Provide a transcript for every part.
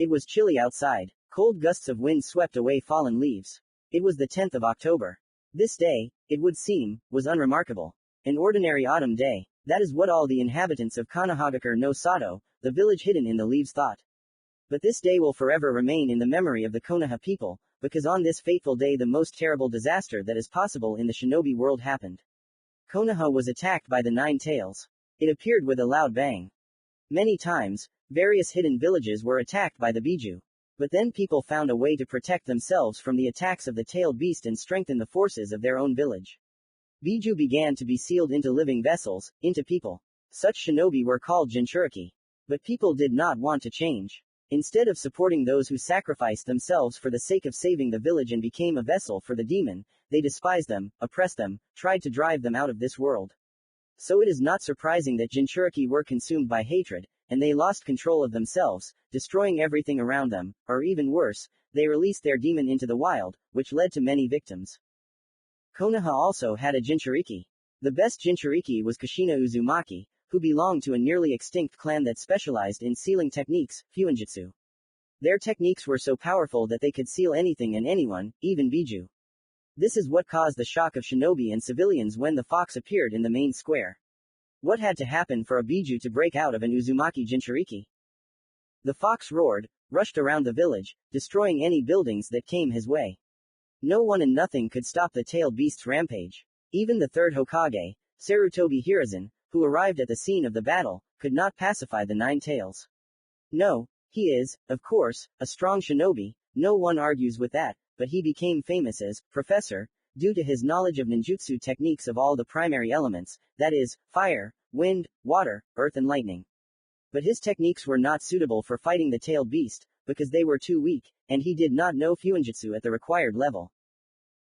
It was chilly outside. Cold gusts of wind swept away fallen leaves. It was the 10th of October. This day, it would seem, was unremarkable. An ordinary autumn day. That is what all the inhabitants of Konohagakure no Sato, the village hidden in the leaves, thought. But this day will forever remain in the memory of the Konoha people, because on this fateful day the most terrible disaster that is possible in the shinobi world happened. Konoha was attacked by the Nine Tails. It appeared with a loud bang. Many times, various hidden villages were attacked by the Biju. But then people found a way to protect themselves from the attacks of the tailed beast and strengthen the forces of their own village. Biju began to be sealed into living vessels, into people. Such shinobi were called Jinchuriki. But people did not want to change. Instead of supporting those who sacrificed themselves for the sake of saving the village and became a vessel for the demon, they despised them, oppressed them, tried to drive them out of this world. So it is not surprising that Jinchuriki were consumed by hatred, and they lost control of themselves, destroying everything around them, or even worse, they released their demon into the wild, which led to many victims. Konoha also had a Jinchuriki. The best Jinchuriki was Kushina Uzumaki, who belonged to a nearly extinct clan that specialized in sealing techniques, fuinjutsu. Their techniques were so powerful that they could seal anything and anyone, even Biju. This is what caused the shock of shinobi and civilians when the fox appeared in the main square. What had to happen for a Biju to break out of an Uzumaki Jinchuriki? The fox roared, rushed around the village, destroying any buildings that came his way. No one and nothing could stop the tailed beast's rampage. Even the third Hokage, Sarutobi Hiruzen, who arrived at the scene of the battle, could not pacify the Nine Tails. No, he is, of course, a strong shinobi, no one argues with that, but he became famous as Professor, due to his knowledge of ninjutsu techniques of all the primary elements, that is, fire, wind, water, earth and lightning. But his techniques were not suitable for fighting the tailed beast, because they were too weak, and he did not know fuinjutsu at the required level.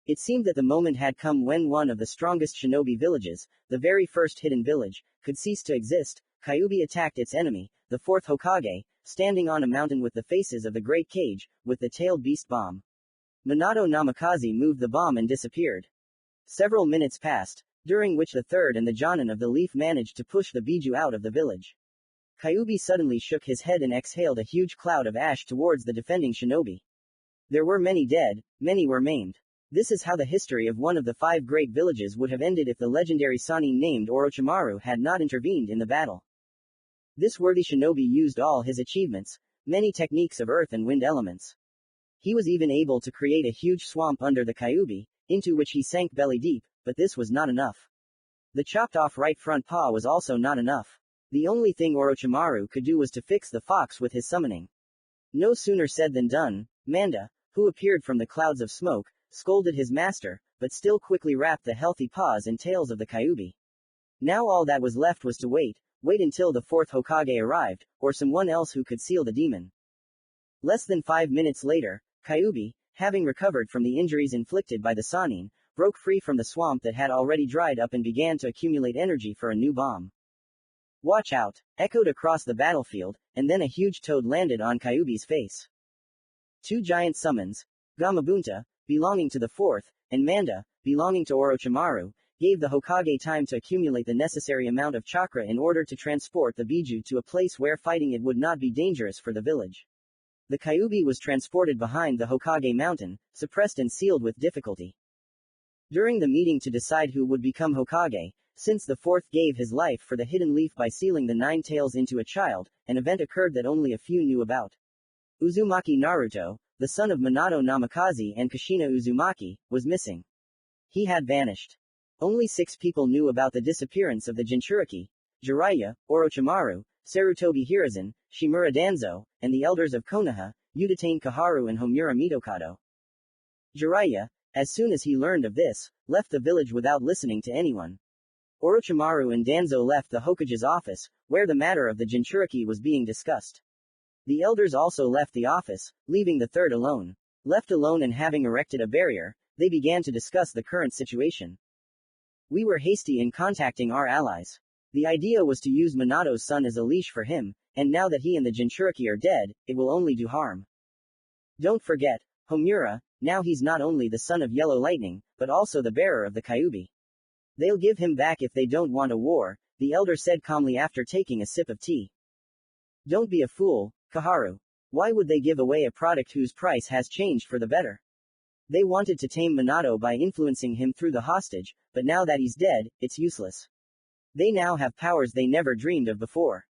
It seemed that the moment had come when one of the strongest shinobi villages, the very first hidden village, could cease to exist. Kyuubi attacked its enemy, the fourth Hokage, standing on a mountain with the faces of the great cage, with the tailed beast bomb. Minato Namikaze moved the bomb and disappeared. Several minutes passed, during which the third and the Jonin of the leaf managed to push the Biju out of the village. Kyuubi suddenly shook his head and exhaled a huge cloud of ash towards the defending shinobi. There were many dead, many were maimed. This is how the history of one of the 5 great villages would have ended if the legendary Sannin named Orochimaru had not intervened in the battle. This worthy shinobi used all his achievements, many techniques of earth and wind elements. He was even able to create a huge swamp under the Kyuubi, into which he sank belly deep, but this was not enough. The chopped off right front paw was also not enough. The only thing Orochimaru could do was to fix the fox with his summoning. No sooner said than done. Manda, who appeared from the clouds of smoke, scolded his master, but still quickly wrapped the healthy paws and tails of the Kyuubi. Now all that was left was to wait until the fourth Hokage arrived, or someone else who could seal the demon. Less than 5 minutes later, Kyuubi, having recovered from the injuries inflicted by the Sannin, broke free from the swamp that had already dried up and began to accumulate energy for a new bomb. "Watch out!" echoed across the battlefield, and then a huge toad landed on Kyuubi's face. 2 giant summons, Gamabunta, belonging to the fourth, and Manda, belonging to Orochimaru, gave the Hokage time to accumulate the necessary amount of chakra in order to transport the Biju to a place where fighting it would not be dangerous for the village. The Kyuubi was transported behind the Hokage mountain, suppressed and sealed with difficulty. During the meeting to decide who would become Hokage, since the fourth gave his life for the hidden leaf by sealing the 9 tails into a child, an event occurred that only a few knew about. Uzumaki Naruto, the son of Minato Namikaze and Kushina Uzumaki, was missing. He had vanished. Only 6 people knew about the disappearance of the Jinchuriki: Jiraiya, Orochimaru, Sarutobi Hiruzen, Shimura Danzo, and the elders of Konoha, Udatane Kaharu and Homura Mitokado. Jiraiya, as soon as he learned of this, left the village without listening to anyone. Orochimaru and Danzo left the Hokage's office, where the matter of the Jinchuriki was being discussed. The elders also left the office, leaving the third alone. Left alone and having erected a barrier, they began to discuss the current situation. "We were hasty in contacting our allies. The idea was to use Minato's son as a leash for him, and now that he and the Jinchuriki are dead, it will only do harm. Don't forget, Homura, now he's not only the son of Yellow Lightning, but also the bearer of the Kyuubi. They'll give him back if they don't want a war," the elder said calmly after taking a sip of tea. "Don't be a fool, Kaharu. Why would they give away a product whose price has changed for the better? They wanted to tame Minato by influencing him through the hostage, but now that he's dead, it's useless. They now have powers they never dreamed of before.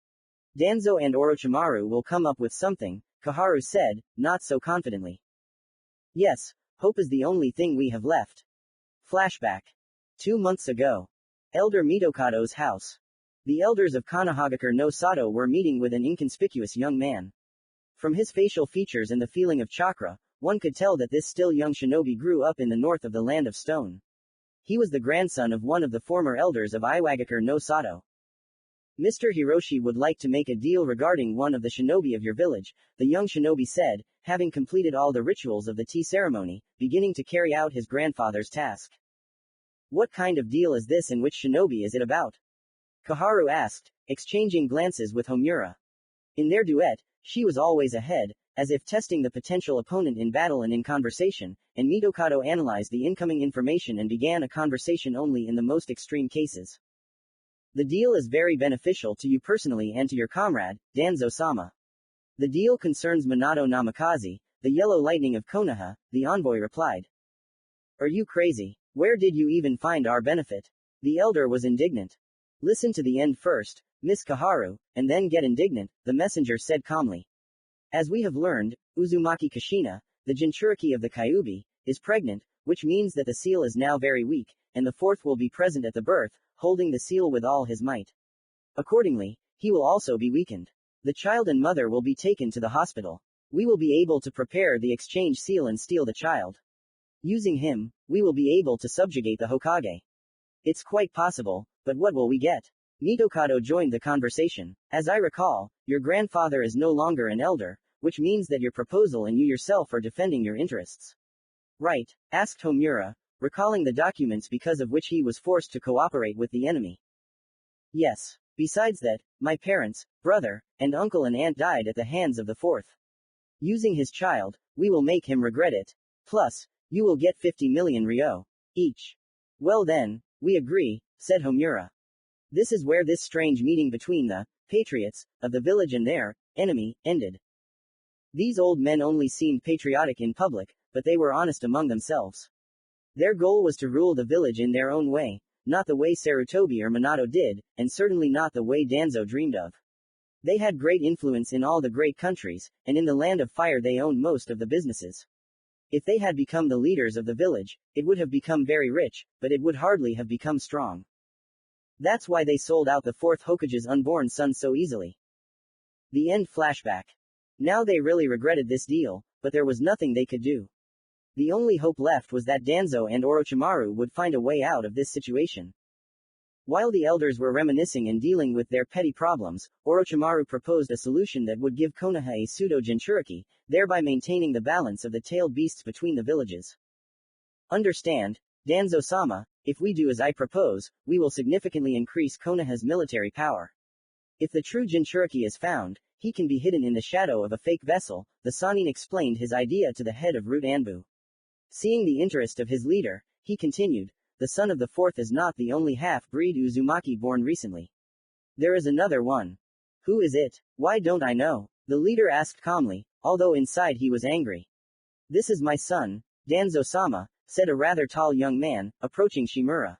Danzo and Orochimaru will come up with something, Koharu said, not so confidently. Yes, hope is the only thing we have left. Flashback. 2 months ago. Elder Mitokado's house. The elders of Konohagakure no Sato were meeting with an inconspicuous young man. From his facial features and the feeling of chakra, one could tell that this still young shinobi grew up in the north of the land of stone. He was the grandson of one of the former elders of Iwagakure no Sato. Mr. Hiroshi would like to make a deal regarding one of the shinobi of your village, the young shinobi said, having completed all the rituals of the tea ceremony, beginning to carry out his grandfather's task. What kind of deal is this and which shinobi is it about? Koharu asked, exchanging glances with Homura. In their duet, she was always ahead, as if testing the potential opponent in battle and in conversation, and Mitokado analyzed the incoming information and began a conversation only in the most extreme cases. The deal is very beneficial to you personally and to your comrade, Danzo-sama. The deal concerns Minato Namikaze, the yellow lightning of Konoha, the envoy replied. Are you crazy? Where did you even find our benefit? The elder was indignant. Listen to the end first, Miss Koharu, and then get indignant, the messenger said calmly. As we have learned, Uzumaki Kushina, the Jinchuriki of the Kyuubi, is pregnant, which means that the seal is now very weak, and the fourth will be present at the birth, holding the seal with all his might. Accordingly, he will also be weakened. The child and mother will be taken to the hospital. We will be able to prepare the exchange seal and steal the child. Using him, we will be able to subjugate the Hokage. It's quite possible, but what will we get? Mitokado joined the conversation. As I recall, your grandfather is no longer an elder, which means that your proposal and you yourself are defending your interests. Right? Asked Homura, recalling the documents because of which he was forced to cooperate with the enemy. Yes. Besides that, my parents, brother, and uncle and aunt died at the hands of the fourth. Using his child, we will make him regret it. Plus, you will get 50 million ryo each. Well then, we agree, said Homura. This is where this strange meeting between the patriots of the village and their enemy ended. These old men only seemed patriotic in public, but they were honest among themselves. Their goal was to rule the village in their own way, not the way Sarutobi or Minato did, and certainly not the way Danzo dreamed of. They had great influence in all the great countries, and in the land of fire they owned most of the businesses. If they had become the leaders of the village, it would have become very rich, but it would hardly have become strong. That's why they sold out the fourth Hokage's unborn son so easily. The end flashback. Now they really regretted this deal, but there was nothing they could do. The only hope left was that Danzo and Orochimaru would find a way out of this situation. While the elders were reminiscing and dealing with their petty problems, Orochimaru proposed a solution that would give Konoha a pseudo-Jinchuriki, thereby maintaining the balance of the tailed beasts between the villages. Understand, Danzo-sama, if we do as I propose, we will significantly increase Konoha's military power. If the true Jinchuriki is found, he can be hidden in the shadow of a fake vessel, the Sannin explained his idea to the head of Root Anbu. Seeing the interest of his leader, he continued, the son of the fourth is not the only half-breed Uzumaki born recently. There is another one. Who is it? Why don't I know? The leader asked calmly, although inside he was angry. This is my son, Danzo-sama, said a rather tall young man, approaching Shimura.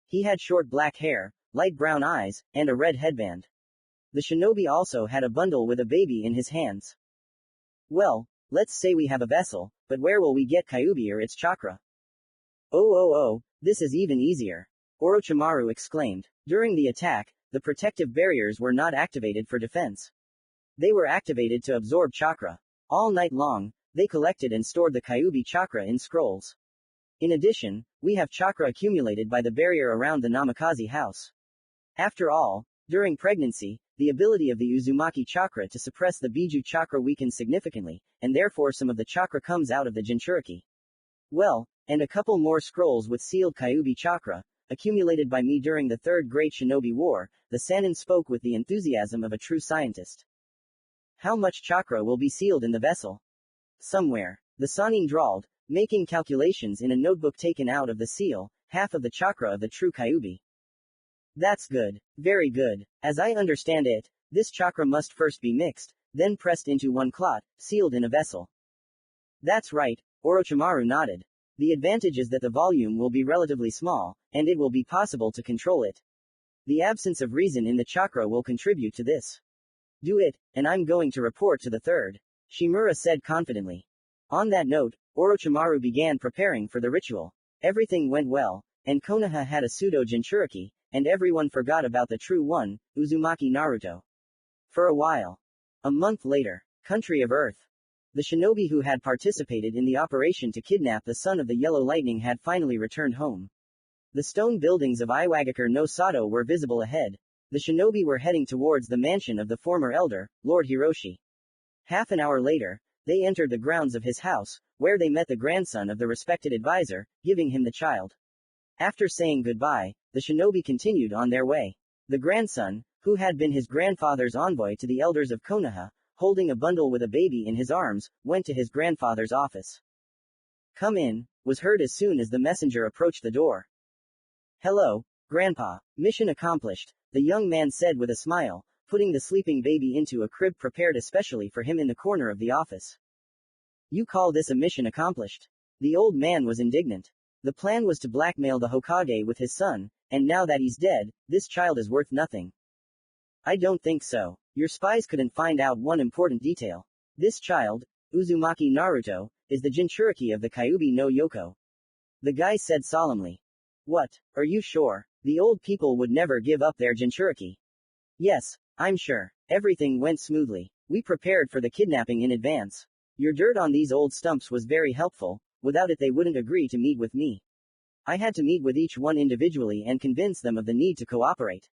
He had short black hair, light brown eyes, and a red headband. The shinobi also had a bundle with a baby in his hands. Well, let's say we have a vessel, but where will we get Kyuubi or its chakra? Oh, this is even easier. Orochimaru exclaimed. During the attack, the protective barriers were not activated for defense. They were activated to absorb chakra. All night long, they collected and stored the Kyuubi chakra in scrolls. In addition, we have chakra accumulated by the barrier around the Namikaze house. After all, during pregnancy, the ability of the Uzumaki chakra to suppress the Biju chakra weakens significantly, and therefore some of the chakra comes out of the Jinchuriki. Well, and a couple more scrolls with sealed Kyuubi chakra, accumulated by me during the Third Great Shinobi War, the Sannin spoke with the enthusiasm of a true scientist. How much chakra will be sealed in the vessel? Somewhere. The Sannin drawled, making calculations in a notebook taken out of the seal, half of the chakra of the true Kyuubi. That's good. Very good. As I understand it, this chakra must first be mixed, then pressed into one clot, sealed in a vessel. That's right, Orochimaru nodded. The advantage is that the volume will be relatively small, and it will be possible to control it. The absence of reason in the chakra will contribute to this. Do it, and I'm going to report to the third. Shimura said confidently. On that note, Orochimaru began preparing for the ritual. Everything went well, and Konoha had a pseudo-Jinchuriki, and everyone forgot about the true one, Uzumaki Naruto. For a while. A month later. Country of Earth. The shinobi who had participated in the operation to kidnap the son of the Yellow Lightning had finally returned home. The stone buildings of Iwagakure no Sato were visible ahead. The shinobi were heading towards the mansion of the former elder, Lord Hiroshi. Half an hour later, they entered the grounds of his house, where they met the grandson of the respected advisor, giving him the child. After saying goodbye, the shinobi continued on their way. The grandson, who had been his grandfather's envoy to the elders of Konoha, holding a bundle with a baby in his arms, went to his grandfather's office. Come in, was heard as soon as the messenger approached the door. Hello, Grandpa. Mission accomplished, the young man said with a smile, putting the sleeping baby into a crib prepared especially for him in the corner of the office. You call this a mission accomplished? The old man was indignant. The plan was to blackmail the Hokage with his son, and now that he's dead, this child is worth nothing. I don't think so. Your spies couldn't find out one important detail. This child, Uzumaki Naruto, is the Jinchuriki of the Kyuubi no Yoko. The guy said solemnly. What? Are you sure? The old people would never give up their Jinchuriki. Yes, I'm sure. Everything went smoothly. We prepared for the kidnapping in advance. Your dirt on these old stumps was very helpful. Without it they wouldn't agree to meet with me. I had to meet with each one individually and convince them of the need to cooperate.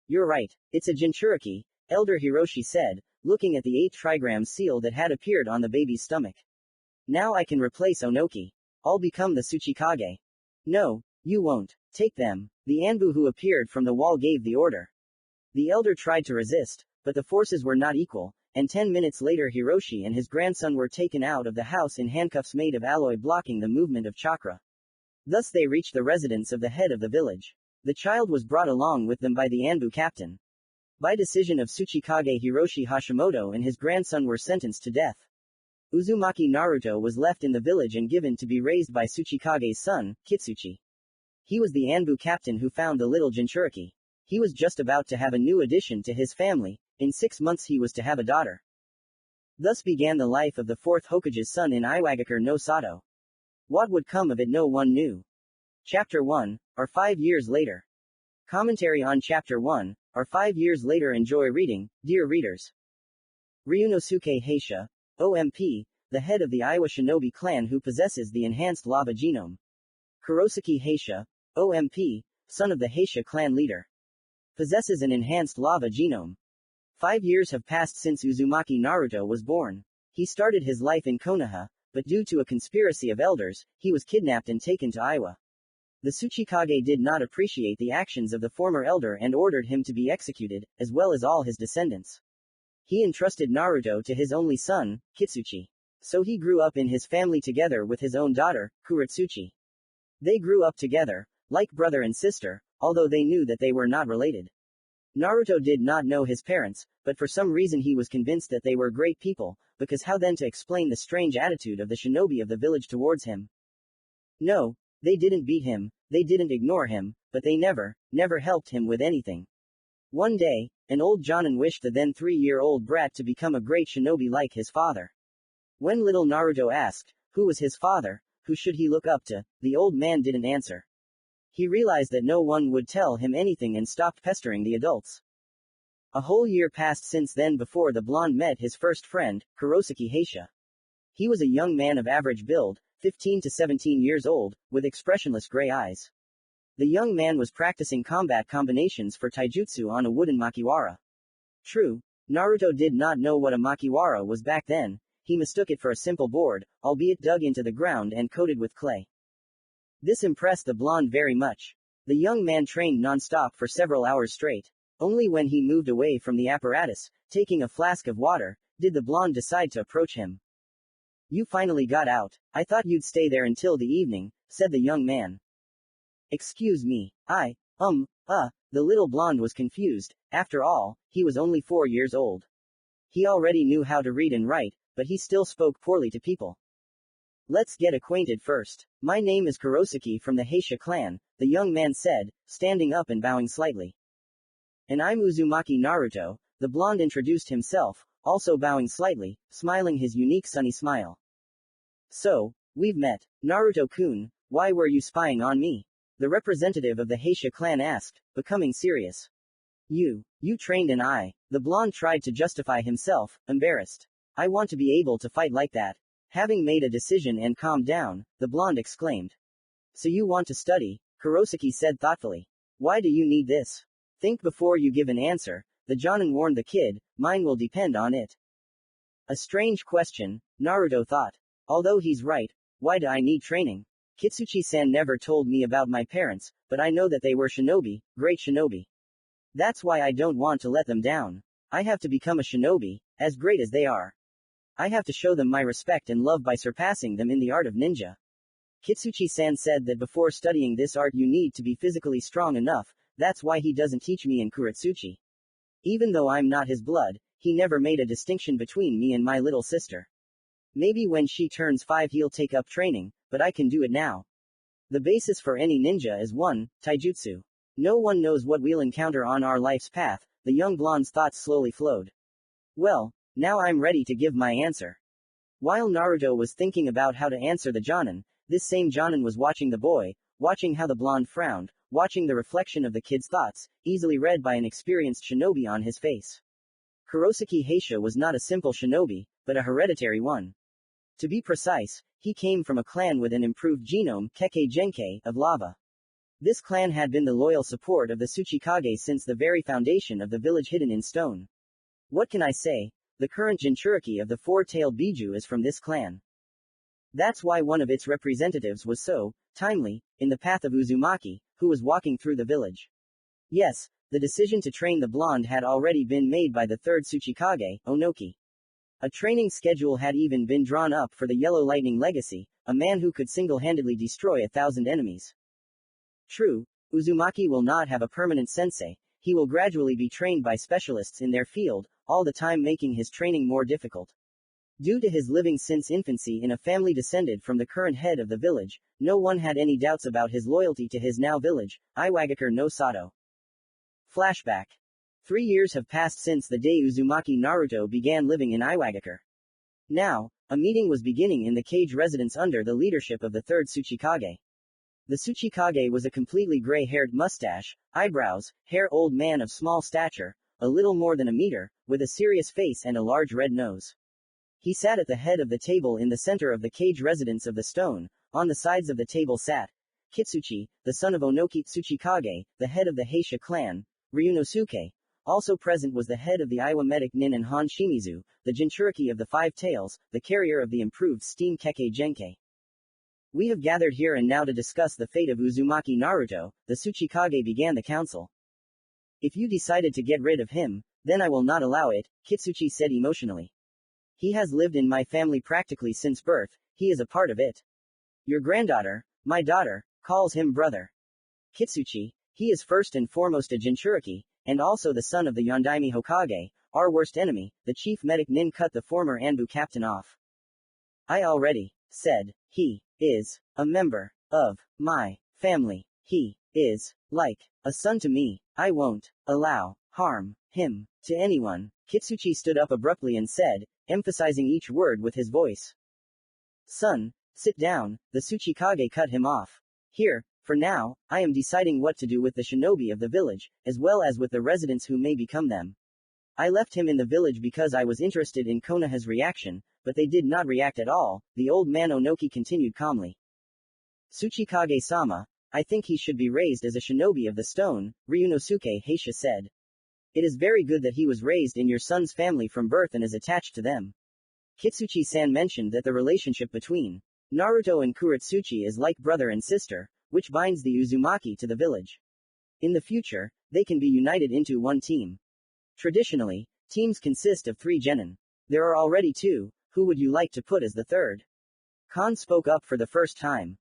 You're right. It's a Jinchuriki, Elder Hiroshi said, looking at the 8 trigram seal that had appeared on the baby's stomach. Now I can replace Onoki. I'll become the Tsuchikage. No, you won't. Take them. The Anbu who appeared from the wall gave the order. The elder tried to resist, but the forces were not equal, and 10 minutes later Hiroshi and his grandson were taken out of the house in handcuffs made of alloy blocking the movement of chakra. Thus they reached the residence of the head of the village. The child was brought along with them by the Anbu captain. By decision of Tsuchikage Hiroshi Hashimoto and his grandson were sentenced to death. Uzumaki Naruto was left in the village and given to be raised by Tsuchikage's son, Kitsuchi. He was the Anbu captain who found the little Jinchuriki. He was just about to have a new addition to his family. In 6 months he was to have a daughter. Thus began the life of the 4th Hokage's son in Iwagakure no Sato. What would come of it no one knew. Chapter 1, or 5 years later. Commentary on Chapter 1, or 5 years later. Enjoy reading, dear readers. Ryunosuke Heisha, OMP, the head of the Iwa Shinobi clan who possesses the enhanced lava genome. Kurosaki Heisha, OMP, son of the Heisha clan leader. Possesses an enhanced lava genome. 5 years have passed since Uzumaki Naruto was born. He started his life in Konoha, but due to a conspiracy of elders, he was kidnapped and taken to Iwa. The Tsuchikage did not appreciate the actions of the former elder and ordered him to be executed, as well as all his descendants. He entrusted Naruto to his only son, Kitsuchi. So he grew up in his family together with his own daughter, Kuretsuchi. They grew up together, like brother and sister, although they knew that they were not related. Naruto did not know his parents, but for some reason he was convinced that they were great people, because how then to explain the strange attitude of the shinobi of the village towards him? No, they didn't beat him, they didn't ignore him, but they never helped him with anything. One day, an old Jonin wished the then 3-year-old brat to become a great shinobi like his father. When little Naruto asked, who was his father, who should he look up to, the old man didn't answer. He realized that no one would tell him anything and stopped pestering the adults. A whole year passed since then before the blonde met his first friend, Kurosaki Heisha. He was a young man of average build, 15 to 17 years old, with expressionless gray eyes. The young man was practicing combat combinations for taijutsu on a wooden makiwara. True, Naruto did not know what a makiwara was back then. He mistook it for a simple board, albeit dug into the ground and coated with clay. This impressed the blonde very much. The young man trained non-stop for several hours straight. Only when he moved away from the apparatus, taking a flask of water, did the blonde decide to approach him. You finally got out. I thought you'd stay there until the evening, said the young man. Excuse me, the little blonde was confused. After all, he was only 4 years old. He already knew how to read and write, but he still spoke poorly to people. Let's get acquainted first. My name is Kurosaki from the Heisha clan, the young man said, standing up and bowing slightly. And I'm Uzumaki Naruto, the blonde introduced himself, also bowing slightly, smiling his unique sunny smile. So, we've met. Naruto-kun, why were you spying on me? The representative of the Heisha clan asked, becoming serious. You trained and the blonde tried to justify himself, embarrassed. I want to be able to fight like that. Having made a decision and calmed down, the blonde exclaimed. So you want to study? Kurosaki said thoughtfully. Why do you need this? Think before you give an answer, the Jonin warned the kid, mine will depend on it. A strange question, Naruto thought. Although he's right, why do I need training? Kitsuchi-san never told me about my parents, but I know that they were shinobi, great shinobi. That's why I don't want to let them down. I have to become a shinobi, as great as they are. I have to show them my respect and love by surpassing them in the art of ninja. Kitsuchi-san said that before studying this art you need to be physically strong enough, that's why he doesn't teach me in Kuretsuchi. Even though I'm not his blood, he never made a distinction between me and my little sister. Maybe when she turns 5 he'll take up training, but I can do it now. The basis for any ninja is 1, taijutsu. No one knows what we'll encounter on our life's path, the young blonde's thoughts slowly flowed. Well, now I'm ready to give my answer. While Naruto was thinking about how to answer the Jonin, this same Jonin was watching the boy, watching how the blonde frowned, watching the reflection of the kid's thoughts, easily read by an experienced shinobi on his face. Kurosaki Heisha was not a simple shinobi, but a hereditary one. To be precise, he came from a clan with an improved genome, Kekkei Genkei, of lava. This clan had been the loyal support of the Tsuchikage since the very foundation of the village hidden in stone. What can I say? The current Jinchuriki of the four-tailed Biju is from this clan. That's why one of its representatives was so timely in the path of Uzumaki, who was walking through the village. Yes, the decision to train the blonde had already been made by the third Tsuchikage, Onoki. A training schedule had even been drawn up for the Yellow Lightning Legacy, a man who could single-handedly destroy 1,000 enemies. True, Uzumaki will not have a permanent sensei, he will gradually be trained by specialists in their field, all the time making his training more difficult. Due to his living since infancy in a family descended from the current head of the village, no one had any doubts about his loyalty to his now village, Iwagakure no Sato. Flashback. 3 years have passed since the day Uzumaki Naruto began living in Iwagakure. Now, a meeting was beginning in the cage residence under the leadership of the third Tsuchikage. The Tsuchikage was a completely gray-haired mustache, eyebrows, hair old man of small stature, a little more than a meter, with a serious face and a large red nose. He sat at the head of the table in the center of the cage residence of the stone. On the sides of the table sat Kitsuchi, the son of Onoki Tsuchikage, the head of the Heisha clan, Ryunosuke. Also present was the head of the Iwa medic Nin and Han Shimizu, the Jinchuriki of the Five Tails, the carrier of the improved steam Kekkei Genkei. We have gathered here and now to discuss the fate of Uzumaki Naruto, the Tsuchikage began the council. If you decided to get rid of him, then I will not allow it, Kitsuchi said emotionally. He has lived in my family practically since birth, he is a part of it. Your granddaughter, my daughter, calls him brother. Kitsuchi, he is first and foremost a Jinchuriki, and also the son of the Yondaime Hokage, our worst enemy, the chief medic Nin cut the former Anbu captain off. I already said, he is a member of my family. He is like a son to me. I won't allow harm him to anyone. Kitsuchi stood up abruptly and said, emphasizing each word with his voice. Son, sit down, the Tsuchikage cut him off. Here, for now, I am deciding what to do with the shinobi of the village, as well as with the residents who may become them. I left him in the village because I was interested in Konoha's reaction, but they did not react at all, the old man Onoki continued calmly. Tsuchikage-sama, I think he should be raised as a shinobi of the stone, Ryunosuke Heisha said. It is very good that he was raised in your son's family from birth and is attached to them. Kitsuchi-san mentioned that the relationship between Naruto and Kuretsuchi is like brother and sister, which binds the Uzumaki to the village. In the future, they can be united into one team. Traditionally, teams consist of 3 genin. There are already 2, who would you like to put as the third? Khan spoke up for the first time.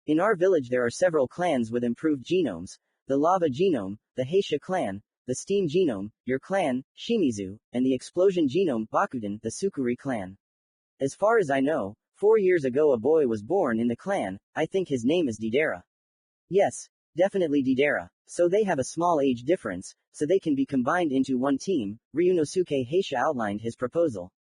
In our village there are several clans with improved genomes, the Lava genome, the Heisha clan, the steam genome, your clan, Shimizu, and the explosion genome, Bakuden, the Sukuri clan. As far as I know, 4 years ago a boy was born in the clan, I think his name is Deidara. Yes, definitely Deidara. So they have a small age difference, so they can be combined into one team, Ryunosuke Heisha outlined his proposal.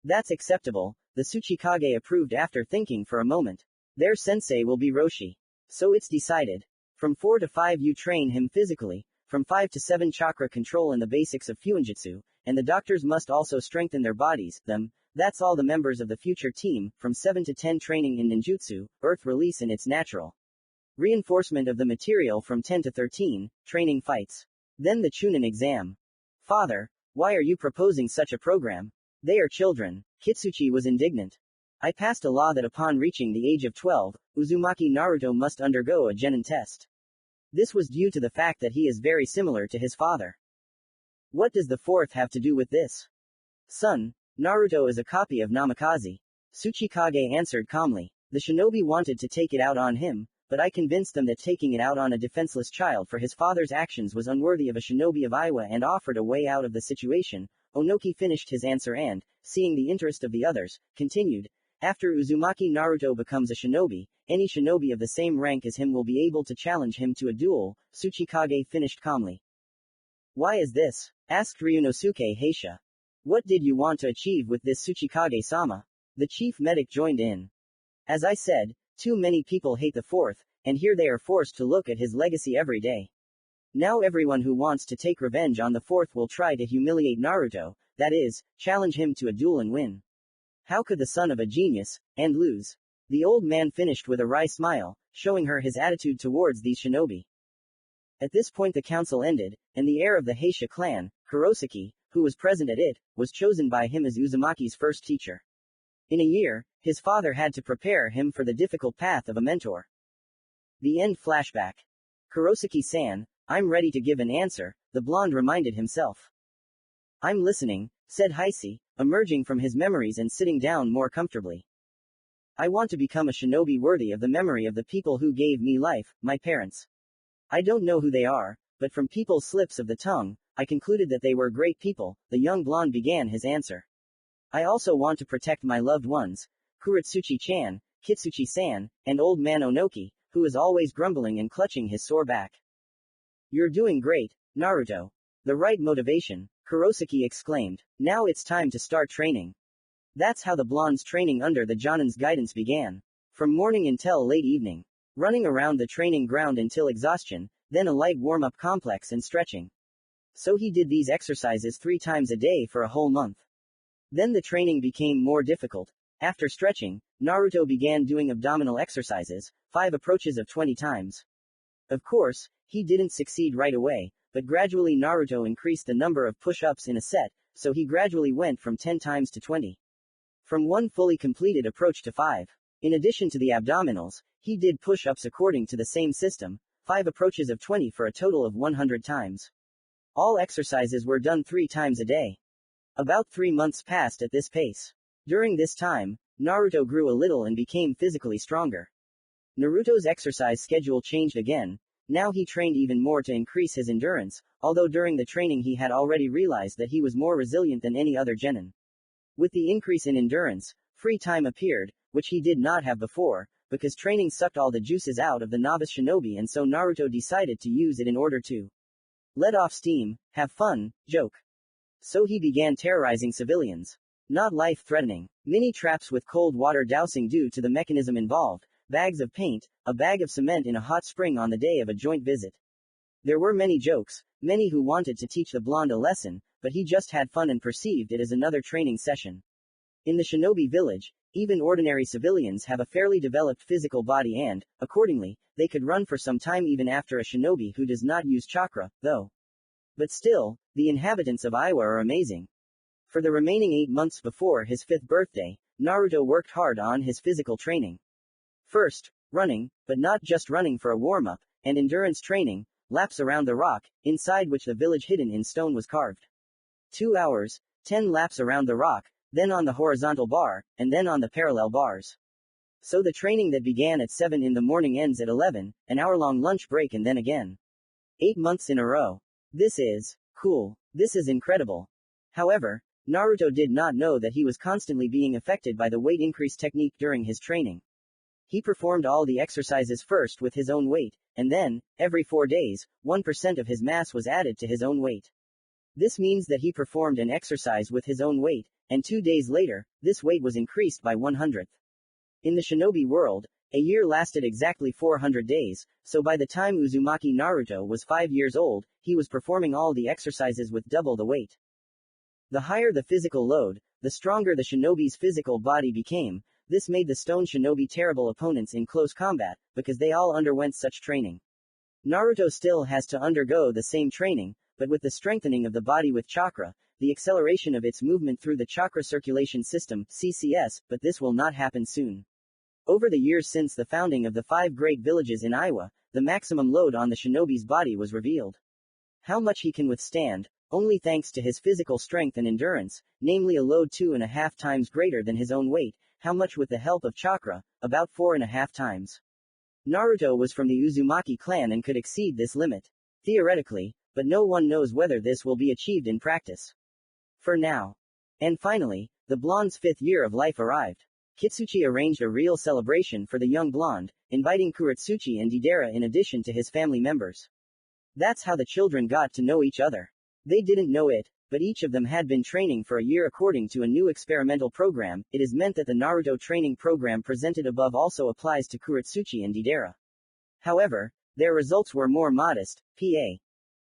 That's acceptable, the Tsuchikage approved after thinking for a moment. Their sensei will be Roshi. So it's decided. From 4 to 5 you train him physically, from 5 to 7 chakra control and the basics of Fuinjutsu, and the doctors must also strengthen their bodies, that's all the members of the future team, from 7 to 10 training in ninjutsu, earth release in its natural reinforcement of the material from 10 to 13, training fights. Then the Chunin exam. Father, why are you proposing such a program? They are children. Kitsuchi was indignant. I passed a law that upon reaching the age of 12, Uzumaki Naruto must undergo a genin test. This was due to the fact that he is very similar to his father. What does the fourth have to do with this? Son, Naruto is a copy of Namikaze. Tsuchikage answered calmly. The shinobi wanted to take it out on him, but I convinced them that taking it out on a defenseless child for his father's actions was unworthy of a shinobi of Iwa and offered a way out of the situation. Onoki finished his answer and, seeing the interest of the others, continued. After Uzumaki Naruto becomes a shinobi, any shinobi of the same rank as him will be able to challenge him to a duel, Tsuchikage finished calmly. Why is this? Asked Ryunosuke Heisha. What did you want to achieve with this Tsuchikage-sama? The chief medic joined in. As I said, too many people hate the fourth, and here they are forced to look at his legacy every day. Now everyone who wants to take revenge on the fourth will try to humiliate Naruto, that is, challenge him to a duel and win. How could the son of a genius, and lose? The old man finished with a wry smile, showing her his attitude towards these shinobi. At this point the council ended, and the heir of the Heisha clan, Kurosaki, who was present at it, was chosen by him as Uzumaki's first teacher. In a year, his father had to prepare him for the difficult path of a mentor. The end flashback. Kurosaki-san, I'm ready to give an answer, the blonde reminded himself. I'm listening, said Heisei, emerging from his memories and sitting down more comfortably. I want to become a shinobi worthy of the memory of the people who gave me life, my parents. I don't know who they are, but from people's slips of the tongue, I concluded that they were great people, the young blonde began his answer. I also want to protect my loved ones, Kuratsuchi-chan, Kitsuchi-san, and old man Onoki, who is always grumbling and clutching his sore back. You're doing great, Naruto. The right motivation, Kurosaki exclaimed. Now it's time to start training. That's how the blonde's training under the Jonin's guidance began. From morning until late evening. Running around the training ground until exhaustion, then a light warm-up complex and stretching. So he did these exercises 3 times a day for a whole month. Then the training became more difficult. After stretching, Naruto began doing abdominal exercises, 5 approaches of 20 times. Of course, he didn't succeed right away, but gradually Naruto increased the number of push-ups in a set, so he gradually went from 10 times to 20. From 1 fully completed approach to 5. In addition to the abdominals, he did push-ups according to the same system, 5 approaches of 20 for a total of 100 times. All exercises were done 3 times a day. About 3 months passed at this pace. During this time, Naruto grew a little and became physically stronger. Naruto's exercise schedule changed again. Now he trained even more to increase his endurance, although during the training he had already realized that he was more resilient than any other genin. With the increase in endurance, free time appeared, which he did not have before, because training sucked all the juices out of the novice shinobi, and so Naruto decided to use it in order to let off steam, have fun, joke. So he began terrorizing civilians. Not life-threatening. Mini traps with cold water dousing due to the mechanism involved, bags of paint, a bag of cement in a hot spring on the day of a joint visit. There were many jokes, many who wanted to teach the blonde a lesson, but he just had fun and perceived it as another training session. In the shinobi village, even ordinary civilians have a fairly developed physical body and, accordingly, they could run for some time even after a shinobi who does not use chakra, though. But still, the inhabitants of Iwa are amazing. For the remaining 8 months before his 5th birthday, Naruto worked hard on his physical training. First, running, but not just running for a warm-up, and endurance training, laps around the rock, inside which the village hidden in stone was carved. 2 hours, 10 laps around the rock, then on the horizontal bar, and then on the parallel bars. So the training that began at 7 in the morning ends at 11, an hour-long lunch break and then again. 8 months in a row. This is cool. This is incredible. However, Naruto did not know that he was constantly being affected by the weight increase technique during his training. He performed all the exercises first with his own weight, and then, every 4 days, 1% of his mass was added to his own weight. This means that he performed an exercise with his own weight, and 2 days later, this weight was increased by 100th. In the shinobi world, a year lasted exactly 400 days, so by the time Uzumaki Naruto was 5 years old, he was performing all the exercises with double the weight. The higher the physical load, the stronger the shinobi's physical body became. This made the stone shinobi terrible opponents in close combat, because they all underwent such training. Naruto still has to undergo the same training, but with the strengthening of the body with chakra, the acceleration of its movement through the chakra circulation system, CCS, but this will not happen soon. Over the years since the founding of the 5 great villages in Iwa, the maximum load on the shinobi's body was revealed. How much he can withstand, only thanks to his physical strength and endurance, namely a load 2.5 times greater than his own weight. How much with the help of chakra? About 4.5 times. Naruto was from the Uzumaki clan and could exceed this limit. Theoretically, but no one knows whether this will be achieved in practice. For now. And finally, the blonde's 5th year of life arrived. Kitsuchi arranged a real celebration for the young blonde, inviting Kuretsuchi and Deidara in addition to his family members. That's how the children got to know each other. They didn't know it, but each of them had been training for a year according to a new experimental program. It is meant that the Naruto training program presented above also applies to Kuretsuchi and Deidara. However, their results were more modest. Pa.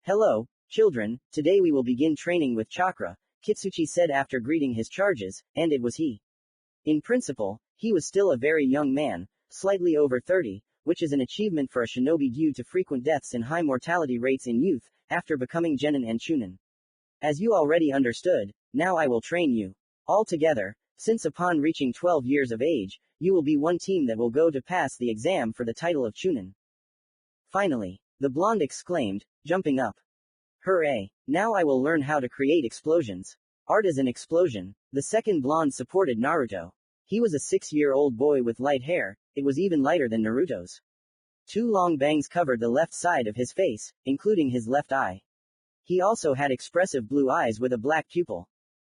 Hello, children, today we will begin training with chakra, Kitsuchi said after greeting his charges, and it was he. In principle, he was still a very young man, slightly over 30, which is an achievement for a shinobi due to frequent deaths and high mortality rates in youth, after becoming genin and chunin. As you already understood, now I will train you. All together, since upon reaching 12 years of age, you will be one team that will go to pass the exam for the title of chunin. Finally, the blonde exclaimed, jumping up. Hooray! Now I will learn how to create explosions. Art is an explosion. The second blonde supported Naruto. He was a 6-year-old boy with light hair. It was even lighter than Naruto's. 2 long bangs covered the left side of his face, including his left eye. He also had expressive blue eyes with a black pupil.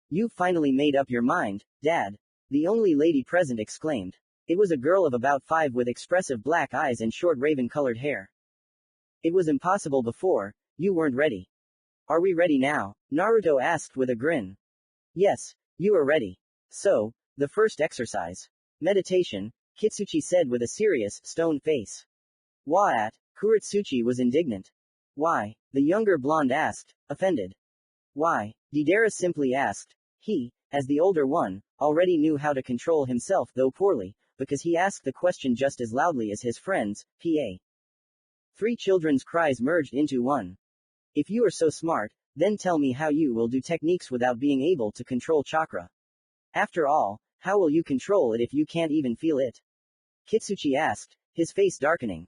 You finally made up your mind, Dad. The only lady present exclaimed. It was a girl of about 5 with expressive black eyes and short raven-colored hair. It was impossible before. You weren't ready. Are we ready now? Naruto asked with a grin. Yes, you are ready. So, the first exercise. Meditation, Kitsuchi said with a serious, stone face. What? Kuretsuchi was indignant. Why? The younger blonde asked, offended. Why? Deidara simply asked. He, as the older one, already knew how to control himself though poorly, because he asked the question just as loudly as his friends, Pa. 3 children's cries merged into one. If you are so smart, then tell me how you will do techniques without being able to control chakra. After all, how will you control it if you can't even feel it? Kitsuchi asked, his face darkening.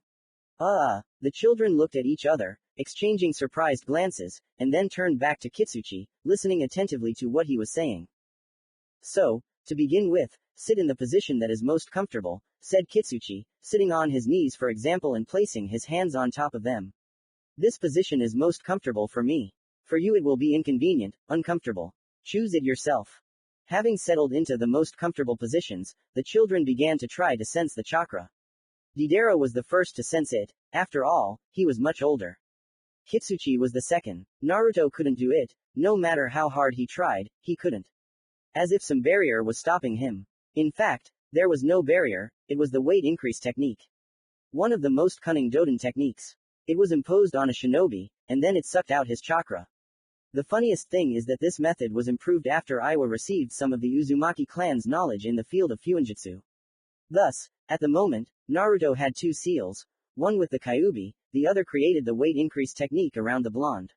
The children looked at each other, exchanging surprised glances, and then turned back to Kitsuchi, listening attentively to what he was saying. So, to begin with, sit in the position that is most comfortable, said Kitsuchi, sitting on his knees for example and placing his hands on top of them. This position is most comfortable for me. For you it will be inconvenient, uncomfortable. Choose it yourself. Having settled into the most comfortable positions, the children began to try to sense the chakra. Deidara was the first to sense it. After all, he was much older. Kitsuchi was the second. Naruto couldn't do it. No matter how hard he tried, he couldn't. As if some barrier was stopping him. In fact, there was no barrier, it was the weight increase technique. One of the most cunning Doden techniques. It was imposed on a shinobi, and then it sucked out his chakra. The funniest thing is that this method was improved after Iwa received some of the Uzumaki clan's knowledge in the field of fuinjutsu. Thus, at the moment, Naruto had 2 seals, one with the kyubi, the other created the weight increase technique around the blonde.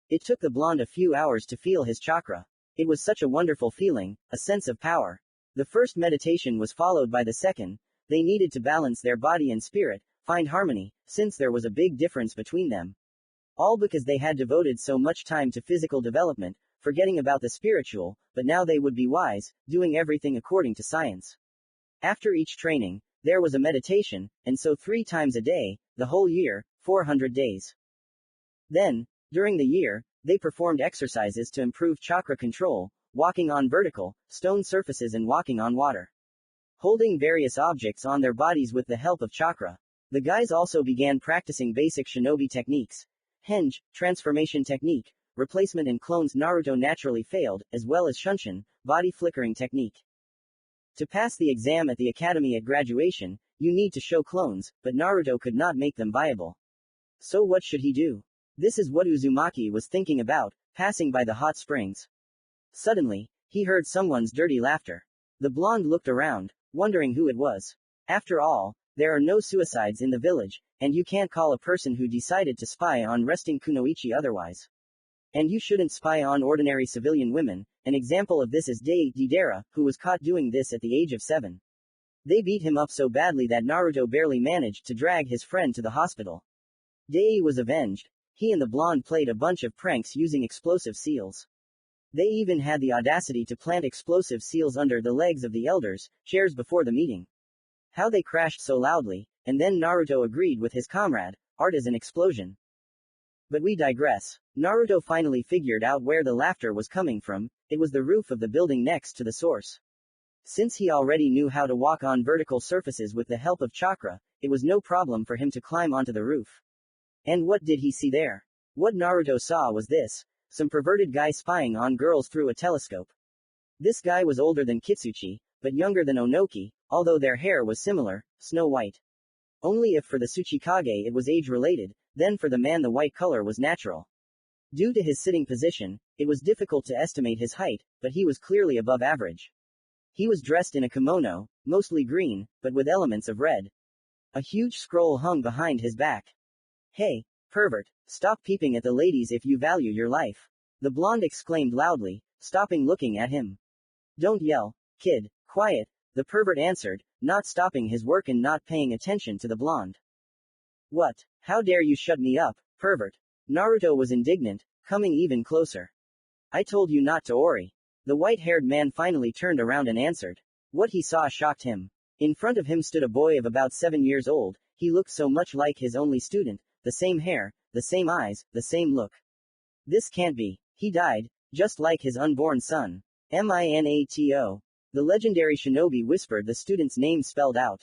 It took the blonde a few hours to feel his chakra. It was such a wonderful feeling, a sense of power. The first meditation was followed by the second. They needed to balance their body and spirit, find harmony, since there was a big difference between them. All because they had devoted so much time to physical development, forgetting about the spiritual, but now they would be wise, doing everything according to science. After each training, there was a meditation, and so 3 times a day, the whole year, 400 days. Then, During the year, they performed exercises to improve chakra control, walking on vertical, stone surfaces and walking on water. Holding various objects on their bodies with the help of chakra. The guys also began practicing basic shinobi techniques. Henge, transformation technique, replacement and clones Naruto naturally failed, as well as Shunshin, body flickering technique. To pass the exam at the academy at graduation, you need to show clones, but Naruto could not make them viable. So what should he do? This is what Uzumaki was thinking about, passing by the hot springs. Suddenly, he heard someone's dirty laughter. The blonde looked around, wondering who it was. After all, there are no suicides in the village, and you can't call a person who decided to spy on resting kunoichi otherwise. And you shouldn't spy on ordinary civilian women. An example of this is Dei Didera, who was caught doing this at the age of 7. They beat him up so badly that Naruto barely managed to drag his friend to the hospital. Dei was avenged. He and the blonde played a bunch of pranks using explosive seals. They even had the audacity to plant explosive seals under the legs of the elders, chairs before the meeting. How they crashed so loudly, and then Naruto agreed with his comrade, art is an explosion. But we digress. Naruto finally figured out where the laughter was coming from. It was the roof of the building next to the source. Since he already knew how to walk on vertical surfaces with the help of chakra, it was no problem for him to climb onto the roof. And what did he see there? What Naruto saw was this: some perverted guy spying on girls through a telescope. This guy was older than Kitsuchi, but younger than Onoki, although their hair was similar, snow white. Only if for the Tsuchikage it was age-related, then for the man the white color was natural. Due to his sitting position, it was difficult to estimate his height, but he was clearly above average. He was dressed in a kimono, mostly green, but with elements of red. A huge scroll hung behind his back. Hey, pervert, stop peeping at the ladies if you value your life. The blonde exclaimed loudly, stopping looking at him. Don't yell, kid, quiet, the pervert answered, not stopping his work and not paying attention to the blonde. What? How dare you shut me up, pervert? Naruto was indignant, coming even closer. I told you not to ori. The white-haired man finally turned around and answered. What he saw shocked him. In front of him stood a boy of about 7 years old. He looked so much like his only student, the same hair, the same eyes, the same look. This can't be. He died, just like his unborn son. Minato. The legendary shinobi whispered the student's name spelled out.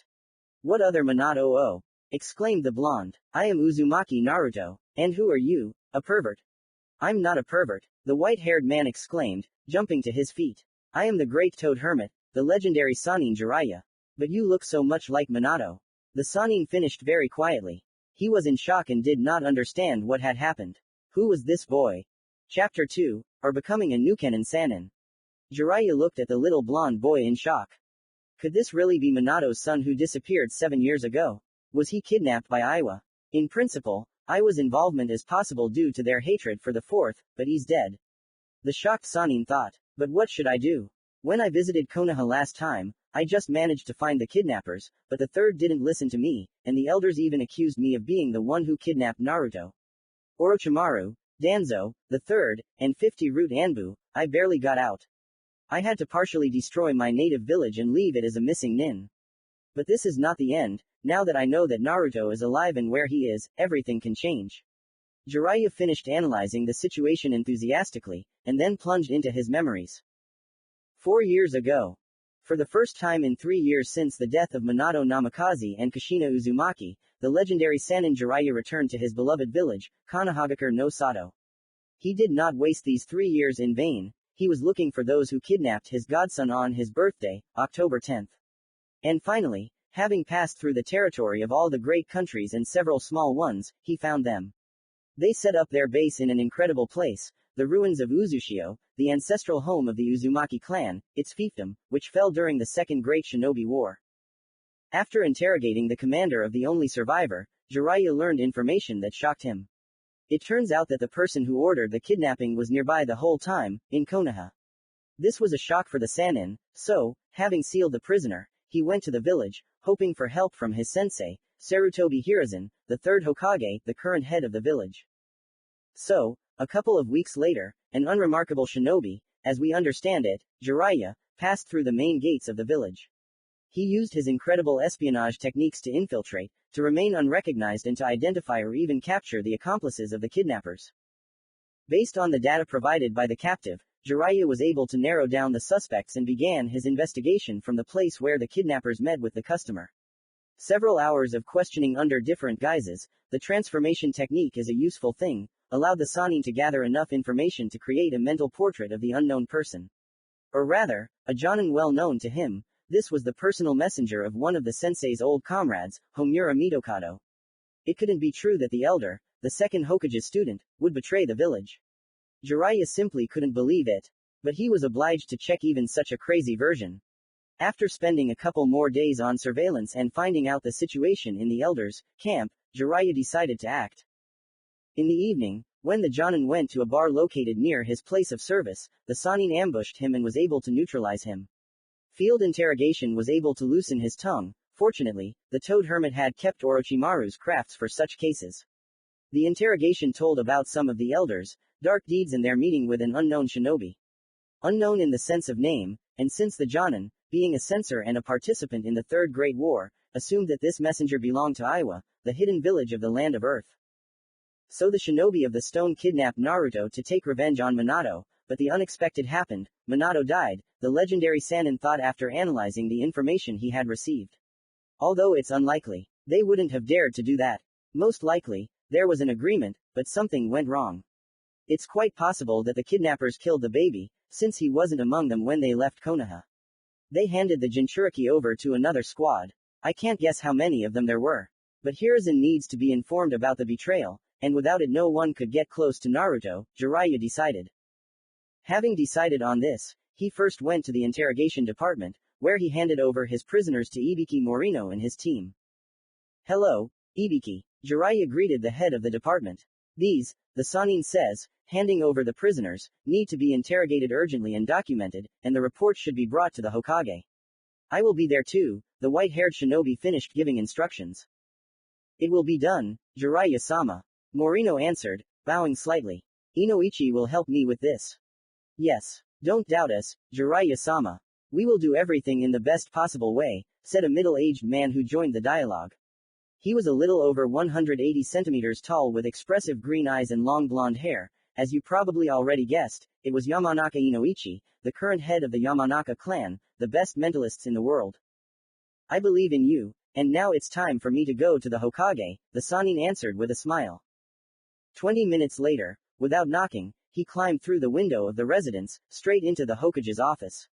What other Minato? Exclaimed the blonde. I am Uzumaki Naruto. And who are you? A pervert? I'm not a pervert, the white-haired man exclaimed, jumping to his feet. I am the great toad hermit, the legendary Sannin Jiraiya. But you look so much like Minato. The Sannin finished very quietly. He was in shock and did not understand what had happened. Who was this boy? Chapter 2, or becoming a Nukenin Sannin. Jiraiya looked at the little blonde boy in shock. Could this really be Minato's son who disappeared 7 years ago? Was he kidnapped by Iwa? In principle, Iwa's involvement is possible due to their hatred for the fourth, but he's dead. The shocked Sannin thought. But what should I do? When I visited Konoha last time, I just managed to find the kidnappers, but the third didn't listen to me, and the elders even accused me of being the one who kidnapped Naruto. Orochimaru, Danzo, the third, and 50 Root Anbu, I barely got out. I had to partially destroy my native village and leave it as a missing nin. But this is not the end. Now that I know that Naruto is alive and where he is, everything can change. Jiraiya finished analyzing the situation enthusiastically, and then plunged into his memories. 4 years ago. For the first time in 3 years since the death of Minato Namikaze and Kushina Uzumaki, the legendary Sannin Jiraiya returned to his beloved village, Konohagakure no Sato. He did not waste these 3 years in vain. He was looking for those who kidnapped his godson on his birthday, October 10th. And finally, having passed through the territory of all the great countries and several small ones, he found them. They set up their base in an incredible place, the ruins of Uzushio, the ancestral home of the Uzumaki clan, its fiefdom, which fell during the Second Great Shinobi War. After interrogating the commander of the only survivor, Jiraiya learned information that shocked him. It turns out that the person who ordered the kidnapping was nearby the whole time, in Konoha. This was a shock for the Sannin, so, having sealed the prisoner, he went to the village, hoping for help from his sensei, Sarutobi Hiruzen, the third Hokage, the current head of the village. So, a couple of weeks later, an unremarkable shinobi, as we understand it, Jiraiya, passed through the main gates of the village. He used his incredible espionage techniques to infiltrate, to remain unrecognized and to identify or even capture the accomplices of the kidnappers. Based on the data provided by the captive, Jiraiya was able to narrow down the suspects and began his investigation from the place where the kidnappers met with the customer. Several hours of questioning under different guises, the transformation technique is a useful thing, allowed the Sannin to gather enough information to create a mental portrait of the unknown person. Or rather, a Jonin well known to him, this was the personal messenger of one of the sensei's old comrades, Homura Mitokado. It couldn't be true that the elder, the second Hokage's student, would betray the village. Jiraiya simply couldn't believe it. But he was obliged to check even such a crazy version. After spending a couple more days on surveillance and finding out the situation in the elders' camp, Jiraiya decided to act. In the evening, when the Jonin went to a bar located near his place of service, the Sannin ambushed him and was able to neutralize him. Field interrogation was able to loosen his tongue. Fortunately, the Toad Hermit had kept Orochimaru's crafts for such cases. The interrogation told about some of the elders' dark deeds and their meeting with an unknown shinobi. Unknown in the sense of name, and since the Jonin, being a censor and a participant in the Third Great War, assumed that this messenger belonged to Iwa, the hidden village of the Land of Earth. So the shinobi of the stone kidnapped Naruto to take revenge on Minato, but the unexpected happened. Minato died, the legendary Sannin thought after analyzing the information he had received. Although it's unlikely, they wouldn't have dared to do that. Most likely, there was an agreement, but something went wrong. It's quite possible that the kidnappers killed the baby, since he wasn't among them when they left Konoha. They handed the Jinchuriki over to another squad. I can't guess how many of them there were. But Hiruzen needs to be informed about the betrayal, and without it no one could get close to Naruto, Jiraiya decided. Having decided on this, he first went to the interrogation department, where he handed over his prisoners to Ibiki Morino and his team. Hello, Ibiki. Jiraiya greeted the head of the department. These, the Sannin says, handing over the prisoners, need to be interrogated urgently and documented, and the report should be brought to the Hokage. I will be there too, the white-haired shinobi finished giving instructions. It will be done, Jiraiya-sama. Morino answered, bowing slightly. Inoichi will help me with this. Yes. Don't doubt us, Jiraiya-sama. We will do everything in the best possible way, said a middle-aged man who joined the dialogue. He was a little over 180 centimeters tall with expressive green eyes and long blonde hair. As you probably already guessed, it was Yamanaka Inoichi, the current head of the Yamanaka clan, the best mentalists in the world. I believe in you, and now it's time for me to go to the Hokage, the Sannin answered with a smile. 20 minutes later, without knocking, he climbed through the window of the residence, straight into the Hokage's office.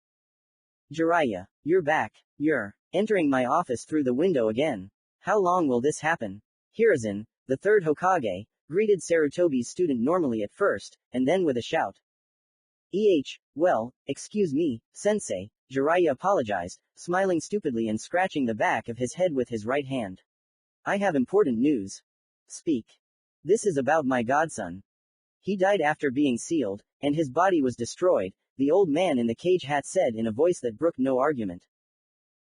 Jiraiya, you're back. You're entering my office through the window again. How long will this happen? Hiruzen, the third Hokage, greeted Sarutobi's student normally at first, and then with a shout. Well, excuse me, sensei, Jiraiya apologized, smiling stupidly and scratching the back of his head with his right hand. I have important news. Speak. This is about my godson. He died after being sealed, and his body was destroyed, the old man in the cage hat said in a voice that brooked no argument.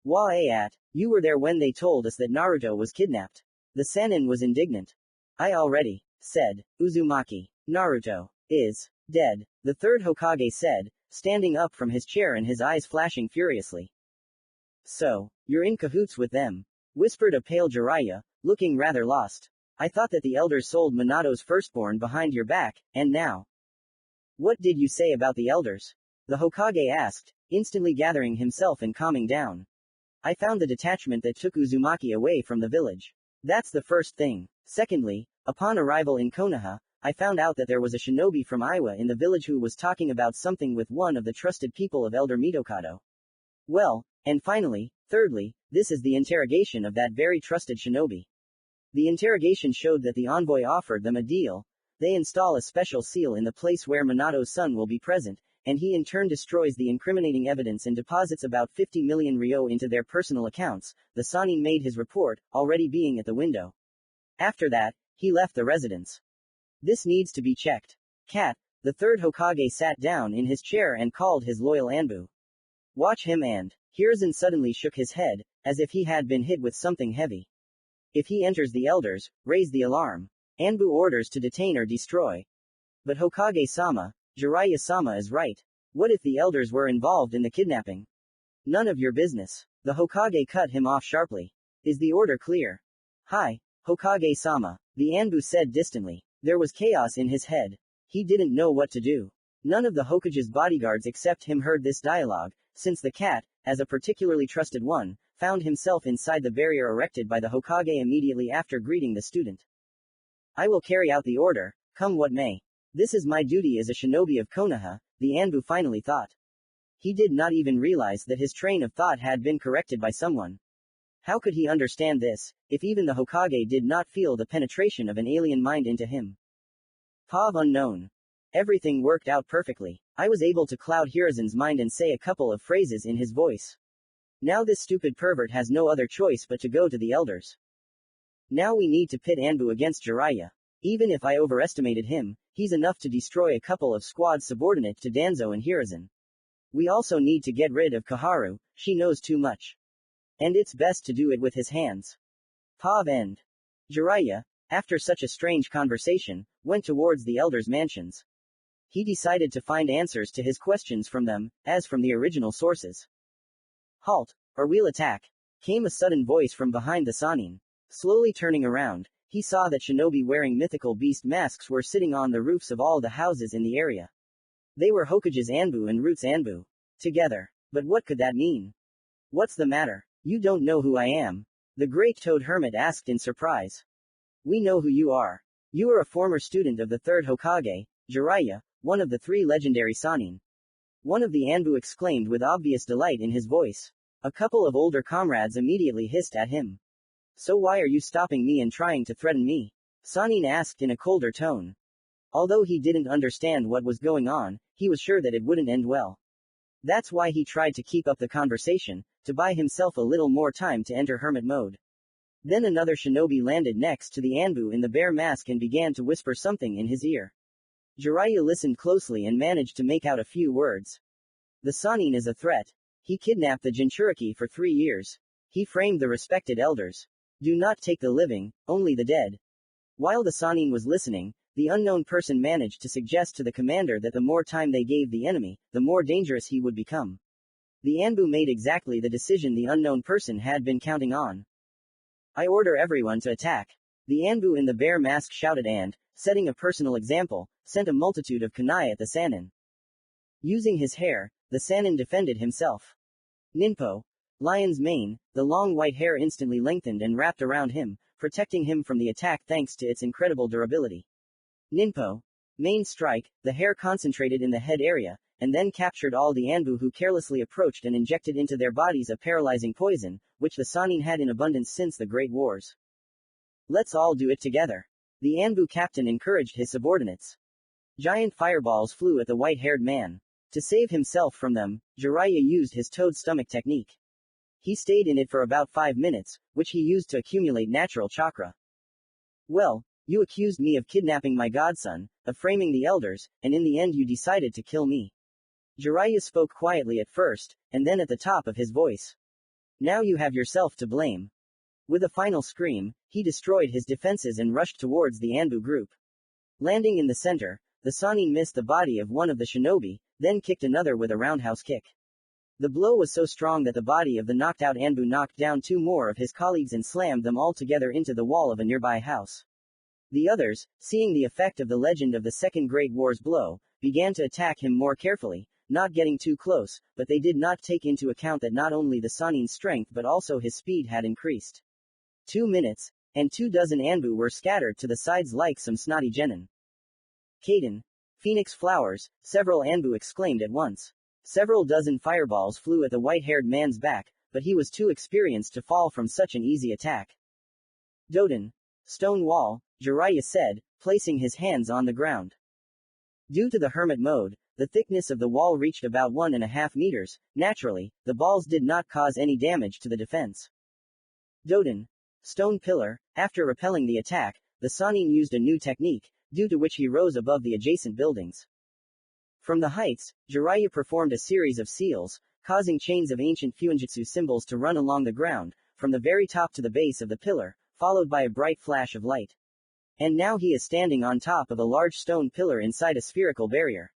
Wa'at, you were there when they told us that Naruto was kidnapped. The Sannin was indignant. I already said, Uzumaki. Naruto is dead, the third Hokage said, standing up from his chair and his eyes flashing furiously. So, you're in cahoots with them? Whispered a pale Jiraiya, looking rather lost. I thought that the elders sold Minato's firstborn behind your back, and now. What did you say about the elders? The Hokage asked, instantly gathering himself and calming down. I found the detachment that took Uzumaki away from the village. That's the first thing. Secondly, upon arrival in Konoha, I found out that there was a shinobi from Iwa in the village who was talking about something with one of the trusted people of Elder Mitokado. Well, and finally, thirdly, this is the interrogation of that very trusted shinobi. The interrogation showed that the envoy offered them a deal. They install a special seal in the place where Minato's son will be present, and he in turn destroys the incriminating evidence and deposits about 50 million ryo into their personal accounts. The Sannin made his report, already being at the window. After that, he left the residence. This needs to be checked. Cat, the third Hokage sat down in his chair and called his loyal Anbu. Watch him and. Hiruzen suddenly shook his head, as if he had been hit with something heavy. If he enters the elders, raise the alarm. Anbu orders to detain or destroy. But Hokage-sama, Jiraiya-sama is right. What if the elders were involved in the kidnapping? None of your business. The Hokage cut him off sharply. Is the order clear? Hi, Hokage-sama, the Anbu said distantly. There was chaos in his head. He didn't know what to do. None of the Hokage's bodyguards except him heard this dialogue, since the cat, as a particularly trusted one, found himself inside the barrier erected by the Hokage immediately after greeting the student. I will carry out the order, come what may. This is my duty as a shinobi of Konoha, the Anbu finally thought. He did not even realize that his train of thought had been corrected by someone. How could he understand this, if even the Hokage did not feel the penetration of an alien mind into him? Pav unknown. Everything worked out perfectly. I was able to cloud Hiruzen's mind and say a couple of phrases in his voice. Now this stupid pervert has no other choice but to go to the elders. Now we need to pit Anbu against Jiraiya. Even if I overestimated him, he's enough to destroy a couple of squads subordinate to Danzo and Hiruzen. We also need to get rid of Kaharu, she knows too much. And it's best to do it with his hands. Pav end. Jiraiya, after such a strange conversation, went towards the elders' mansions. He decided to find answers to his questions from them, as from the original sources. Halt, or we'll attack, came a sudden voice from behind the Sannin. Slowly turning around, he saw that shinobi wearing mythical beast masks were sitting on the roofs of all the houses in the area. They were Hokage's Anbu and Root's Anbu. Together. But what could that mean? What's the matter? You don't know who I am? The Great Toad Hermit asked in surprise. We know who you are. You are a former student of the third Hokage, Jiraiya, one of the three legendary Sannin. One of the Anbu exclaimed with obvious delight in his voice. A couple of older comrades immediately hissed at him. So why are you stopping me and trying to threaten me? Sannin asked in a colder tone. Although he didn't understand what was going on, he was sure that it wouldn't end well. That's why he tried to keep up the conversation, to buy himself a little more time to enter hermit mode. Then another shinobi landed next to the Anbu in the bear mask and began to whisper something in his ear. Jiraiya listened closely and managed to make out a few words. The Sannin is a threat. He kidnapped the Jinchuriki for 3 years. He framed the respected elders. Do not take the living, only the dead. While the Sannin was listening, the unknown person managed to suggest to the commander that the more time they gave the enemy, the more dangerous he would become. The Anbu made exactly the decision the unknown person had been counting on. I order everyone to attack. The Anbu in the bear mask shouted and, setting a personal example, sent a multitude of kunai at the Sannin. Using his hair, the Sannin defended himself. Ninpo, lion's mane, the long white hair instantly lengthened and wrapped around him, protecting him from the attack thanks to its incredible durability. Ninpo, main strike, the hair concentrated in the head area, and then captured all the Anbu who carelessly approached and injected into their bodies a paralyzing poison, which the Sannin had in abundance since the Great Wars. Let's all do it together. The Anbu captain encouraged his subordinates. Giant fireballs flew at the white-haired man. To save himself from them, Jiraiya used his toad stomach technique. He stayed in it for about 5 minutes, which he used to accumulate natural chakra. Well, you accused me of kidnapping my godson, of framing the elders, and in the end you decided to kill me. Jiraiya spoke quietly at first, and then at the top of his voice. Now you have yourself to blame. With a final scream, he destroyed his defenses and rushed towards the Anbu group. Landing in the center, the Sannin missed the body of one of the shinobi, then kicked another with a roundhouse kick. The blow was so strong that the body of the knocked-out Anbu knocked down 2 more of his colleagues and slammed them all together into the wall of a nearby house. The others, seeing the effect of the legend of the Second Great War's blow, began to attack him more carefully, not getting too close, but they did not take into account that not only the Sannin's strength but also his speed had increased. 2 minutes, and 24 Anbu were scattered to the sides like some snotty genin. Kaden. Phoenix flowers, several Anbu exclaimed at once. Several dozen fireballs flew at the white-haired man's back, but he was too experienced to fall from such an easy attack. Doden. Stone wall, Jiraiya said, placing his hands on the ground. Due to the hermit mode, the thickness of the wall reached about 1.5 meters. Naturally, the balls did not cause any damage to the defense. Doden. Stone pillar. After repelling the attack, the Sannin used a new technique, due to which he rose above the adjacent buildings. From the heights, Jiraiya performed a series of seals, causing chains of ancient Fuinjutsu symbols to run along the ground, from the very top to the base of the pillar, followed by a bright flash of light. And now he is standing on top of a large stone pillar inside a spherical barrier.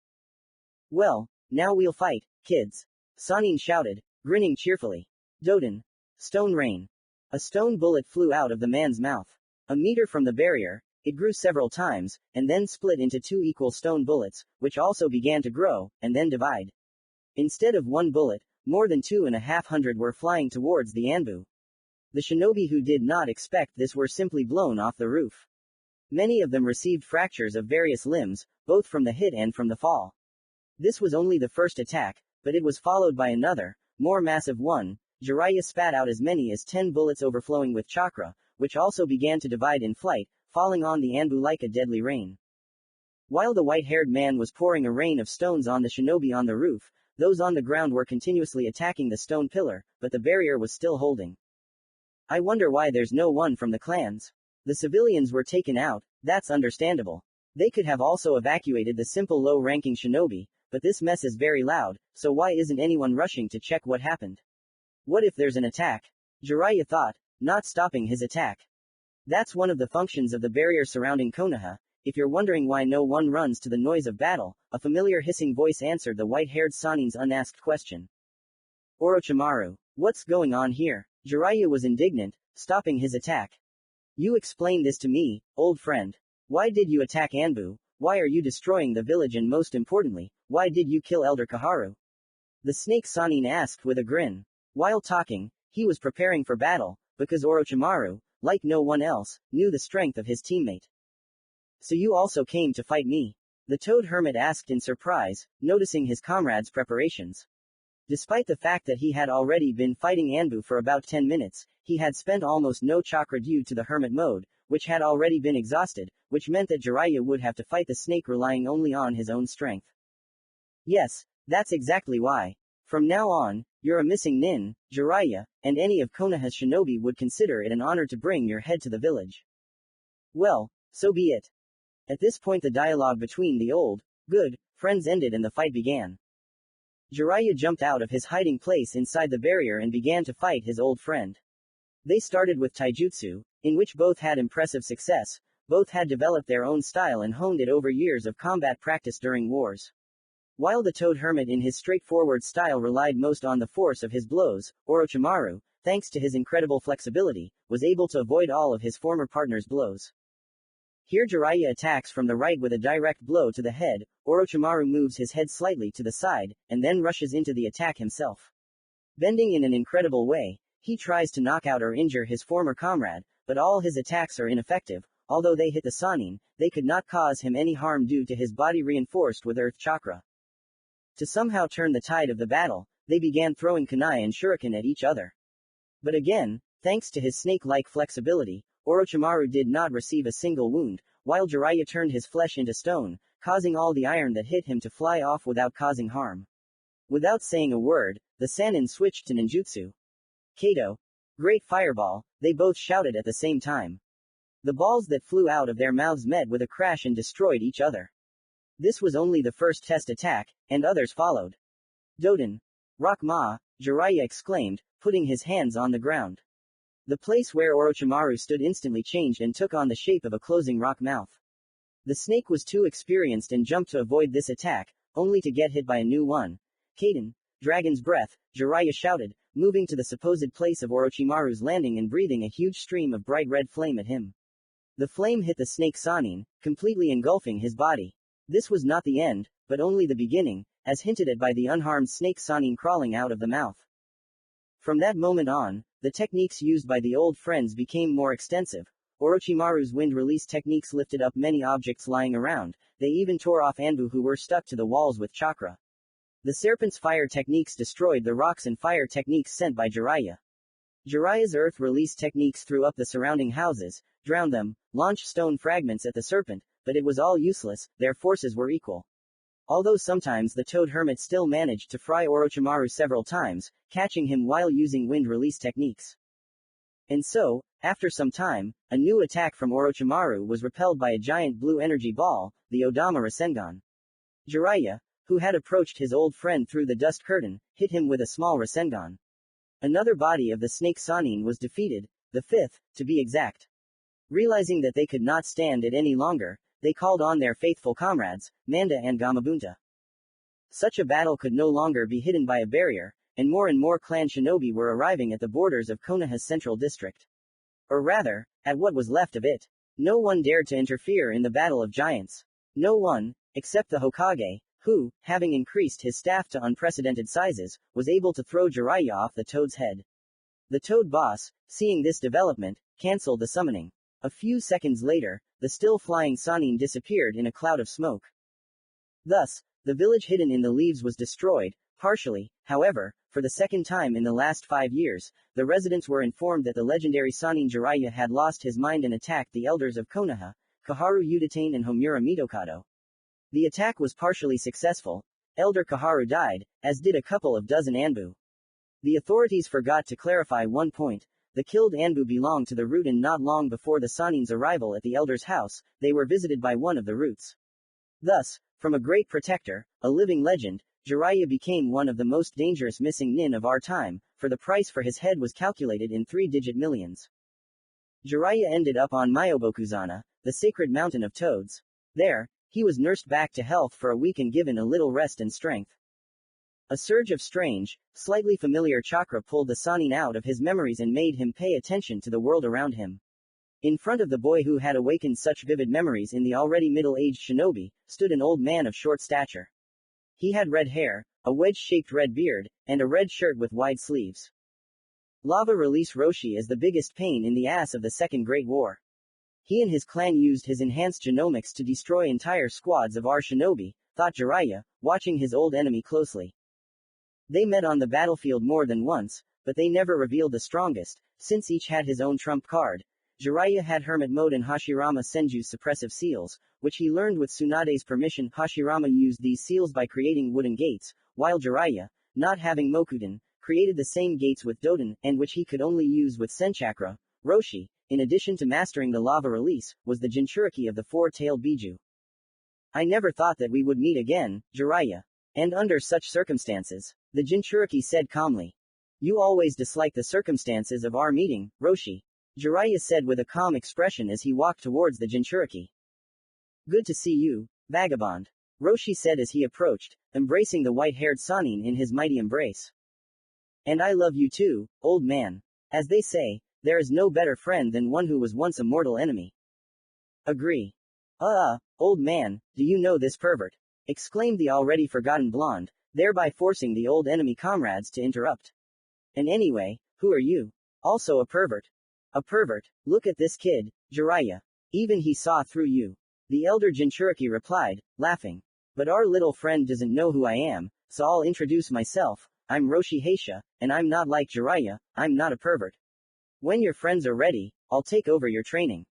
Well, now we'll fight, kids. Sannin shouted, grinning cheerfully. Doden. Stone rain. A stone bullet flew out of the man's mouth. A meter from the barrier, It grew several times, and then split into two equal stone bullets, which also began to grow, and then divide. Instead of one bullet, more than 250 were flying towards the Anbu. The shinobi who did not expect this were simply blown off the roof. Many of them received fractures of various limbs, both from the hit and from the fall. This was only the first attack, but it was followed by another, more massive one. Jiraiya spat out as many as 10 bullets overflowing with chakra, which also began to divide in flight, falling on the Anbu like a deadly rain. While the white-haired man was pouring a rain of stones on the shinobi on the roof, those on the ground were continuously attacking the stone pillar, but the barrier was still holding. I wonder why there's no one from the clans. The civilians were taken out, that's understandable. They could have also evacuated the simple low-ranking shinobi, but this mess is very loud, so why isn't anyone rushing to check what happened? What if there's an attack? Jiraiya thought, not stopping his attack. That's one of the functions of the barrier surrounding Konoha. If you're wondering why no one runs to the noise of battle, a familiar hissing voice answered the white-haired Sanin's unasked question. Orochimaru, what's going on here? Jiraiya was indignant, stopping his attack. You explain this to me, old friend. Why did you attack Anbu? Why are you destroying the village, and most importantly, why did you kill Elder Kaharu? The snake Sanin asked with a grin. While talking, he was preparing for battle, because Orochimaru, like no one else, knew the strength of his teammate. So you also came to fight me? The Toad Hermit asked in surprise, noticing his comrade's preparations. Despite the fact that he had already been fighting Anbu for about 10 minutes, he had spent almost no chakra due to the hermit mode, which had already been exhausted, which meant that Jiraiya would have to fight the snake relying only on his own strength. Yes, that's exactly why. From now on, you're a missing nin, Jiraiya, and any of Konoha's shinobi would consider it an honor to bring your head to the village. Well, so be it. At this point the dialogue between the old, good, friends ended and the fight began. Jiraiya jumped out of his hiding place inside the barrier and began to fight his old friend. They started with taijutsu, in which both had impressive success, both had developed their own style and honed it over years of combat practice during wars. While the Toad Hermit in his straightforward style relied most on the force of his blows, Orochimaru, thanks to his incredible flexibility, was able to avoid all of his former partner's blows. Here Jiraiya attacks from the right with a direct blow to the head. Orochimaru moves his head slightly to the side, and then rushes into the attack himself. Bending in an incredible way, he tries to knock out or injure his former comrade, but all his attacks are ineffective. Although they hit the Sanin, they could not cause him any harm due to his body reinforced with earth chakra. To somehow turn the tide of the battle, they began throwing kunai and shuriken at each other. But again, thanks to his snake-like flexibility, Orochimaru did not receive a single wound, while Jiraiya turned his flesh into stone, causing all the iron that hit him to fly off without causing harm. Without saying a word, the Sannin switched to ninjutsu. Kato. Great fireball, they both shouted at the same time. The balls that flew out of their mouths met with a crash and destroyed each other. This was only the first test attack, and others followed. Doden. Rock Ma, Jiraiya exclaimed, putting his hands on the ground. The place where Orochimaru stood instantly changed and took on the shape of a closing rock mouth. The snake was too experienced and jumped to avoid this attack, only to get hit by a new one. Kaden. Dragon's breath, Jiraiya shouted, moving to the supposed place of Orochimaru's landing and breathing a huge stream of bright red flame at him. The flame hit the snake Sanin, completely engulfing his body. This was not the end, but only the beginning, as hinted at by the unharmed snake Sanin crawling out of the mouth. From that moment on, the techniques used by the old friends became more extensive. Orochimaru's wind release techniques lifted up many objects lying around. They even tore off Anbu who were stuck to the walls with chakra. The serpent's fire techniques destroyed the rocks and fire techniques sent by Jiraiya. Jiraiya's earth release techniques threw up the surrounding houses, drowned them, launched stone fragments at the serpent, but it was all useless, their forces were equal. Although sometimes the Toad Hermit still managed to fry Orochimaru several times, catching him while using wind release techniques. And so, after some time, a new attack from Orochimaru was repelled by a giant blue energy ball, the Odama Rasengan. Jiraiya, who had approached his old friend through the dust curtain, hit him with a small Rasengan. Another body of the snake Sanin was defeated, the fifth, to be exact. Realizing that they could not stand it any longer, they called on their faithful comrades, Manda and Gamabunta. Such a battle could no longer be hidden by a barrier, and more clan shinobi were arriving at the borders of Konoha's central district. Or rather, at what was left of it. No one dared to interfere in the battle of giants. No one, except the Hokage, who, having increased his staff to unprecedented sizes, was able to throw Jiraiya off the toad's head. The toad boss, seeing this development, cancelled the summoning. A few seconds later, the still flying Sannin disappeared in a cloud of smoke. Thus, the village hidden in the leaves was destroyed, partially. However, for the second time in the last 5 years, the residents were informed that the legendary Sannin Jiraiya had lost his mind and attacked the elders of Konoha, Kaharu Udatane and Homura Mitokado. The attack was partially successful. Elder Kaharu died, as did a couple of dozen Anbu. The authorities forgot to clarify one point. The killed Anbu belonged to the root, and not long before the Sannin's arrival at the elder's house, they were visited by one of the roots. Thus, from a great protector, a living legend, Jiraiya became one of the most dangerous missing nin of our time, for the price for his head was calculated in 3-digit millions. Jiraiya ended up on Myobokuzana, the sacred mountain of toads. There, he was nursed back to health for a week and given a little rest and strength. A surge of strange, slightly familiar chakra pulled the Sannin out of his memories and made him pay attention to the world around him. In front of the boy who had awakened such vivid memories in the already middle-aged shinobi, stood an old man of short stature. He had red hair, a wedge-shaped red beard, and a red shirt with wide sleeves. Lava release Roshi is the biggest pain in the ass of the Second Great War. He and his clan used his enhanced genomics to destroy entire squads of our shinobi, thought Jiraiya, watching his old enemy closely. They met on the battlefield more than once, but they never revealed the strongest, since each had his own trump card. Jiraiya had Hermit Mode and Hashirama Senju's suppressive seals, which he learned with Tsunade's permission. Hashirama used these seals by creating wooden gates, while Jiraiya, not having Mokuden, created the same gates with Doden, and which he could only use with Senchakra. Roshi, in addition to mastering the lava release, was the Jinchuriki of the four-tailed Biju. I never thought that we would meet again, Jiraiya. And under such circumstances, the Jinchuriki said calmly. You always dislike the circumstances of our meeting, Roshi. Jiraiya said with a calm expression as he walked towards the Jinchuriki. Good to see you, vagabond. Roshi said as he approached, embracing the white-haired Sannin in his mighty embrace. And I love you too, old man. As they say, there is no better friend than one who was once a mortal enemy. Agree. Old man, do you know this pervert? Exclaimed the already forgotten blonde, thereby forcing the old enemy comrades to interrupt. And anyway, who are you? Also a pervert. A pervert? Look at this kid, Jiraiya. Even he saw through you. The elder Jinchuriki replied, laughing. But our little friend doesn't know who I am, so I'll introduce myself. I'm Roshi Heisha, and I'm not like Jiraiya, I'm not a pervert. When your friends are ready, I'll take over your training.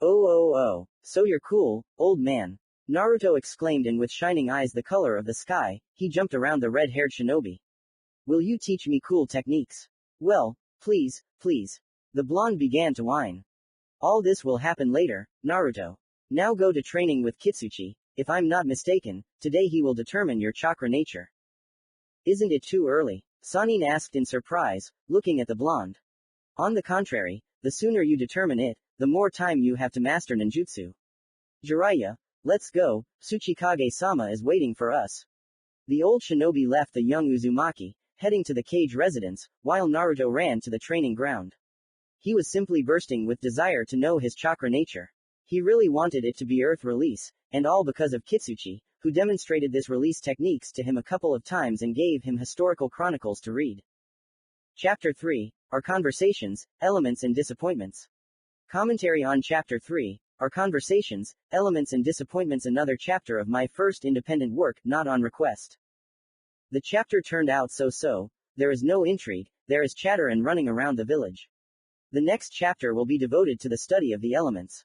Oh, so you're cool, old man. Naruto exclaimed, and with shining eyes the color of the sky, he jumped around the red-haired shinobi. Will you teach me cool techniques? Well, please. The blonde began to whine. All this will happen later, Naruto. Now go to training with Kitsuchi. If I'm not mistaken, today he will determine your chakra nature. Isn't it too early? Sannin asked in surprise, looking at the blonde. On the contrary, the sooner you determine it, the more time you have to master ninjutsu. Jiraiya, let's go, Tsuchikage-sama is waiting for us. The old shinobi left the young Uzumaki, heading to the cage residence, while Naruto ran to the training ground. He was simply bursting with desire to know his chakra nature. He really wanted it to be earth release, and all because of Kitsuchi, who demonstrated this release techniques to him a couple of times and gave him historical chronicles to read. Chapter 3, Our Conversations, Elements and Disappointments. Commentary on Chapter 3, Our Conversations, Elements and Disappointments. Another chapter of my first independent work, not on request. The chapter turned out so-so. There is no intrigue, there is chatter and running around the village. The next chapter will be devoted to the study of the elements.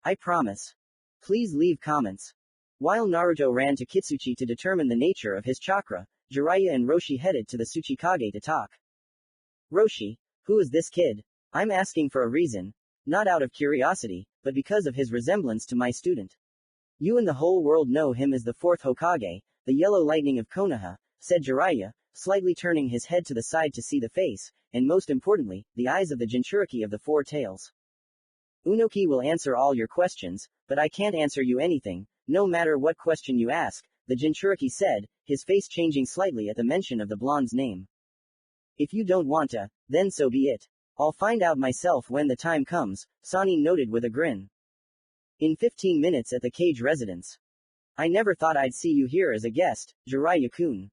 I promise. Please leave comments. While Naruto ran to Kitsuchi to determine the nature of his chakra, Jiraiya and Roshi headed to the Tsuchikage to talk. Roshi, who is this kid? I'm asking for a reason. Not out of curiosity, but because of his resemblance to my student. You and the whole world know him as the fourth Hokage, the Yellow Lightning of Konoha, said Jiraiya, slightly turning his head to the side to see the face, and most importantly, the eyes of the Jinchuriki of the Four Tails. Unoki will answer all your questions, but I can't answer you anything, no matter what question you ask, the Jinchuriki said, his face changing slightly at the mention of the blonde's name. If you don't want to, then so be it. I'll find out myself when the time comes, Sannin noted with a grin. In 15 minutes at the Cage residence. I never thought I'd see you here as a guest, Jiraiya-kun.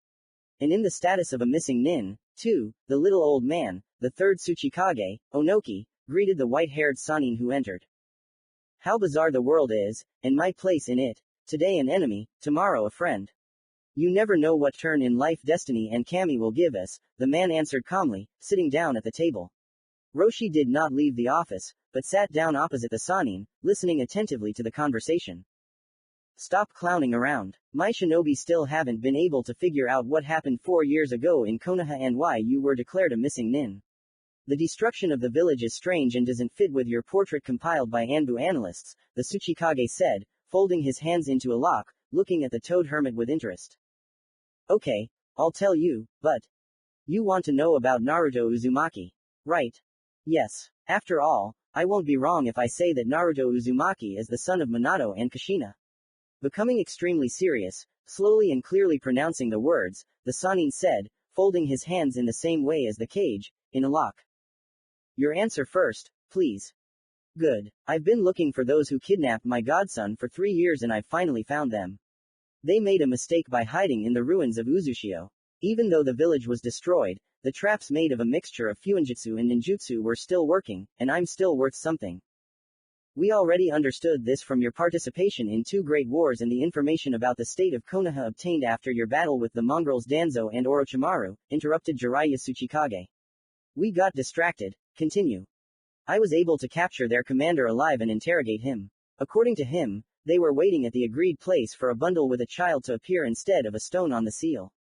And in the status of a missing nin, too, the little old man, the third Tsuchikage, Onoki, greeted the white-haired Sannin who entered. How bizarre the world is, and my place in it. Today an enemy, tomorrow a friend. You never know what turn in life destiny and Kami will give us, the man answered calmly, sitting down at the table. Roshi did not leave the office, but sat down opposite the Sannin, listening attentively to the conversation. Stop clowning around. My shinobi still haven't been able to figure out what happened 4 years ago in Konoha and why you were declared a missing nin. The destruction of the village is strange and doesn't fit with your portrait compiled by Anbu analysts, the Tsuchikage said, folding his hands into a lock, looking at the toad hermit with interest. Okay, I'll tell you, but you want to know about Naruto Uzumaki, right? Yes. After all, I won't be wrong if I say that Naruto Uzumaki is the son of Minato and Kushina. Becoming extremely serious, slowly and clearly pronouncing the words, the Sannin said, folding his hands in the same way as the cage, in a lock. Your answer first, please. Good. I've been looking for those who kidnapped my godson for 3 years and I've finally found them. They made a mistake by hiding in the ruins of Uzushio. Even though the village was destroyed, the traps made of a mixture of fuinjutsu and ninjutsu were still working, and I'm still worth something. We already understood this from your participation in 2 great wars and the information about the state of Konoha obtained after your battle with the mongrels Danzo and Orochimaru, interrupted Jiraiya Tsuchikage. We got distracted. Continue. I was able to capture their commander alive and interrogate him. According to him, they were waiting at the agreed place for a bundle with a child to appear instead of a stone on the seal.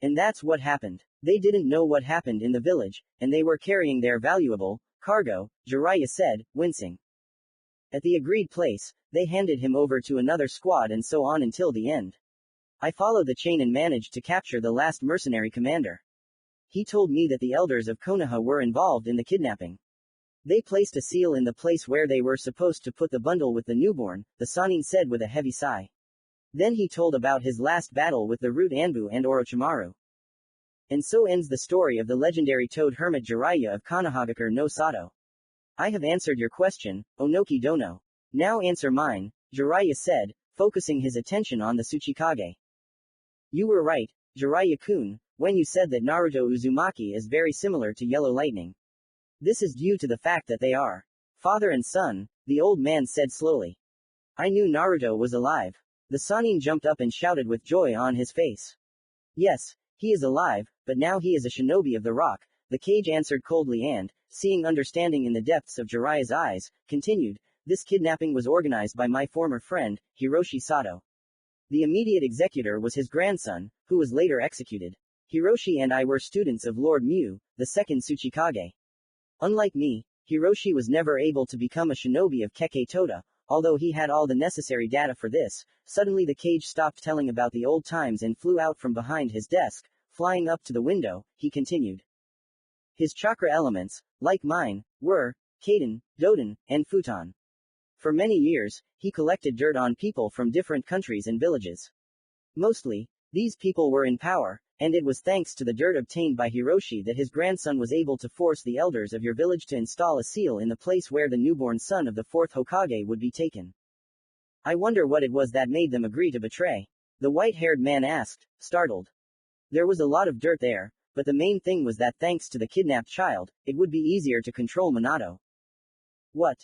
And that's what happened. They didn't know what happened in the village, and they were carrying their valuable cargo, Jiraiya said, wincing. At the agreed place, they handed him over to another squad and so on until the end. I followed the chain and managed to capture the last mercenary commander. He told me that the elders of Konoha were involved in the kidnapping. They placed a seal in the place where they were supposed to put the bundle with the newborn, the Sannin said with a heavy sigh. Then he told about his last battle with the root Anbu and Orochimaru. And so ends the story of the legendary toad hermit Jiraiya of Konohagakure no Sato. I have answered your question, Onoki Dono. Now answer mine, Jiraiya said, focusing his attention on the Tsuchikage. You were right, Jiraiya-kun, when you said that Naruto Uzumaki is very similar to Yellow Lightning. This is due to the fact that they are father and son, the old man said slowly. I knew Naruto was alive. The Sannin jumped up and shouted with joy on his face. Yes, he is alive, but now he is a shinobi of the rock, the cage answered coldly and, seeing understanding in the depths of Jiraiya's eyes, continued, this kidnapping was organized by my former friend, Hiroshi Sato. The immediate executor was his grandson, who was later executed. Hiroshi and I were students of Lord Mu, the second Tsuchikage. Unlike me, Hiroshi was never able to become a shinobi of Kekkei Toda, although he had all the necessary data for this. Suddenly the cage stopped telling about the old times and flew out from behind his desk, flying up to the window, he continued. His chakra elements, like mine, were Kaden, Doden, and Futon. For many years, he collected dirt on people from different countries and villages. Mostly, these people were in power, and it was thanks to the dirt obtained by Hiroshi that his grandson was able to force the elders of your village to install a seal in the place where the newborn son of the 4th Hokage would be taken. I wonder what it was that made them agree to betray. The white-haired man asked, startled. There was a lot of dirt there, but the main thing was that thanks to the kidnapped child, it would be easier to control Minato. What?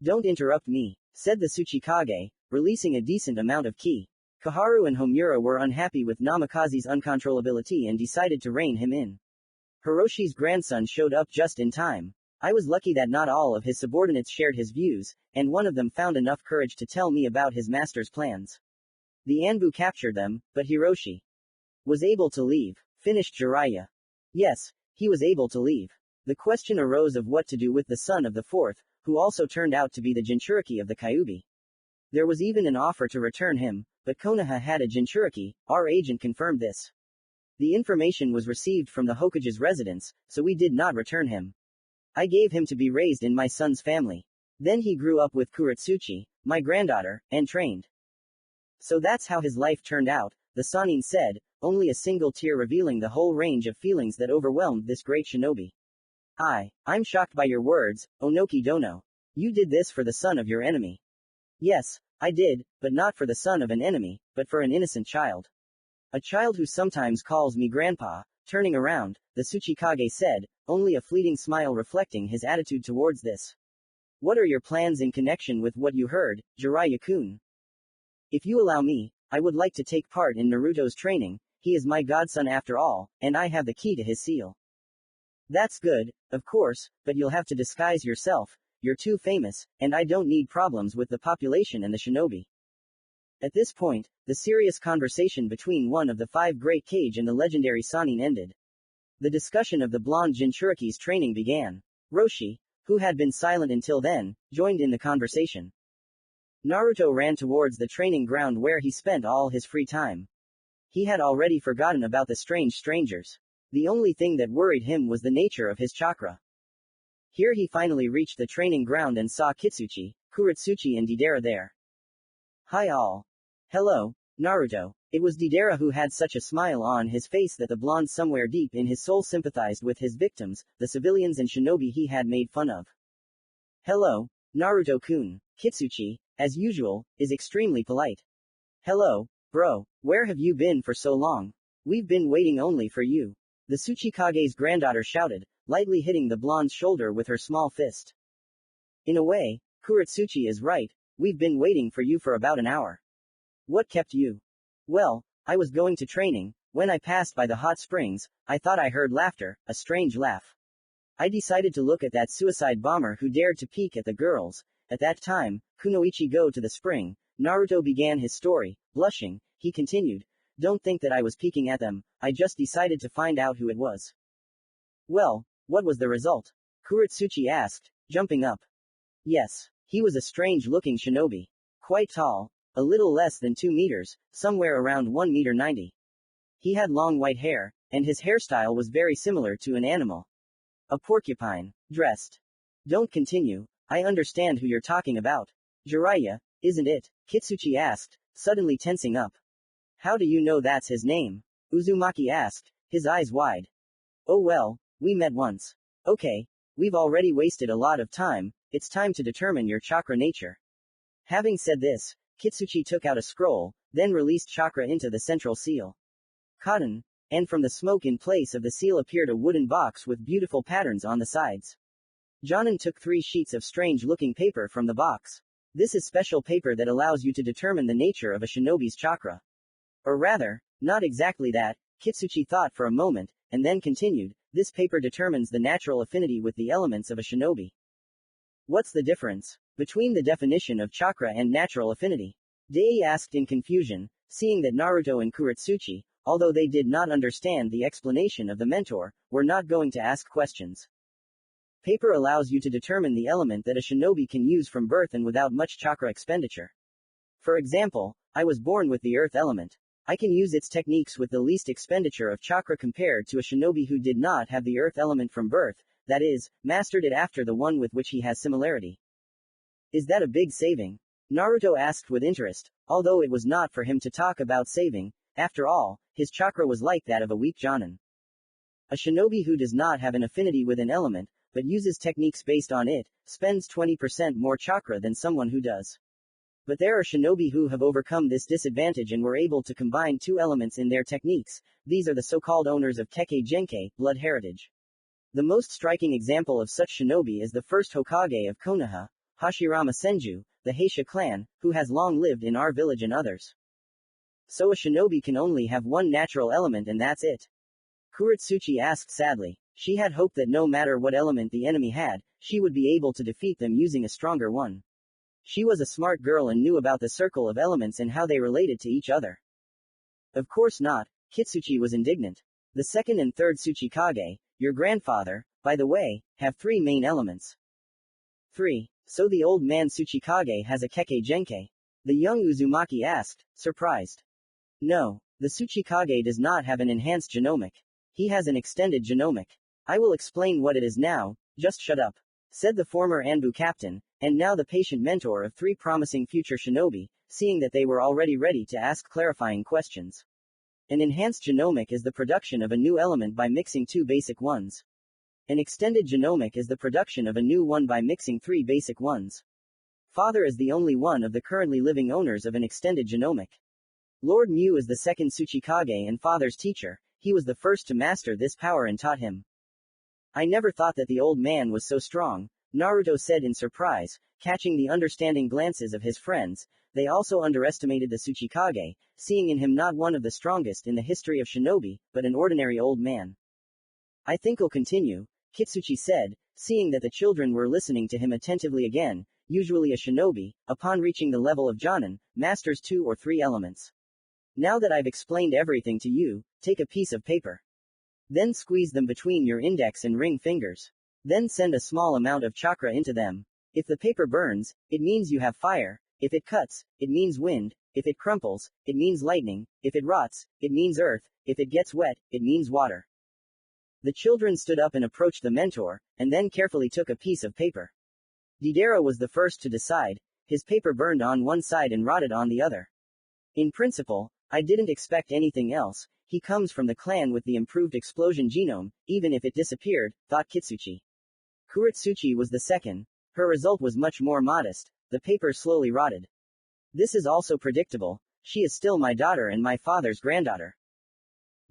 Don't interrupt me, said the Tsuchikage, releasing a decent amount of ki. Kaharu and Homura were unhappy with Namikaze's uncontrollability and decided to rein him in. Hiroshi's grandson showed up just in time. I was lucky that not all of his subordinates shared his views, and one of them found enough courage to tell me about his master's plans. The Anbu captured them, but Hiroshi was able to leave, finished Jiraiya. Yes, he was able to leave. The question arose of what to do with the son of the 4th, who also turned out to be the Jinchuriki of the Kyuubi. There was even an offer to return him, but Konoha had a Jinchuriki, our agent confirmed this. The information was received from the Hokage's residence, so we did not return him. I gave him to be raised in my son's family. Then he grew up with Kuratsuchi, my granddaughter, and trained. So that's how his life turned out, the Sannin said, only a single tear revealing the whole range of feelings that overwhelmed this great shinobi. I'm shocked by your words, Onoki Dono. You did this for the son of your enemy. Yes, I did, but not for the son of an enemy, but for an innocent child. A child who sometimes calls me grandpa. Turning around, the Tsuchikage said, only a fleeting smile reflecting his attitude towards this. What are your plans in connection with what you heard, Jiraiya-kun? If you allow me, I would like to take part in Naruto's training. He is my godson after all, and I have the key to his seal. That's good, of course, but you'll have to disguise yourself. You're too famous, and I don't need problems with the population and the shinobi. At this point, the serious conversation between one of the 5 great Kage and the legendary Sannin ended. The discussion of the blonde Jinchuriki's training began. Roshi, who had been silent until then, joined in the conversation. Naruto ran towards the training ground where he spent all his free time. He had already forgotten about the strange strangers. The only thing that worried him was the nature of his chakra. Here he finally reached the training ground and saw Kitsuchi, Kuretsuchi and Deidara there. Hi all. Hello, Naruto. It was Deidara who had such a smile on his face that the blonde somewhere deep in his soul sympathized with his victims, the civilians and shinobi he had made fun of. Hello, Naruto-kun. Kitsuchi, as usual, is extremely polite. Hello, bro, where have you been for so long? We've been waiting only for you. The Tsuchikage's granddaughter shouted, lightly hitting the blonde's shoulder with her small fist. In a way, Kuretsuchi is right, we've been waiting for you for about an hour. What kept you? Well, I was going to training. When I passed by the hot springs, I thought I heard laughter, a strange laugh. I decided to look at that suicide bomber who dared to peek at the girls. At that time, Kunoichi go to the spring. Naruto began his story, blushing. He continued, don't think that I was peeking at them, I just decided to find out who it was. Well, what was the result? Kuretsuchi asked, jumping up. Yes, he was a strange-looking shinobi. Quite tall, a little less than 2 meters, somewhere around 1 meter 90. He had long white hair, and his hairstyle was very similar to an animal. A porcupine. Dressed. Don't continue, I understand who you're talking about. Jiraiya, isn't it? Kitsuchi asked, suddenly tensing up. How do you know that's his name? Uzumaki asked, his eyes wide. Oh well, we met once. Okay, we've already wasted a lot of time, it's time to determine your chakra nature. Having said this, Kitsuchi took out a scroll, then released chakra into the central seal. Cotton, and from the smoke in place of the seal appeared a wooden box with beautiful patterns on the sides. Jonin took 3 sheets of strange-looking paper from the box. This is special paper that allows you to determine the nature of a shinobi's chakra. Or rather, not exactly that, Kitsuchi thought for a moment, and then continued, this paper determines the natural affinity with the elements of a shinobi. What's the difference between the definition of chakra and natural affinity? Dei asked in confusion, seeing that Naruto and Kuretsuchi, although they did not understand the explanation of the mentor, were not going to ask questions. Paper allows you to determine the element that a shinobi can use from birth and without much chakra expenditure. For example, I was born with the earth element. I can use its techniques with the least expenditure of chakra compared to a shinobi who did not have the earth element from birth, that is, mastered it after the one with which he has similarity. Is that a big saving? Naruto asked with interest, although it was not for him to talk about saving, after all, his chakra was like that of a weak jonin. A shinobi who does not have an affinity with an element, but uses techniques based on it, spends 20% more chakra than someone who does. But there are shinobi who have overcome this disadvantage and were able to combine 2 elements in their techniques. These are the so-called owners of Tekkei Genkai, blood heritage. The most striking example of such shinobi is the first Hokage of Konoha, Hashirama Senju, the Heisha clan, who has long lived in our village and others. So a shinobi can only have one natural element and that's it. Kuretsuchi asked sadly. She had hoped that no matter what element the enemy had, she would be able to defeat them using a stronger one. She was a smart girl and knew about the circle of elements and how they related to each other. Of course not, Kitsuchi was indignant. The second and third Tsuchikage, your grandfather, by the way, have 3 main elements. 3. So the old man Tsuchikage has a Kekkei Genkai? The young Uzumaki asked, surprised. No, the Tsuchikage does not have an enhanced genomic. He has an extended genomic. I will explain what it is now, just shut up, said the former Anbu captain, and now the patient mentor of 3 promising future shinobi, seeing that they were already ready to ask clarifying questions. An enhanced genomic is the production of a new element by mixing 2 basic ones. An extended genomic is the production of a new one by mixing 3 basic ones. Father is the only one of the currently living owners of an extended genomic. Lord Mu is the second Tsuchikage and father's teacher. He was the first to master this power and taught him. I never thought that the old man was so strong, Naruto said in surprise, catching the understanding glances of his friends. They also underestimated the Tsuchikage, seeing in him not one of the strongest in the history of shinobi, but an ordinary old man. I think I'll continue, Kitsuchi said, seeing that the children were listening to him attentively again. Usually a shinobi, upon reaching the level of Jonin, masters 2 or 3 elements. Now that I've explained everything to you, take a piece of paper. Then squeeze them between your index and ring fingers. Then send a small amount of chakra into them. If the paper burns, it means you have fire. If it cuts, it means wind. If it crumples, it means lightning. If it rots, it means earth. If it gets wet, it means water. The children stood up and approached the mentor, and then carefully took a piece of paper. Deidara was the first to decide. His paper burned on one side and rotted on the other. In principle, I didn't expect anything else. He comes from the clan with the improved explosion genome, even if it disappeared, thought Kitsuchi. Kuretsuchi was the second. Her result was much more modest. The paper slowly rotted. This is also predictable. She is still my daughter and my father's granddaughter.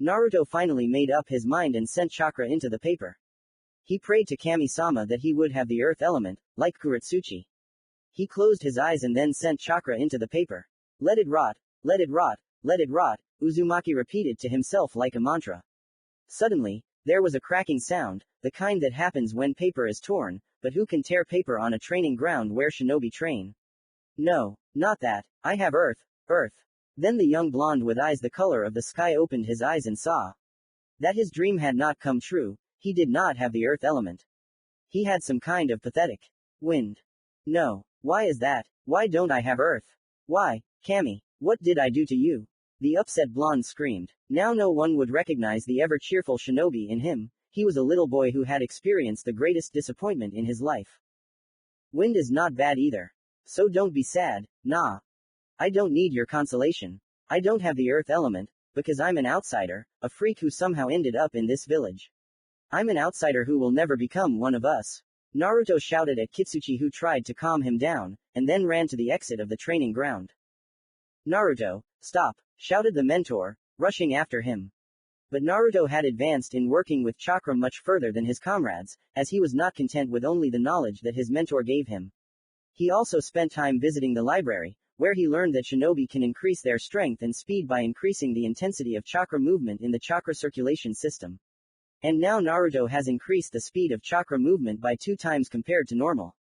Naruto finally made up his mind and sent chakra into the paper. He prayed to Kami-sama that he would have the earth element, like Kuretsuchi. He closed his eyes and then sent chakra into the paper. Let it rot, let it rot, let it rot, Uzumaki repeated to himself like a mantra. Suddenly, there was a cracking sound, the kind that happens when paper is torn, but who can tear paper on a training ground where shinobi train? No, not that, I have earth, earth. Then the young blonde with eyes the color of the sky opened his eyes and saw that his dream had not come true. He did not have the earth element. He had some kind of pathetic wind. No. Why is that? Why don't I have earth? Why, Kami, what did I do to you? The upset blonde screamed. Now no one would recognize the ever-cheerful shinobi in him. He was a little boy who had experienced the greatest disappointment in his life. Wind is not bad either. So don't be sad, nah. I don't need your consolation. I don't have the earth element, because I'm an outsider, a freak who somehow ended up in this village. I'm an outsider who will never become one of us. Naruto shouted at Kitsuchi, who tried to calm him down, and then ran to the exit of the training ground. Naruto, stop, shouted the mentor, rushing after him. But Naruto had advanced in working with chakra much further than his comrades, as he was not content with only the knowledge that his mentor gave him. He also spent time visiting the library, where he learned that shinobi can increase their strength and speed by increasing the intensity of chakra movement in the chakra circulation system. And now Naruto has increased the speed of chakra movement by 2 times compared to normal.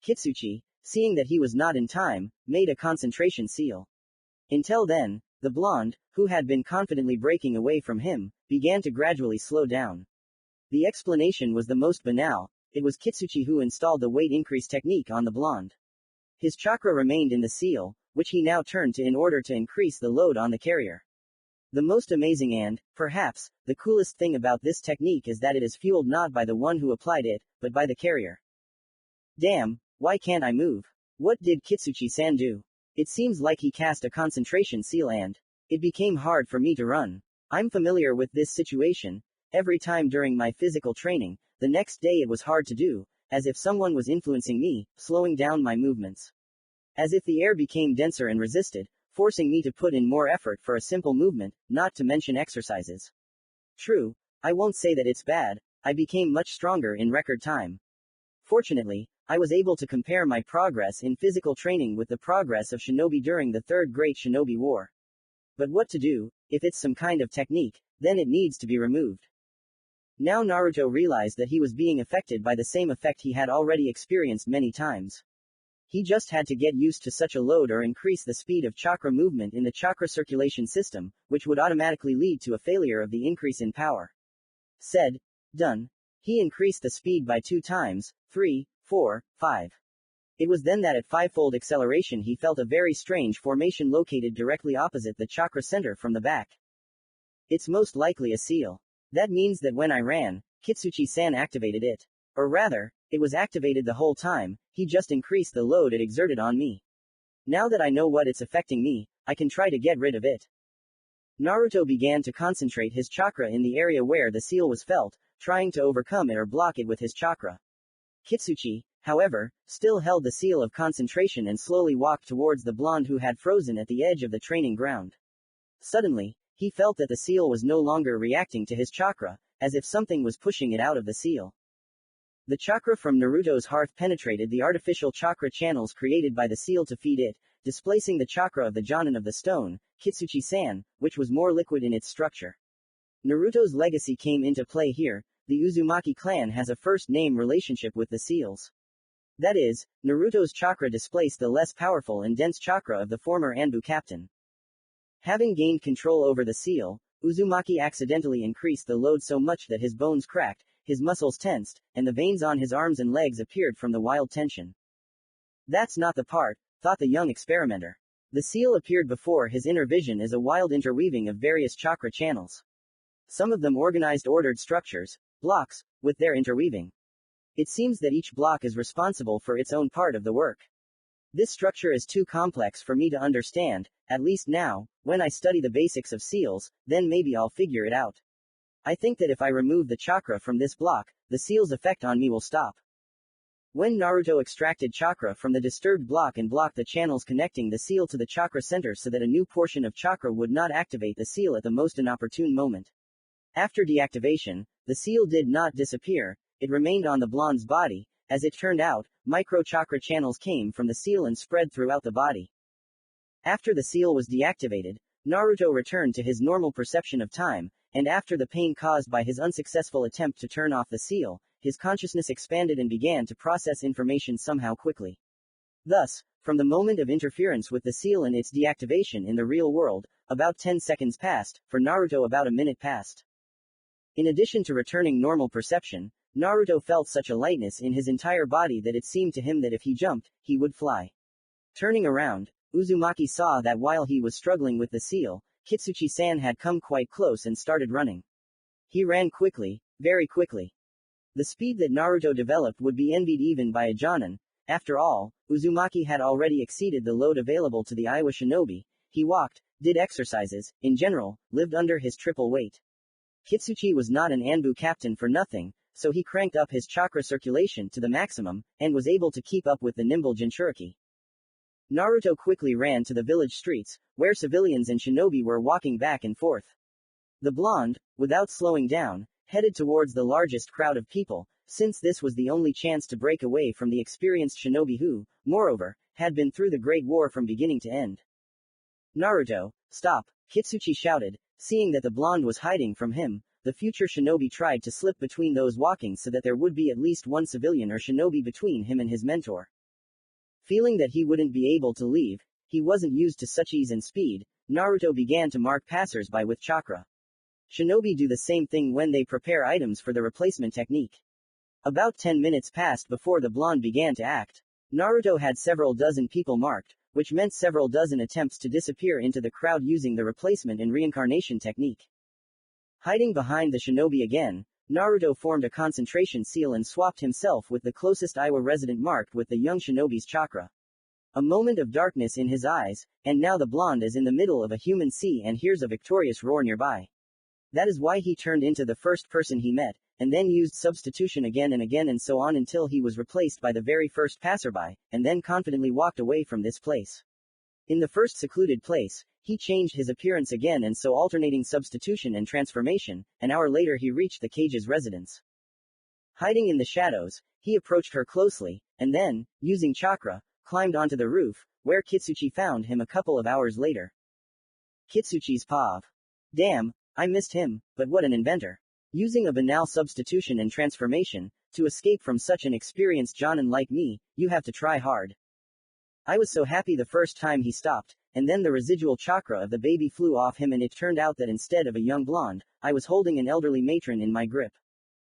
Kitsuchi, seeing that he was not in time, made a concentration seal. Until then, the blonde, who had been confidently breaking away from him, began to gradually slow down. The explanation was the most banal. It was Kitsuchi who installed the weight increase technique on the blonde. His chakra remained in the seal, which he now turned to in order to increase the load on the carrier. The most amazing and, perhaps, the coolest thing about this technique is that it is fueled not by the one who applied it, but by the carrier. Damn, why can't I move? What did Kitsuchi-san do? It seems like he cast a concentration seal and it became hard for me to run. I'm familiar with this situation. Every time during my physical training, the next day it was hard to do, as if someone was influencing me, slowing down my movements. As if the air became denser and resisted, forcing me to put in more effort for a simple movement, not to mention exercises. True, I won't say that it's bad, I became much stronger in record time. Fortunately, I was able to compare my progress in physical training with the progress of shinobi during the Third Great Shinobi War. But what to do? If it's some kind of technique, then it needs to be removed. Now Naruto realized that he was being affected by the same effect he had already experienced many times. He just had to get used to such a load or increase the speed of chakra movement in the chakra circulation system, which would automatically lead to a failure of the increase in power. Said, done. He increased the speed by 2 times, 3, 4, 5. It was then that at 5-fold acceleration he felt a very strange formation located directly opposite the chakra center from the back. It's most likely a seal. That means that when I ran, Kitsuchi-san activated it. Or rather, it was activated the whole time, he just increased the load it exerted on me. Now that I know what it's affecting me, I can try to get rid of it. Naruto began to concentrate his chakra in the area where the seal was felt, trying to overcome it or block it with his chakra. Kitsuchi, however, still held the seal of concentration and slowly walked towards the blonde who had frozen at the edge of the training ground. Suddenly, he felt that the seal was no longer reacting to his chakra, as if something was pushing it out of the seal. The chakra from Naruto's hearth penetrated the artificial chakra channels created by the seal to feed it, displacing the chakra of the Jonin of the stone, Kitsuchi-san, which was more liquid in its structure. Naruto's legacy came into play here. The Uzumaki clan has a first-name relationship with the seals. That is, Naruto's chakra displaced the less powerful and dense chakra of the former Anbu captain. Having gained control over the seal, Uzumaki accidentally increased the load so much that his bones cracked, his muscles tensed, and the veins on his arms and legs appeared from the wild tension. That's not the part, thought the young experimenter. The seal appeared before his inner vision as a wild interweaving of various chakra channels. Some of them organized ordered structures, blocks, with their interweaving. It seems that each block is responsible for its own part of the work. This structure is too complex for me to understand, at least now. When I study the basics of seals, then maybe I'll figure it out. I think that if I remove the chakra from this block, the seal's effect on me will stop. When Naruto extracted chakra from the disturbed block and blocked the channels connecting the seal to the chakra center so that a new portion of chakra would not activate the seal at the most inopportune moment. After deactivation, the seal did not disappear, it remained on the blonde's body. As it turned out, micro-chakra channels came from the seal and spread throughout the body. After the seal was deactivated, Naruto returned to his normal perception of time, and after the pain caused by his unsuccessful attempt to turn off the seal, his consciousness expanded and began to process information somehow quickly. Thus, from the moment of interference with the seal and its deactivation in the real world, about 10 seconds passed, for Naruto about a minute passed. In addition to returning normal perception, Naruto felt such a lightness in his entire body that it seemed to him that if he jumped, he would fly. Turning around, Uzumaki saw that while he was struggling with the seal, Kitsuchi-san had come quite close and started running. He ran quickly, very quickly. The speed that Naruto developed would be envied even by a Jonin. After all, Uzumaki had already exceeded the load available to the Iowa shinobi. He walked, did exercises, in general, lived under his triple weight. Kitsuchi was not an Anbu captain for nothing, so he cranked up his chakra circulation to the maximum, and was able to keep up with the nimble Jinchuriki. Naruto quickly ran to the village streets, where civilians and shinobi were walking back and forth. The blonde, without slowing down, headed towards the largest crowd of people, since this was the only chance to break away from the experienced shinobi who, moreover, had been through the Great War from beginning to end. Naruto, stop, Kitsuchi shouted, seeing that the blonde was hiding from him. The future shinobi tried to slip between those walking so that there would be at least one civilian or shinobi between him and his mentor. Feeling that he wouldn't be able to leave, he wasn't used to such ease and speed, Naruto began to mark passers-by with chakra. Shinobi do the same thing when they prepare items for the replacement technique. About 10 minutes passed before the blonde began to act. Naruto had several dozen people marked, which meant several dozen attempts to disappear into the crowd using the replacement and reincarnation technique. Hiding behind the shinobi again, Naruto formed a concentration seal and swapped himself with the closest Iowa resident marked with the young shinobi's chakra. A moment of darkness in his eyes, and now the blonde is in the middle of a human sea and hears a victorious roar nearby. That is why he turned into the first person he met, and then used substitution again and so on until he was replaced by the very first passerby, and then confidently walked away from this place. In the first secluded place, he changed his appearance again and so alternating substitution and transformation. An hour later he reached the Kage's residence. Hiding in the shadows, he approached her closely, and then, using chakra, climbed onto the roof, where Kitsuchi found him a couple of hours later. Kitsuchi's pav. Damn, I missed him, but what an inventor. Using a banal substitution and transformation, to escape from such an experienced Jonin like me, you have to try hard. I was so happy the first time he stopped, and then the residual chakra of the baby flew off him and it turned out that instead of a young blonde, I was holding an elderly matron in my grip.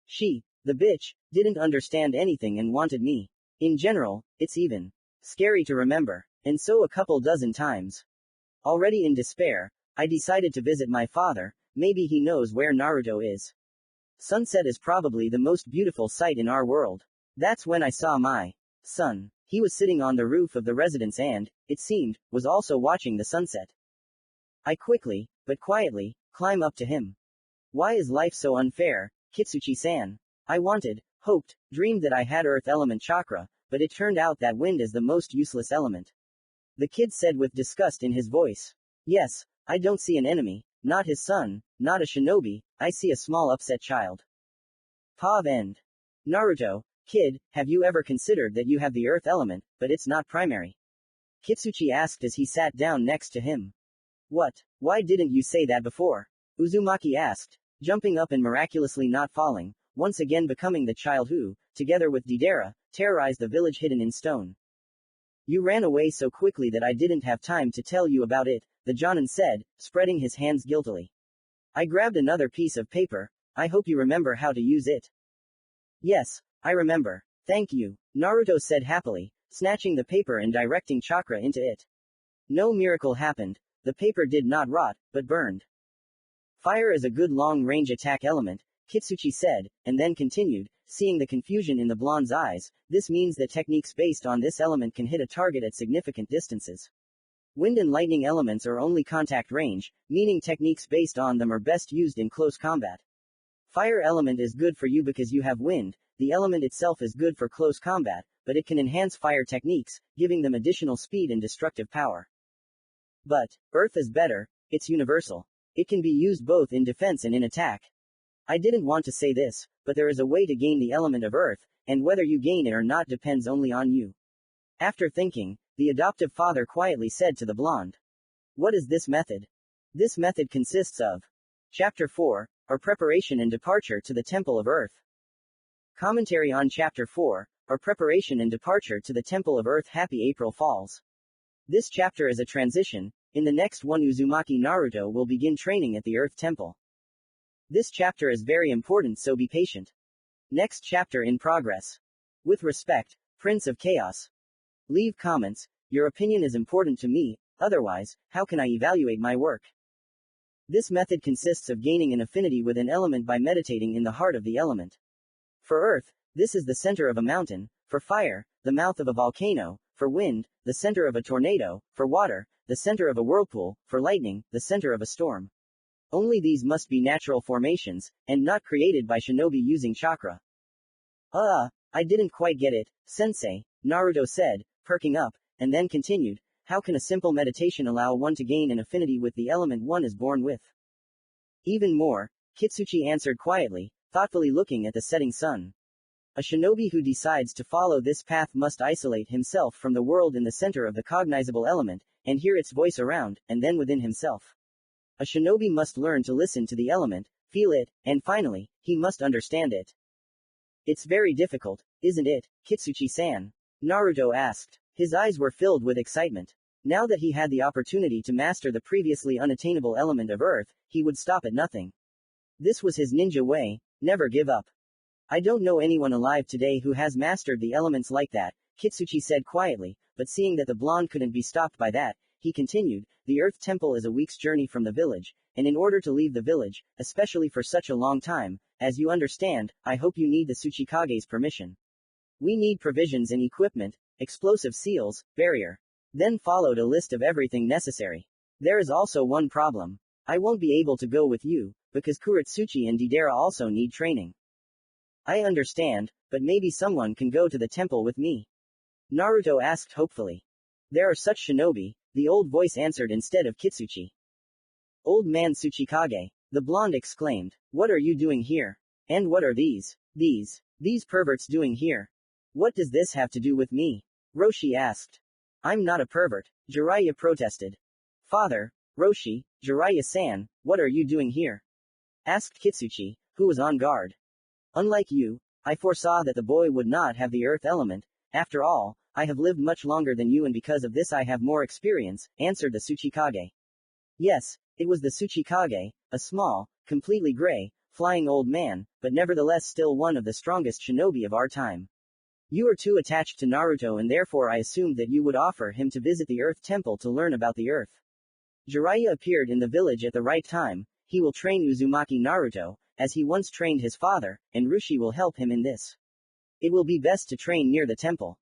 She, the bitch, didn't understand anything and wanted me. In general, it's even scary to remember. And so a couple dozen times. Already in despair, I decided to visit my father, maybe he knows where Naruto is. Sunset is probably the most beautiful sight in our world. That's when I saw my son. He was sitting on the roof of the residence and, it seemed, was also watching the sunset. I quickly, but quietly, climb up to him. Why is life so unfair, Kitsuchi-san? I wanted, hoped, dreamed that I had earth element chakra, but it turned out that wind is the most useless element. The kid said with disgust in his voice. Yes, I don't see an enemy, not his son, not a shinobi, I see a small upset child. Pav end. Naruto, kid, have you ever considered that you have the earth element, but it's not primary? Kitsuchi asked as he sat down next to him. What? Why didn't you say that before? Uzumaki asked, jumping up and miraculously not falling, once again becoming the child who, together with Deidara, terrorized the village hidden in stone. You ran away so quickly that I didn't have time to tell you about it, the Jonin said, spreading his hands guiltily. I grabbed another piece of paper, I hope you remember how to use it. Yes, I remember. Thank you, Naruto said happily, snatching the paper and directing chakra into it. No miracle happened, the paper did not rot, but burned. Fire is a good long-range attack element, Kitsuchi said, and then continued, seeing the confusion in the blonde's eyes, this means that techniques based on this element can hit a target at significant distances. Wind and lightning elements are only contact range, meaning techniques based on them are best used in close combat. Fire element is good for you because you have wind, the element itself is good for close combat, but it can enhance fire techniques, giving them additional speed and destructive power. But, earth is better, it's universal. It can be used both in defense and in attack. I didn't want to say this, but there is a way to gain the element of earth, and whether you gain it or not depends only on you. After thinking, the adoptive father quietly said to the blonde. What is this method? This method consists of Chapter 4, or Preparation and Departure to the Temple of Earth. Commentary on Chapter 4, or Preparation and Departure to the Temple of Earth. Happy April Falls. This chapter is a transition. In the next one, Uzumaki Naruto will begin training at the Earth Temple. This chapter is very important, so be patient. Next chapter in progress. With respect, Prince of Chaos. Leave comments, your opinion is important to me, otherwise, how can I evaluate my work? This method consists of gaining an affinity with an element by meditating in the heart of the element. For earth, this is the center of a mountain, for fire, the mouth of a volcano, for wind, the center of a tornado, for water, the center of a whirlpool, for lightning, the center of a storm. Only these must be natural formations, and not created by shinobi using chakra. I didn't quite get it, sensei, Naruto said, perking up, and then continued, how can a simple meditation allow one to gain an affinity with the element one is born with? Even more, Kitsuchi answered quietly, thoughtfully looking at the setting sun. A shinobi who decides to follow this path must isolate himself from the world in the center of the cognizable element, and hear its voice around, and then within himself. A shinobi must learn to listen to the element, feel it, and finally, he must understand it. It's very difficult, isn't it, Kitsuchi-san? Naruto asked. His eyes were filled with excitement. Now that he had the opportunity to master the previously unattainable element of earth, he would stop at nothing. This was his ninja way, never give up. I don't know anyone alive today who has mastered the elements like that, Kitsuchi said quietly, but seeing that the blonde couldn't be stopped by that, he continued, the Earth Temple is a week's journey from the village, and in order to leave the village, especially for such a long time, as you understand, I hope you need the Tsuchikage's permission. We need provisions and equipment, explosive seals, barrier. Then followed a list of everything necessary. There is also one problem. I won't be able to go with you, because Kuretsuchi and Deidara also need training. I understand, but maybe someone can go to the temple with me. Naruto asked hopefully. There are such shinobi, the old voice answered instead of Kitsuchi. Old man Tsuchikage, the blonde exclaimed, what are you doing here? And what are these perverts doing here? What does this have to do with me? Roshi asked. I'm not a pervert, Jiraiya protested. Father, Roshi, Jiraiya-san, what are you doing here? Asked Kitsuchi, who was on guard. Unlike you, I foresaw that the boy would not have the earth element. After all, I have lived much longer than you and because of this I have more experience, answered the Tsuchikage. Yes, it was the Tsuchikage, a small, completely gray, flying old man, but nevertheless still one of the strongest shinobi of our time. You are too attached to Naruto and therefore I assumed that you would offer him to visit the Earth Temple to learn about the Earth. Jiraiya appeared in the village at the right time. He will train Uzumaki Naruto, as he once trained his father, and Rushi will help him in this. It will be best to train near the temple.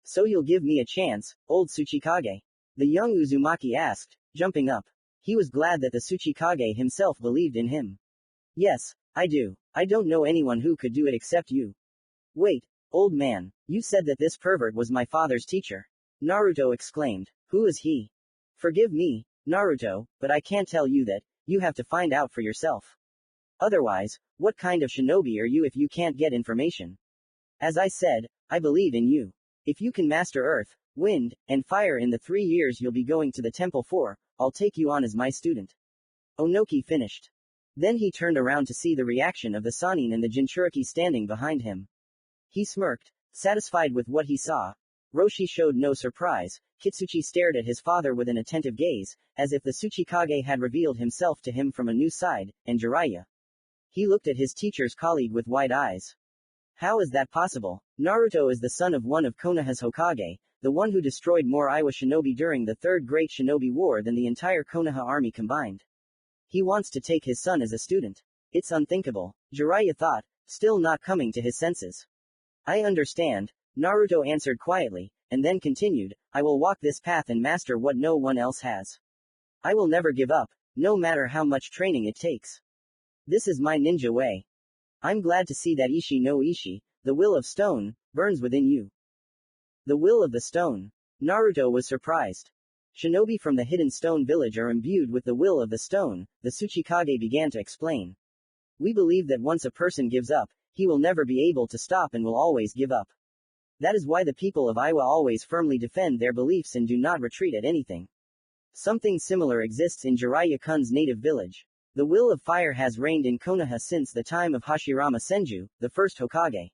So you'll give me a chance, old Tsuchikage? The young Uzumaki asked, jumping up. He was glad that the Tsuchikage himself believed in him. Yes, I do. I don't know anyone who could do it except you. Wait, Old man, you said that this pervert was my father's teacher. Naruto exclaimed. Who is he? Forgive me, Naruto, but I can't tell you that. You have to find out for yourself. Otherwise, what kind of shinobi are you if you can't get information? As I said, I believe in you. If you can master earth, wind, and fire in the 3 years you'll be going to the temple for, I'll take you on as my student. Onoki finished. Then he turned around to see the reaction of the Sannin and the Jinchuriki standing behind him. He smirked, satisfied with what he saw. Roshi showed no surprise. Kitsuchi stared at his father with an attentive gaze, as if the Tsuchikage had revealed himself to him from a new side, and Jiraiya. He looked at his teacher's colleague with wide eyes. How is that possible? Naruto is the son of one of Konoha's Hokage, the one who destroyed more Iwa shinobi during the Third Great Shinobi War than the entire Konoha army combined. He wants to take his son as a student. It's unthinkable, Jiraiya thought, still not coming to his senses. I understand, Naruto answered quietly, and then continued, I will walk this path and master what no one else has. I will never give up, no matter how much training it takes. This is my ninja way. I'm glad to see that Ishi no Ishi, the will of stone, burns within you. The will of the stone. Naruto was surprised. Shinobi from the hidden stone village are imbued with the will of the stone, the Tsuchikage began to explain. We believe that once a person gives up, he will never be able to stop and will always give up. That is why the people of Iwa always firmly defend their beliefs and do not retreat at anything. Something similar exists in Jiraiya-kun's native village. The will of fire has reigned in Konoha since the time of Hashirama Senju, the first Hokage.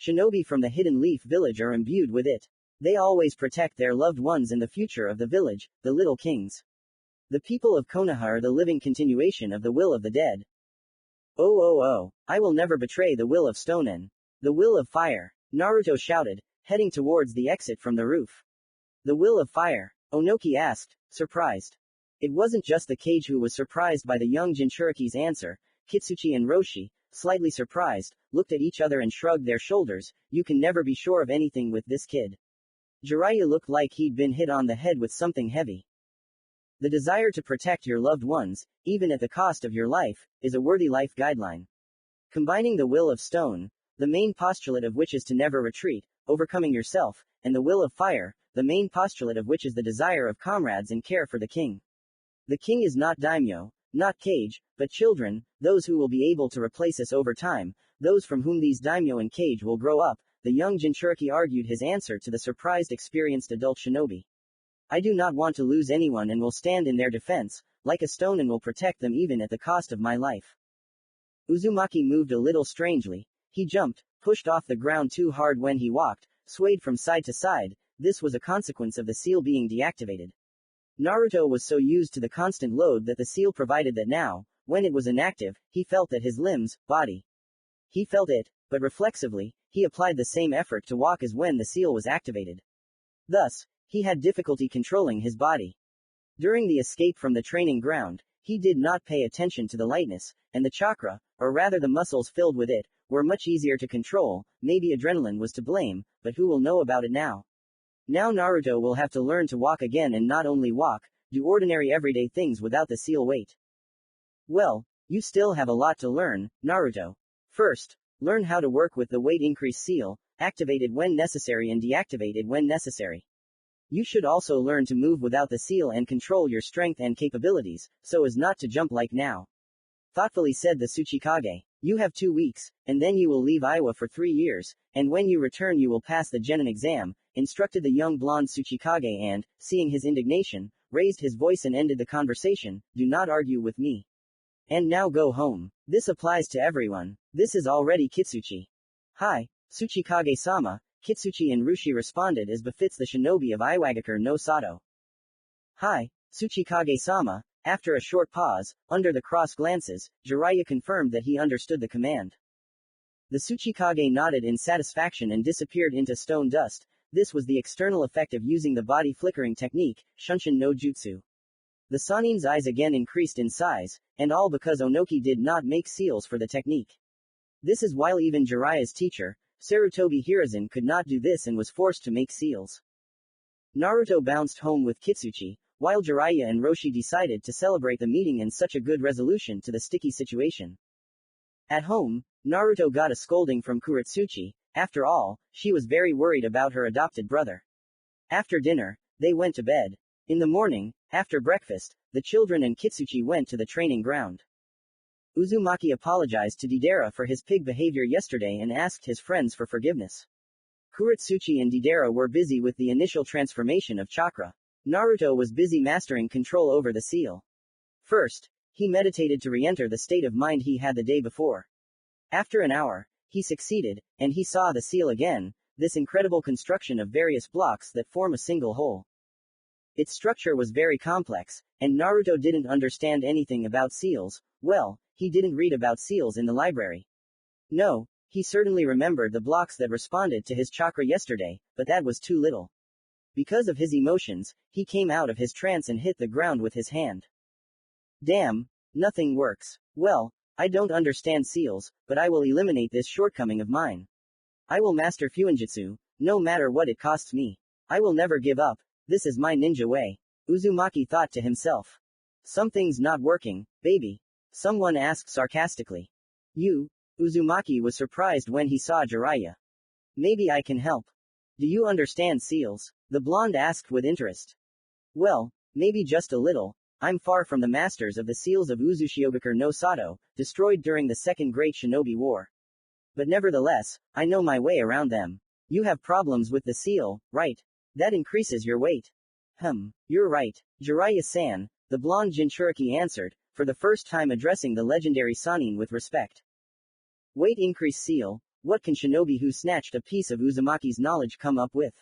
Shinobi from the Hidden Leaf village are imbued with it. They always protect their loved ones and the future of the village, the Little Kings. The people of Konoha are the living continuation of the will of the dead. Oh, I will never betray the will of stone and the will of fire, Naruto shouted, heading towards the exit from the roof. The will of fire? Onoki asked, surprised. It wasn't just the Kage who was surprised by the young Jinchuriki's answer. Kitsuchi and Roshi, slightly surprised, looked at each other and shrugged their shoulders. You can never be sure of anything with this kid. Jiraiya looked like he'd been hit on the head with something heavy. The desire to protect your loved ones, even at the cost of your life, is a worthy life guideline. Combining the will of stone, the main postulate of which is to never retreat, overcoming yourself, and the will of fire, the main postulate of which is the desire of comrades and care for the king. The king is not daimyo, not Kage, but children, those who will be able to replace us over time, those from whom these daimyo and Kage will grow up, the young Jinchuriki argued his answer to the surprised experienced adult shinobi. I do not want to lose anyone and will stand in their defense, like a stone and will protect them even at the cost of my life. Uzumaki moved a little strangely. He jumped, pushed off the ground too hard when he walked, swayed from side to side. This was a consequence of the seal being deactivated. Naruto was so used to the constant load that the seal provided that now, when it was inactive, he felt that his limbs, body. He felt it, but reflexively, he applied the same effort to walk as when the seal was activated. Thus, he had difficulty controlling his body. During the escape from the training ground, he did not pay attention to the lightness, and the chakra, or rather the muscles filled with it, were much easier to control. Maybe adrenaline was to blame, but who will know about it now? Now Naruto will have to learn to walk again and not only walk, do ordinary everyday things without the seal weight. Well, you still have a lot to learn, Naruto. First, learn how to work with the weight increase seal, activate it when necessary and deactivate it when necessary. You should also learn to move without the seal and control your strength and capabilities, so as not to jump like now. Thoughtfully said the Tsuchikage. You have 2 weeks, and then you will leave Iowa for 3 years, and when you return you will pass the genin exam, instructed the young blonde Tsuchikage and, seeing his indignation, raised his voice and ended the conversation, do not argue with me. And now go home. This applies to everyone. This is already Kitsuchi. Hi, Tsuchikage-sama, Kitsuchi and Rushi responded as befits the shinobi of Iwagakure no Sato. Hi, Tsuchikage-sama. After a short pause, under the cross glances, Jiraiya confirmed that he understood the command. The Tsuchikage nodded in satisfaction and disappeared into stone dust. This was the external effect of using the body flickering technique, Shunshin no Jutsu. The Sannin's eyes again increased in size, and all because Onoki did not make seals for the technique. This is while even Jiraiya's teacher, Sarutobi Hiruzen, could not do this and was forced to make seals. Naruto bounced home with Kitsuchi, while Jiraiya and Roshi decided to celebrate the meeting and such a good resolution to the sticky situation. At home, Naruto got a scolding from Kuretsuchi, After all, she was very worried about her adopted brother. After dinner, they went to bed. In the morning, after breakfast, the children and Kitsuchi went to the training ground. Uzumaki apologized to Deidara for his pig behavior yesterday and asked his friends for forgiveness. Kuretsuchi and Deidara were busy with the initial transformation of chakra. Naruto was busy mastering control over the seal. First, he meditated to re-enter the state of mind he had the day before. After an hour, he succeeded, and he saw the seal again, this incredible construction of various blocks that form a single whole. Its structure was very complex, and Naruto didn't understand anything about seals. Well, he didn't read about seals in the library. No, he certainly remembered the blocks that responded to his chakra yesterday, but that was too little. Because of his emotions, he came out of his trance and hit the ground with his hand. Damn, nothing works. Well, I don't understand seals, but I will eliminate this shortcoming of mine. I will master Fuinjutsu, no matter what it costs me. I will never give up. This is my ninja way. Uzumaki thought to himself. Something's not working, baby. Someone asked sarcastically. You? Uzumaki was surprised when he saw Jiraiya. Maybe I can help. Do you understand seals? The blonde asked with interest. Well, maybe just a little. I'm far from the masters of the seals of Uzushiogakure no Sato, destroyed during the Second Great Shinobi War. But nevertheless, I know my way around them. You have problems with the seal, right? That increases your weight. You're right, Jiraiya-san, the blonde Jinchuriki answered, for the first time addressing the legendary Sannin with respect. Weight increase seal, what can shinobi who snatched a piece of Uzumaki's knowledge come up with?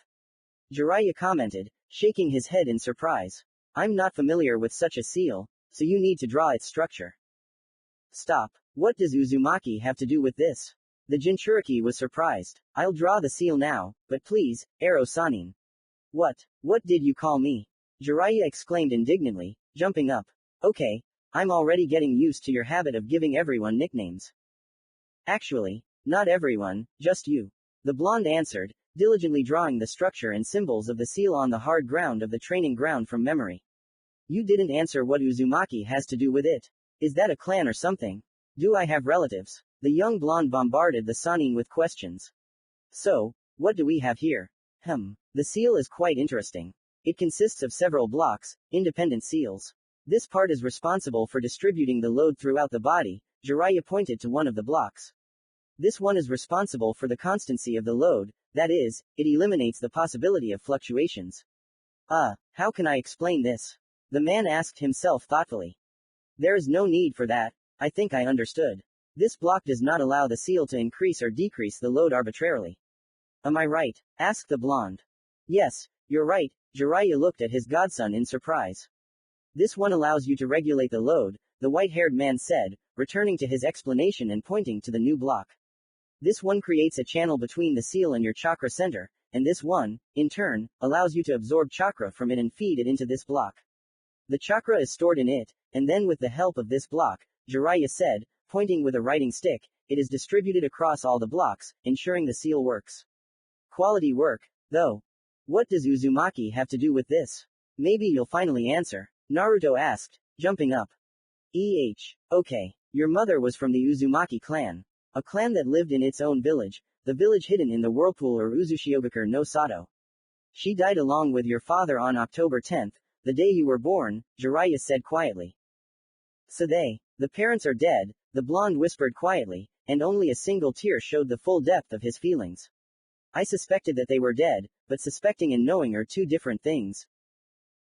Jiraiya commented, shaking his head in surprise. I'm not familiar with such a seal, so you need to draw its structure. Stop, what does Uzumaki have to do with this? The Jinchuriki was surprised. I'll draw the seal now, but please, Ero Sannin. What did you call me? Jiraiya exclaimed indignantly, jumping up. Okay, I'm already getting used to your habit of giving everyone nicknames. Actually, not everyone, just you. The blonde answered, diligently drawing the structure and symbols of the seal on the hard ground of the training ground from memory. You didn't answer what Uzumaki has to do with it. Is that a clan or something? Do I have relatives? The young blonde bombarded the Sannin with questions. So, what do we have here? The seal is quite interesting. It consists of several blocks, independent seals. This part is responsible for distributing the load throughout the body. Jiraiya pointed to one of the blocks. This one is responsible for the constancy of the load, that is, it eliminates the possibility of fluctuations. How can I explain this? The man asked himself thoughtfully. There is no need for that, I think I understood. This block does not allow the seal to increase or decrease the load arbitrarily. Am I right? Asked the blonde. Yes, you're right, Jiraiya looked at his godson in surprise. This one allows you to regulate the load, the white-haired man said, returning to his explanation and pointing to the new block. This one creates a channel between the seal and your chakra center, and this one, in turn, allows you to absorb chakra from it and feed it into this block. The chakra is stored in it, and then with the help of this block, Jiraiya said, pointing with a writing stick, it is distributed across all the blocks, ensuring the seal works. Quality work, though. What does Uzumaki have to do with this? Maybe you'll finally answer. Naruto asked, jumping up. Okay. Your mother was from the Uzumaki clan. A clan that lived in its own village, the village hidden in the whirlpool or Uzushiogakure no Sato. She died along with your father on October 10th, the day you were born, Jiraiya said quietly. So the parents are dead, the blonde whispered quietly, and only a single tear showed the full depth of his feelings. I suspected that they were dead, but suspecting and knowing are two different things.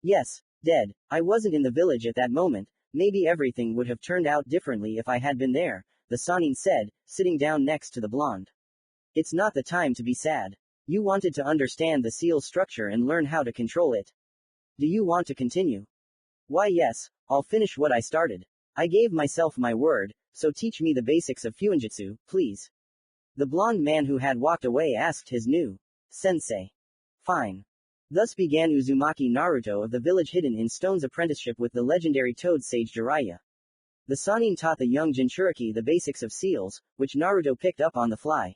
Yes, dead. I wasn't in the village at that moment, maybe everything would have turned out differently if I had been there, the Sannin said, sitting down next to the blonde. It's not the time to be sad. You wanted to understand the seal's structure and learn how to control it. Do you want to continue? Why yes, I'll finish what I started. I gave myself my word, so teach me the basics of Fuinjutsu, please. The blonde man who had walked away asked his new sensei. Fine. Thus began Uzumaki Naruto of the village hidden in stone's apprenticeship with the legendary toad sage Jiraiya. The Sannin taught the young Jinchuriki the basics of seals, which Naruto picked up on the fly.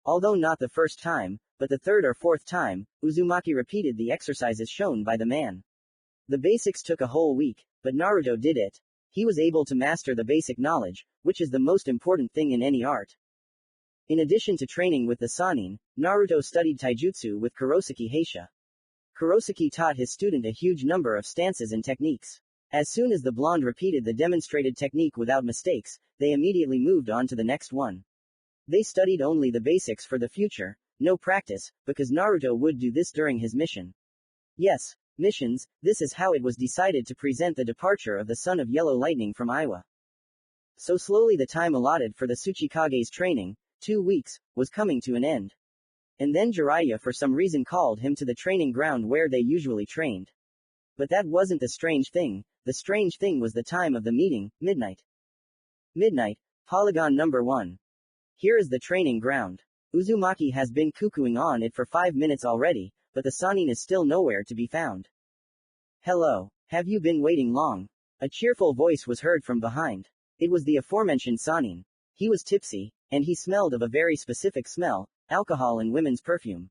Although not the first time, but the third or fourth time, Uzumaki repeated the exercises shown by the man. The basics took a whole week, but Naruto did it. He was able to master the basic knowledge, which is the most important thing in any art. In addition to training with the Sannin, Naruto studied taijutsu with Kurosaki Heisha. Kurosaki taught his student a huge number of stances and techniques. As soon as the blonde repeated the demonstrated technique without mistakes, they immediately moved on to the next one. They studied only the basics for the future, no practice, because Naruto would do this during his mission. Yes, missions, this is how it was decided to present the departure of the son of Yellow Lightning from Iwa. So slowly the time allotted for the Tsuchikage's training, 2 weeks, was coming to an end. And then Jiraiya for some reason called him to the training ground where they usually trained. But that wasn't the strange thing. The strange thing was the time of the meeting, midnight. Midnight, polygon number 1. Here is the training ground. Uzumaki has been cuckooing on it for 5 minutes already, but the Sannin is still nowhere to be found. Hello, have you been waiting long? A cheerful voice was heard from behind. It was the aforementioned Sannin. He was tipsy, and he smelled of a very specific smell, alcohol and women's perfume.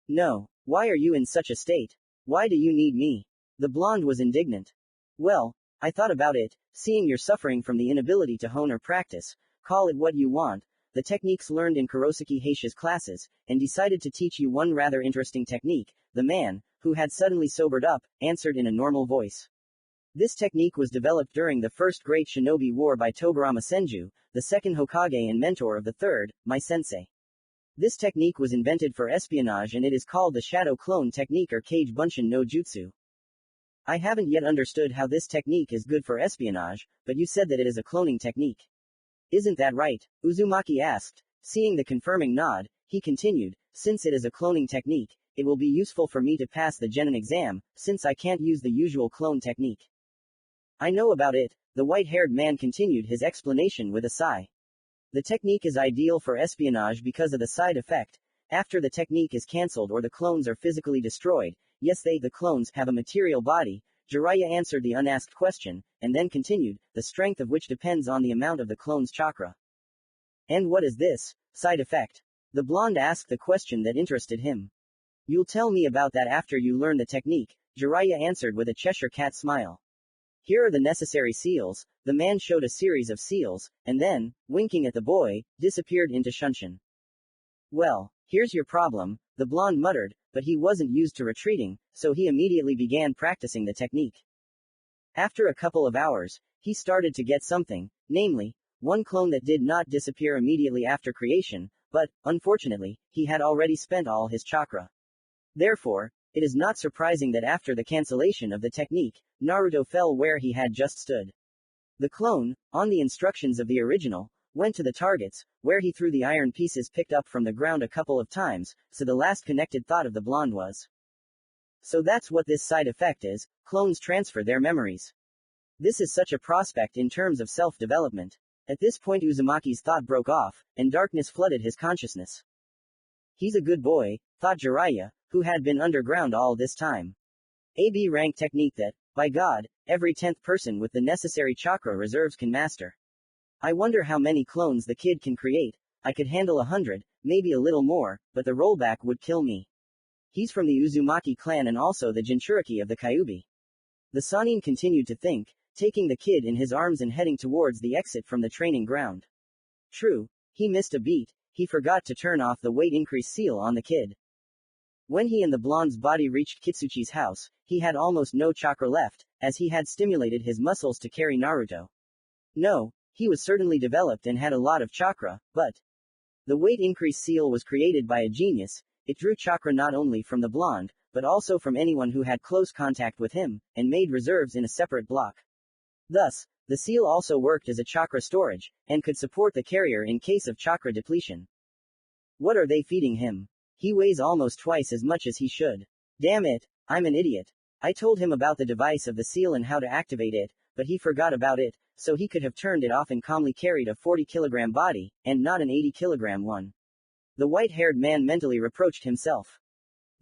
No, why are you in such a state? Why do you need me? The blonde was indignant. Well, I thought about it, seeing you're suffering from the inability to hone or practice, call it what you want, the techniques learned in Kurosaki Heisha's classes, and decided to teach you one rather interesting technique, the man, who had suddenly sobered up, answered in a normal voice. This technique was developed during the First Great Shinobi War by Togurama Senju, the second Hokage and mentor of the third, my sensei. This technique was invented for espionage and it is called the Shadow Clone Technique or Kage Bunshin no Jutsu. I haven't yet understood how this technique is good for espionage, but you said that it is a cloning technique. Isn't that right? Uzumaki asked. Seeing the confirming nod, he continued, since it is a cloning technique, it will be useful for me to pass the genin exam, since I can't use the usual clone technique. I know about it, the white-haired man continued his explanation with a sigh. The technique is ideal for espionage because of the side effect. After the technique is cancelled or the clones are physically destroyed, yes the clones have a material body, Jiraiya answered the unasked question, and then continued, the strength of which depends on the amount of the clone's chakra. And what is this side effect? The blonde asked the question that interested him. You'll tell me about that after you learn the technique, Jiraiya answered with a Cheshire cat smile. Here are the necessary seals. The man showed a series of seals, and then, winking at the boy, disappeared into Shunshin. Well, here's your problem, the blonde muttered, but he wasn't used to retreating, so he immediately began practicing the technique. After a couple of hours, he started to get something, namely, one clone that did not disappear immediately after creation, but, unfortunately, he had already spent all his chakra. Therefore, it is not surprising that after the cancellation of the technique, Naruto fell where he had just stood. The clone, on the instructions of the original, went to the targets, where he threw the iron pieces picked up from the ground a couple of times, so the last connected thought of the blonde was. So that's what this side effect is, clones transfer their memories. This is such a prospect in terms of self-development. At this point Uzumaki's thought broke off, and darkness flooded his consciousness. He's a good boy, thought Jiraiya, who had been underground all this time. A B rank technique that, by God, every 10th person with the necessary chakra reserves can master. I wonder how many clones the kid can create. I could handle 100, maybe a little more, but the rollback would kill me. He's from the Uzumaki clan and also the Jinchuriki of the Kyuubi. The Sannin continued to think, taking the kid in his arms and heading towards the exit from the training ground. True, he missed a beat, he forgot to turn off the weight increase seal on the kid. When he and the blonde's body reached Kitsuchi's house, he had almost no chakra left, as he had stimulated his muscles to carry Naruto. No, he was certainly developed and had a lot of chakra, but the weight increase seal was created by a genius. It drew chakra not only from the blonde, but also from anyone who had close contact with him, and made reserves in a separate block. Thus, the seal also worked as a chakra storage, and could support the carrier in case of chakra depletion. What are they feeding him? He weighs almost twice as much as he should. Damn it, I'm an idiot. I told him about the device of the seal and how to activate it, but he forgot about it, so he could have turned it off and calmly carried a 40-kilogram body, and not an 80-kilogram one. The white-haired man mentally reproached himself.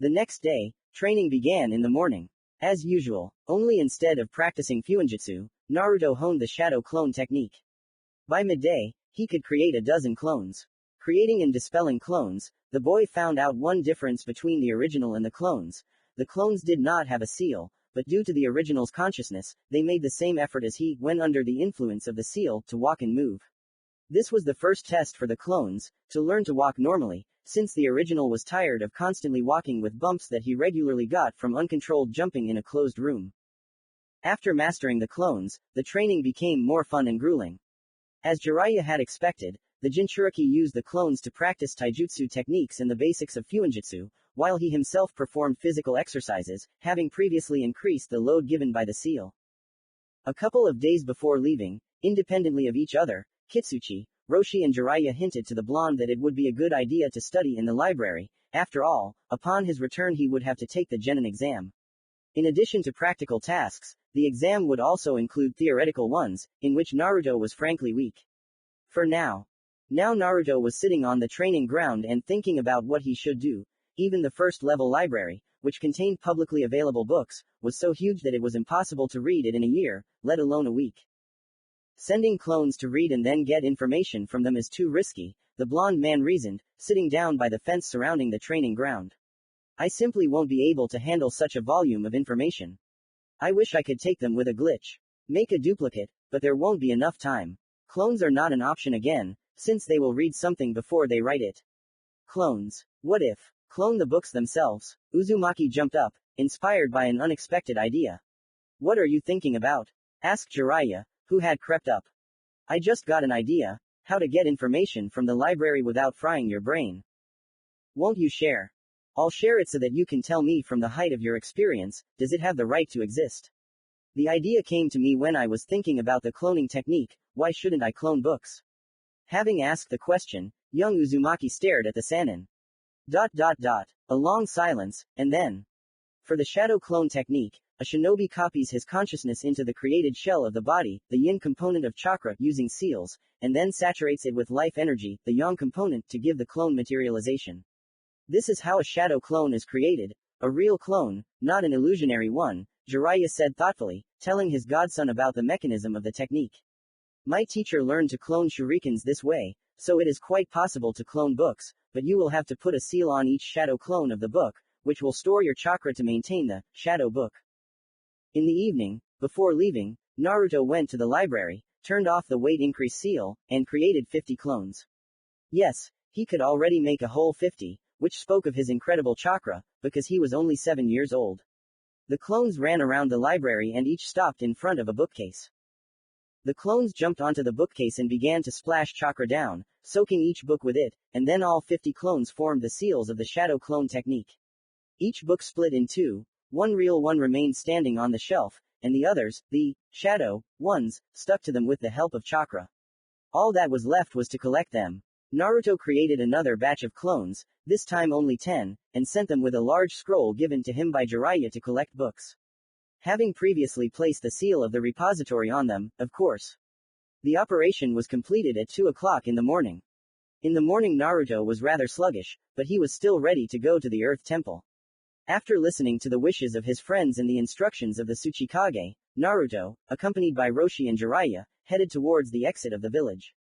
The next day, training began in the morning. As usual, only instead of practicing Fuinjutsu, Naruto honed the shadow clone technique. By midday, he could create a dozen clones. Creating and dispelling clones, the boy found out one difference between the original and the clones. The clones did not have a seal, but due to the original's consciousness, they made the same effort as he, when under the influence of the seal, to walk and move. This was the first test for the clones, to learn to walk normally, since the original was tired of constantly walking with bumps that he regularly got from uncontrolled jumping in a closed room. After mastering the clones, the training became more fun and grueling. As Jiraiya had expected, the Jinchuriki used the clones to practice taijutsu techniques and the basics of fuinjutsu, while he himself performed physical exercises, having previously increased the load given by the seal. A couple of days before leaving, independently of each other, Kitsuchi, Roshi and Jiraiya hinted to the blonde that it would be a good idea to study in the library. After all, upon his return he would have to take the genin exam. In addition to practical tasks, the exam would also include theoretical ones, in which Naruto was frankly weak. For now. Now Naruto was sitting on the training ground and thinking about what he should do. Even the first-level library, which contained publicly available books, was so huge that it was impossible to read it in a year, let alone a week. Sending clones to read and then get information from them is too risky, the blonde man reasoned, sitting down by the fence surrounding the training ground. I simply won't be able to handle such a volume of information. I wish I could take them with a glitch. Make a duplicate, but there won't be enough time. Clones are not an option again, since they will read something before they write it. Clones. What if? Clone the books themselves. Uzumaki jumped up, inspired by an unexpected idea. What are you thinking about? Asked Jiraiya, who had crept up. I just got an idea, how to get information from the library without frying your brain. Won't you share? I'll share it so that you can tell me from the height of your experience, does it have the right to exist? The idea came to me when I was thinking about the cloning technique, why shouldn't I clone books? Having asked the question, young Uzumaki stared at the Sannin. A long silence, and then. For the shadow clone technique, a shinobi copies his consciousness into the created shell of the body, the yin component of chakra, using seals, and then saturates it with life energy, the yang component, to give the clone materialization. This is how a shadow clone is created, a real clone, not an illusionary one, Jiraiya said thoughtfully, telling his godson about the mechanism of the technique. My teacher learned to clone shurikens this way, so it is quite possible to clone books, but you will have to put a seal on each shadow clone of the book, which will store your chakra to maintain the shadow book. In the evening, before leaving, Naruto went to the library, turned off the weight increase seal, and created 50 clones. Yes, he could already make a whole 50, which spoke of his incredible chakra, because he was only 7 years old. The clones ran around the library and each stopped in front of a bookcase. The clones jumped onto the bookcase and began to splash chakra down, soaking each book with it, and then all 50 clones formed the seals of the shadow clone technique. Each book split in two, one real one remained standing on the shelf, and the others, the shadow ones, stuck to them with the help of chakra. All that was left was to collect them. Naruto created another batch of clones, this time only 10, and sent them with a large scroll given to him by Jiraiya to collect books. Having previously placed the seal of the repository on them, of course. The operation was completed at 2 o'clock in the morning. In the morning Naruto was rather sluggish, but he was still ready to go to the Earth Temple. After listening to the wishes of his friends and the instructions of the Tsuchikage, Naruto, accompanied by Roshi and Jiraiya, headed towards the exit of the village.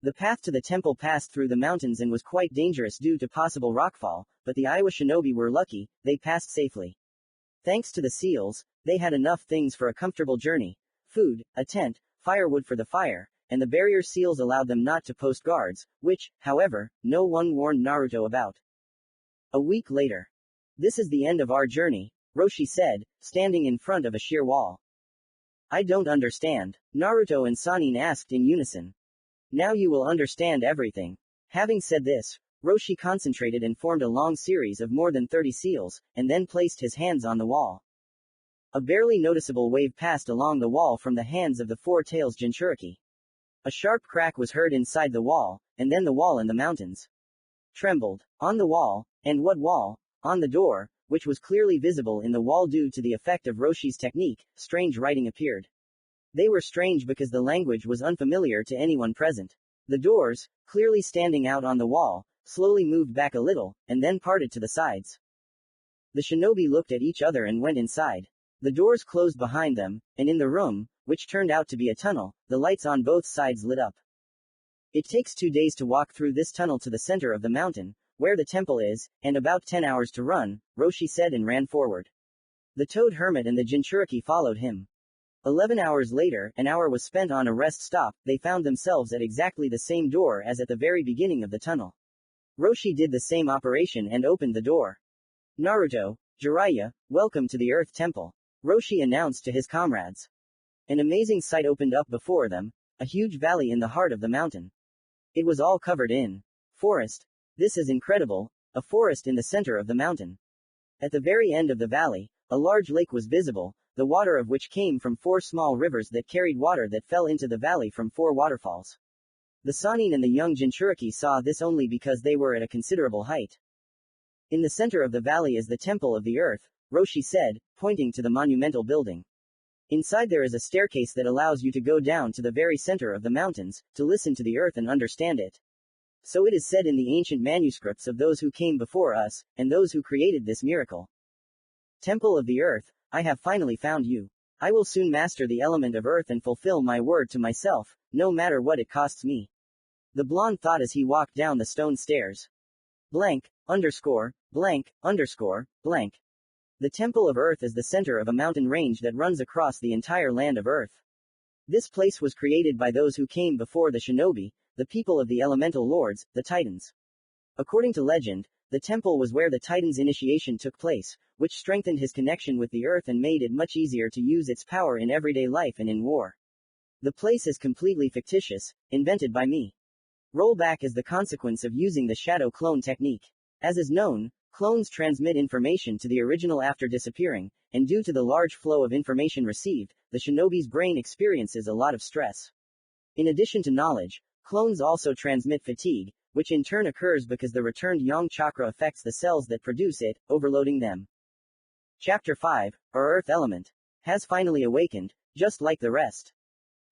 The path to the temple passed through the mountains and was quite dangerous due to possible rockfall, but the Iowa shinobi were lucky, they passed safely. Thanks to the seals, they had enough things for a comfortable journey: food, a tent, firewood for the fire, and the barrier seals allowed them not to post guards, which, however, no one warned Naruto about. A week later. This is the end of our journey, Roshi said, standing in front of a sheer wall. I don't understand, Naruto and Sannin asked in unison. Now you will understand everything. Having said this, Roshi concentrated and formed a long series of more than 30 seals, and then placed his hands on the wall. A barely noticeable wave passed along the wall from the hands of the Four Tails Jinchuriki. A sharp crack was heard inside the wall, and then the wall in the mountains trembled. On the wall, and what wall? On the door, which was clearly visible in the wall due to the effect of Roshi's technique, strange writing appeared. They were strange because the language was unfamiliar to anyone present. The doors, clearly standing out on the wall, slowly moved back a little, and then parted to the sides. The shinobi looked at each other and went inside. The doors closed behind them, and in the room, which turned out to be a tunnel, the lights on both sides lit up. It takes 2 days to walk through this tunnel to the center of the mountain, where the temple is, and about 10 hours to run, Roshi said and ran forward. The Toad Hermit and the Jinchuriki followed him. 11 hours later, an hour was spent on a rest stop, they found themselves at exactly the same door as at the very beginning of the tunnel. Roshi did the same operation and opened the door. Naruto, Jiraiya, welcome to the Earth Temple, Roshi announced to his comrades. An amazing sight opened up before them, a huge valley in the heart of the mountain. It was all covered in forest. This is incredible, a forest in the center of the mountain. At the very end of the valley, a large lake was visible, the water of which came from 4 small rivers that carried water that fell into the valley from 4 waterfalls. The Sannin and the young Jinchuriki saw this only because they were at a considerable height. In the center of the valley is the Temple of the Earth, Roshi said, pointing to the monumental building. Inside there is a staircase that allows you to go down to the very center of the mountains, to listen to the earth and understand it. So it is said in the ancient manuscripts of those who came before us, and those who created this miracle. Temple of the Earth, I have finally found you. I will soon master the element of earth and fulfill my word to myself, no matter what it costs me. The blonde thought as he walked down the stone stairs. Blank, underscore, blank, underscore, blank. The Temple of Earth is the center of a mountain range that runs across the entire land of Earth. This place was created by those who came before the shinobi, the people of the elemental lords, the Titans. According to legend, the temple was where the Titan's initiation took place, which strengthened his connection with the earth and made it much easier to use its power in everyday life and in war. The place is completely fictitious, invented by me. Rollback is the consequence of using the shadow clone technique. As is known, clones transmit information to the original after disappearing, and due to the large flow of information received, the shinobi's brain experiences a lot of stress. In addition to knowledge, clones also transmit fatigue, which in turn occurs because the returned yang chakra affects the cells that produce it, overloading them. Chapter 5, our Earth Element, has finally awakened, just like the rest.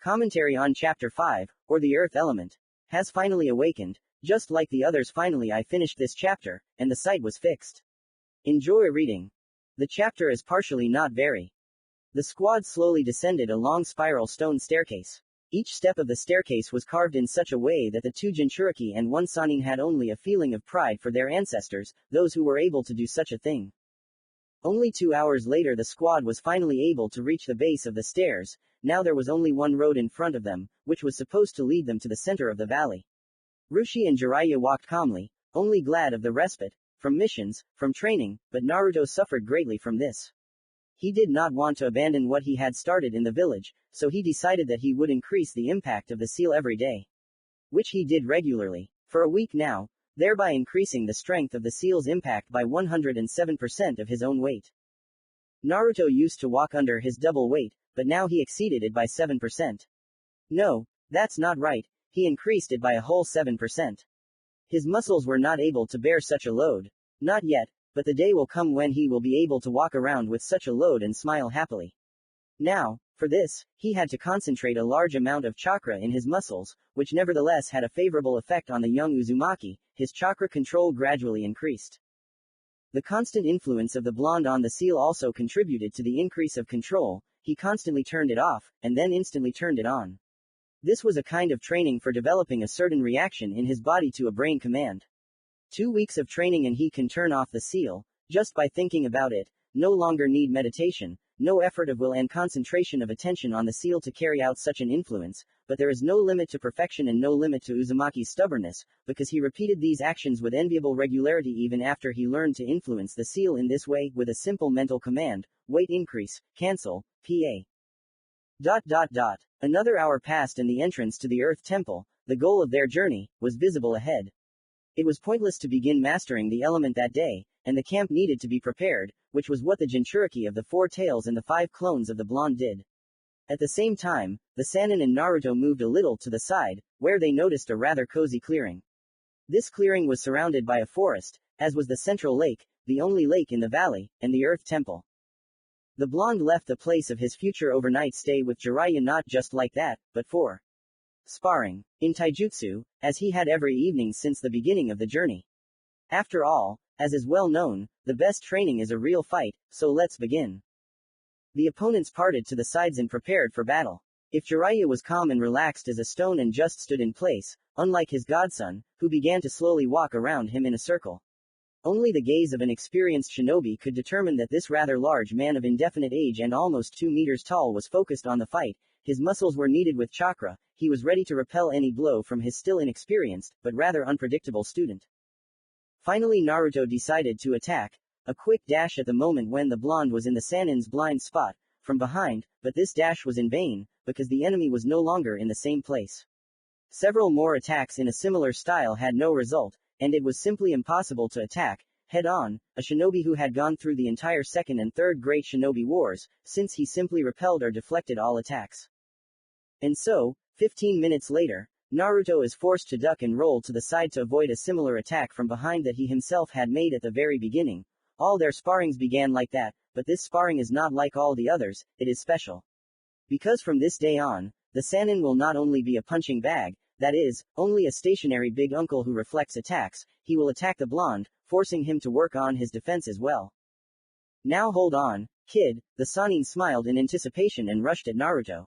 Commentary on Chapter 5, or the Earth Element, has finally awakened, just like the others. Finally I finished this chapter, and the site was fixed. Enjoy reading. The chapter is partially not very. The squad slowly descended a long spiral stone staircase. Each step of the staircase was carved in such a way that the 2 Jinchuriki and 1 Sannin had only a feeling of pride for their ancestors, those who were able to do such a thing. Only 2 hours later the squad was finally able to reach the base of the stairs. Now there was only one road in front of them, which was supposed to lead them to the center of the valley. Roshi and Jiraiya walked calmly, only glad of the respite from missions, from training, but Naruto suffered greatly from this. He did not want to abandon what he had started in the village, so he decided that he would increase the impact of the seal every day. Which he did regularly, for a week now, thereby increasing the strength of the seal's impact by 107% of his own weight. Naruto used to walk under his double weight, but now he exceeded it by 7%. No, that's not right, he increased it by a whole 7%. His muscles were not able to bear such a load. Not yet, but the day will come when he will be able to walk around with such a load and smile happily. Now, for this, he had to concentrate a large amount of chakra in his muscles, which nevertheless had a favorable effect on the young Uzumaki. His chakra control gradually increased. The constant influence of the blonde on the seal also contributed to the increase of control. He constantly turned it off, and then instantly turned it on. This was a kind of training for developing a certain reaction in his body to a brain command. 2 weeks of training and he can turn off the seal, just by thinking about it, no longer need meditation, no effort of will and concentration of attention on the seal to carry out such an influence, but there is no limit to perfection and no limit to Uzumaki's stubbornness, because he repeated these actions with enviable regularity even after he learned to influence the seal in this way with a simple mental command, weight increase, cancel, PA. Another hour passed and the entrance to the Earth Temple, the goal of their journey, was visible ahead. It was pointless to begin mastering the element that day, and the camp needed to be prepared, which was what the Jinchuriki of the 4 tails and the 5 clones of the blonde did. At the same time, the Sannin and Naruto moved a little to the side, where they noticed a rather cozy clearing. This clearing was surrounded by a forest, as was the central lake, the only lake in the valley, and the Earth Temple. The blonde left the place of his future overnight stay with Jiraiya not just like that, but for sparring in taijutsu, as he had every evening since the beginning of the journey. After all, as is well known, the best training is a real fight, so let's begin. The opponents parted to the sides and prepared for battle. If Jiraiya was calm and relaxed as a stone and just stood in place, unlike his godson, who began to slowly walk around him in a circle. Only the gaze of an experienced shinobi could determine that this rather large man of indefinite age and almost 2 meters tall was focused on the fight. His muscles were kneaded with chakra, he was ready to repel any blow from his still inexperienced, but rather unpredictable student. Finally Naruto decided to attack. A quick dash at the moment when the blonde was in the Sannin's blind spot, from behind, but this dash was in vain, because the enemy was no longer in the same place. Several more attacks in a similar style had no result, and it was simply impossible to attack, head-on, a shinobi who had gone through the entire second and third great shinobi wars, since he simply repelled or deflected all attacks. And so, 15 minutes later, Naruto is forced to duck and roll to the side to avoid a similar attack from behind that he himself had made at the very beginning. All their sparrings began like that, but this sparring is not like all the others, it is special. Because from this day on, the Sannin will not only be a punching bag, that is, only a stationary big uncle who reflects attacks, he will attack the blonde, forcing him to work on his defense as well. Now hold on, kid, the Sannin smiled in anticipation and rushed at Naruto.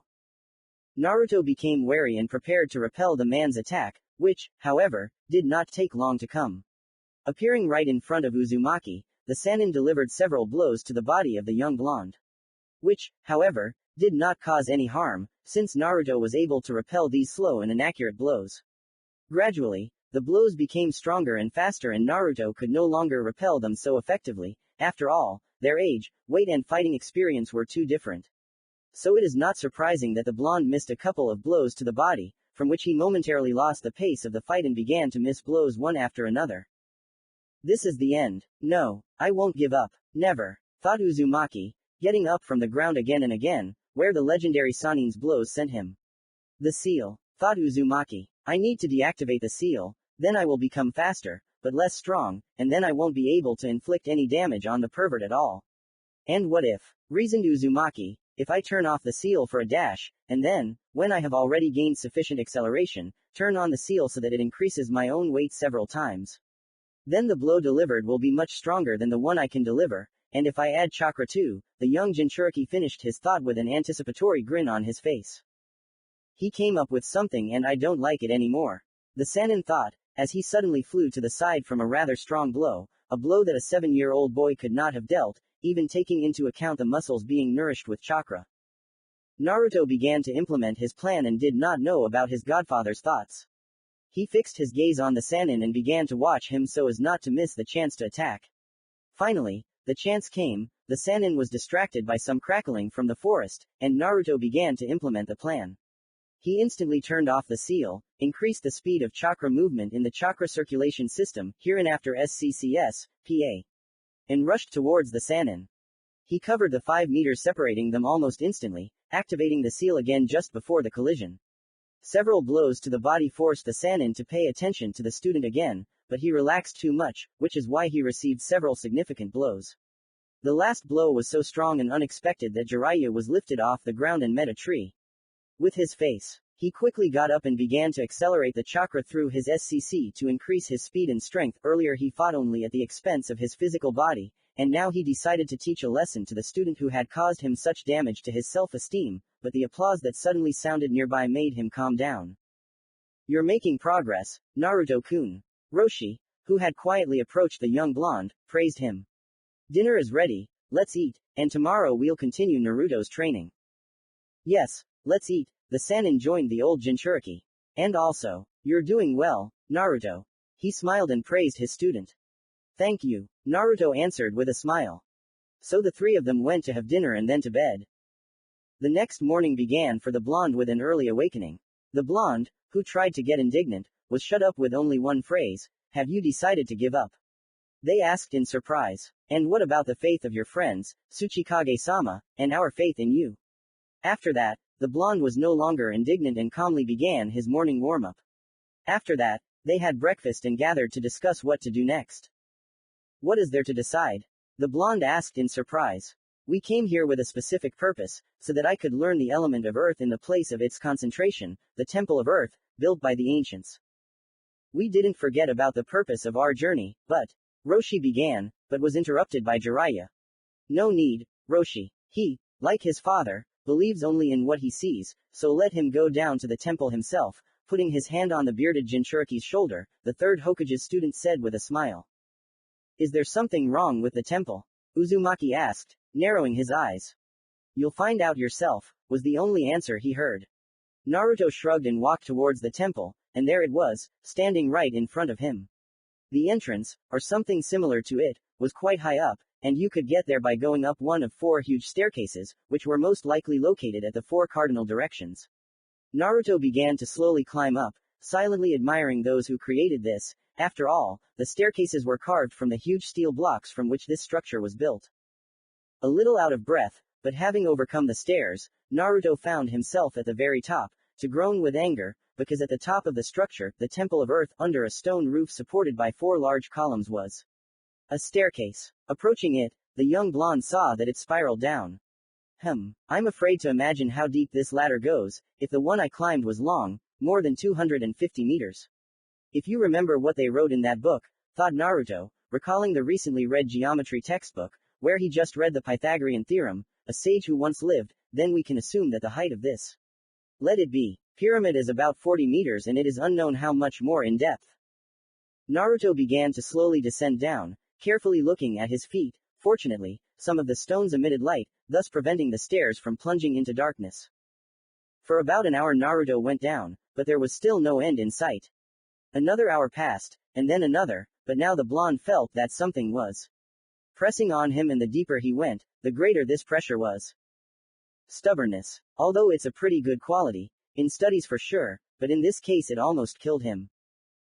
Naruto became wary and prepared to repel the man's attack, which, however, did not take long to come. Appearing right in front of Uzumaki, the Sannin delivered several blows to the body of the young blonde. Which, however, did not cause any harm, since Naruto was able to repel these slow and inaccurate blows. Gradually, the blows became stronger and faster and Naruto could no longer repel them so effectively. After all, their age, weight and fighting experience were too different. So it is not surprising that the blonde missed a couple of blows to the body, from which he momentarily lost the pace of the fight and began to miss blows one after another. This is the end. No, I won't give up. Never, thought Uzumaki, getting up from the ground again and again, where the legendary Sannin's blows sent him. The seal, thought Uzumaki. I need to deactivate the seal, then I will become faster, but less strong, and then I won't be able to inflict any damage on the pervert at all. And what if, reasoned Uzumaki, if I turn off the seal for a dash, and then, when I have already gained sufficient acceleration, turn on the seal so that it increases my own weight several times. Then the blow delivered will be much stronger than the one I can deliver, and if I add chakra too, the young Jinchuriki finished his thought with an anticipatory grin on his face. He came up with something and I don't like it anymore. The Sannin thought, as he suddenly flew to the side from a rather strong blow, a blow that a 7-year-old boy could not have dealt, even taking into account the muscles being nourished with chakra. Naruto began to implement his plan and did not know about his godfather's thoughts. He fixed his gaze on the Sannin and began to watch him so as not to miss the chance to attack. Finally, the chance came, the Sannin was distracted by some crackling from the forest, and Naruto began to implement the plan. He instantly turned off the seal, increased the speed of chakra movement in the chakra circulation system, hereinafter SCCS, PA, and rushed towards the Sannin. He covered the 5 meters separating them almost instantly, activating the seal again just before the collision. Several blows to the body forced the Sannin to pay attention to the student again, but he relaxed too much, which is why he received several significant blows. The last blow was so strong and unexpected that Jiraiya was lifted off the ground and met a tree. With his face, he quickly got up and began to accelerate the chakra through his SCC to increase his speed and strength. Earlier he fought only at the expense of his physical body, and now he decided to teach a lesson to the student who had caused him such damage to his self-esteem, but the applause that suddenly sounded nearby made him calm down. You're making progress, Naruto-kun. Roshi, who had quietly approached the young blonde, praised him. Dinner is ready, let's eat, and tomorrow we'll continue Naruto's training. Yes, let's eat, the Sannin joined the old Jinchuriki. And also, you're doing well, Naruto. He smiled and praised his student. Thank you, Naruto answered with a smile. So the three of them went to have dinner and then to bed. The next morning began for the blonde with an early awakening. The blonde, who tried to get indignant, was shut up with only one phrase, have you decided to give up? They asked in surprise. And what about the faith of your friends, Tsuchikage-sama, and our faith in you? After that, the blonde was no longer indignant and calmly began his morning warm-up. After that, they had breakfast and gathered to discuss what to do next. What is there to decide? The blonde asked in surprise. We came here with a specific purpose, so that I could learn the element of earth in the place of its concentration, the temple of earth, built by the ancients. We didn't forget about the purpose of our journey, but Roshi began, but was interrupted by Jiraiya. No need, Roshi. He, like his father, believes only in what he sees, so let him go down to the temple himself. Putting his hand on the bearded Jinchuriki's shoulder, the third Hokage's student said with a smile. Is there something wrong with the temple? Uzumaki asked, narrowing his eyes. You'll find out yourself, was the only answer he heard. Naruto shrugged and walked towards the temple, and there it was, standing right in front of him. The entrance, or something similar to it, was quite high up, and you could get there by going up one of 4 huge staircases, which were most likely located at the 4 cardinal directions. Naruto began to slowly climb up, silently admiring those who created this. After all, the staircases were carved from the huge steel blocks from which this structure was built. A little out of breath, but having overcome the stairs, Naruto found himself at the very top, to groan with anger, because at the top of the structure, the Temple of Earth, under a stone roof supported by 4 large columns, was a staircase. Approaching it, the young blonde saw that it spiraled down. I'm afraid to imagine how deep this ladder goes, if the one I climbed was long, more than 250 meters. If you remember what they wrote in that book, thought Naruto, recalling the recently read geometry textbook, where he just read the Pythagorean theorem, a sage who once lived, then we can assume that the height of this let it be pyramid is about 40 meters and it is unknown how much more in depth. Naruto began to slowly descend down, carefully looking at his feet. Fortunately, some of the stones emitted light, thus preventing the stairs from plunging into darkness. For about an hour Naruto went down, but there was still no end in sight. Another hour passed, and then another, but now the blonde felt that something was pressing on him, and the deeper he went, the greater this pressure was. Stubbornness. Although it's a pretty good quality, in studies for sure, but in this case it almost killed him.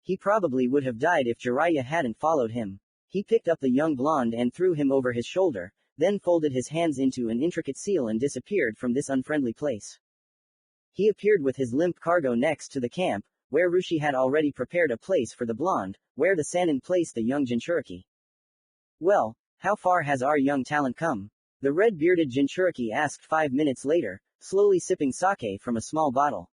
He probably would have died if Jiraiya hadn't followed him. He picked up the young blonde and threw him over his shoulder, then folded his hands into an intricate seal and disappeared from this unfriendly place. He appeared with his limp cargo next to the camp, where Rushi had already prepared a place for the blonde, where the Sannin placed the young Jinchuriki. Well, how far has our young talent come? The red-bearded Jinchuriki asked 5 minutes later, slowly sipping sake from a small bottle.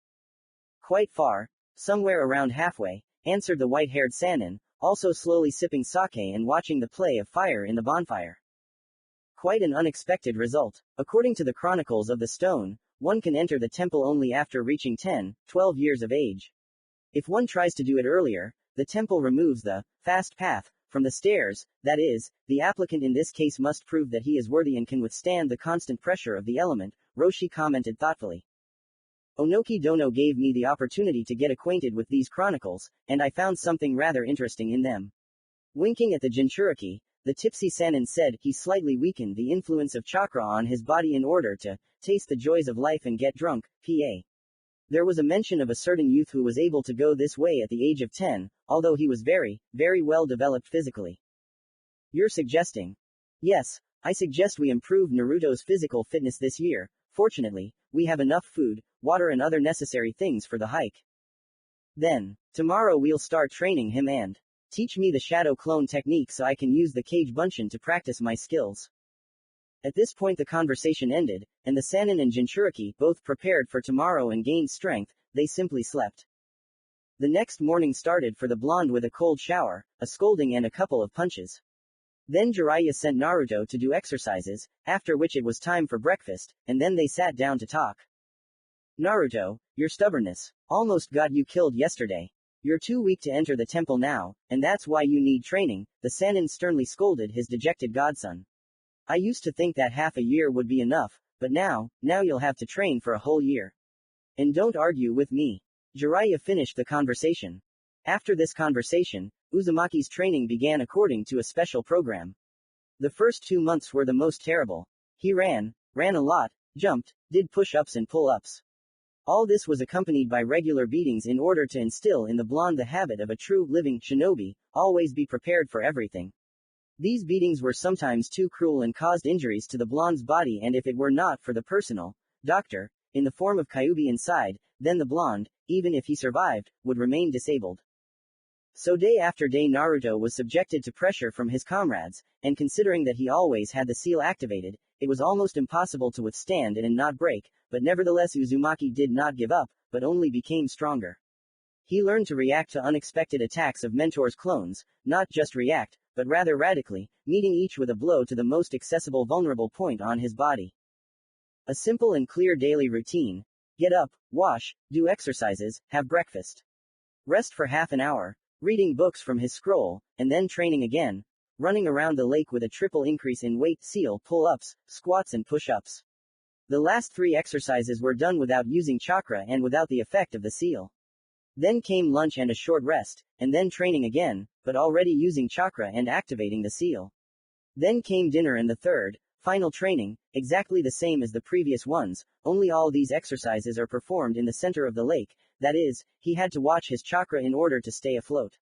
Quite far, somewhere around halfway, answered the white-haired Sannin, also slowly sipping sake and watching the play of fire in the bonfire. Quite an unexpected result. According to the chronicles of the stone, one can enter the temple only after reaching 10, 12 years of age. If one tries to do it earlier, the temple removes the fast path from the stairs. That is, the applicant in this case must prove that he is worthy and can withstand the constant pressure of the element, Roshi commented thoughtfully. Onoki Dono gave me the opportunity to get acquainted with these chronicles, and I found something rather interesting in them. Winking at the Jinchuriki, the tipsy Sannin said he slightly weakened the influence of chakra on his body in order to taste the joys of life and get drunk. There was a mention of a certain youth who was able to go this way at the age of 10, although he was very, very well developed physically. You're suggesting? Yes, I suggest we improve Naruto's physical fitness this year. Fortunately, we have enough food, water and other necessary things for the hike. Then, tomorrow we'll start training him and teach me the shadow clone technique so I can use the Kage Bunshin to practice my skills. At this point the conversation ended, and the Sannin and Jinchuriki both prepared for tomorrow and gained strength. They simply slept. The next morning started for the blonde with a cold shower, a scolding and a couple of punches. Then Jiraiya sent Naruto to do exercises, after which it was time for breakfast, and then they sat down to talk. Naruto, your stubbornness almost got you killed yesterday. You're too weak to enter the temple now, and that's why you need training, the Sannin sternly scolded his dejected godson. I used to think that half a year would be enough, but now you'll have to train for a whole year. And don't argue with me. Jiraiya finished the conversation. After this conversation, Uzumaki's training began according to a special program. The first 2 months were the most terrible. He ran a lot, jumped, did push-ups and pull-ups. All this was accompanied by regular beatings in order to instill in the blonde the habit of a true, living shinobi, always be prepared for everything. These beatings were sometimes too cruel and caused injuries to the blonde's body, and if it were not for the personal doctor, in the form of Kyuubi inside, then the blonde, even if he survived, would remain disabled. So day after day Naruto was subjected to pressure from his comrades, and considering that he always had the seal activated, it was almost impossible to withstand and not break, but nevertheless Uzumaki did not give up, but only became stronger. He learned to react to unexpected attacks of Mentor's clones, not just react, but rather radically, meeting each with a blow to the most accessible vulnerable point on his body. A simple and clear daily routine. Get up, wash, do exercises, have breakfast. Rest for half an hour, reading books from his scroll, and then training again. running around the lake with a triple increase in weight, seal, pull-ups, squats and push-ups. The last 3 exercises were done without using chakra and without the effect of the seal. Then came lunch and a short rest, and then training again, but already using chakra and activating the seal. Then came dinner and the third, final training, exactly the same as the previous ones, only all these exercises are performed in the center of the lake, that is, he had to watch his chakra in order to stay afloat.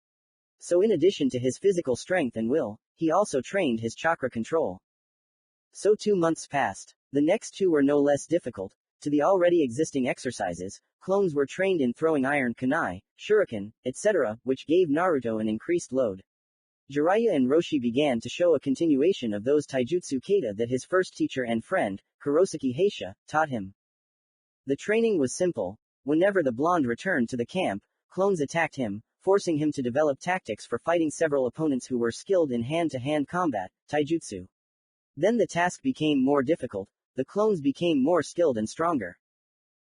So in addition to his physical strength and will, he also trained his chakra control. So 2 months passed. The next 2 were no less difficult. To the already existing exercises, clones were trained in throwing iron kunai, shuriken, etc., which gave Naruto an increased load. Jiraiya and Roshi began to show a continuation of those taijutsu kata that his first teacher and friend, Kurosaki Heisha, taught him. The training was simple. Whenever the blonde returned to the camp, clones attacked him, forcing him to develop tactics for fighting several opponents who were skilled in hand-to-hand combat, taijutsu. Then the task became more difficult. The clones became more skilled and stronger.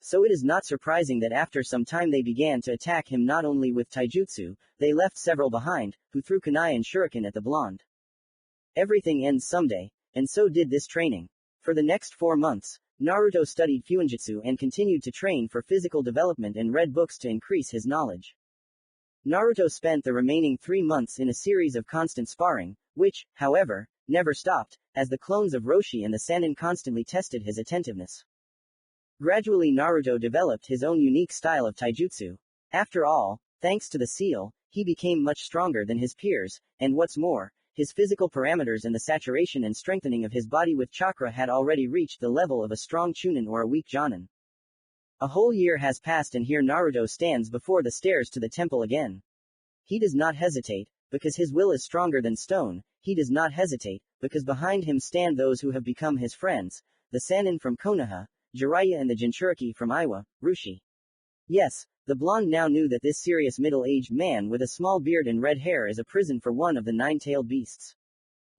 So it is not surprising that after some time they began to attack him not only with taijutsu, they left several behind, who threw kunai and shuriken at the blonde. Everything ends someday, and so did this training. For the next 4 months, Naruto studied Fuinjutsu and continued to train for physical development and read books to increase his knowledge. Naruto spent the remaining 3 months in a series of constant sparring, which, however, never stopped, as the clones of Roshi and the Sannin constantly tested his attentiveness. Gradually Naruto developed his own unique style of taijutsu. After all, thanks to the seal, he became much stronger than his peers, and what's more, his physical parameters and the saturation and strengthening of his body with chakra had already reached the level of a strong chunin or a weak jonin. A whole year has passed and here Naruto stands before the stairs to the temple again. He does not hesitate, because his will is stronger than stone. He does not hesitate, because behind him stand those who have become his friends, the Sannin from Konoha, Jiraiya and the Jinchuriki from Iwa, Rushi. Yes, the blonde now knew that this serious middle-aged man with a small beard and red hair is a prison for one of the 9-tailed beasts.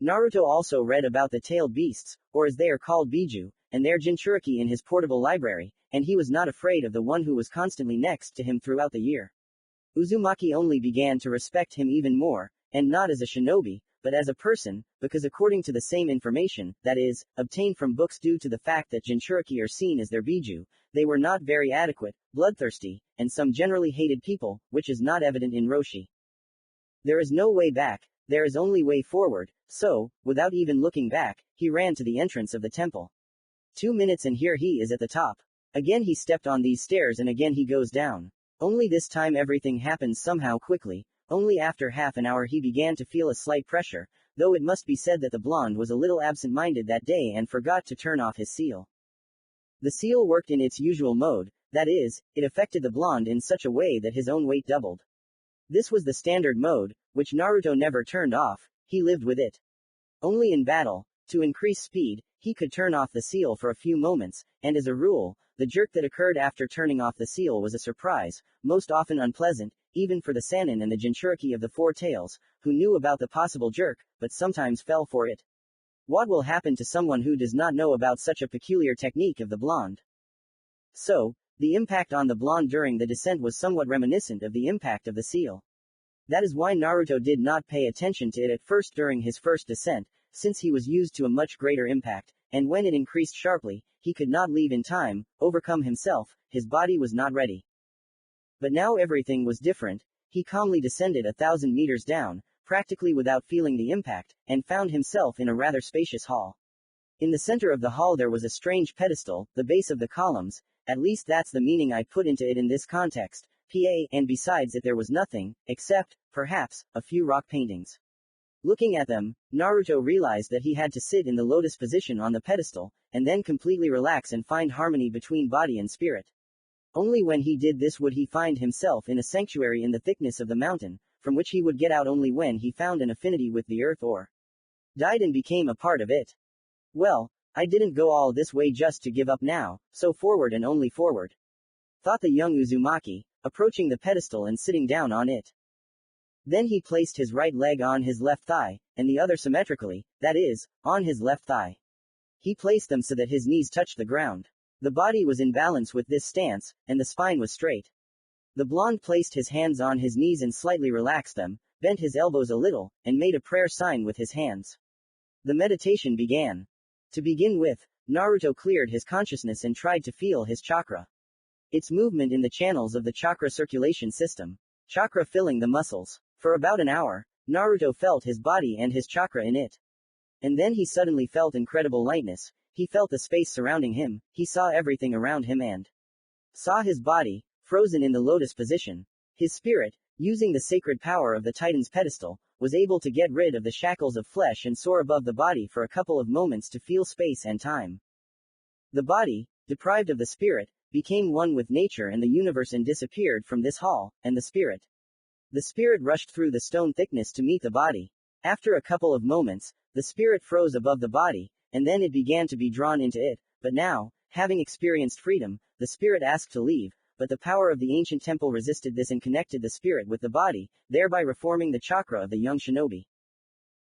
Naruto also read about the tailed beasts, or as they are called Biju, and their Jinchuriki in his portable library, and he was not afraid of the one who was constantly next to him throughout the year. Uzumaki only began to respect him even more, and not as a shinobi, but as a person, because according to the same information, that is, obtained from books due to the fact that Jinchuriki are seen as their Biju, they were not very adequate, bloodthirsty, and some generally hated people, which is not evident in Roshi. There is no way back, there is only way forward, so, without even looking back, he ran to the entrance of the temple. 2 minutes and here he is at the top. Again he stepped on these stairs and again he goes down. Only this time everything happens somehow quickly. Only after half an hour he began to feel a slight pressure, though it must be said that the blonde was a little absent-minded that day and forgot to turn off his seal. The seal worked in its usual mode, that is, it affected the blonde in such a way that his own weight doubled. This was the standard mode, which Naruto never turned off, he lived with it. Only in battle, to increase speed, he could turn off the seal for a few moments, and as a rule, the jerk that occurred after turning off the seal was a surprise, most often unpleasant, even for the Sannin and the Jinchuriki of the 4 tails, who knew about the possible jerk, but sometimes fell for it. What will happen to someone who does not know about such a peculiar technique of the blonde? So, the impact on the blonde during the descent was somewhat reminiscent of the impact of the seal. That is why Naruto did not pay attention to it at first during his first descent, since he was used to a much greater impact, and when it increased sharply, he could not leave in time, overcome himself, his body was not ready. But now everything was different. He calmly descended 1,000 meters down, practically without feeling the impact, and found himself in a rather spacious hall. In the center of the hall there was a strange pedestal, the base of the columns, at least that's the meaning I put into it in this context, and besides it there was nothing, except, perhaps, a few rock paintings. Looking at them, Naruto realized that he had to sit in the lotus position on the pedestal, and then completely relax and find harmony between body and spirit. Only when he did this would he find himself in a sanctuary in the thickness of the mountain, from which he would get out only when he found an affinity with the earth or died and became a part of it. Well, I didn't go all this way just to give up now, so forward and only forward, thought the young Uzumaki, approaching the pedestal and sitting down on it. Then he placed his right leg on his left thigh, and the other symmetrically, that is, on his left thigh. He placed them so that his knees touched the ground. The body was in balance with this stance, and the spine was straight. The blonde placed his hands on his knees and slightly relaxed them, bent his elbows a little, and made a prayer sign with his hands. The meditation began. To begin with, Naruto cleared his consciousness and tried to feel his chakra. Its movement in the channels of the chakra circulation system. Chakra filling the muscles. For about an hour, Naruto felt his body and his chakra in it. And then he suddenly felt incredible lightness. He felt the space surrounding him, he saw everything around him and saw his body, frozen in the lotus position. His spirit, using the sacred power of the Titan's pedestal, was able to get rid of the shackles of flesh and soar above the body for a couple of moments to feel space and time. The body, deprived of the spirit, became one with nature and the universe and disappeared from this hall, and the spirit. The spirit rushed through the stone thickness to meet the body. After a couple of moments, the spirit froze above the body, and then it began to be drawn into it, but now, having experienced freedom, the spirit asked to leave, but the power of the ancient temple resisted this and connected the spirit with the body, thereby reforming the chakra of the young shinobi.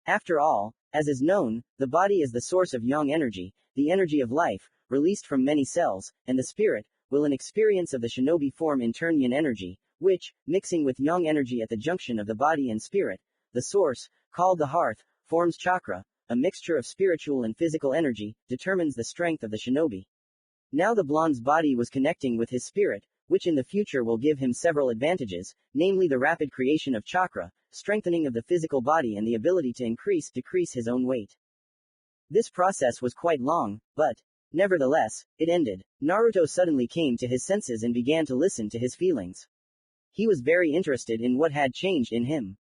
After all, as is known, the body is the source of yang energy, the energy of life, released from many cells, and the spirit, will an experience of the shinobi form in turn yin energy, which, mixing with yang energy at the junction of the body and spirit, the source, called the hearth, forms chakra, a mixture of spiritual and physical energy, determines the strength of the shinobi. Now the blonde's body was connecting with his spirit, which in the future will give him several advantages, namely the rapid creation of chakra, strengthening of the physical body and the ability to decrease his own weight. This process was quite long, but, nevertheless, it ended. Naruto suddenly came to his senses and began to listen to his feelings. He was very interested in what had changed in him.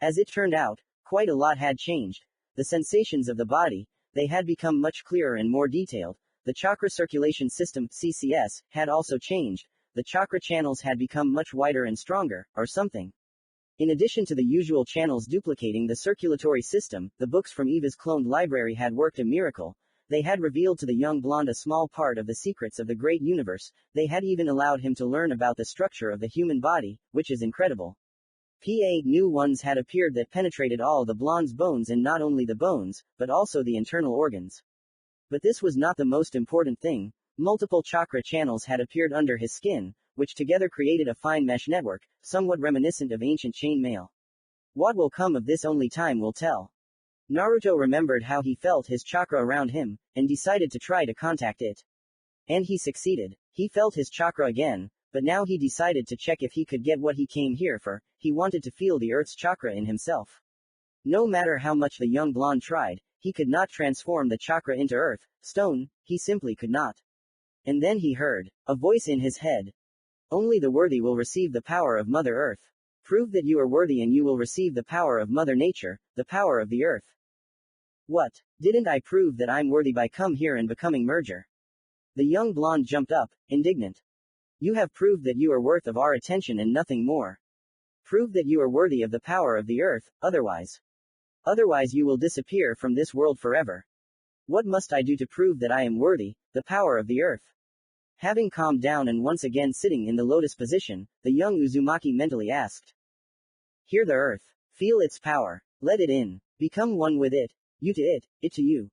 As it turned out, quite a lot had changed. The sensations of the body, they had become much clearer and more detailed. The chakra circulation system, CCS, had also changed. The chakra channels had become much wider and stronger, or something. In addition to the usual channels duplicating the circulatory system, the books from Eva's cloned library had worked a miracle. They had revealed to the young blonde a small part of the secrets of the great universe. They had even allowed him to learn about the structure of the human body, which is incredible. New ones had appeared that penetrated all the blonde's bones, and not only the bones, but also the internal organs. But this was not the most important thing. Multiple chakra channels had appeared under his skin, which together created a fine mesh network, somewhat reminiscent of ancient chain mail. What will come of this only time will tell. Naruto remembered how he felt his chakra around him, and decided to try to contact it. And he succeeded. He felt his chakra again, but now he decided to check if he could get what he came here for. He wanted to feel the earth's chakra in himself. No matter how much the young blonde tried, he could not transform the chakra into earth, stone, he simply could not. And then he heard a voice in his head. Only the worthy will receive the power of Mother Earth. Prove that you are worthy and you will receive the power of Mother Nature, the power of the earth. What? Didn't I prove that I'm worthy by come here and becoming merger? The young blonde jumped up, indignant. You have proved that you are worth of our attention and nothing more. Prove that you are worthy of the power of the earth, otherwise you will disappear from this world forever. What must I do to prove that I am worthy, the power of the earth? Having calmed down and once again sitting in the lotus position, the young Uzumaki mentally asked. Hear the earth. Feel its power. Let it in. Become one with it. You to it to you.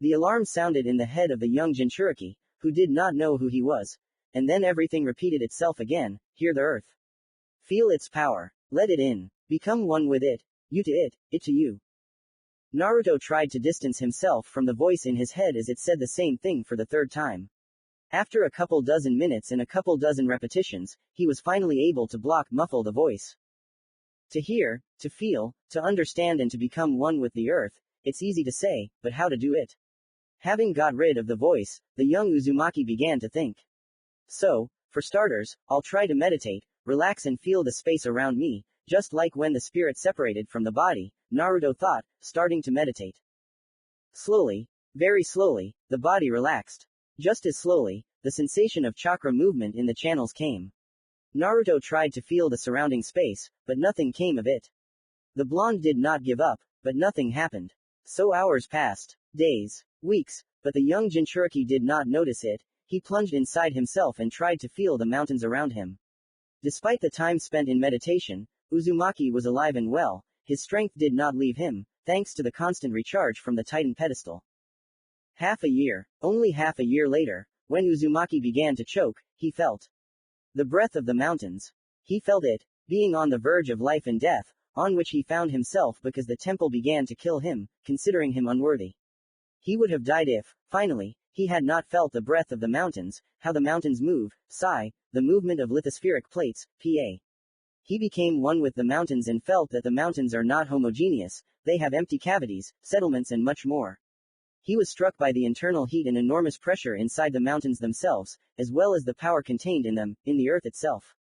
The alarm sounded in the head of the young Jinchuriki, who did not know who he was. And then everything repeated itself again. Hear the earth. Feel its power. Let it in. Become one with it. You to it to you. Naruto tried to distance himself from the voice in his head as it said the same thing for the third time. After a couple dozen minutes and a couple dozen repetitions, he was finally able to muffle the voice. To hear, to feel, to understand and to become one with the earth, it's easy to say, but how to do it? Having got rid of the voice, the young Uzumaki began to think. So, for starters, I'll try to meditate, relax and feel the space around me, just like when the spirit separated from the body, Naruto thought, starting to meditate. Slowly, very slowly, the body relaxed. Just as slowly, the sensation of chakra movement in the channels came. Naruto tried to feel the surrounding space, but nothing came of it. The blonde did not give up, but nothing happened. So hours passed, days, weeks, but the young Jinchuriki did not notice it. He plunged inside himself and tried to feel the mountains around him. Despite the time spent in meditation, Uzumaki was alive and well. His strength did not leave him, thanks to the constant recharge from the Titan pedestal. Only half a year later, when Uzumaki began to choke, he felt the breath of the mountains. He felt it, being on the verge of life and death, on which he found himself because the temple began to kill him, considering him unworthy. He would have died if, finally, he had not felt the breath of the mountains, how the mountains move, sigh, the movement of lithospheric plates, pa. He became one with the mountains and felt that the mountains are not homogeneous, they have empty cavities, settlements and much more. He was struck by the internal heat and enormous pressure inside the mountains themselves, as well as the power contained in them, in the earth itself.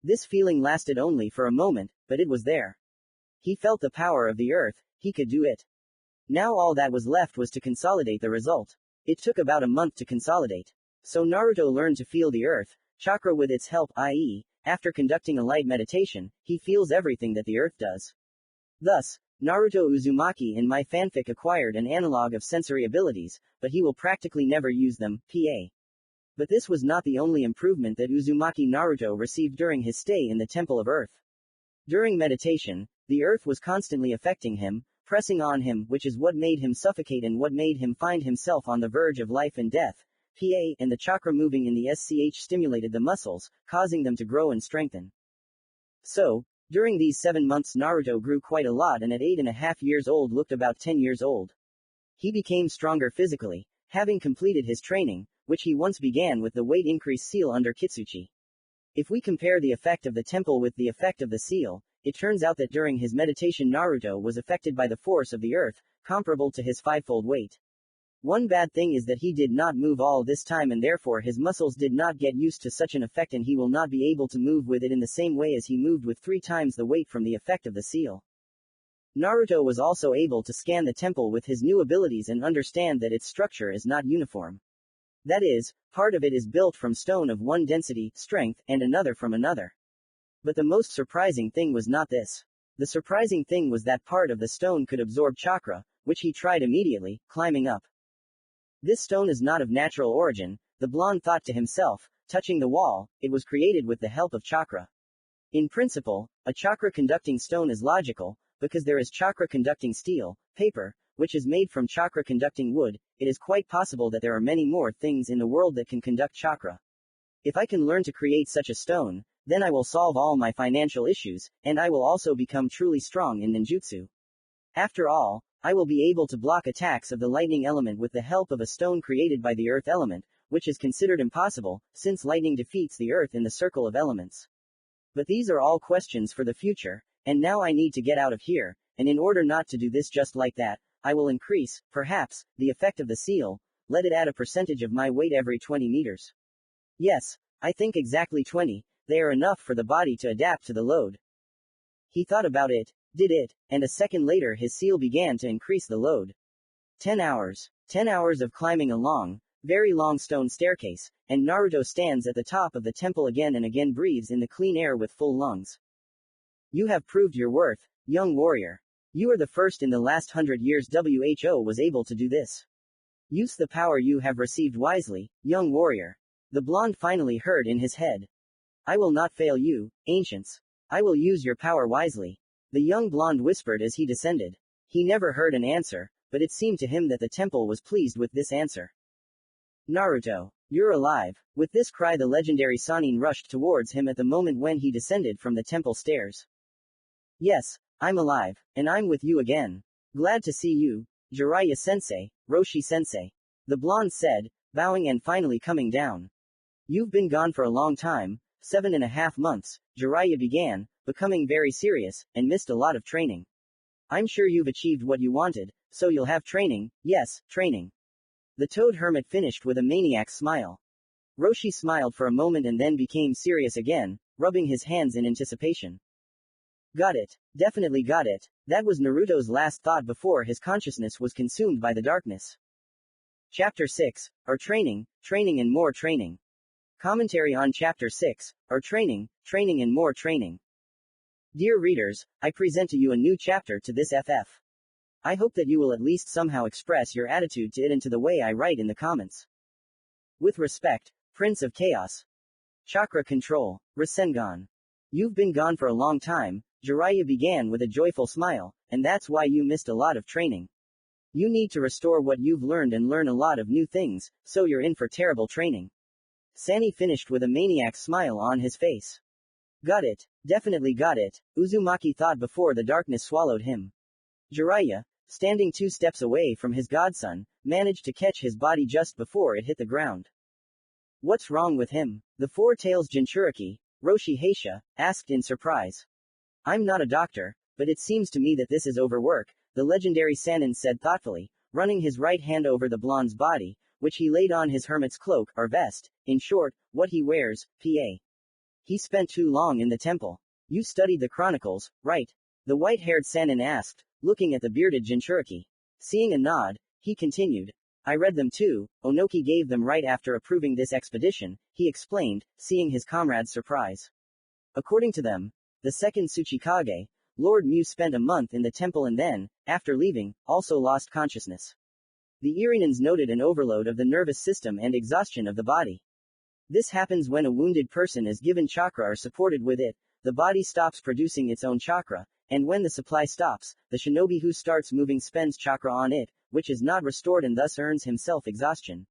This feeling lasted only for a moment, but it was there. He felt the power of the earth, he could do it. Now all that was left was to consolidate the result. It took about a month to consolidate. So Naruto learned to feel the earth, chakra with its help, i.e., after conducting a light meditation, he feels everything that the earth does. Thus, Naruto Uzumaki in my fanfic acquired an analog of sensory abilities, but he will practically never use them, pa. But this was not the only improvement that Uzumaki Naruto received during his stay in the Temple of Earth. During meditation, the earth was constantly affecting him, pressing on him, which is what made him suffocate and what made him find himself on the verge of life and death, pa, and the chakra moving in the SCH stimulated the muscles, causing them to grow and strengthen. So, during these 7 months Naruto grew quite a lot and at 8.5 years old looked about 10 years old. He became stronger physically, having completed his training, which he once began with the weight increase seal under Kitsuchi. If we compare the effect of the temple with the effect of the seal, it turns out that during his meditation Naruto was affected by the force of the earth, comparable to his 5-fold weight. One bad thing is that he did not move all this time and therefore his muscles did not get used to such an effect and he will not be able to move with it in the same way as he moved with 3 times the weight from the effect of the seal. Naruto was also able to scan the temple with his new abilities and understand that its structure is not uniform. That is, part of it is built from stone of one density, strength, and another from another. But the most surprising thing was not this. The surprising thing was that part of the stone could absorb chakra, which he tried immediately, climbing up. This stone is not of natural origin, the blonde thought to himself, touching the wall, it was created with the help of chakra. In principle, a chakra-conducting stone is logical, because there is chakra-conducting steel, paper, which is made from chakra-conducting wood, it is quite possible that there are many more things in the world that can conduct chakra. If I can learn to create such a stone, then I will solve all my financial issues, and I will also become truly strong in ninjutsu. After all, I will be able to block attacks of the lightning element with the help of a stone created by the earth element, which is considered impossible, since lightning defeats the earth in the circle of elements. But these are all questions for the future, and now I need to get out of here, and in order not to do this just like that, I will increase, perhaps, the effect of the seal, let it add a percentage of my weight every 20 meters. Yes, I think exactly 20, they are enough for the body to adapt to the load. He thought about it, did it, and a second later his seal began to increase the load. 10 hours. 10 hours of climbing a long, very long stone staircase, and Naruto stands at the top of the temple again and again breathes in the clean air with full lungs. You have proved your worth, young warrior. You are the first in the last 100 years WHO was able to do this. Use the power you have received wisely, young warrior. The blonde finally heard in his head. I will not fail you, ancients. I will use your power wisely. The young blonde whispered as he descended. He never heard an answer, but it seemed to him that the temple was pleased with this answer. Naruto, you're alive. With this cry the legendary Sannin rushed towards him at the moment when he descended from the temple stairs. Yes, I'm alive, and I'm with you again. Glad to see you, Jiraiya-sensei, Roshi-sensei. The blonde said, bowing and finally coming down. You've been gone for a long time, 7.5 months, Jiraiya began, becoming very serious, and missed a lot of training. I'm sure you've achieved what you wanted, so you'll have training, yes, training. The toad hermit finished with a maniac's smile. Roshi smiled for a moment and then became serious again, rubbing his hands in anticipation. Got it. Definitely got it. That was Naruto's last thought before his consciousness was consumed by the darkness. Chapter 6, or training, training and more training. Commentary on Chapter 6, or training, training and more training. Dear readers, I present to you a new chapter to this FF. I hope that you will at least somehow express your attitude to it and to the way I write in the comments. With respect, Prince of Chaos. Chakra Control, Rasengan. You've been gone for a long time, Jiraiya began with a joyful smile, and that's why you missed a lot of training. You need to restore what you've learned and learn a lot of new things, so you're in for terrible training. Sanni finished with a maniac's smile on his face. Got it. Definitely got it, Uzumaki thought before the darkness swallowed him. Jiraiya, standing 2 steps away from his godson, managed to catch his body just before it hit the ground. What's wrong with him? The Four Tails Jinchuriki, Roshi Heisha, asked in surprise. I'm not a doctor, but it seems to me that this is overwork, the legendary Sannin said thoughtfully, running his right hand over the blonde's body, which he laid on his hermit's cloak, or vest, in short, what he wears, pa. He spent too long in the temple. You studied the chronicles, right? The white-haired Sannin asked, looking at the bearded Jinchuriki. Seeing a nod, he continued. I read them too, Onoki gave them right after approving this expedition, he explained, seeing his comrade's surprise. According to them, the second Tsuchikage, Lord Mu spent a month in the temple and then, after leaving, also lost consciousness. The Irinans noted an overload of the nervous system and exhaustion of the body. This happens when a wounded person is given chakra or supported with it, the body stops producing its own chakra, and when the supply stops, the shinobi who starts moving spends chakra on it, which is not restored and thus earns himself exhaustion.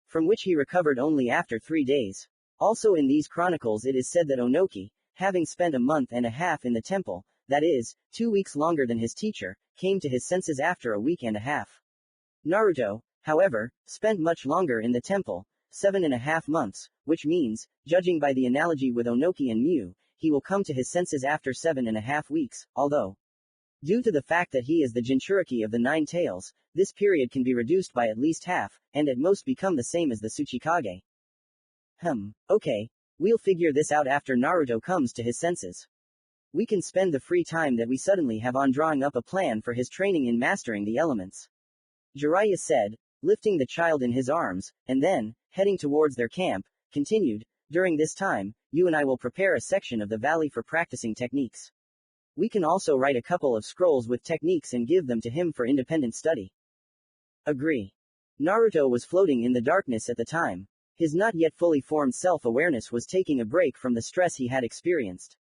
From which he recovered only after 3 days. Also in these chronicles it is said that Onoki, having spent a month and a half in the temple, that is, 2 weeks longer than his teacher, came to his senses after a week and a half. Naruto, however, spent much longer in the temple, 7.5 months, which means, judging by the analogy with Onoki and Mu, he will come to his senses after 7.5 weeks, although, due to the fact that he is the Jinchuriki of the 9 tails, this period can be reduced by at least half, and at most become the same as the Tsuchikage. Okay. We'll figure this out after Naruto comes to his senses. We can spend the free time that we suddenly have on drawing up a plan for his training in mastering the elements. Jiraiya said, lifting the child in his arms, and then, heading towards their camp, continued, during this time, you and I will prepare a section of the valley for practicing techniques. We can also write a couple of scrolls with techniques and give them to him for independent study. Agree. Naruto was floating in the darkness at the time. His not yet fully formed self-awareness was taking a break from the stress he had experienced.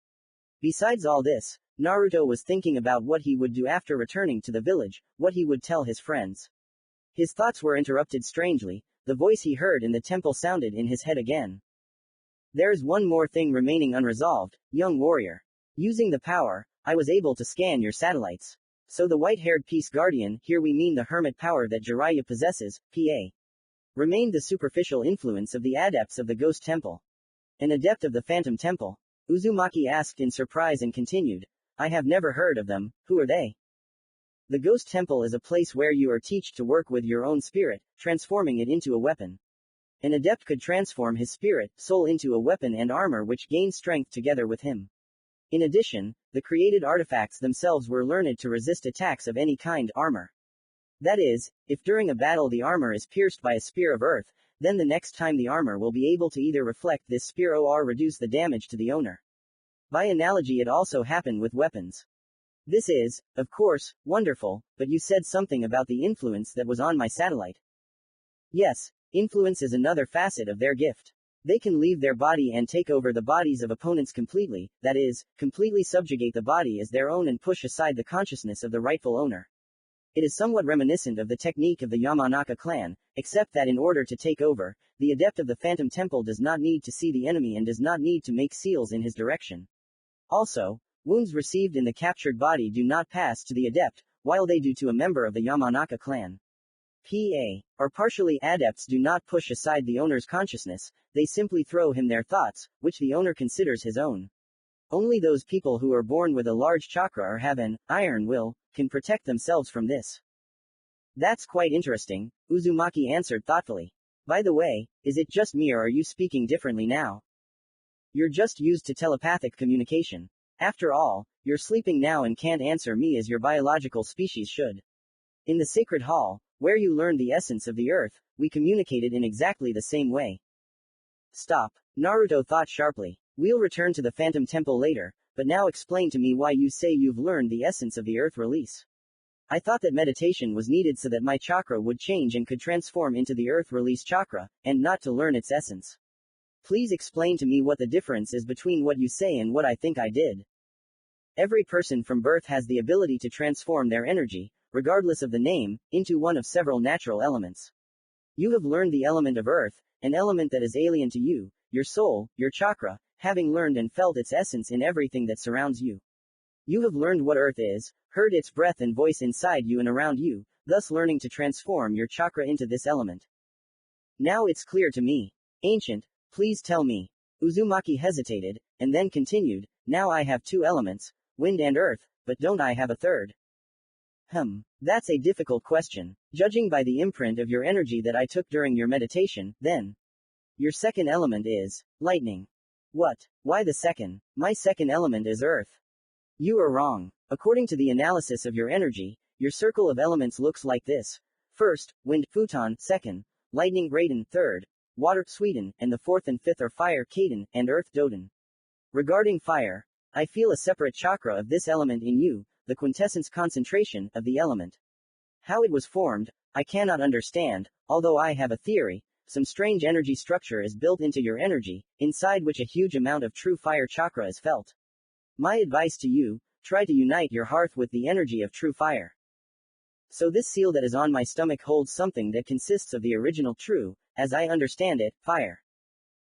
Besides all this, Naruto was thinking about what he would do after returning to the village, what he would tell his friends. His thoughts were interrupted strangely, the voice he heard in the temple sounded in his head again. There's one more thing remaining unresolved, young warrior. Using the power, I was able to scan your satellites. So the white-haired peace guardian, here we mean the hermit power that Jiraiya possesses, pa. Remained the superficial influence of the adepts of the Ghost Temple. An adept of the Phantom Temple? Uzumaki asked in surprise and continued. I have never heard of them, who are they? The Ghost Temple is a place where you are taught to work with your own spirit, transforming it into a weapon. An adept could transform his spirit, soul into a weapon and armor which gains strength together with him. In addition, the created artifacts themselves were learned to resist attacks of any kind, armor. That is, if during a battle the armor is pierced by a spear of earth, then the next time the armor will be able to either reflect this spear or reduce the damage to the owner. By analogy it also happened with weapons. This is, of course, wonderful, but you said something about the influence that was on my satellite. Yes, influence is another facet of their gift. They can leave their body and take over the bodies of opponents completely, that is, completely subjugate the body as their own and push aside the consciousness of the rightful owner. It is somewhat reminiscent of the technique of the Yamanaka clan, except that in order to take over, the adept of the Phantom Temple does not need to see the enemy and does not need to make seals in his direction. Also, wounds received in the captured body do not pass to the adept, while they do to a member of the Yamanaka clan. Pa. Or partially adepts do not push aside the owner's consciousness, they simply throw him their thoughts, which the owner considers his own. Only those people who are born with a large chakra or have an iron will can protect themselves from this. That's quite interesting, Uzumaki answered thoughtfully. By the way, is it just me or are you speaking differently now? You're just used to telepathic communication. After all, you're sleeping now and can't answer me as your biological species should. In the sacred hall, where you learned the essence of the earth, we communicated in exactly the same way. Stop. Naruto thought sharply. We'll return to the Phantom Temple later, but now explain to me why you say you've learned the essence of the earth release. I thought that meditation was needed so that my chakra would change and could transform into the earth release chakra, and not to learn its essence. Please explain to me what the difference is between what you say and what I think I did. Every person from birth has the ability to transform their energy, regardless of the name, into one of several natural elements. You have learned the element of earth, an element that is alien to you, your soul, your chakra, having learned and felt its essence in everything that surrounds you. You have learned what earth is, heard its breath and voice inside you and around you, thus learning to transform your chakra into this element. Now it's clear to me. Ancient, please tell me. Uzumaki hesitated, and then continued, now I have two elements, wind and earth, but don't I have a third? That's a difficult question. Judging by the imprint of your energy that I took during your meditation, then. Your second element is lightning. What? Why the second? My second element is earth. You are wrong. According to the analysis of your energy, your circle of elements looks like this. First, wind, futon, second, lightning, raiden, third, water, sweden, and the fourth and fifth are fire, kaden, and earth, doden. Regarding fire, I feel a separate chakra of this element in you, the quintessence concentration of the element. How it was formed, I cannot understand, although I have a theory. Some strange energy structure is built into your energy, inside which a huge amount of true fire chakra is felt. My advice to you, try to unite your hearth with the energy of true fire. So this seal that is on my stomach holds something that consists of the original true, as I understand it, fire.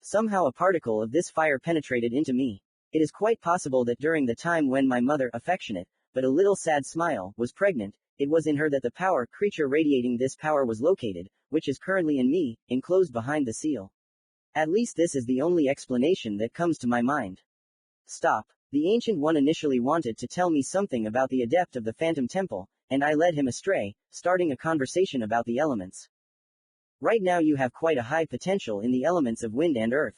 Somehow a particle of this fire penetrated into me. It is quite possible that during the time when my mother, affectionate, but a little sad smile, was pregnant, it was in her that the power creature radiating this power was located, which is currently in me, enclosed behind the seal. At least this is the only explanation that comes to my mind. Stop. The Ancient One initially wanted to tell me something about the adept of the Phantom Temple, and I led him astray, starting a conversation about the elements. Right now you have quite a high potential in the elements of wind and earth.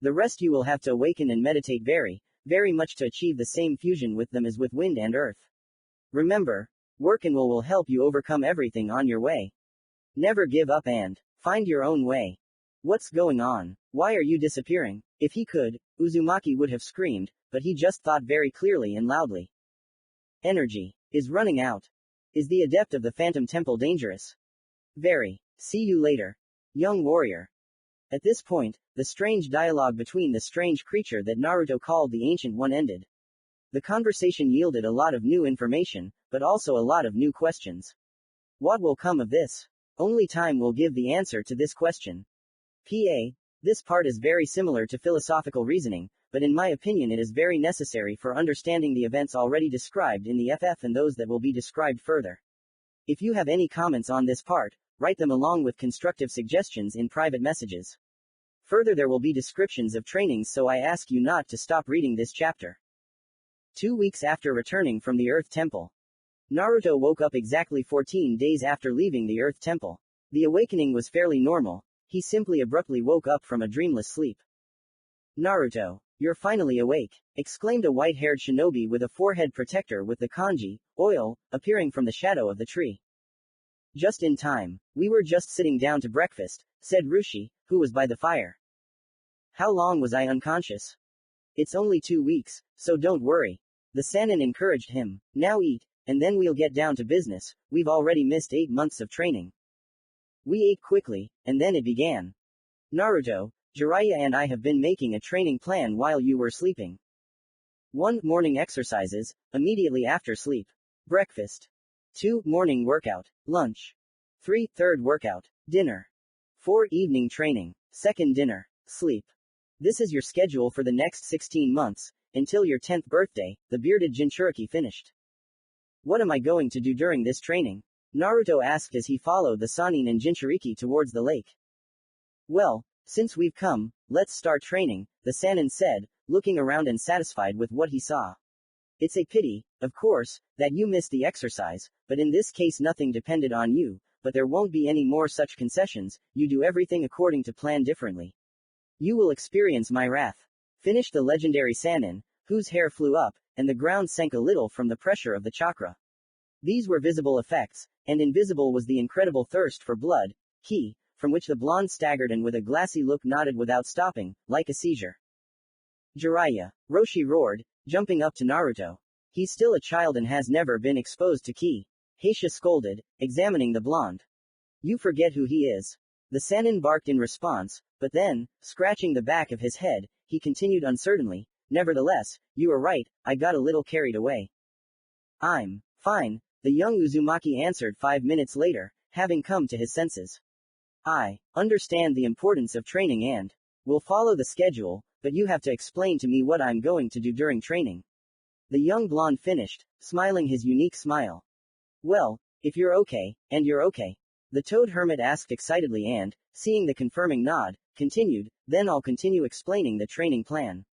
The rest you will have to awaken and meditate very, very much to achieve the same fusion with them as with wind and earth. Remember, work and will help you overcome everything on your way. Never give up and find your own way. What's going on? Why are you disappearing? If he could, Uzumaki would have screamed, but he just thought very clearly and loudly. Energy is running out. Is the adept of the Phantom Temple dangerous? Very. See you later, young warrior. At this point, the strange dialogue between the strange creature that Naruto called the Ancient One ended. The conversation yielded a lot of new information, but also a lot of new questions. What will come of this? Only time will give the answer to this question. This part is very similar to philosophical reasoning, but in my opinion it is very necessary for understanding the events already described in the FF and those that will be described further. If you have any comments on this part, write them along with constructive suggestions in private messages. Further, there will be descriptions of trainings, so I ask you not to stop reading this chapter. 2 weeks after returning from the Earth Temple, Naruto woke up exactly 14 days after leaving the Earth Temple. The awakening was fairly normal. He simply abruptly woke up from a dreamless sleep. Naruto, you're finally awake, exclaimed a white-haired shinobi with a forehead protector with the kanji, oil, appearing from the shadow of the tree. Just in time. We were just sitting down to breakfast, said Rushi, who was by the fire. How long was I unconscious? It's only 2 weeks, so don't worry. The Sannin encouraged him. Now eat, and then we'll get down to business. We've already missed 8 months of training. We ate quickly, and then it began. Naruto, Jiraiya and I have been making a training plan while you were sleeping. 1. Morning exercises, immediately after sleep. Breakfast. 2. Morning workout. Lunch. 3. Third workout. Dinner. 4. Evening training. Second dinner. Sleep. This is your schedule for the next 16 months, until your 10th birthday, the bearded Jinchuriki finished. What am I going to do during this training? Naruto asked as he followed the Sannin and Jinchuriki towards the lake. Well, since we've come, let's start training, the Sannin said, looking around and satisfied with what he saw. It's a pity, of course, that you missed the exercise, but in this case nothing depended on you, but there won't be any more such concessions. You do everything according to plan differently. You will experience my wrath. Finished the legendary Sannin, whose hair flew up, and the ground sank a little from the pressure of the chakra. These were visible effects, and invisible was the incredible thirst for blood, ki, from which the blonde staggered and with a glassy look nodded without stopping, like a seizure. Jiraiya, Roshi roared, jumping up to Naruto. He's still a child and has never been exposed to ki. Heisha scolded, examining the blonde. You forget who he is. The Sannin barked in response, but then, scratching the back of his head, he continued uncertainly, nevertheless, you are right, I got a little carried away. I'm fine, the young Uzumaki answered 5 minutes later, having come to his senses. I understand the importance of training and will follow the schedule, but you have to explain to me what I'm going to do during training. The young blonde finished, smiling his unique smile. Well, if you're okay, and you're okay. The toad hermit asked excitedly and, seeing the confirming nod, continued, then I'll continue explaining the training plan.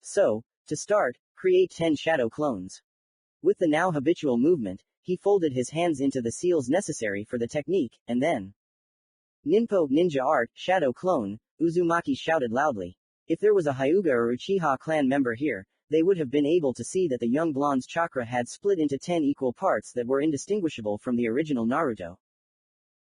So, to start, create 10 shadow clones. With the now habitual movement, he folded his hands into the seals necessary for the technique, and then. Ninpo, ninja art, shadow clone, Uzumaki shouted loudly. If there was a Hyuga or Uchiha clan member here, they would have been able to see that the young blonde's chakra had split into 10 equal parts that were indistinguishable from the original Naruto.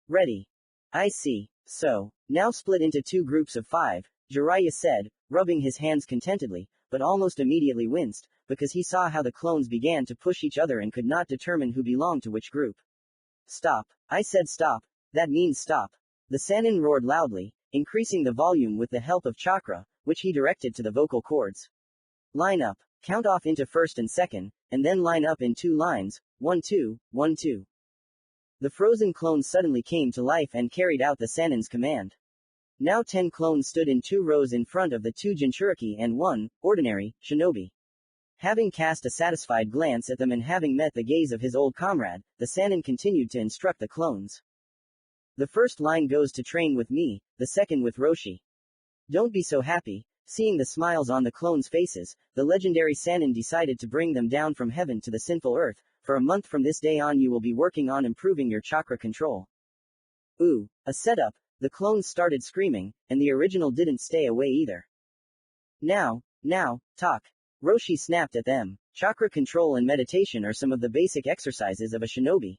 Ready. I see. So, now split into 2 groups of 5, Jiraiya said, rubbing his hands contentedly, but almost immediately winced, because he saw how the clones began to push each other and could not determine who belonged to which group. Stop. I said stop. That means stop. The Sannin roared loudly, increasing the volume with the help of chakra, which he directed to the vocal cords. Line up. Count off into first and second, and then line up in 2 lines, 1 2, 1 2. The frozen clones suddenly came to life and carried out the Sannin's command. Now 10 clones stood in 2 rows in front of the 2 Jinchuriki and 1, ordinary, shinobi. Having cast a satisfied glance at them and having met the gaze of his old comrade, the Sannin continued to instruct the clones. The first line goes to train with me, the second with Roshi. Don't be so happy. Seeing the smiles on the clones' faces, the legendary Sannin decided to bring them down from heaven to the sinful earth. For a month from this day on you will be working on improving your chakra control. Ooh, a setup. The clones started screaming, and the original didn't stay away either. Now, talk. Roshi snapped at them. Chakra control and meditation are some of the basic exercises of a shinobi.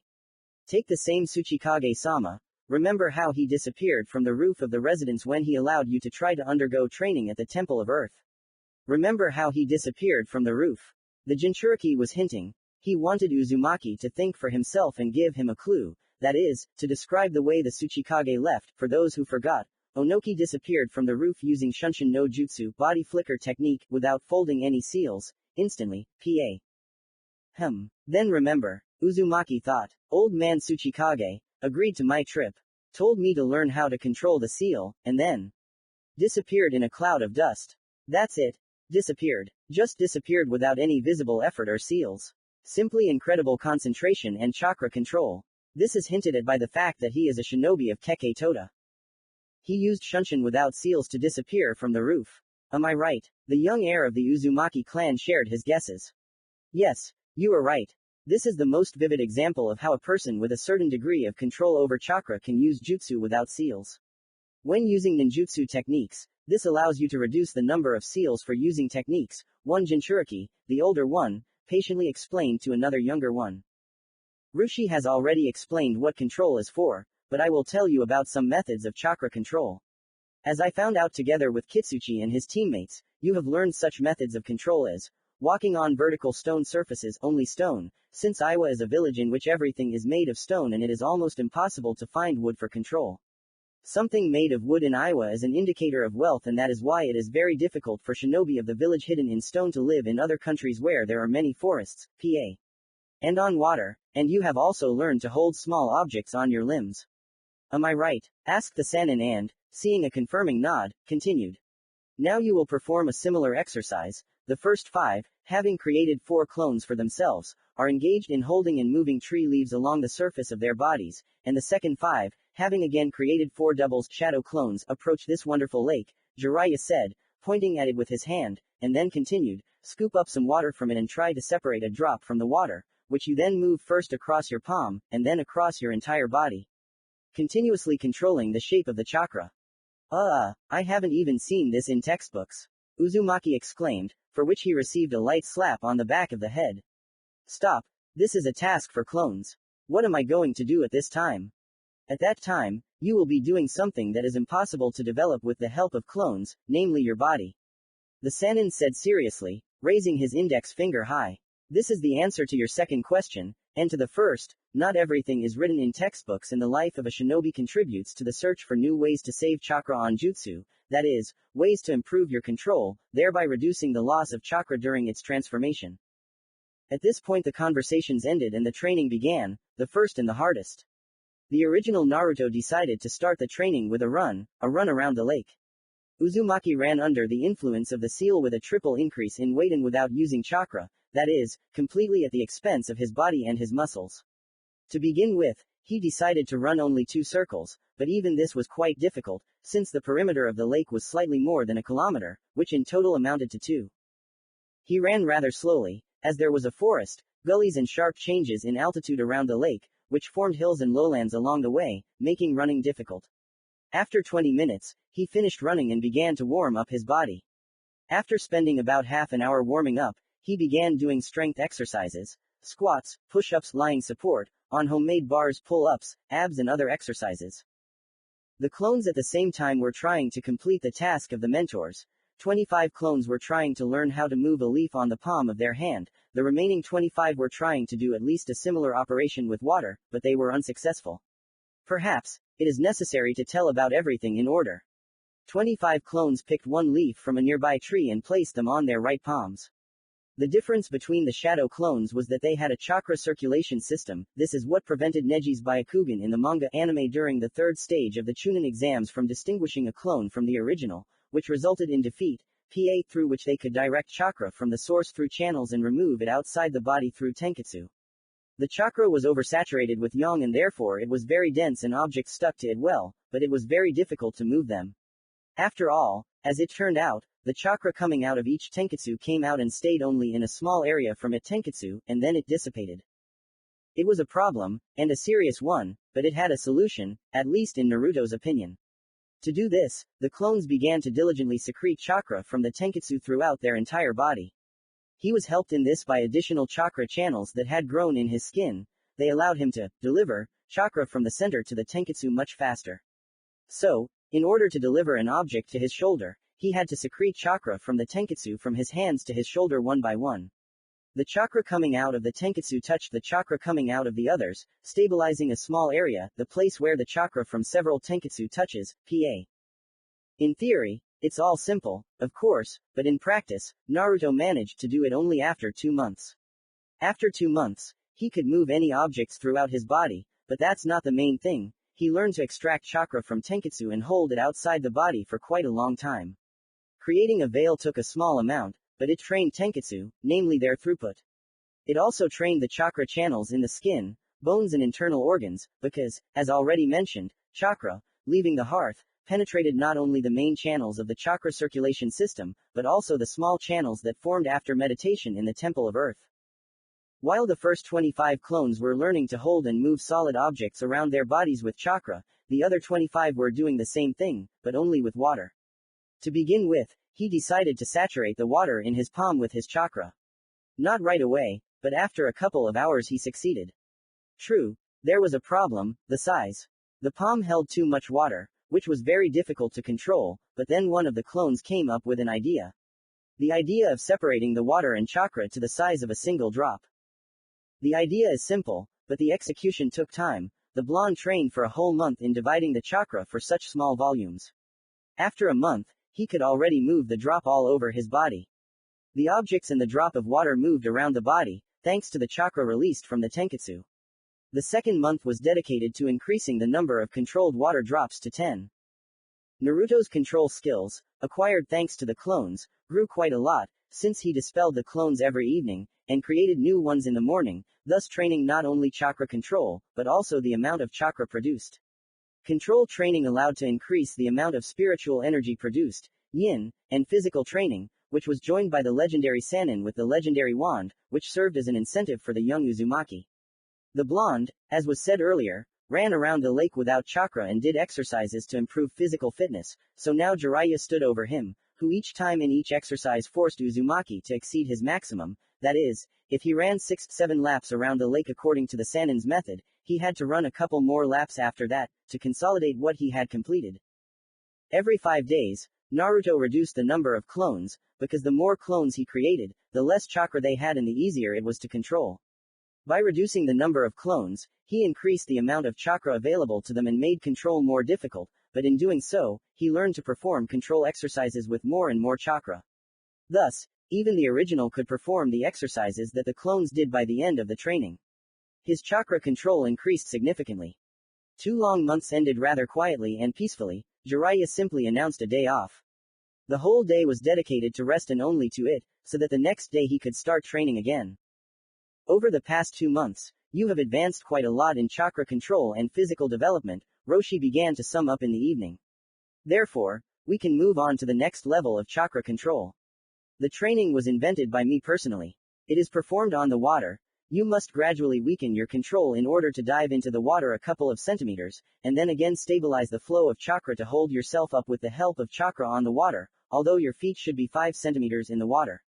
Take the same Tsuchikage-sama. Remember how he disappeared from the roof of the residence when he allowed you to try to undergo training at the Temple of Earth. Remember how he disappeared from the roof. The Jinchuriki was hinting. He wanted Uzumaki to think for himself and give him a clue, that is, to describe the way the Tsuchikage left. For those who forgot, Onoki disappeared from the roof using Shunshin no Jutsu body flicker technique without folding any seals, instantly, pa. Then remember, Uzumaki thought, old man Tsuchikage, agreed to my trip, told me to learn how to control the seal, and then disappeared in a cloud of dust. That's it. Disappeared. Just disappeared without any visible effort or seals. Simply incredible concentration and chakra control. This is hinted at by the fact that he is a shinobi of Kekkei Toda. He used Shunshin without seals to disappear from the roof. Am I right? The young heir of the Uzumaki clan shared his guesses. Yes, you are right. This is the most vivid example of how a person with a certain degree of control over chakra can use jutsu without seals. When using ninjutsu techniques, this allows you to reduce the number of seals for using techniques. One Jinchuriki, the older one, patiently explained to another younger one. Rushi has already explained what control is for, but I will tell you about some methods of chakra control. As I found out together with Kitsuchi and his teammates, you have learned such methods of control as walking on vertical stone surfaces, only stone, since Iowa is a village in which everything is made of stone and it is almost impossible to find wood for control. Something made of wood in Iowa is an indicator of wealth, and that is why it is very difficult for shinobi of the village hidden in stone to live in other countries where there are many forests, and on water, and you have also learned to hold small objects on your limbs. Am I right? Asked the Sannin and, seeing a confirming nod, continued. Now you will perform a similar exercise. The first 5, having created 4 clones for themselves, are engaged in holding and moving tree leaves along the surface of their bodies, and the second 5, having again created 4 doubles shadow clones, approach this wonderful lake, Jiraiya said, pointing at it with his hand, and then continued, scoop up some water from it and try to separate a drop from the water, which you then move first across your palm, and then across your entire body, continuously controlling the shape of the chakra. I haven't even seen this in textbooks. Uzumaki exclaimed, for which he received a light slap on the back of the head. Stop. This is a task for clones. What am I going to do at this time? At that time, you will be doing something that is impossible to develop with the help of clones, namely your body. The Sannin said seriously, raising his index finger high. This is the answer to your second question, and to the first. Not everything is written in textbooks, and the life of a shinobi contributes to the search for new ways to save chakra on jutsu, that is, ways to improve your control, thereby reducing the loss of chakra during its transformation. At this point the conversations ended and the training began, the first and the hardest. The original Naruto decided to start the training with a run around the lake. Uzumaki ran under the influence of the seal with a triple increase in weight and without using chakra, that is, completely at the expense of his body and his muscles. To begin with, he decided to run only 2 circles, but even this was quite difficult, since the perimeter of the lake was slightly more than a kilometer, which in total amounted to 2. He ran rather slowly, as there was a forest, gullies and sharp changes in altitude around the lake, which formed hills and lowlands along the way, making running difficult. After 20 minutes, he finished running and began to warm up his body. After spending about half an hour warming up, he began doing strength exercises, squats, push-ups, lying support, on homemade bars, pull-ups, abs and other exercises. The clones at the same time were trying to complete the task of the mentors. 25 clones were trying to learn how to move a leaf on the palm of their hand, the remaining 25 were trying to do at least a similar operation with water, but they were unsuccessful. Perhaps, it is necessary to tell about everything in order. 25 clones picked one leaf from a nearby tree and placed them on their right palms. The difference between the shadow clones was that they had a chakra circulation system. This is what prevented Neji's Byakugan in the manga anime during the 3rd stage of the Chunin exams from distinguishing a clone from the original, which resulted in defeat, PA, through which they could direct chakra from the source through channels and remove it outside the body through tenketsu. The chakra was oversaturated with yang and therefore it was very dense and objects stuck to it well, but it was very difficult to move them. After all, as it turned out, the chakra coming out of each tenketsu came out and stayed only in a small area from it tenketsu, and then it dissipated. It was a problem, and a serious one, but it had a solution, at least in Naruto's opinion. To do this, the clones began to diligently secrete chakra from the tenketsu throughout their entire body. He was helped in this by additional chakra channels that had grown in his skin. They allowed him to deliver chakra from the center to the tenketsu much faster. So, in order to deliver an object to his shoulder, he had to secrete chakra from the tenketsu from his hands to his shoulder one by one. The chakra coming out of the tenketsu touched the chakra coming out of the others, stabilizing a small area, the place where the chakra from several tenketsu touches, PA. In theory, it's all simple, of course, but in practice, Naruto managed to do it only after 2 months. After 2 months, he could move any objects throughout his body, but that's not the main thing. He learned to extract chakra from tenketsu and hold it outside the body for quite a long time. Creating a veil took a small amount, but it trained tenketsu, namely their throughput. It also trained the chakra channels in the skin, bones and internal organs, because, as already mentioned, chakra, leaving the hearth, penetrated not only the main channels of the chakra circulation system, but also the small channels that formed after meditation in the Temple of Earth. While the first 25 clones were learning to hold and move solid objects around their bodies with chakra, the other 25 were doing the same thing, but only with water. To begin with, he decided to saturate the water in his palm with his chakra. Not right away, but after a couple of hours he succeeded. True, there was a problem, the size. The palm held too much water, which was very difficult to control, but then one of the clones came up with an idea. The idea of separating the water and chakra to the size of a single drop. The idea is simple, but the execution took time. The blonde trained for a whole month in dividing the chakra for such small volumes. After a month, he could already move the drop all over his body. The objects and the drop of water moved around the body, thanks to the chakra released from the tenketsu. The second month was dedicated to increasing the number of controlled water drops to 10. Naruto's control skills, acquired thanks to the clones, grew quite a lot, since he dispelled the clones every evening, and created new ones in the morning, thus training not only chakra control, but also the amount of chakra produced. Control training allowed to increase the amount of spiritual energy produced, yin, and physical training, which was joined by the legendary Sannin with the legendary wand, which served as an incentive for the young Uzumaki. The blonde, as was said earlier, ran around the lake without chakra and did exercises to improve physical fitness, so now Jiraiya stood over him, who each time in each exercise forced Uzumaki to exceed his maximum, that is, if he ran 6-7 laps around the lake according to the Sannin's method, he had to run a couple more laps after that, to consolidate what he had completed. Every 5 days, Naruto reduced the number of clones, because the more clones he created, the less chakra they had and the easier it was to control. By reducing the number of clones, he increased the amount of chakra available to them and made control more difficult, but in doing so, he learned to perform control exercises with more and more chakra. Thus, even the original could perform the exercises that the clones did by the end of the training. His chakra control increased significantly. 2 long months ended rather quietly and peacefully. Jiraiya simply announced a day off. The whole day was dedicated to rest and only to it, so that the next day he could start training again. Over the past 2 months, you have advanced quite a lot in chakra control and physical development, Roshi began to sum up in the evening. Therefore, we can move on to the next level of chakra control. The training was invented by me personally. It is performed on the water. You must gradually weaken your control in order to dive into the water a couple of centimeters, and then again stabilize the flow of chakra to hold yourself up with the help of chakra on the water, although your feet should be 5 centimeters in the water.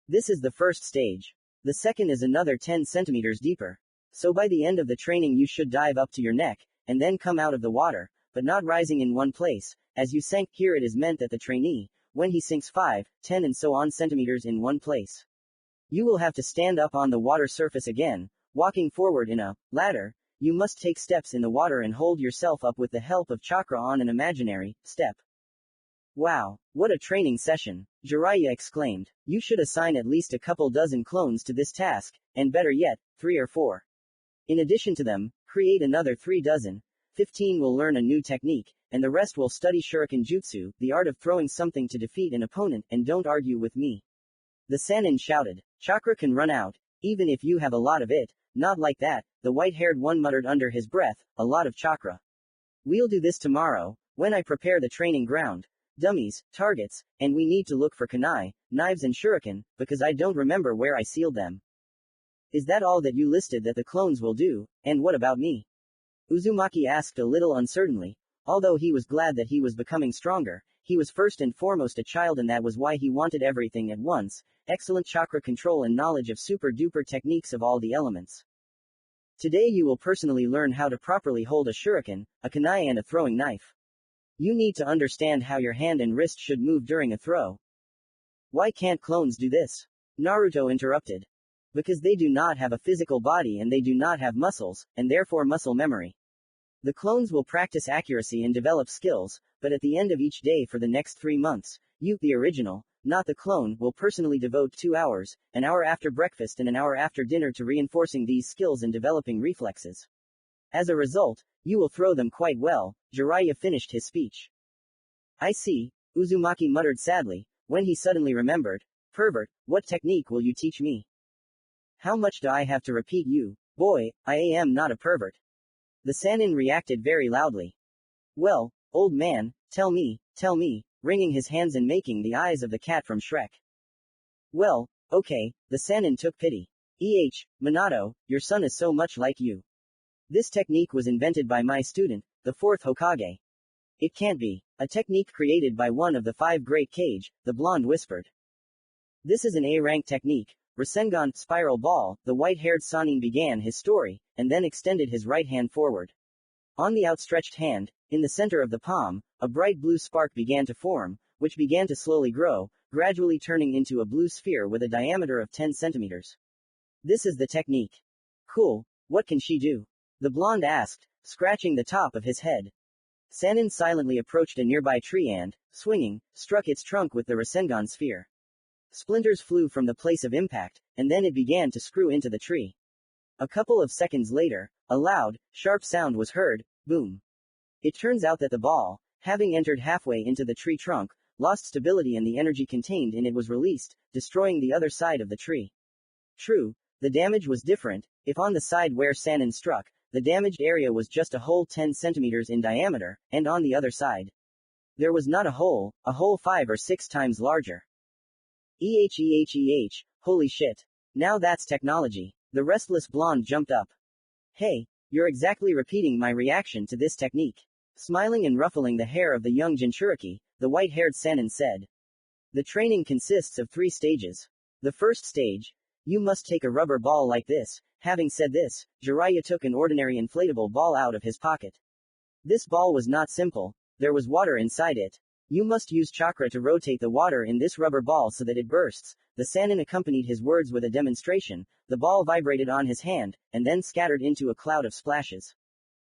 This is the first stage. The second is another 10 centimeters deeper. So by the end of the training you should dive up to your neck, and then come out of the water, but not rising in one place. As you sank here, it is meant that the trainee, when he sinks 5, 10 and so on centimeters in one place, you will have to stand up on the water surface again, walking forward in a ladder. You must take steps in the water and hold yourself up with the help of chakra on an imaginary step. Wow, what a training session, Jiraiya exclaimed. You should assign at least a couple dozen clones to this task, and better yet, 3 or 4. In addition to them, create another 3 dozen. 15 will learn a new technique, and the rest will study shuriken jutsu, the art of throwing something to defeat an opponent, and don't argue with me. The Sannin shouted. Chakra can run out, even if you have a lot of it. Not like that, the white-haired one muttered under his breath, a lot of chakra. We'll do this tomorrow, when I prepare the training ground. Dummies, targets, and we need to look for kunai, knives and shuriken, because I don't remember where I sealed them. Is that all that you listed that the clones will do, and what about me? Uzumaki asked a little uncertainly. Although he was glad that he was becoming stronger, he was first and foremost a child, and that was why he wanted everything at once, excellent chakra control and knowledge of super-duper techniques of all the elements. Today you will personally learn how to properly hold a shuriken, a kunai and a throwing knife. You need to understand how your hand and wrist should move during a throw. Why can't clones do this? Naruto interrupted. Because they do not have a physical body and they do not have muscles, and therefore muscle memory. The clones will practice accuracy and develop skills, but at the end of each day for the next 3 months, you, the original, not the clone, will personally devote 2 hours, an hour after breakfast and an hour after dinner to reinforcing these skills and developing reflexes. As a result, you will throw them quite well. Jiraiya finished his speech. I see, Uzumaki muttered sadly, when he suddenly remembered. Pervert, what technique will you teach me? How much do I have to repeat you? Boy, I am not a pervert. The Sannin reacted very loudly. Well, old man, tell me, wringing his hands and making the eyes of the cat from Shrek. Well, okay, the Sannin took pity. Minato, your son is so much like you. This technique was invented by my student, the 4th Hokage. It can't be. A technique created by one of the 5 great Kage, the blonde whispered. This is an A-rank technique. Rasengan, spiral ball, the white-haired Sannin began his story, and then extended his right hand forward. On the outstretched hand, in the center of the palm, a bright blue spark began to form, which began to slowly grow, gradually turning into a blue sphere with a diameter of 10 centimeters. This is the technique. Cool, what can she do? The blonde asked, scratching the top of his head. Sannin silently approached a nearby tree and, swinging, struck its trunk with the Rasengan sphere. Splinters flew from the place of impact, and then it began to screw into the tree. A couple of seconds later, a loud, sharp sound was heard, boom. It turns out that the ball, having entered halfway into the tree trunk, lost stability and the energy contained in it was released, destroying the other side of the tree. True, the damage was different. If on the side where Sannin struck, the damaged area was just a whole 10 centimeters in diameter, and on the other side, there was not a hole 5 or 6 times larger. Holy shit. Now that's technology. The restless blonde jumped up. Hey, you're exactly repeating my reaction to this technique. Smiling and ruffling the hair of the young Jinchuriki, the white-haired Sannin said. The training consists of 3 stages. The first stage, you must take a rubber ball like this. Having said this, Jiraiya took an ordinary inflatable ball out of his pocket. This ball was not simple. There was water inside it. You must use chakra to rotate the water in this rubber ball so that it bursts. The Sannin accompanied his words with a demonstration. The ball vibrated on his hand, and then scattered into a cloud of splashes.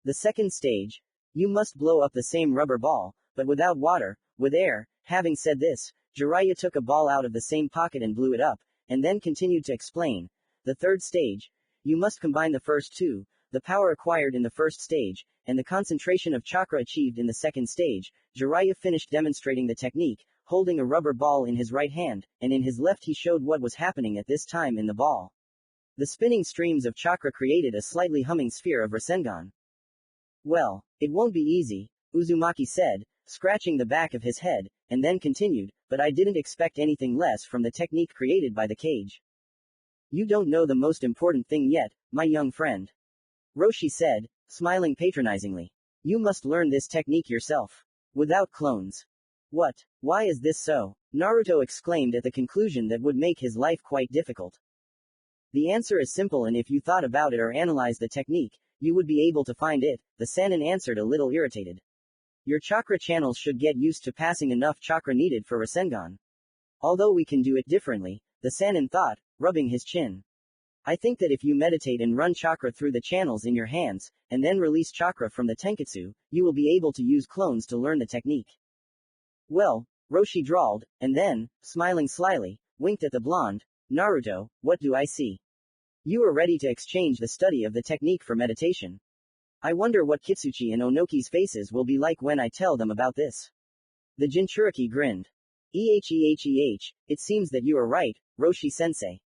The second stage, you must blow up the same rubber ball, but without water, with air. Having said this, Jiraiya took a ball out of the same pocket and blew it up, and then continued to explain. The third stage, you must combine the first 2, the power acquired in the first stage, and the concentration of chakra achieved in the second stage. Jiraiya finished demonstrating the technique, holding a rubber ball in his right hand, and in his left he showed what was happening at this time in the ball. The spinning streams of chakra created a slightly humming sphere of rasengan. Well, it won't be easy, Uzumaki said, scratching the back of his head, and then continued, but I didn't expect anything less from the technique created by the cage. You don't know the most important thing yet, my young friend. Roshi said, smiling patronizingly. You must learn this technique yourself. Without clones. What? Why is this so? Naruto exclaimed at the conclusion that would make his life quite difficult. The answer is simple, and if you thought about it or analyzed the technique, you would be able to find it, the Sannin answered, a little irritated. Your chakra channels should get used to passing enough chakra needed for Rasengan. Although we can do it differently, the Sannin thought, rubbing his chin. I think that if you meditate and run chakra through the channels in your hands, and then release chakra from the tenketsu, you will be able to use clones to learn the technique. Well, Roshi drawled, and then, smiling slyly, winked at the blonde. Naruto, what do I see? You are ready to exchange the study of the technique for meditation. I wonder what Kitsuchi and Onoki's faces will be like when I tell them about this. The Jinchuriki grinned. It seems that you are right, Roshi-sensei.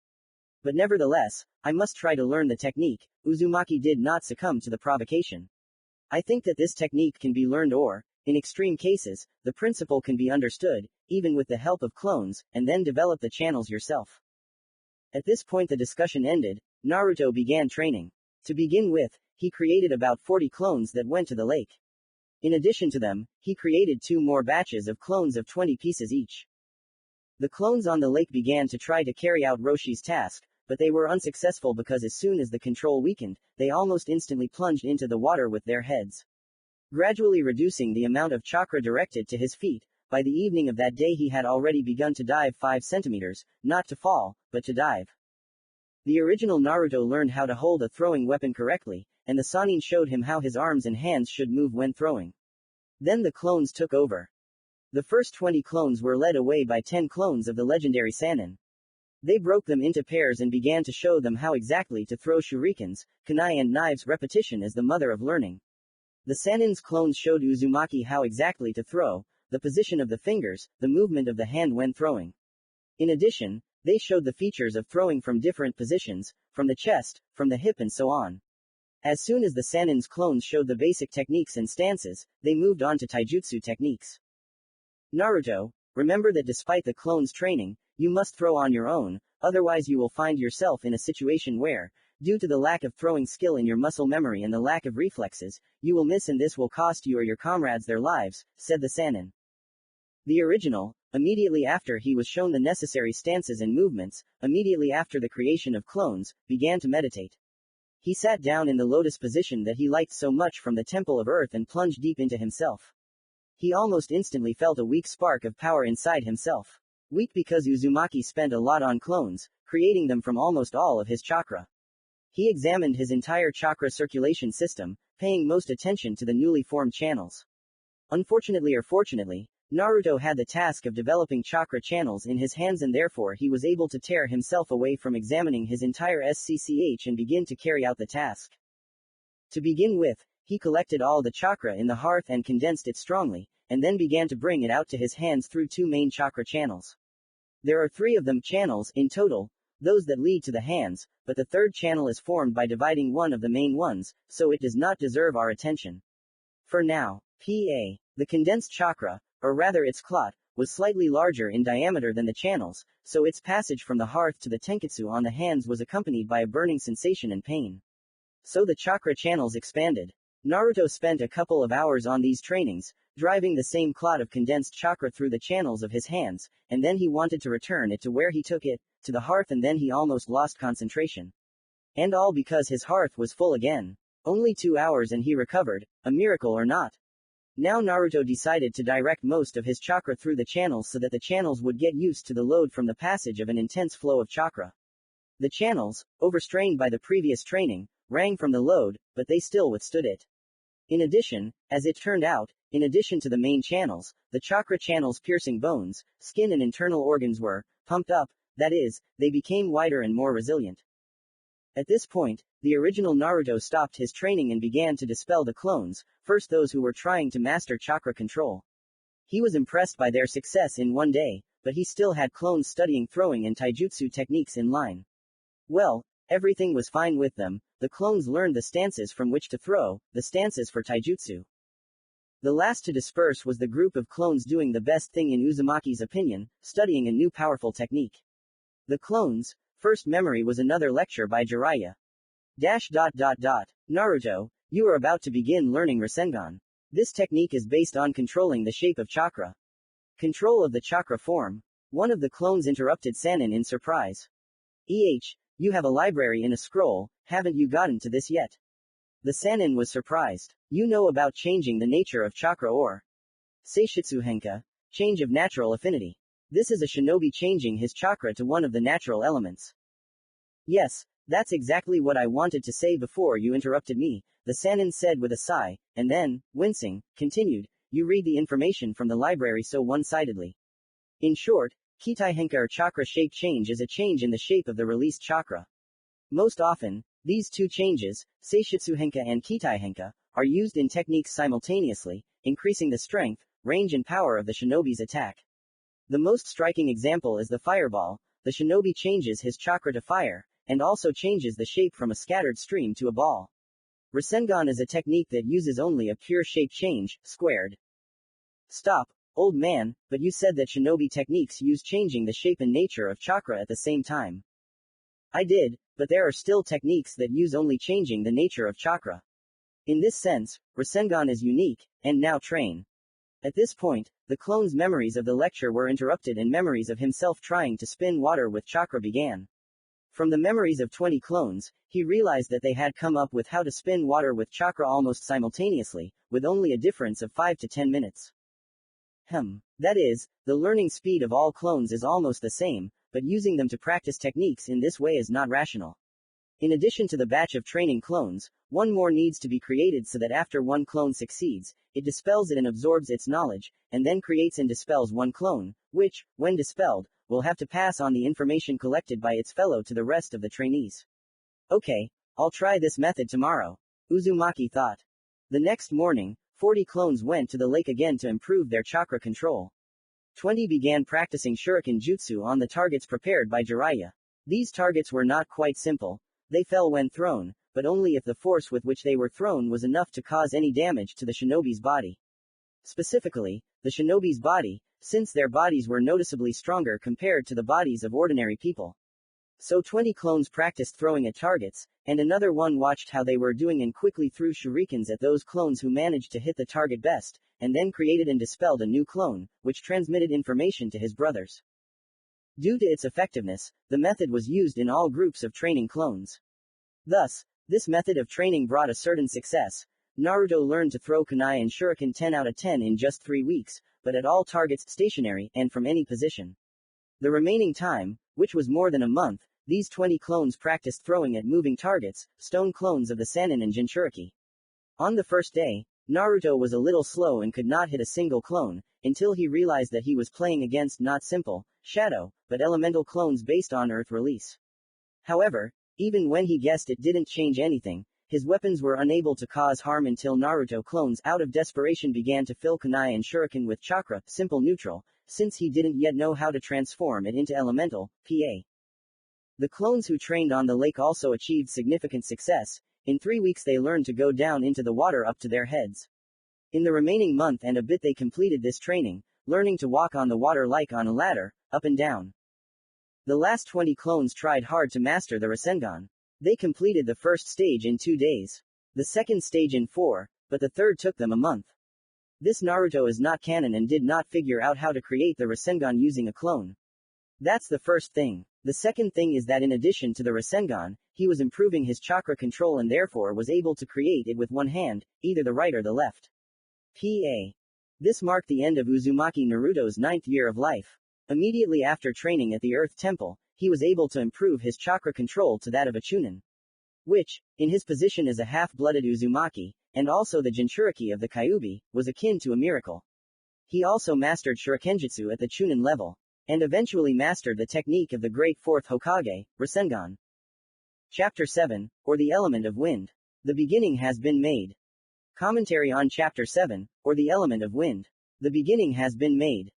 But nevertheless, I must try to learn the technique. Uzumaki did not succumb to the provocation. I think that this technique can be learned, or, in extreme cases, the principle can be understood, even with the help of clones, and then develop the channels yourself. At this point the discussion ended. Naruto began training. To begin with, he created about 40 clones that went to the lake. In addition to them, he created 2 more batches of clones of 20 pieces each. The clones on the lake began to try to carry out Roshi's task, but they were unsuccessful because as soon as the control weakened, they almost instantly plunged into the water with their heads. Gradually reducing the amount of chakra directed to his feet, by the evening of that day he had already begun to dive 5 centimeters, not to fall, but to dive. The original Naruto learned how to hold a throwing weapon correctly, and the Sannin showed him how his arms and hands should move when throwing. Then the clones took over. The first 20 clones were led away by 10 clones of the legendary Sannin. They broke them into pairs and began to show them how exactly to throw shurikens, kunai and knives. Repetition is the mother of learning. The Sannin's clones showed Uzumaki how exactly to throw, the position of the fingers, the movement of the hand when throwing. In addition, they showed the features of throwing from different positions, from the chest, from the hip and so on. As soon as the Sannin's clones showed the basic techniques and stances, they moved on to taijutsu techniques. Naruto, remember that despite the clones' training, you must throw on your own, otherwise you will find yourself in a situation where, due to the lack of throwing skill in your muscle memory and the lack of reflexes, you will miss and this will cost you or your comrades their lives, said the Sannin. The original, immediately after he was shown the necessary stances and movements, immediately after the creation of clones, began to meditate. He sat down in the lotus position that he liked so much from the temple of earth and plunged deep into himself. He almost instantly felt a weak spark of power inside himself. Weak because Uzumaki spent a lot on clones, creating them from almost all of his chakra. He examined his entire chakra circulation system, paying most attention to the newly formed channels. Unfortunately or fortunately, Naruto had the task of developing chakra channels in his hands and therefore he was able to tear himself away from examining his entire SCCH and begin to carry out the task. To begin with, he collected all the chakra in the hearth and condensed it strongly, and then began to bring it out to his hands through 2 main chakra channels. There are 3 of them channels in total, those that lead to the hands, but the 3rd channel is formed by dividing one of the main ones, so it does not deserve our attention. For now, the condensed chakra, or rather its clot, was slightly larger in diameter than the channels, so its passage from the hearth to the tenketsu on the hands was accompanied by a burning sensation and pain. So the chakra channels expanded. Naruto spent a couple of hours on these trainings, driving the same clot of condensed chakra through the channels of his hands, and then he wanted to return it to where he took it, to the hearth, and then he almost lost concentration. And all because his hearth was full again. Only 2 hours and he recovered, a miracle or not. Now Naruto decided to direct most of his chakra through the channels so that the channels would get used to the load from the passage of an intense flow of chakra. The channels, overstrained by the previous training, rang from the load, but they still withstood it. In addition, as it turned out, in addition to the main channels, the chakra channels piercing bones, skin and internal organs were pumped up, that is, they became wider and more resilient. At this point, the original Naruto stopped his training and began to dispel the clones, first those who were trying to master chakra control. He was impressed by their success in one day, but he still had clones studying throwing and taijutsu techniques in line. Well, everything was fine with them. The clones learned the stances from which to throw, the stances for taijutsu. The last to disperse was the group of clones doing the best thing in Uzumaki's opinion, studying a new powerful technique. The clones' first memory was another lecture by Jiraiya. Naruto, you are about to begin learning rasengan. This technique is based on controlling the shape of chakra. Control of the chakra form. One of the clones interrupted Sannin in surprise. You have a library in a scroll, haven't you gotten to this yet? The Sannin was surprised. You know about changing the nature of chakra or Seishitsu Henka, change of natural affinity. This is a shinobi changing his chakra to one of the natural elements. Yes, that's exactly what I wanted to say before you interrupted me, the Sannin said with a sigh, and then, wincing, continued, you read the information from the library so one-sidedly. In short, Kitai Henka or chakra shape change is a change in the shape of the released chakra. Most often, these two changes, Seishitsu Henka and Kitai Henka, are used in techniques simultaneously, increasing the strength, range and power of the shinobi's attack. The most striking example is the fireball. The shinobi changes his chakra to fire, and also changes the shape from a scattered stream to a ball. Rasengan is a technique that uses only a pure shape change, squared. Stop, old man, but you said that shinobi techniques use changing the shape and nature of chakra at the same time. I did, but there are still techniques that use only changing the nature of chakra. In this sense, Rasengan is unique, and now train. At this point, the clone's memories of the lecture were interrupted and memories of himself trying to spin water with chakra began. From the memories of 20 clones, he realized that they had come up with how to spin water with chakra almost simultaneously, with only a difference of 5 to 10 minutes. That is, the learning speed of all clones is almost the same, but using them to practice techniques in this way is not rational. In addition to the batch of training clones, one more needs to be created so that after one clone succeeds, it dispels it and absorbs its knowledge, and then creates and dispels one clone, which, when dispelled, will have to pass on the information collected by its fellow to the rest of the trainees. Okay, I'll try this method tomorrow, Uzumaki thought. The next morning, 40 clones went to the lake again to improve their chakra control. 20 began practicing shuriken jutsu on the targets prepared by Jiraiya. These targets were not quite simple. They fell when thrown, but only if the force with which they were thrown was enough to cause any damage to the shinobi's body. Specifically, the shinobi's body, since their bodies were noticeably stronger compared to the bodies of ordinary people. So 20 clones practiced throwing at targets, and another one watched how they were doing and quickly threw shurikens at those clones who managed to hit the target best, and then created and dispelled a new clone, which transmitted information to his brothers. Due to its effectiveness, the method was used in all groups of training clones. Thus, this method of training brought a certain success. Naruto learned to throw kunai and shuriken 10 out of 10 in just 3 weeks, but at all targets stationary and from any position. The remaining time, which was more than a month, these 20 clones practiced throwing at moving targets, stone clones of the Sannin and Jinchuriki. On the first day, Naruto was a little slow and could not hit a single clone, until he realized that he was playing against not simple, shadow, but elemental clones based on earth release. However, even when he guessed it didn't change anything, his weapons were unable to cause harm until Naruto clones out of desperation began to fill kunai and shuriken with chakra, simple neutral, since he didn't yet know how to transform it into elemental, PA. The clones who trained on the lake also achieved significant success. In 3 weeks they learned to go down into the water up to their heads. In the remaining month and a bit they completed this training, learning to walk on the water like on a ladder, up and down. The last 20 clones tried hard to master the Rasengan. They completed the first stage in 2 days. The second stage in 4, but the third took them a month. This Naruto is not canon and did not figure out how to create the Rasengan using a clone. That's the first thing. The second thing is that in addition to the Rasengan, he was improving his chakra control and therefore was able to create it with one hand, either the right or the left. PA. This marked the end of Uzumaki Naruto's 9th year of life. Immediately after training at the Earth Temple, he was able to improve his chakra control to that of a Chunin. Which, in his position as a half-blooded Uzumaki, and also the Jinchuriki of the Kyuubi, was akin to a miracle. He also mastered Shurikenjutsu at the Chunin level, and eventually mastered the technique of the great fourth Hokage, Rasengan. Chapter 7, or the Element of Wind. The beginning has been made. Commentary on Chapter 7, or the Element of Wind. The beginning has been made.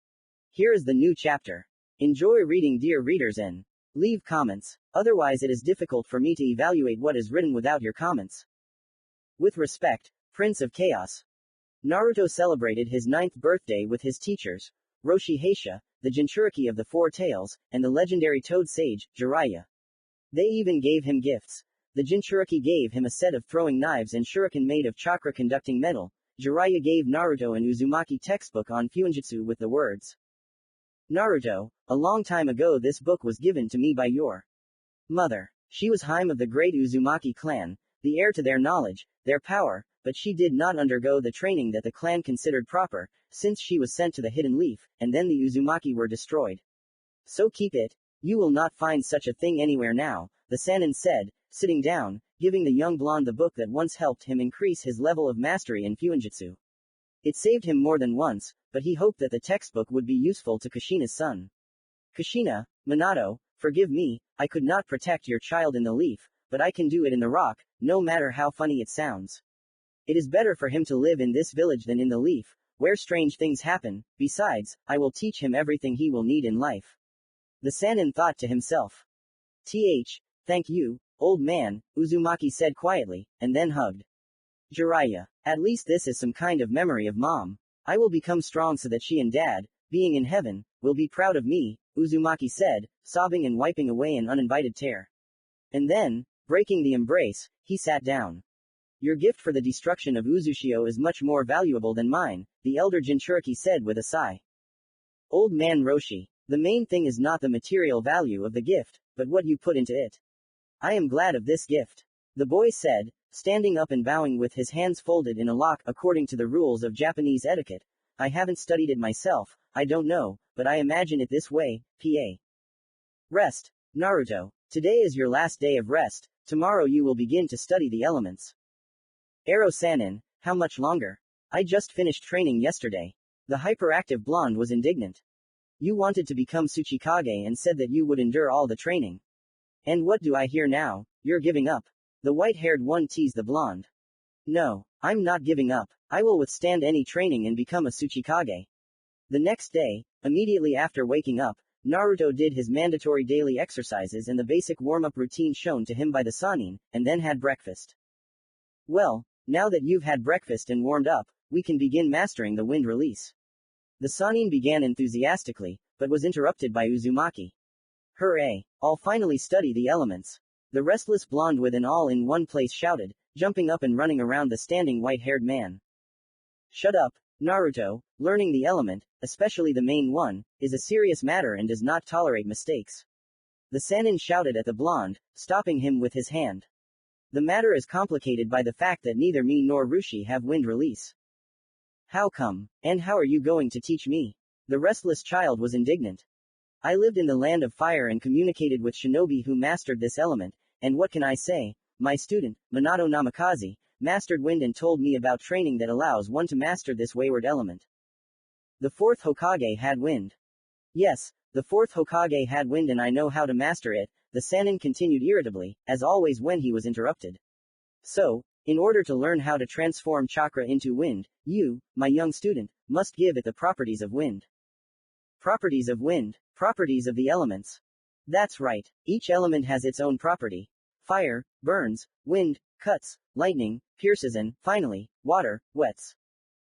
Here is the new chapter. Enjoy reading, dear readers, and leave comments. Otherwise, it is difficult for me to evaluate what is written without your comments. With respect, Prince of Chaos. Naruto celebrated his 9th birthday with his teachers, Roshi Heisha, the Jinchuriki of the Four Tails, and the legendary Toad Sage, Jiraiya. They even gave him gifts. The Jinchuriki gave him a set of throwing knives and shuriken made of chakra-conducting metal. Jiraiya gave Naruto an Uzumaki textbook on Fuinjutsu with the words, Naruto, a long time ago this book was given to me by your mother. She was Hime of the great Uzumaki clan, the heir to their knowledge, their power, but she did not undergo the training that the clan considered proper, since she was sent to the Hidden Leaf, and then the Uzumaki were destroyed. So keep it. You will not find such a thing anywhere now, the Sannin said, sitting down, giving the young blonde the book that once helped him increase his level of mastery in Fuinjutsu. It saved him more than once, but he hoped that the textbook would be useful to Kushina's son. Kushina, Minato, forgive me, I could not protect your child in the leaf, but I can do it in the rock, no matter how funny it sounds. It is better for him to live in this village than in the leaf, where strange things happen. Besides, I will teach him everything he will need in life. The Sannin thought to himself. Thank you, old man, Uzumaki said quietly, and then hugged Jiraiya. At least this is some kind of memory of mom. I will become strong so that she and dad, being in heaven, will be proud of me, Uzumaki said, sobbing and wiping away an uninvited tear. And then, breaking the embrace, he sat down. Your gift for the destruction of Uzushio is much more valuable than mine, the elder Jinchuriki said with a sigh. Old man Roshi, the main thing is not the material value of the gift, but what you put into it. I am glad of this gift. The boy said, standing up and bowing with his hands folded in a lock according to the rules of Japanese etiquette. I haven't studied it myself, I don't know, but I imagine it this way, pa. Rest. Naruto, today is your last day of rest, tomorrow you will begin to study the elements. Ero Sannin, how much longer? I just finished training yesterday. The hyperactive blonde was indignant. You wanted to become Tsuchikage and said that you would endure all the training. And what do I hear now? You're giving up. The white-haired one teased the blonde. No, I'm not giving up. I will withstand any training and become a Tsuchikage. The next day, immediately after waking up, Naruto did his mandatory daily exercises and the basic warm-up routine shown to him by the Sannin, and then had breakfast. Well, now that you've had breakfast and warmed up, we can begin mastering the wind release. The Sannin began enthusiastically, but was interrupted by Uzumaki. Hooray! I'll finally study the elements. The restless blonde with an all in one place shouted, jumping up and running around the standing white-haired man. Shut up, Naruto, learning the element, especially the main one, is a serious matter and does not tolerate mistakes. The Sannin shouted at the blonde, stopping him with his hand. The matter is complicated by the fact that neither me nor Rushi have wind release. How come? And how are you going to teach me? The restless child was indignant. I lived in the land of fire and communicated with shinobi who mastered this element, and what can I say? My student, Minato Namikaze, mastered wind and told me about training that allows one to master this wayward element. The fourth Hokage had wind. Yes, the fourth Hokage had wind and I know how to master it, the Sannin continued irritably, as always when he was interrupted. So, in order to learn how to transform chakra into wind, you, my young student, must give it the properties of wind. Properties of wind, properties of the elements. That's right, each element has its own property. Fire, burns, wind, cuts, lightning, pierces and, finally, water, wets.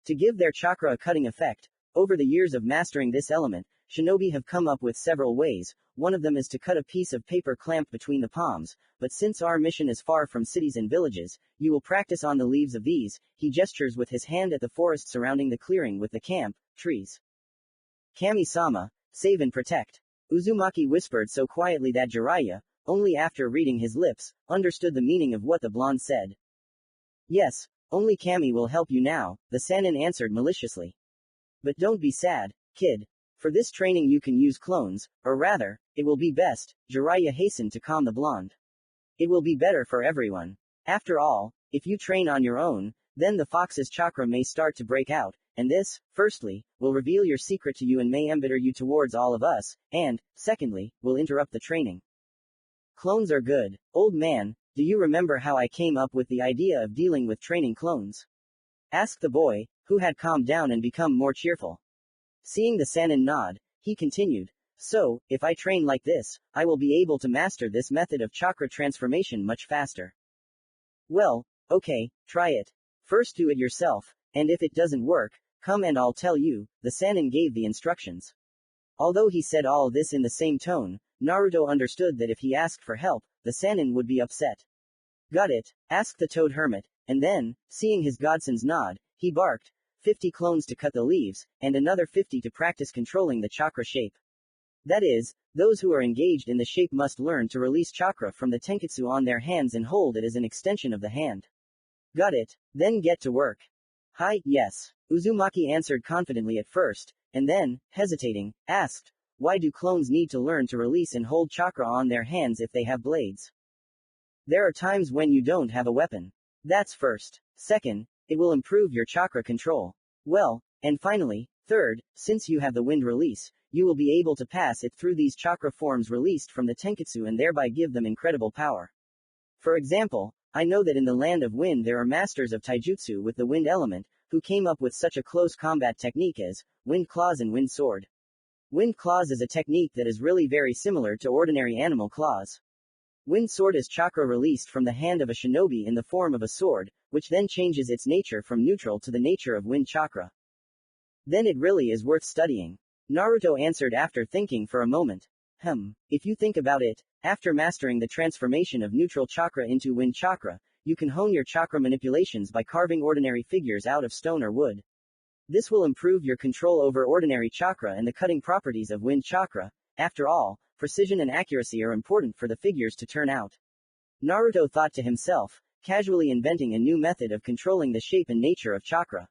To give their chakra a cutting effect, over the years of mastering this element, shinobi have come up with several ways. One of them is to cut a piece of paper clamped between the palms, but since our mission is far from cities and villages, you will practice on the leaves of these. He gestures with his hand at the forest surrounding the clearing with the camp, trees. Kami-sama, save and protect. Uzumaki whispered so quietly that Jiraiya, only after reading his lips, understood the meaning of what the blonde said. Yes, only Kami will help you now, the Sannin answered maliciously. But don't be sad, kid. For this training you can use clones, or rather, it will be best, Jiraiya hastened to calm the blonde. It will be better for everyone. After all, if you train on your own, then the fox's chakra may start to break out, and this, firstly, will reveal your secret to you and may embitter you towards all of us, and, secondly, will interrupt the training. Clones are good. Old man, do you remember how I came up with the idea of dealing with training clones? Asked the boy, who had calmed down and become more cheerful. Seeing the Sannin nod, he continued, "So, if I train like this, I will be able to master this method of chakra transformation much faster." "Well, okay, try it. First do it yourself, and if it doesn't work, come and I'll tell you," the Sannin gave the instructions. Although he said all this in the same tone, Naruto understood that if he asked for help, the Sannin would be upset. "Got it?" asked the Toad Hermit, and then, seeing his godson's nod, he barked, 50 clones to cut the leaves, and another 50 to practice controlling the chakra shape. That is, those who are engaged in the shape must learn to release chakra from the tenketsu on their hands and hold it as an extension of the hand. "Got it? Then get to work." "Hi, yes," Uzumaki answered confidently at first, and then, hesitating, asked, "Why do clones need to learn to release and hold chakra on their hands if they have blades?" "There are times when you don't have a weapon. That's first. Second, it will improve your chakra control. Well, and finally, third, since you have the wind release, you will be able to pass it through these chakra forms released from the tenketsu and thereby give them incredible power. For example, I know that in the land of wind there are masters of taijutsu with the wind element, who came up with such a close combat technique as wind claws and wind sword. Wind claws is a technique that is really very similar to ordinary animal claws. Wind sword is chakra released from the hand of a shinobi in the form of a sword, which then changes its nature from neutral to the nature of wind chakra. Then it really is worth studying. Naruto answered after thinking for a moment. If you think about it, after mastering the transformation of neutral chakra into wind chakra, you can hone your chakra manipulations by carving ordinary figures out of stone or wood. This will improve your control over ordinary chakra and the cutting properties of wind chakra. After all, precision and accuracy are important for the figures to turn out. Naruto thought to himself, casually inventing a new method of controlling the shape and nature of chakra.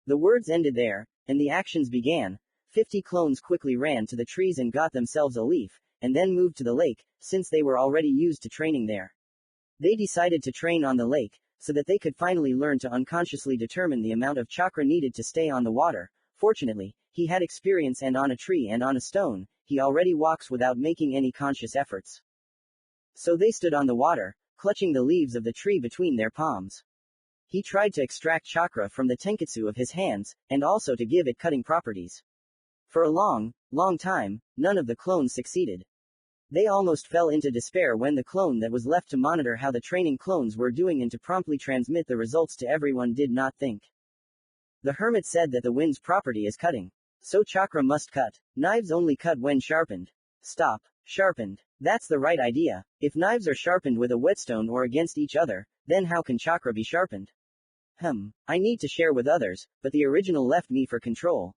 The words ended there, and the actions began. 50 clones quickly ran to the trees and got themselves a leaf, and then moved to the lake, since they were already used to training there. They decided to train on the lake, so that they could finally learn to unconsciously determine the amount of chakra needed to stay on the water. Fortunately, he had experience and on a tree and on a stone, he already walks without making any conscious efforts. So they stood on the water, clutching the leaves of the tree between their palms. He tried to extract chakra from the tenketsu of his hands, and also to give it cutting properties. For a long time, none of the clones succeeded. They almost fell into despair when the clone that was left to monitor how the training clones were doing and to promptly transmit the results to everyone did not think. The hermit said that the wind's property is cutting. So chakra must cut. Knives only cut when sharpened. Stop. Sharpened. That's the right idea. If knives are sharpened with a whetstone or against each other, then how can chakra be sharpened? I need to share with others, but the original left me for control.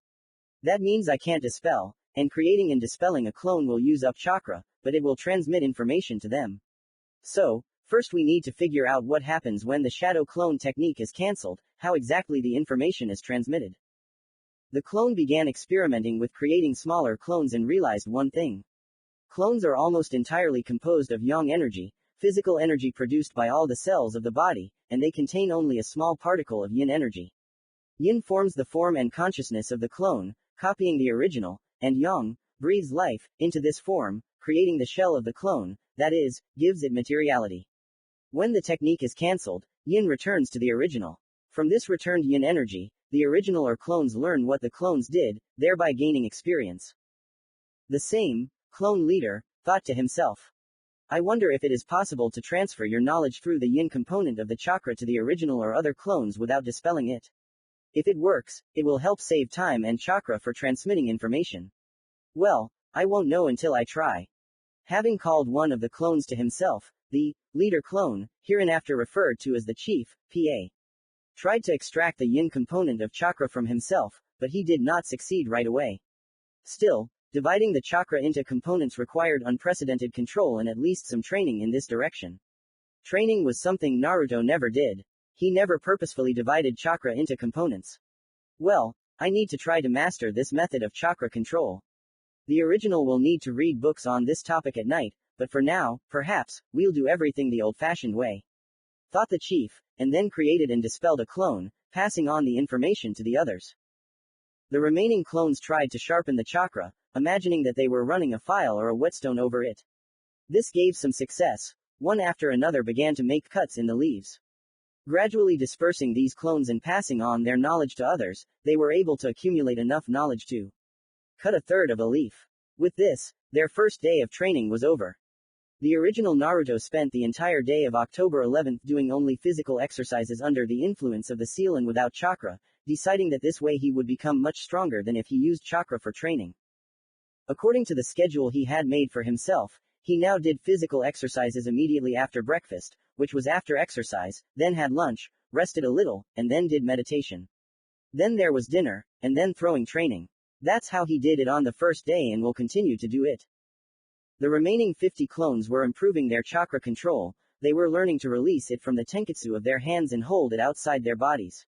That means I can't dispel, and creating and dispelling a clone will use up chakra, but it will transmit information to them. So, first we need to figure out what happens when the shadow clone technique is cancelled, how exactly the information is transmitted. The clone began experimenting with creating smaller clones and realized one thing. Clones are almost entirely composed of yang energy, physical energy produced by all the cells of the body, and they contain only a small particle of yin energy. Yin forms the form and consciousness of the clone, copying the original, and yang breathes life into this form, creating the shell of the clone, that is, gives it materiality. When the technique is cancelled, yin returns to the original. From this returned yin energy, the original or clones learn what the clones did, thereby gaining experience. The same clone leader thought to himself, I wonder if it is possible to transfer your knowledge through the yin component of the chakra to the original or other clones without dispelling it. If it works, it will help save time and chakra for transmitting information. Well, I won't know until I try. Having called one of the clones to himself, the leader clone, hereinafter referred to as the chief, PA, tried to extract the yin component of chakra from himself, but he did not succeed right away. Still, dividing the chakra into components required unprecedented control and at least some training in this direction. Training was something Naruto never did. He never purposefully divided chakra into components. Well, I need to try to master this method of chakra control. The original will need to read books on this topic at night, but for now, perhaps, we'll do everything the old-fashioned way. Thought the chief, and then created and dispelled a clone, passing on the information to the others. The remaining clones tried to sharpen the chakra, imagining that they were running a file or a whetstone over it. This gave some success. One after another began to make cuts in the leaves. Gradually dispersing these clones and passing on their knowledge to others, they were able to accumulate enough knowledge to cut a third of a leaf. With this, their first day of training was over. The original Naruto spent the entire day of October 11th doing only physical exercises under the influence of the seal and without chakra, deciding that this way he would become much stronger than if he used chakra for training. According to the schedule he had made for himself, he now did physical exercises immediately after breakfast, which was after exercise, then had lunch, rested a little, and then did meditation. Then there was dinner, and then throwing training. That's how he did it on the first day and will continue to do it. The remaining 50 clones were improving their chakra control, they were learning to release it from the tenketsu of their hands and hold it outside their bodies.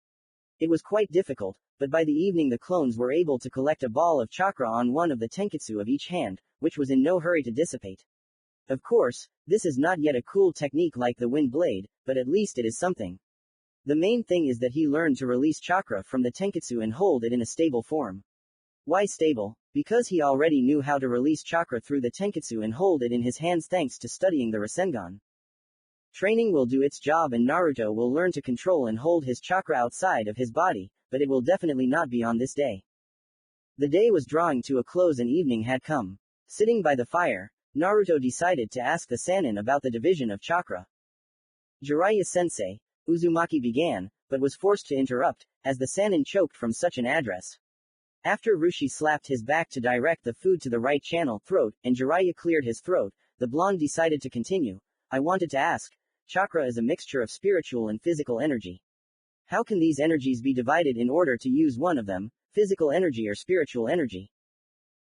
It was quite difficult, but by the evening the clones were able to collect a ball of chakra on one of the tenketsu of each hand, which was in no hurry to dissipate. Of course, this is not yet a cool technique like the wind blade, but at least it is something. The main thing is that he learned to release chakra from the tenketsu and hold it in a stable form. Why stable? Because he already knew how to release chakra through the tenketsu and hold it in his hands thanks to studying the rasengan. Training will do its job and Naruto will learn to control and hold his chakra outside of his body, but it will definitely not be on this day. The day was drawing to a close and evening had come. Sitting by the fire, Naruto decided to ask the Sannin about the division of chakra. Jiraiya-sensei, Uzumaki began, but was forced to interrupt, as the Sannin choked from such an address. After Rushi slapped his back to direct the food to the right channel throat, and Jiraiya cleared his throat, the blonde decided to continue. I wanted to ask, chakra is a mixture of spiritual and physical energy. How can these energies be divided in order to use one of them, physical energy or spiritual energy?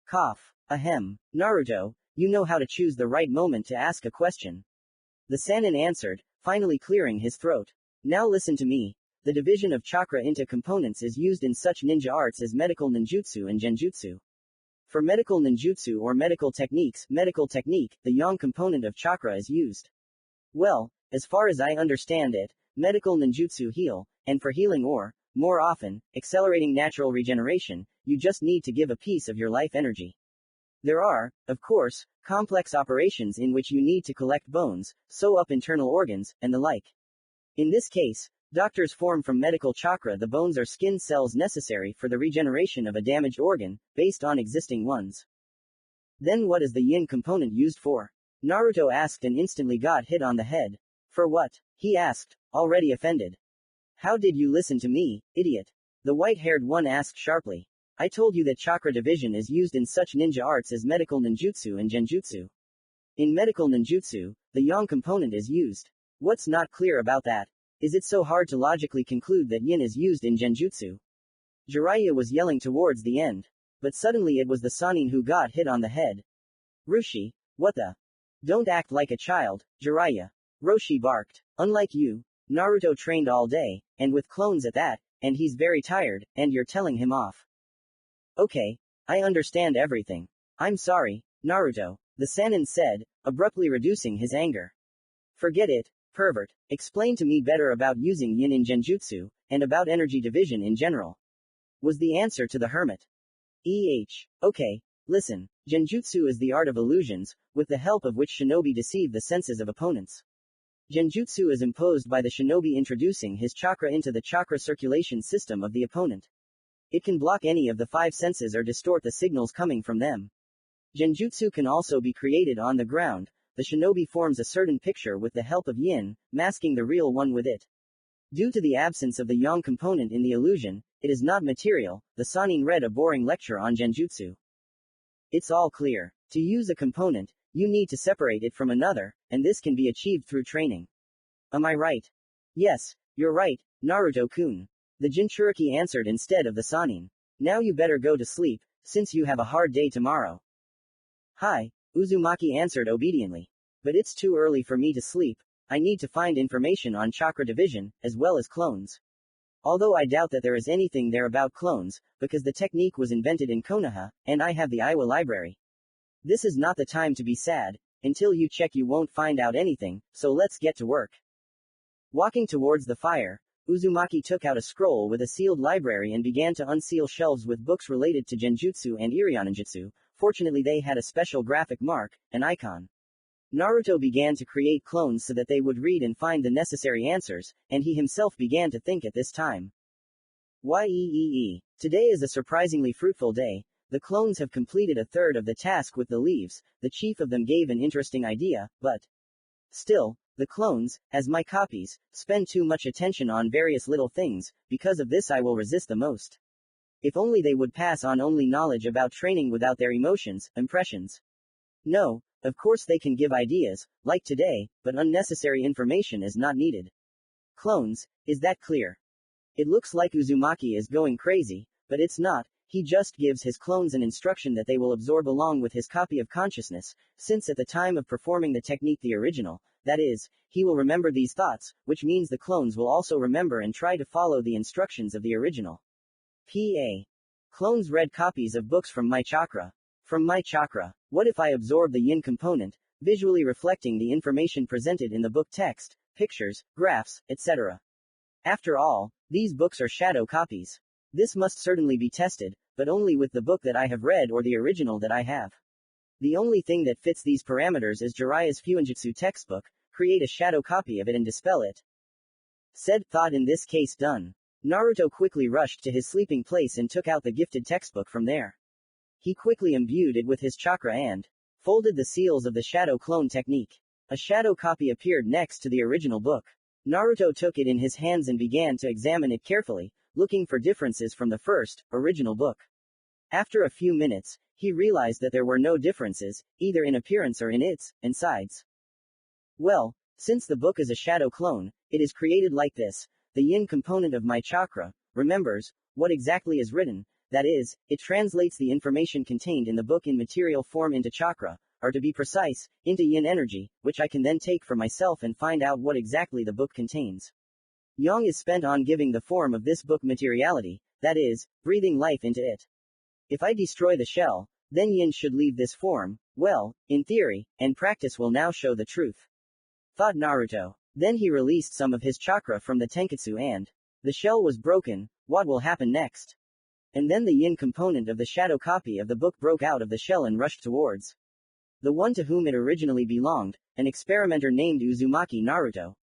Cough. Ahem. Naruto, you know how to choose the right moment to ask a question. The Sannin answered, finally clearing his throat. Now listen to me. The division of chakra into components is used in such ninja arts as medical ninjutsu and genjutsu. For medical ninjutsu or medical technique, the yang component of chakra is used. Well, as far as I understand it, medical ninjutsu heal, and for healing or, more often, accelerating natural regeneration, you just need to give a piece of your life energy. There are, of course, complex operations in which you need to collect bones, sew up internal organs, and the like. In this case, doctors form from medical chakra the bones or skin cells necessary for the regeneration of a damaged organ, based on existing ones. Then what is the yin component used for? Naruto asked and instantly got hit on the head. For what? He asked, already offended. How did you listen to me, idiot? The white-haired one asked sharply. I told you that chakra division is used in such ninja arts as medical ninjutsu and genjutsu. In medical ninjutsu, the yang component is used. What's not clear about that? Is it so hard to logically conclude that yin is used in genjutsu? Jiraiya was yelling towards the end. But suddenly it was the Sannin who got hit on the head. Rushi, what the? Don't act like a child, Jiraiya. Roshi barked. Unlike you, Naruto trained all day, and with clones at that, and he's very tired, and you're telling him off. Okay, I understand everything. I'm sorry, Naruto, the Sannin said, abruptly reducing his anger. Forget it, pervert. Explain to me better about using yin in genjutsu, and about energy division in general. Was the answer to the hermit. Okay, listen. Genjutsu is the art of illusions, with the help of which shinobi deceive the senses of opponents. Genjutsu is imposed by the shinobi introducing his chakra into the chakra circulation system of the opponent. It can block any of the 5 senses or distort the signals coming from them. Genjutsu can also be created on the ground. The shinobi forms a certain picture with the help of yin, masking the real one with it. Due to the absence of the yang component in the illusion, it is not material. The Sannin read a boring lecture on genjutsu. It's all clear. To use a component, you need to separate it from another, and this can be achieved through training. Am I right? Yes, you're right, Naruto-kun. The Jinchuriki answered instead of the Sannin. Now you better go to sleep, since you have a hard day tomorrow. Hi, Uzumaki answered obediently. But it's too early for me to sleep. I need to find information on chakra division, as well as clones. Although I doubt that there is anything there about clones, because the technique was invented in Konoha, and I have the Iowa library. This is not the time to be sad. Until you check you won't find out anything, so let's get to work. Walking towards the fire, Uzumaki took out a scroll with a sealed library and began to unseal shelves with books related to genjutsu and iryaninjutsu. Fortunately they had a special graphic mark, an icon. Naruto began to create clones so that they would read and find the necessary answers, and he himself began to think at this time. Today is a surprisingly fruitful day. The clones have completed a third of the task with the leaves. The chief of them gave an interesting idea, but still, the clones, as my copies, spend too much attention on various little things. Because of this I will resist the most. If only they would pass on only knowledge about training without their emotions, impressions. No, of course they can give ideas, like today, but unnecessary information is not needed. Clones, is that clear? It looks like Uzumaki is going crazy, but it's not. He just gives his clones an instruction that they will absorb along with his copy of consciousness, since at the time of performing the technique the original, that is, he will remember these thoughts, which means the clones will also remember and try to follow the instructions of the original. Clones read copies of books from my chakra. From my chakra, what if I absorb the yin component, visually reflecting the information presented in the book text, pictures, graphs, etc. After all, these books are shadow copies. This must certainly be tested, but only with the book that I have read or the original that I have. The only thing that fits these parameters is Jiraiya's Fuinjutsu textbook. Create a shadow copy of it and dispel it. Said thought in this case done. Naruto quickly rushed to his sleeping place and took out the gifted textbook from there. He quickly imbued it with his chakra and folded the seals of the shadow clone technique. A shadow copy appeared next to the original book. Naruto took it in his hands and began to examine it carefully, looking for differences from the first, original book. After a few minutes, he realized that there were no differences, either in appearance or in its insides. Well, since the book is a shadow clone, it is created like this. The yin component of my chakra remembers what exactly is written, that is, it translates the information contained in the book in material form into chakra, or to be precise, into yin energy, which I can then take for myself and find out what exactly the book contains. Yang is spent on giving the form of this book materiality, that is, breathing life into it. If I destroy the shell, then yin should leave this form. Well, in theory, and practice will now show the truth. Thought Naruto. Then he released some of his chakra from the tenketsu and the shell was broken. What will happen next? And then the yin component of the shadow copy of the book broke out of the shell and rushed towards the one to whom it originally belonged, an experimenter named Uzumaki Naruto.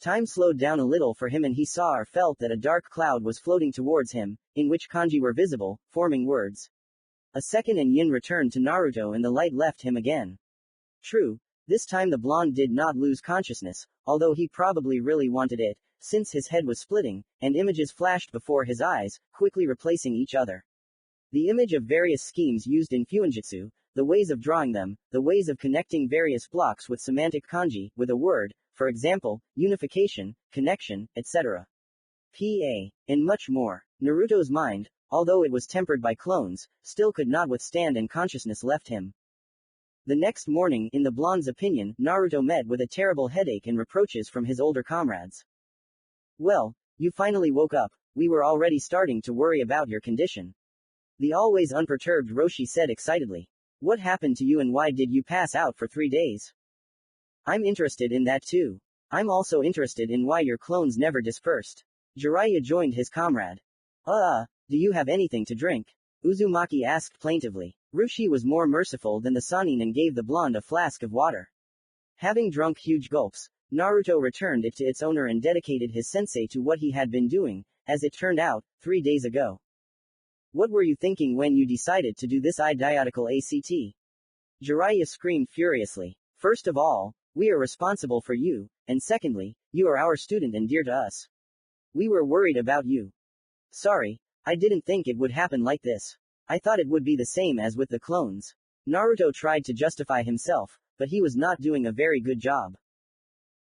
Time slowed down a little for him and he saw or felt that a dark cloud was floating towards him, in which kanji were visible, forming words. A second and yin returned to Naruto and the light left him again. True, this time the blonde did not lose consciousness, although he probably really wanted it, since his head was splitting, and images flashed before his eyes, quickly replacing each other. The image of various schemes used in Fuinjutsu, the ways of drawing them, the ways of connecting various blocks with semantic kanji, with a word, for example, unification, connection, etc. And much more. Naruto's mind, although it was tempered by clones, still could not withstand and consciousness left him. The next morning, in the blonde's opinion, Naruto met with a terrible headache and reproaches from his older comrades. Well, you finally woke up. We were already starting to worry about your condition. The always unperturbed Roshi said excitedly. What happened to you and why did you pass out for 3 days? I'm interested in that too. I'm also interested in why your clones never dispersed. Jiraiya joined his comrade. Do you have anything to drink? Uzumaki asked plaintively. Roshi was more merciful than the Sannin and gave the blonde a flask of water. Having drunk huge gulps, Naruto returned it to its owner and dedicated his sensei to what he had been doing, as it turned out, 3 days ago. What were you thinking when you decided to do this idiotical act? Jiraiya screamed furiously. First of all, we are responsible for you, and secondly, you are our student and dear to us. We were worried about you. Sorry, I didn't think it would happen like this. I thought it would be the same as with the clones. Naruto tried to justify himself, but he was not doing a very good job.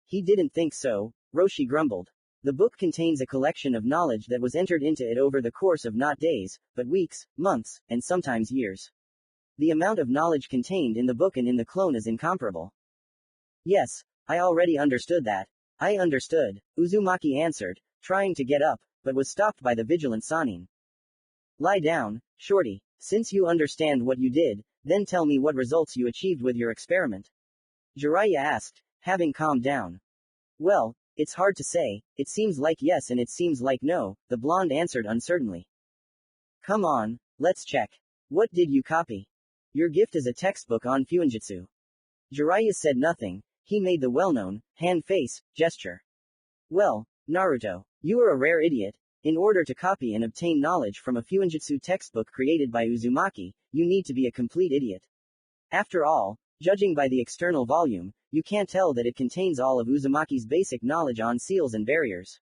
He didn't think so, Roshi grumbled. The book contains a collection of knowledge that was entered into it over the course of not days, but weeks, months, and sometimes years. The amount of knowledge contained in the book and in the clone is incomparable. Yes, I already understood that. I understood, Uzumaki answered, trying to get up, but was stopped by the vigilant Sannin. Lie down, shorty. Since you understand what you did, then tell me what results you achieved with your experiment. Jiraiya asked, having calmed down. Well, it's hard to say. It seems like yes and it seems like no, the blonde answered uncertainly. Come on, let's check. What did you copy? Your gift is a textbook on Fuinjutsu. Jiraiya said nothing. He made the well-known, hand face, gesture. Well, Naruto, you are a rare idiot. In order to copy and obtain knowledge from a fuinjutsu textbook created by Uzumaki, you need to be a complete idiot. After all, judging by the external volume, you can't tell that it contains all of Uzumaki's basic knowledge on seals and barriers.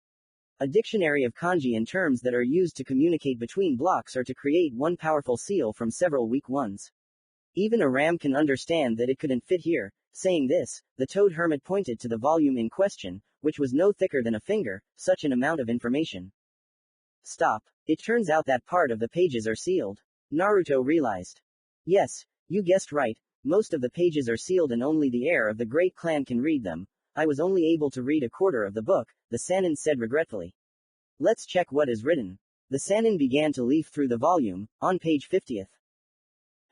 A dictionary of kanji and terms that are used to communicate between blocks or to create one powerful seal from several weak ones. Even a ram can understand that it couldn't fit here. Saying this, the toad hermit pointed to the volume in question, which was no thicker than a finger. Such an amount of information. Stop. It turns out that part of the pages are sealed. Naruto realized. Yes, you guessed right. Most of the pages are sealed and only the heir of the great clan can read them. I was only able to read a quarter of the book, the Sannin said regretfully. Let's check what is written. The Sannin began to leaf through the volume, on page 50th.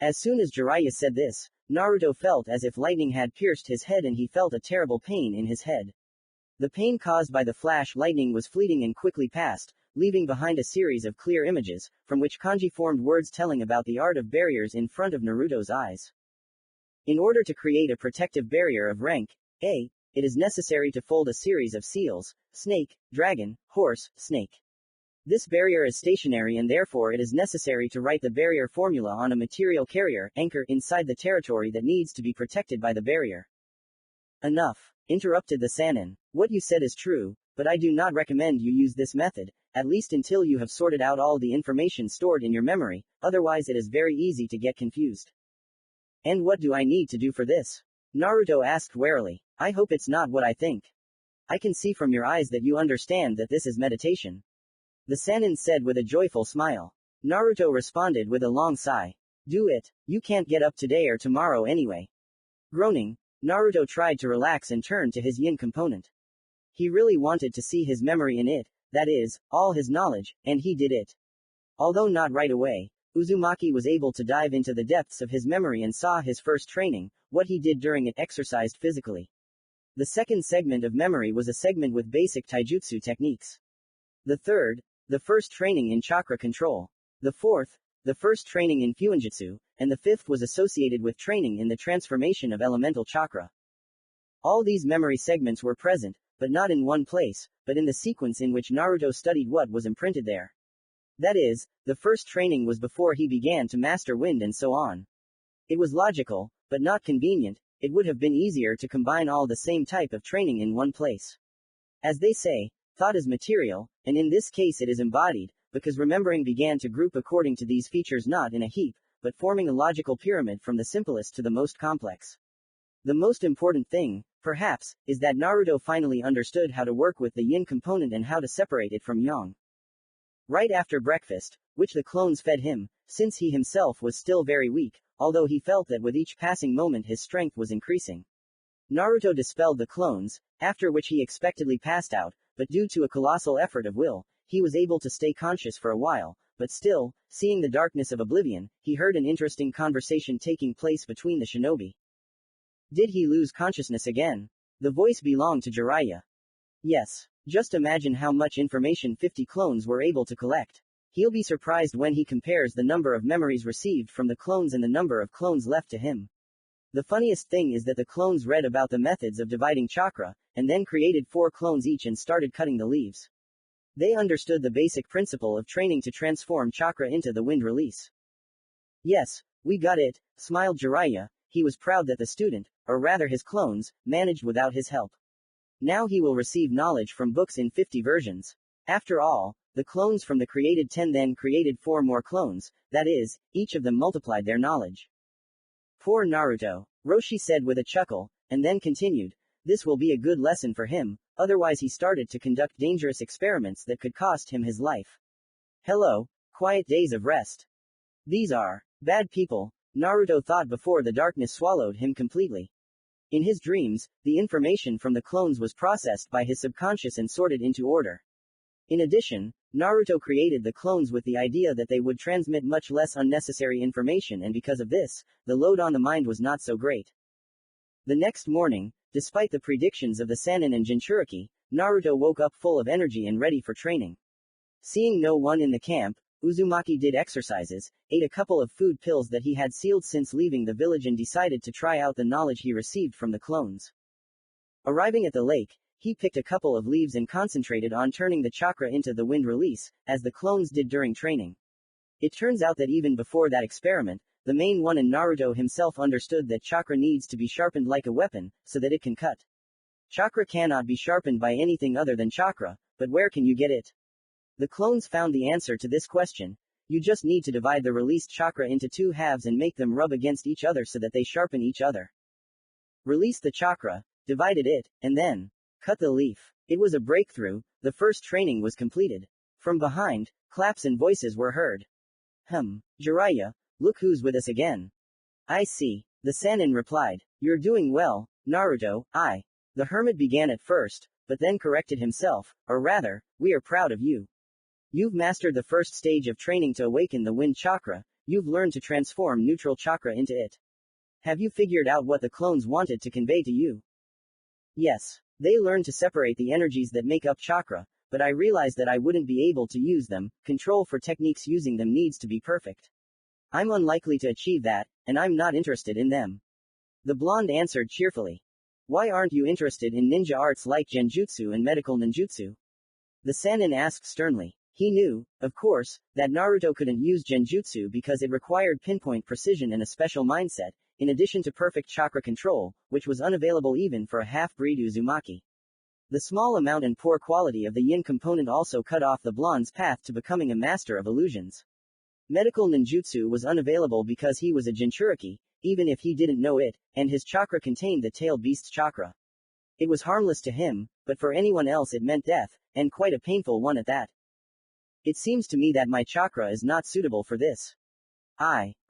As soon as Jiraiya said this, Naruto felt as if lightning had pierced his head and he felt a terrible pain in his head. The pain caused by the flash lightning was fleeting and quickly passed, leaving behind a series of clear images, from which kanji formed words telling about the art of barriers in front of Naruto's eyes. In order to create a protective barrier of rank A, it is necessary to fold a series of seals, snake, dragon, horse, snake. This barrier is stationary and therefore it is necessary to write the barrier formula on a material carrier, anchor, inside the territory that needs to be protected by the barrier. Enough, interrupted the Sannin. What you said is true, but I do not recommend you use this method, at least until you have sorted out all the information stored in your memory, otherwise it is very easy to get confused. And what do I need to do for this? Naruto asked warily. I hope it's not what I think. I can see from your eyes that you understand that this is meditation. The Sannin said with a joyful smile. Naruto responded with a long sigh. Do it. You can't get up today or tomorrow anyway. Groaning, Naruto tried to relax and turn to his yin component. He really wanted to see his memory in it, that is, all his knowledge, and he did it. Although not right away, Uzumaki was able to dive into the depths of his memory and saw his first training, what he did during it exercised physically. The second segment of memory was a segment with basic taijutsu techniques. The third, the first training in chakra control. The fourth, the first training in fuinjutsu, and the fifth was associated with training in the transformation of elemental chakra. All these memory segments were present, but not in one place, but in the sequence in which Naruto studied what was imprinted there. That is, the first training was before he began to master wind and so on. It was logical, but not convenient. It would have been easier to combine all the same type of training in one place. As they say, thought is material, and in this case it is embodied, because remembering began to group according to these features not in a heap, but forming a logical pyramid from the simplest to the most complex. The most important thing, perhaps, is that Naruto finally understood how to work with the yin component and how to separate it from yang. Right after breakfast, which the clones fed him, since he himself was still very weak, although he felt that with each passing moment his strength was increasing. Naruto dispelled the clones, after which he expectedly passed out, but due to a colossal effort of will, he was able to stay conscious for a while, but still, seeing the darkness of oblivion, he heard an interesting conversation taking place between the shinobi. Did he lose consciousness again? The voice belonged to Jiraiya. Yes. Just imagine how much information 50 clones were able to collect. He'll be surprised when he compares the number of memories received from the clones and the number of clones left to him. The funniest thing is that the clones read about the methods of dividing chakra, and then created 4 clones each and started cutting the leaves. They understood the basic principle of training to transform chakra into the wind release. Yes, we got it, smiled Jiraiya. He was proud that the student, or rather his clones, managed without his help. Now he will receive knowledge from books in 50 versions. After all, the clones from the created 10 then created 4 more clones, that is, each of them multiplied their knowledge. Poor Naruto, Roshi said with a chuckle, and then continued, this will be a good lesson for him, otherwise he started to conduct dangerous experiments that could cost him his life. Hello, quiet days of rest. These are bad people, Naruto thought before the darkness swallowed him completely. In his dreams, the information from the clones was processed by his subconscious and sorted into order. In addition, Naruto created the clones with the idea that they would transmit much less unnecessary information, and because of this, the load on the mind was not so great. The next morning, despite the predictions of the Sannin and Jinchuriki, Naruto woke up full of energy and ready for training. Seeing no one in the camp, Uzumaki did exercises, ate a couple of food pills that he had sealed since leaving the village and decided to try out the knowledge he received from the clones. Arriving at the lake, he picked a couple of leaves and concentrated on turning the chakra into the wind release, as the clones did during training. It turns out that even before that experiment, the main one in Naruto himself understood that chakra needs to be sharpened like a weapon, so that it can cut. Chakra cannot be sharpened by anything other than chakra, but where can you get it? The clones found the answer to this question. You just need to divide the released chakra into two halves and make them rub against each other so that they sharpen each other. Release the chakra, divided it, and then cut the leaf. It was a breakthrough. The first training was completed. From behind, claps and voices were heard. Jiraiya, look who's with us again. I see. The Sannin replied. You're doing well, Naruto. The hermit began at first, but then corrected himself, or rather, we are proud of you. You've mastered the first stage of training to awaken the wind chakra. You've learned to transform neutral chakra into it. Have you figured out what the clones wanted to convey to you? Yes. They learned to separate the energies that make up chakra, but I realized that I wouldn't be able to use them. Control for techniques using them needs to be perfect. I'm unlikely to achieve that, and I'm not interested in them. The blonde answered cheerfully. Why aren't you interested in ninja arts like genjutsu and medical ninjutsu? The Sannin asked sternly. He knew, of course, that Naruto couldn't use genjutsu because it required pinpoint precision and a special mindset, in addition to perfect chakra control, which was unavailable even for a half-breed Uzumaki. The small amount and poor quality of the yin component also cut off the blonde's path to becoming a master of illusions. Medical ninjutsu was unavailable because he was a Jinchuriki, even if he didn't know it, and his chakra contained the tailed beast's chakra. It was harmless to him, but for anyone else it meant death, and quite a painful one at that. It seems to me that my chakra is not suitable for this.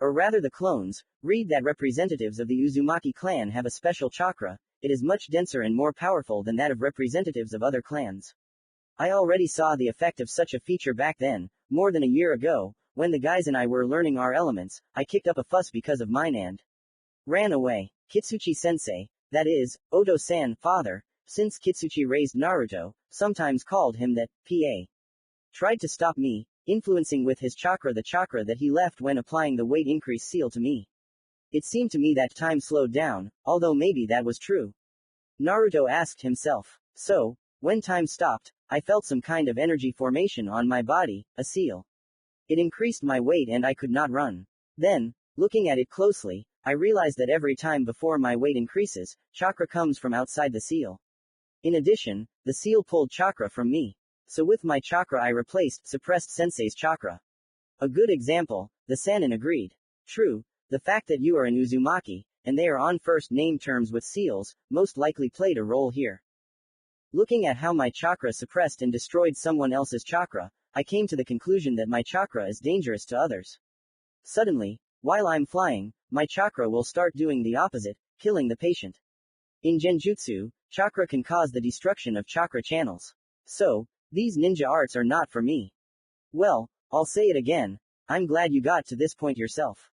Or rather the clones, read that representatives of the Uzumaki clan have a special chakra. It is much denser and more powerful than that of representatives of other clans. I already saw the effect of such a feature back then, more than a year ago, when the guys and I were learning our elements. I kicked up a fuss because of mine and ran away. Kitsuchi-sensei, that is, Oto-san, father, since Kitsuchi raised Naruto, sometimes called him that, tried to stop me, influencing with his chakra the chakra that he left when applying the weight increase seal to me. It seemed to me that time slowed down, although maybe that was true. Naruto asked himself. So, when time stopped, I felt some kind of energy formation on my body, a seal. It increased my weight and I could not run. Then, looking at it closely, I realized that every time before my weight increases, chakra comes from outside the seal. In addition, the seal pulled chakra from me. So with my chakra I replaced suppressed sensei's chakra. A good example, the Sannin agreed. True, the fact that you are an Uzumaki, and they are on first name terms with seals, most likely played a role here. Looking at how my chakra suppressed and destroyed someone else's chakra, I came to the conclusion that my chakra is dangerous to others. Suddenly, while I'm flying, my chakra will start doing the opposite, killing the patient. In genjutsu, chakra can cause the destruction of chakra channels. So, these ninja arts are not for me. Well, I'll say it again, I'm glad you got to this point yourself.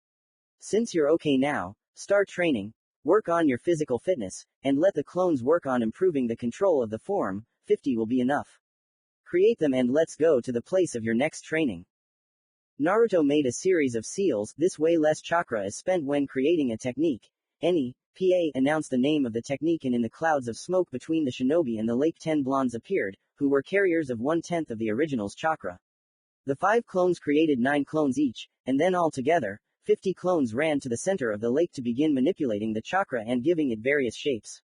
Since you're okay now, start training, work on your physical fitness, and let the clones work on improving the control of the form. 50 will be enough. Create them and let's go to the place of your next training. Naruto made a series of seals. This way less chakra is spent when creating a technique. Announced the name of the technique, and in the clouds of smoke between the shinobi and the lake 10 blondes appeared, who were carriers of 1/10 of the original's chakra. The 5 clones created 9 clones each, and then all together, 50 clones ran to the center of the lake to begin manipulating the chakra and giving it various shapes.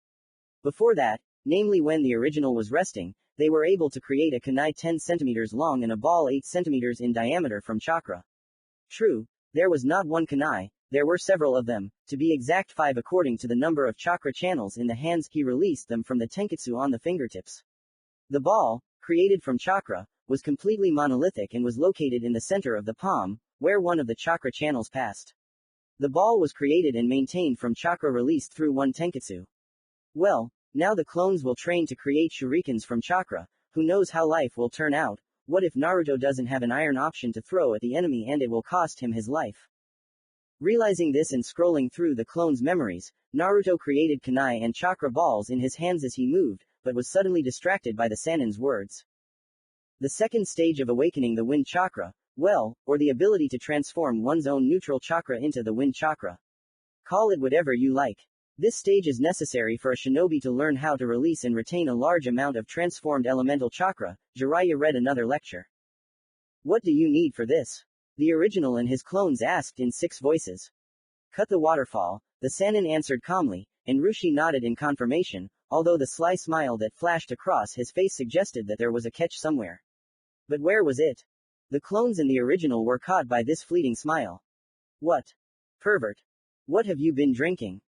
Before that, namely when the original was resting, they were able to create a kunai 10 centimeters long and a ball 8 centimeters in diameter from chakra. True, there was not one kunai, there were several of them, to be exact 5 according to the number of chakra channels in the hands. He released them from the tenketsu on the fingertips. The ball, created from chakra, was completely monolithic and was located in the center of the palm, where one of the chakra channels passed. The ball was created and maintained from chakra released through one tenketsu. Well, now the clones will train to create shurikens from chakra. Who knows how life will turn out? What if Naruto doesn't have an iron option to throw at the enemy and it will cost him his life? Realizing this and scrolling through the clones' memories, Naruto created kunai and chakra balls in his hands as he moved, but was suddenly distracted by the Sannin's words. The second stage of awakening the wind chakra Well, or the ability to transform one's own neutral chakra into the wind chakra. Call it whatever you like. This stage is necessary for a shinobi to learn how to release and retain a large amount of transformed elemental chakra. Jiraiya read another lecture. What do you need for this? The original and his clones asked in 6 voices. Cut the waterfall, the Sannin answered calmly, and Rushi nodded in confirmation, although the sly smile that flashed across his face suggested that there was a catch somewhere. But where was it? The clones in the original were caught by this fleeting smile. What? Pervert. What have you been drinking?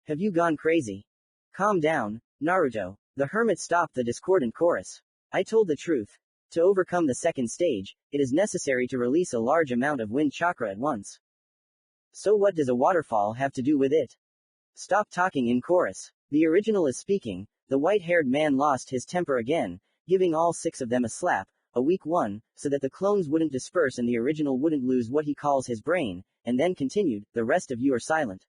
Have you gone crazy? Calm down, Naruto. The hermit stopped the discordant chorus. I told the truth. To overcome the second stage, it is necessary to release a large amount of wind chakra at once. So what does a waterfall have to do with it? Stop talking in chorus. The original is speaking. The white-haired man lost his temper again, giving all 6 of them a slap, a weak one, so that the clones wouldn't disperse and the original wouldn't lose what he calls his brain, and then continued, the rest of you are silent.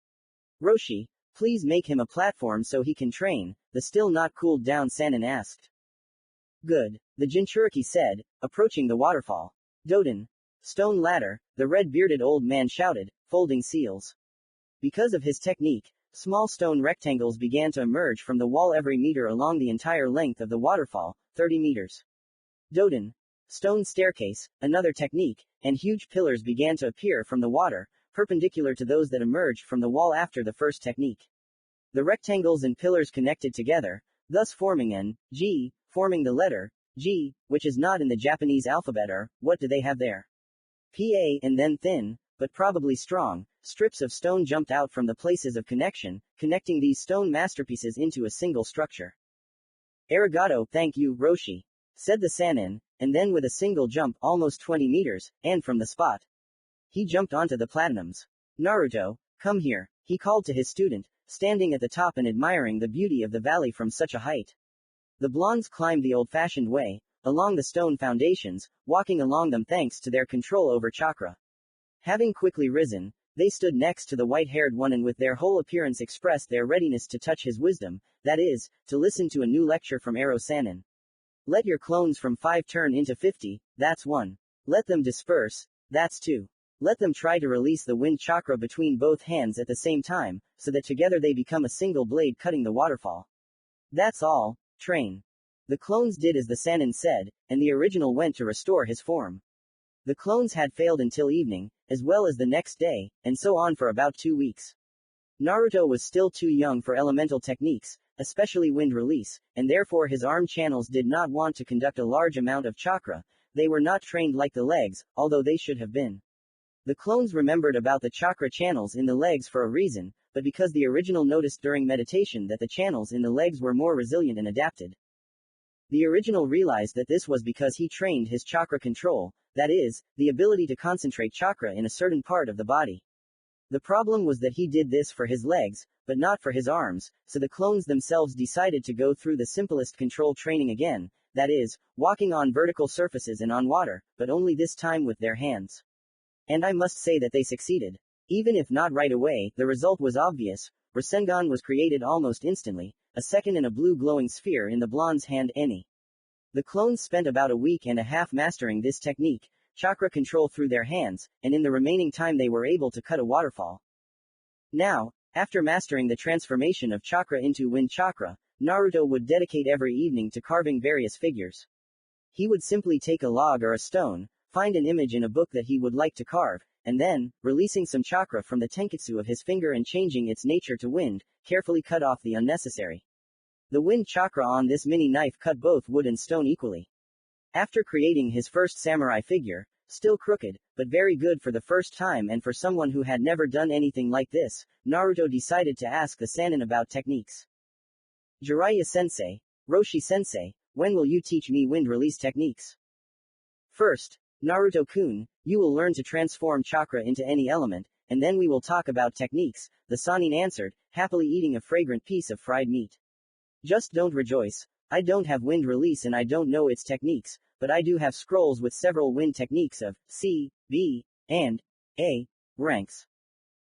Roshi, please make him a platform so he can train, the still not cooled down Sannin asked. Good, the Jinchuriki said, approaching the waterfall. Doden. Stone ladder, the red-bearded old man shouted, folding seals. Because of his technique, small stone rectangles began to emerge from the wall every meter along the entire length of the waterfall, 30 meters. Doden. Stone staircase, another technique, and huge pillars began to appear from the water, perpendicular to those that emerged from the wall after the first technique. The rectangles and pillars connected together, thus forming an G, forming the letter G, which is not in the Japanese alphabet or, what do they have there? PA, and then thin, but probably strong, strips of stone jumped out from the places of connection, connecting these stone masterpieces into a single structure. Arigato, thank you, Roshi, said the Sannin, and then with a single jump, almost 20 meters, and from the spot. He jumped onto the platinums. Naruto, come here, he called to his student, standing at the top and admiring the beauty of the valley from such a height. The blondes climbed the old-fashioned way, along the stone foundations, walking along them thanks to their control over chakra. Having quickly risen, they stood next to the white-haired one and with their whole appearance expressed their readiness to touch his wisdom, that is, to listen to a new lecture from Ero Sannin. Let your clones from 5 turn into 50, that's 1. Let them disperse, that's 2. Let them try to release the wind chakra between both hands at the same time, so that together they become a single blade cutting the waterfall. That's all, train. The clones did as the Sannin said, and the original went to restore his form. The clones had failed until evening, as well as the next day, and so on for about 2 weeks. Naruto was still too young for elemental techniques, especially wind release, and therefore his arm channels did not want to conduct a large amount of chakra. They were not trained like the legs, although they should have been. The clones remembered about the chakra channels in the legs for a reason, but because the original noticed during meditation that the channels in the legs were more resilient and adapted. The original realized that this was because he trained his chakra control, that is, the ability to concentrate chakra in a certain part of the body. The problem was that he did this for his legs, but not for his arms, so the clones themselves decided to go through the simplest control training again, that is, walking on vertical surfaces and on water, but only this time with their hands. And I must say that they succeeded. Even if not right away, the result was obvious. Rasengan was created almost instantly, a second and a blue glowing sphere in the blonde's hand Annie. The clones spent about a week and a half mastering this technique, chakra control through their hands, and in the remaining time they were able to cut a waterfall. Now, after mastering the transformation of chakra into wind chakra, Naruto would dedicate every evening to carving various figures. He would simply take a log or a stone, find an image in a book that he would like to carve, and then, releasing some chakra from the tenketsu of his finger and changing its nature to wind, carefully cut off the unnecessary. The wind chakra on this mini knife cut both wood and stone equally. After creating his first samurai figure, still crooked, but very good for the first time and for someone who had never done anything like this, Naruto decided to ask the Sannin about techniques. Jiraiya-sensei, Roshi-sensei, when will you teach me wind release techniques? First, Naruto-kun, you will learn to transform chakra into any element, and then we will talk about techniques, the Sannin answered, happily eating a fragrant piece of fried meat. Just don't rejoice, I don't have wind release and I don't know its techniques, but I do have scrolls with several wind techniques of C, B, and A ranks.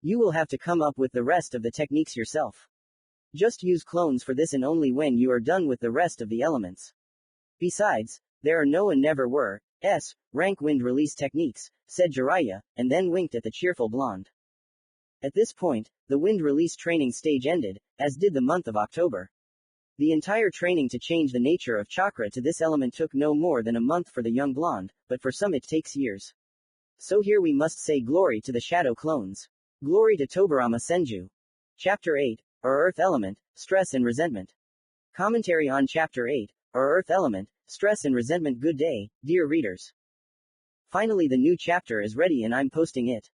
You will have to come up with the rest of the techniques yourself. Just use clones for this and only when you are done with the rest of the elements. Besides, there are no and never were rank wind release techniques, said Jiraiya, and then winked at the cheerful blonde. At this point, the wind release training stage ended, as did the month of October. The entire training to change the nature of chakra to this element took no more than a month for the young blonde, but for some it takes years. So here we must say glory to the shadow clones. Glory to Tobarama Senju. Chapter 8, or Earth Element, Stress and Resentment. Commentary on Chapter 8, or Earth Element, Stress and Resentment. Good day, dear readers. Finally the new chapter is ready and I'm posting it.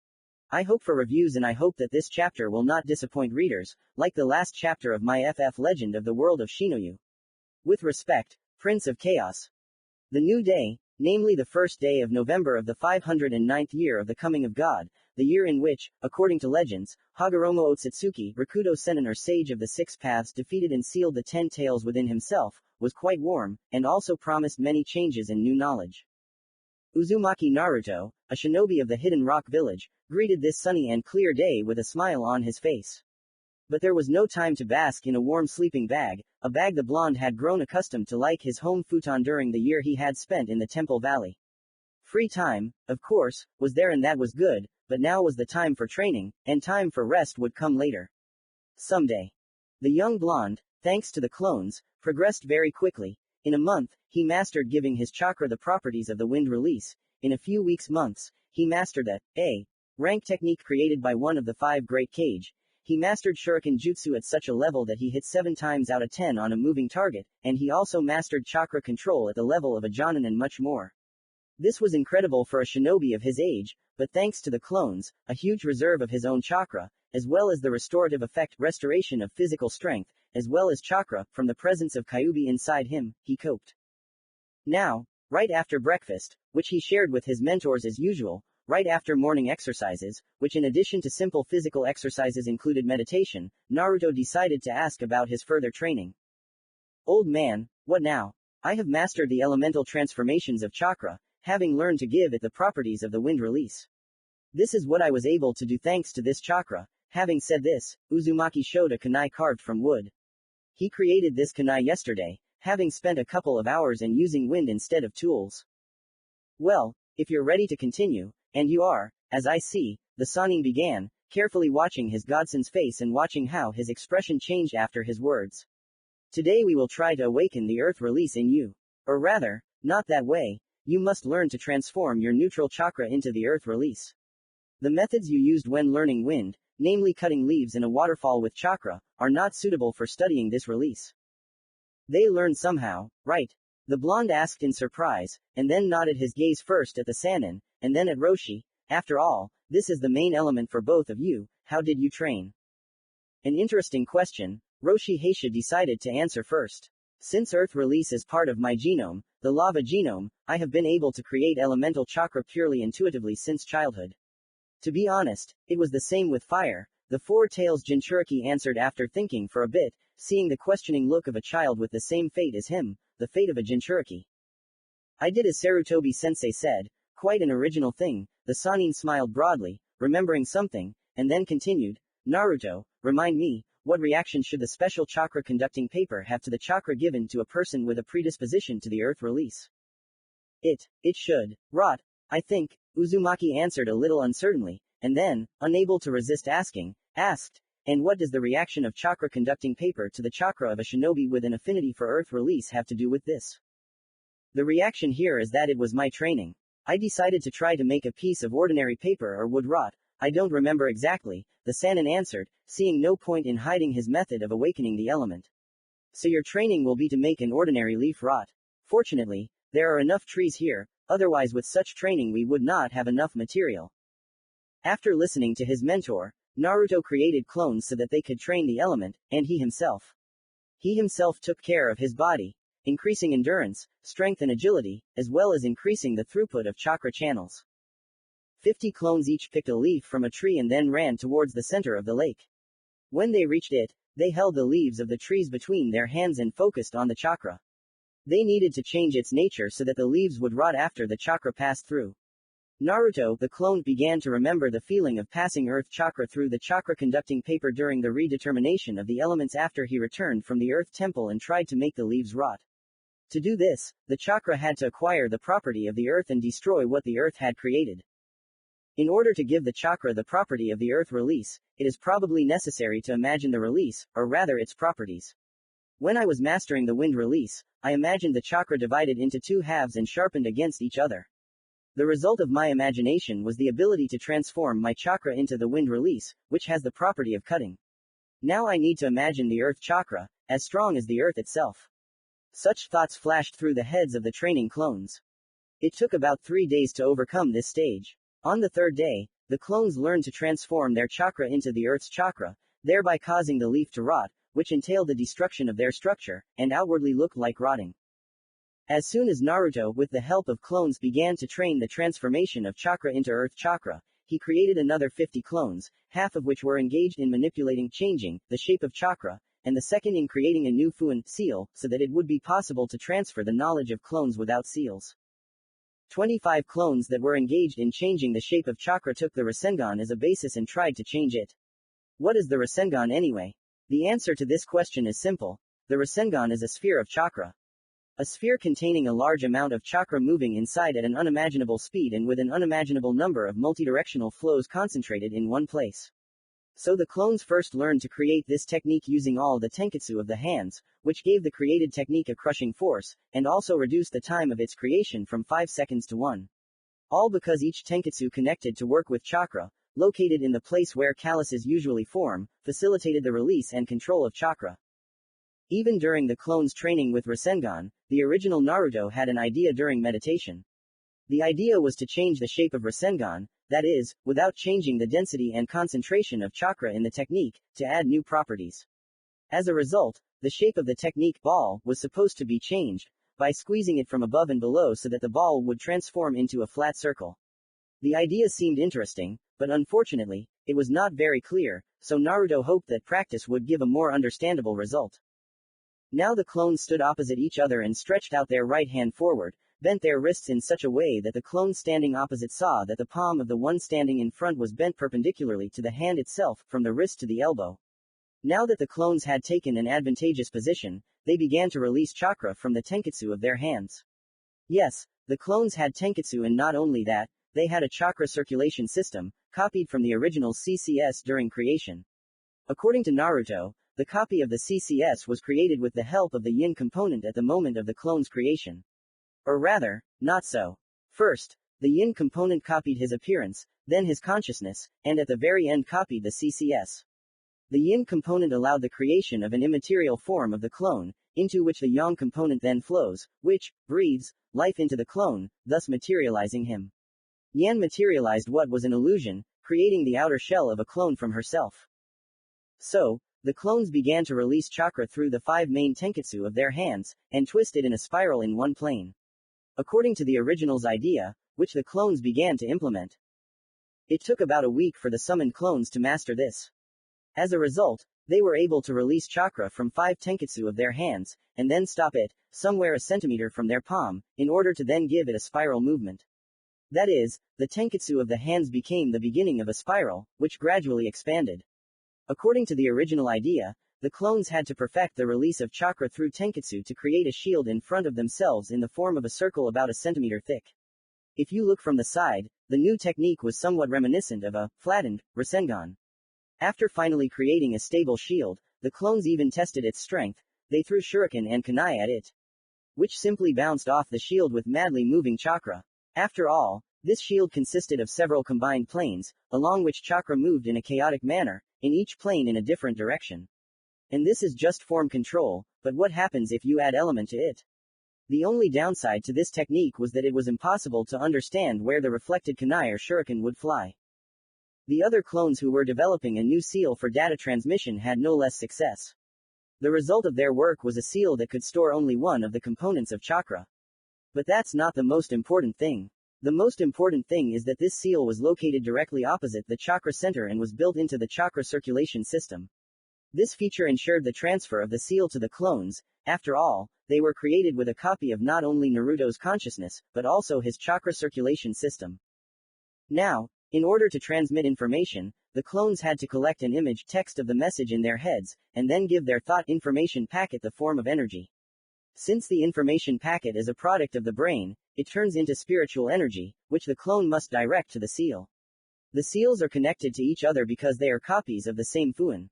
I hope for reviews and I hope that this chapter will not disappoint readers, like the last chapter of my FF Legend of the World of Shinoyu. With respect, Prince of Chaos. The new day, namely the first day of November of the 509th year of the coming of God, the year in which, according to legends, Hagoromo Otsutsuki, Rakudo Sennin or Sage of the Six Paths defeated and sealed the 10 tails within himself, was quite warm, and also promised many changes and new knowledge. Uzumaki Naruto, a shinobi of the Hidden Rock Village, greeted this sunny and clear day with a smile on his face. But there was no time to bask in a warm sleeping bag, a bag the blonde had grown accustomed to like his home futon during the year he had spent in the Temple Valley. Free time, of course, was there and that was good, but now was the time for training, and time for rest would come later. Someday. The young blonde, thanks to the clones, progressed very quickly. In a month, he mastered giving his chakra the properties of the wind release. In a few months, he mastered the rank technique created by one of the 5 great Kage. He mastered shuriken jutsu at such a level that he hit 7 times out of 10 on a moving target, and he also mastered chakra control at the level of a jonin and much more. This was incredible for a shinobi of his age, but thanks to the clones, a huge reserve of his own chakra, as well as the restorative effect, restoration of physical strength, as well as chakra, from the presence of Kyuubi inside him, he coped. Now, right after breakfast, which he shared with his mentors as usual, right after morning exercises, which in addition to simple physical exercises included meditation, Naruto decided to ask about his further training. Old man, what now? I have mastered the elemental transformations of chakra, having learned to give it the properties of the wind release. This is what I was able to do thanks to this chakra. Having said this, Uzumaki showed a kunai carved from wood. He created this kunai yesterday, having spent a couple of hours and using wind instead of tools. Well, if you're ready to continue, and you are, as I see, the Sannin began, carefully watching his godson's face and watching how his expression changed after his words. Today we will try to awaken the earth release in you. Or rather, not that way, you must learn to transform your neutral chakra into the earth release. The methods you used when learning wind, namely cutting leaves in a waterfall with chakra, are not suitable for studying this release. They learn somehow, right? The blonde asked in surprise, and then nodded his gaze first at the Sannin, and then at Roshi. After all, this is the main element for both of you. How did you train? An interesting question. Roshi Heisha decided to answer first. Since earth release is part of my genome, the lava genome, I have been able to create elemental chakra purely intuitively since childhood. To be honest, it was the same with fire, the 4 tails Jinchuriki answered after thinking for a bit, seeing the questioning look of a child with the same fate as him, the fate of a Jinchuriki. I did as Sarutobi sensei said, quite an original thing. The Sannin smiled broadly, remembering something, and then continued, Naruto, remind me, what reaction should the special chakra conducting paper have to the chakra given to a person with a predisposition to the earth release? It should rot, I think, Uzumaki answered a little uncertainly, and then, unable to resist asked, and what does the reaction of chakra conducting paper to the chakra of a shinobi with an affinity for earth release have to do with this? The reaction here is that it was my training. I decided to try to make a piece of ordinary paper or would rot. I don't remember exactly, the Sannin answered, seeing no point in hiding his method of awakening the element. So your training will be to make an ordinary leaf rot. Fortunately, there are enough trees here, otherwise with such training we would not have enough material. After listening to his mentor, Naruto created clones so that they could train the element, and he himself. He himself took care of his body, increasing endurance, strength and agility, as well as increasing the throughput of chakra channels. 50 clones each picked a leaf from a tree and then ran towards the center of the lake. When they reached it, they held the leaves of the trees between their hands and focused on the chakra. They needed to change its nature so that the leaves would rot after the chakra passed through. Naruto, the clone, began to remember the feeling of passing earth chakra through the chakra conducting paper during the redetermination of the elements after he returned from the earth temple and tried to make the leaves rot. To do this, the chakra had to acquire the property of the earth and destroy what the earth had created. In order to give the chakra the property of the earth release, it is probably necessary to imagine the release, or rather its properties. When I was mastering the wind release, I imagined the chakra divided into two halves and sharpened against each other. The result of my imagination was the ability to transform my chakra into the wind release, which has the property of cutting. Now I need to imagine the earth chakra, as strong as the earth itself. Such thoughts flashed through the heads of the training clones. It took about 3 days to overcome this stage. On the third day, the clones learned to transform their chakra into the earth's chakra, thereby causing the leaf to rot, which entailed the destruction of their structure, and outwardly looked like rotting. As soon as Naruto, with the help of clones, began to train the transformation of chakra into earth chakra, he created another 50 clones, half of which were engaged in manipulating changing the shape of chakra, and the second in creating a new FUNN seal, so that it would be possible to transfer the knowledge of clones without seals. 25 clones that were engaged in changing the shape of chakra took the rasengan as a basis and tried to change it. What is the rasengan anyway? The answer to this question is simple. The rasengan is a sphere of chakra. A sphere containing a large amount of chakra moving inside at an unimaginable speed and with an unimaginable number of multidirectional flows concentrated in one place. So the clones first learned to create this technique using all the tenketsu of the hands, which gave the created technique a crushing force, and also reduced the time of its creation from 5 seconds to 1. All because each tenketsu connected to work with chakra, located in the place where calluses usually form, facilitated the release and control of chakra. Even during the clones' training with rasengan, the original Naruto had an idea during meditation. The idea was to change the shape of rasengan, that is, without changing the density and concentration of chakra in the technique, to add new properties. As a result, the shape of the technique ball was supposed to be changed, by squeezing it from above and below so that the ball would transform into a flat circle. The idea seemed interesting, but unfortunately, it was not very clear, so Naruto hoped that practice would give a more understandable result. Now the clones stood opposite each other and stretched out their right hand forward, bent their wrists in such a way that the clone standing opposite saw that the palm of the one standing in front was bent perpendicularly to the hand itself, from the wrist to the elbow. Now that the clones had taken an advantageous position, they began to release chakra from the tenketsu of their hands. Yes, the clones had tenketsu, and not only that, they had a chakra circulation system, copied from the original CCS during creation. According to Naruto, the copy of the CCS was created with the help of the yin component at the moment of the clone's creation. Or rather, not so. First, the yin component copied his appearance, then his consciousness, and at the very end copied the CCS. The yin component allowed the creation of an immaterial form of the clone, into which the yang component then flows, which breathes life into the clone, thus materializing him. Yan materialized what was an illusion, creating the outer shell of a clone from herself. So, the clones began to release chakra through the 5 main tenketsu of their hands, and twist it in a spiral in one plane. According to the original's idea, which the clones began to implement. It took about a week for the summoned clones to master this. As a result, they were able to release chakra from 5 tenketsu of their hands, and then stop it, somewhere a centimeter from their palm, in order to then give it a spiral movement. That is, the tenketsu of the hands became the beginning of a spiral, which gradually expanded. According to the original idea, the clones had to perfect the release of chakra through tenketsu to create a shield in front of themselves in the form of a circle about a centimeter thick. If you look from the side, the new technique was somewhat reminiscent of a flattened rasengan. After finally creating a stable shield, the clones even tested its strength. They threw shuriken and kunai at it, which simply bounced off the shield with madly moving chakra. After all, this shield consisted of several combined planes, along which chakra moved in a chaotic manner, in each plane in a different direction. And this is just form control, but what happens if you add element to it? The only downside to this technique was that it was impossible to understand where the reflected kunai or shuriken would fly. The other clones who were developing a new seal for data transmission had no less success. The result of their work was a seal that could store only one of the components of chakra. But that's not the most important thing. The most important thing is that this seal was located directly opposite the chakra center and was built into the chakra circulation system. This feature ensured the transfer of the seal to the clones. After all, they were created with a copy of not only Naruto's consciousness, but also his chakra circulation system. Now, in order to transmit information, the clones had to collect an image text of the message in their heads, and then give their thought information packet the form of energy. Since the information packet is a product of the brain, it turns into spiritual energy, which the clone must direct to the seal. The seals are connected to each other because they are copies of the same FUNN.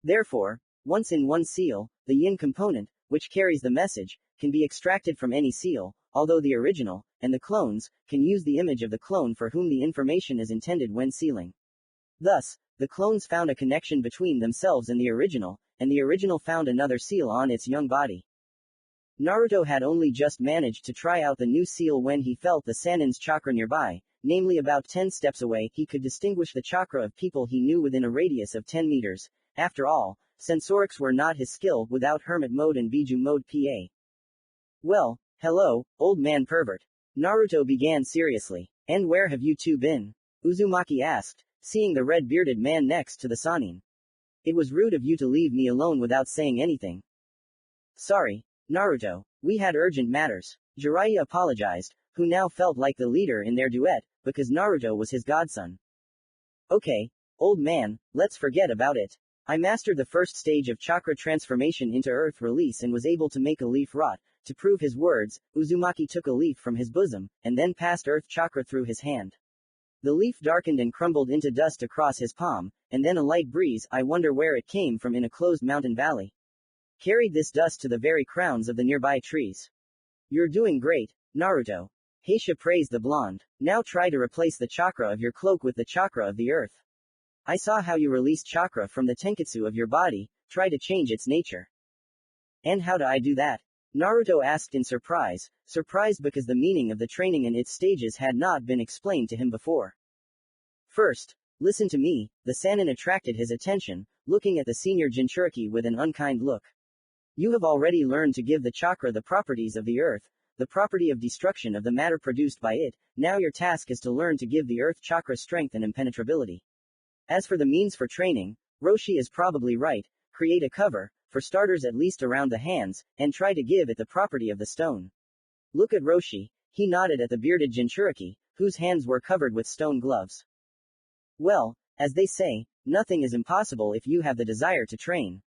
Therefore, once in one seal, the yin component, which carries the message, can be extracted from any seal, although the original, and the clones, can use the image of the clone for whom the information is intended when sealing. Thus, the clones found a connection between themselves and the original found another seal on its young body. Naruto had only just managed to try out the new seal when he felt the Sannin's chakra nearby, namely about 10 steps away. He could distinguish the chakra of people he knew within a radius of 10 meters. After all, sensorics were not his skill without hermit mode and biju mode pa. Well, hello, old man pervert. Naruto began seriously. And where have you two been? Uzumaki asked, seeing the red-bearded man next to the Sannin. It was rude of you to leave me alone without saying anything. Sorry, Naruto, we had urgent matters. Jiraiya apologized, who now felt like the leader in their duet, because Naruto was his godson. Okay, old man, let's forget about it. I mastered the first stage of chakra transformation into earth release and was able to make a leaf rot. To prove his words, Uzumaki took a leaf from his bosom, and then passed earth chakra through his hand. The leaf darkened and crumbled into dust across his palm, and then a light breeze, I wonder where it came from in a closed mountain valley, carried this dust to the very crowns of the nearby trees. You're doing great, Naruto. Heisha praised the blonde. Now try to replace the chakra of your cloak with the chakra of the earth. I saw how you released chakra from the tenketsu of your body, try to change its nature. And how do I do that? Naruto asked in surprise because the meaning of the training and its stages had not been explained to him before. First, listen to me. The Sannin attracted his attention, looking at the senior Jinchuriki with an unkind look. You have already learned to give the chakra the properties of the earth, the property of destruction of the matter produced by it. Now your task is to learn to give the earth chakra strength and impenetrability. As for the means for training, Roshi is probably right. Create a cover, for starters at least around the hands, and try to give it the property of the stone. Look at Roshi. He nodded at the bearded Jinchuriki, whose hands were covered with stone gloves. Well, as they say, nothing is impossible if you have the desire to train.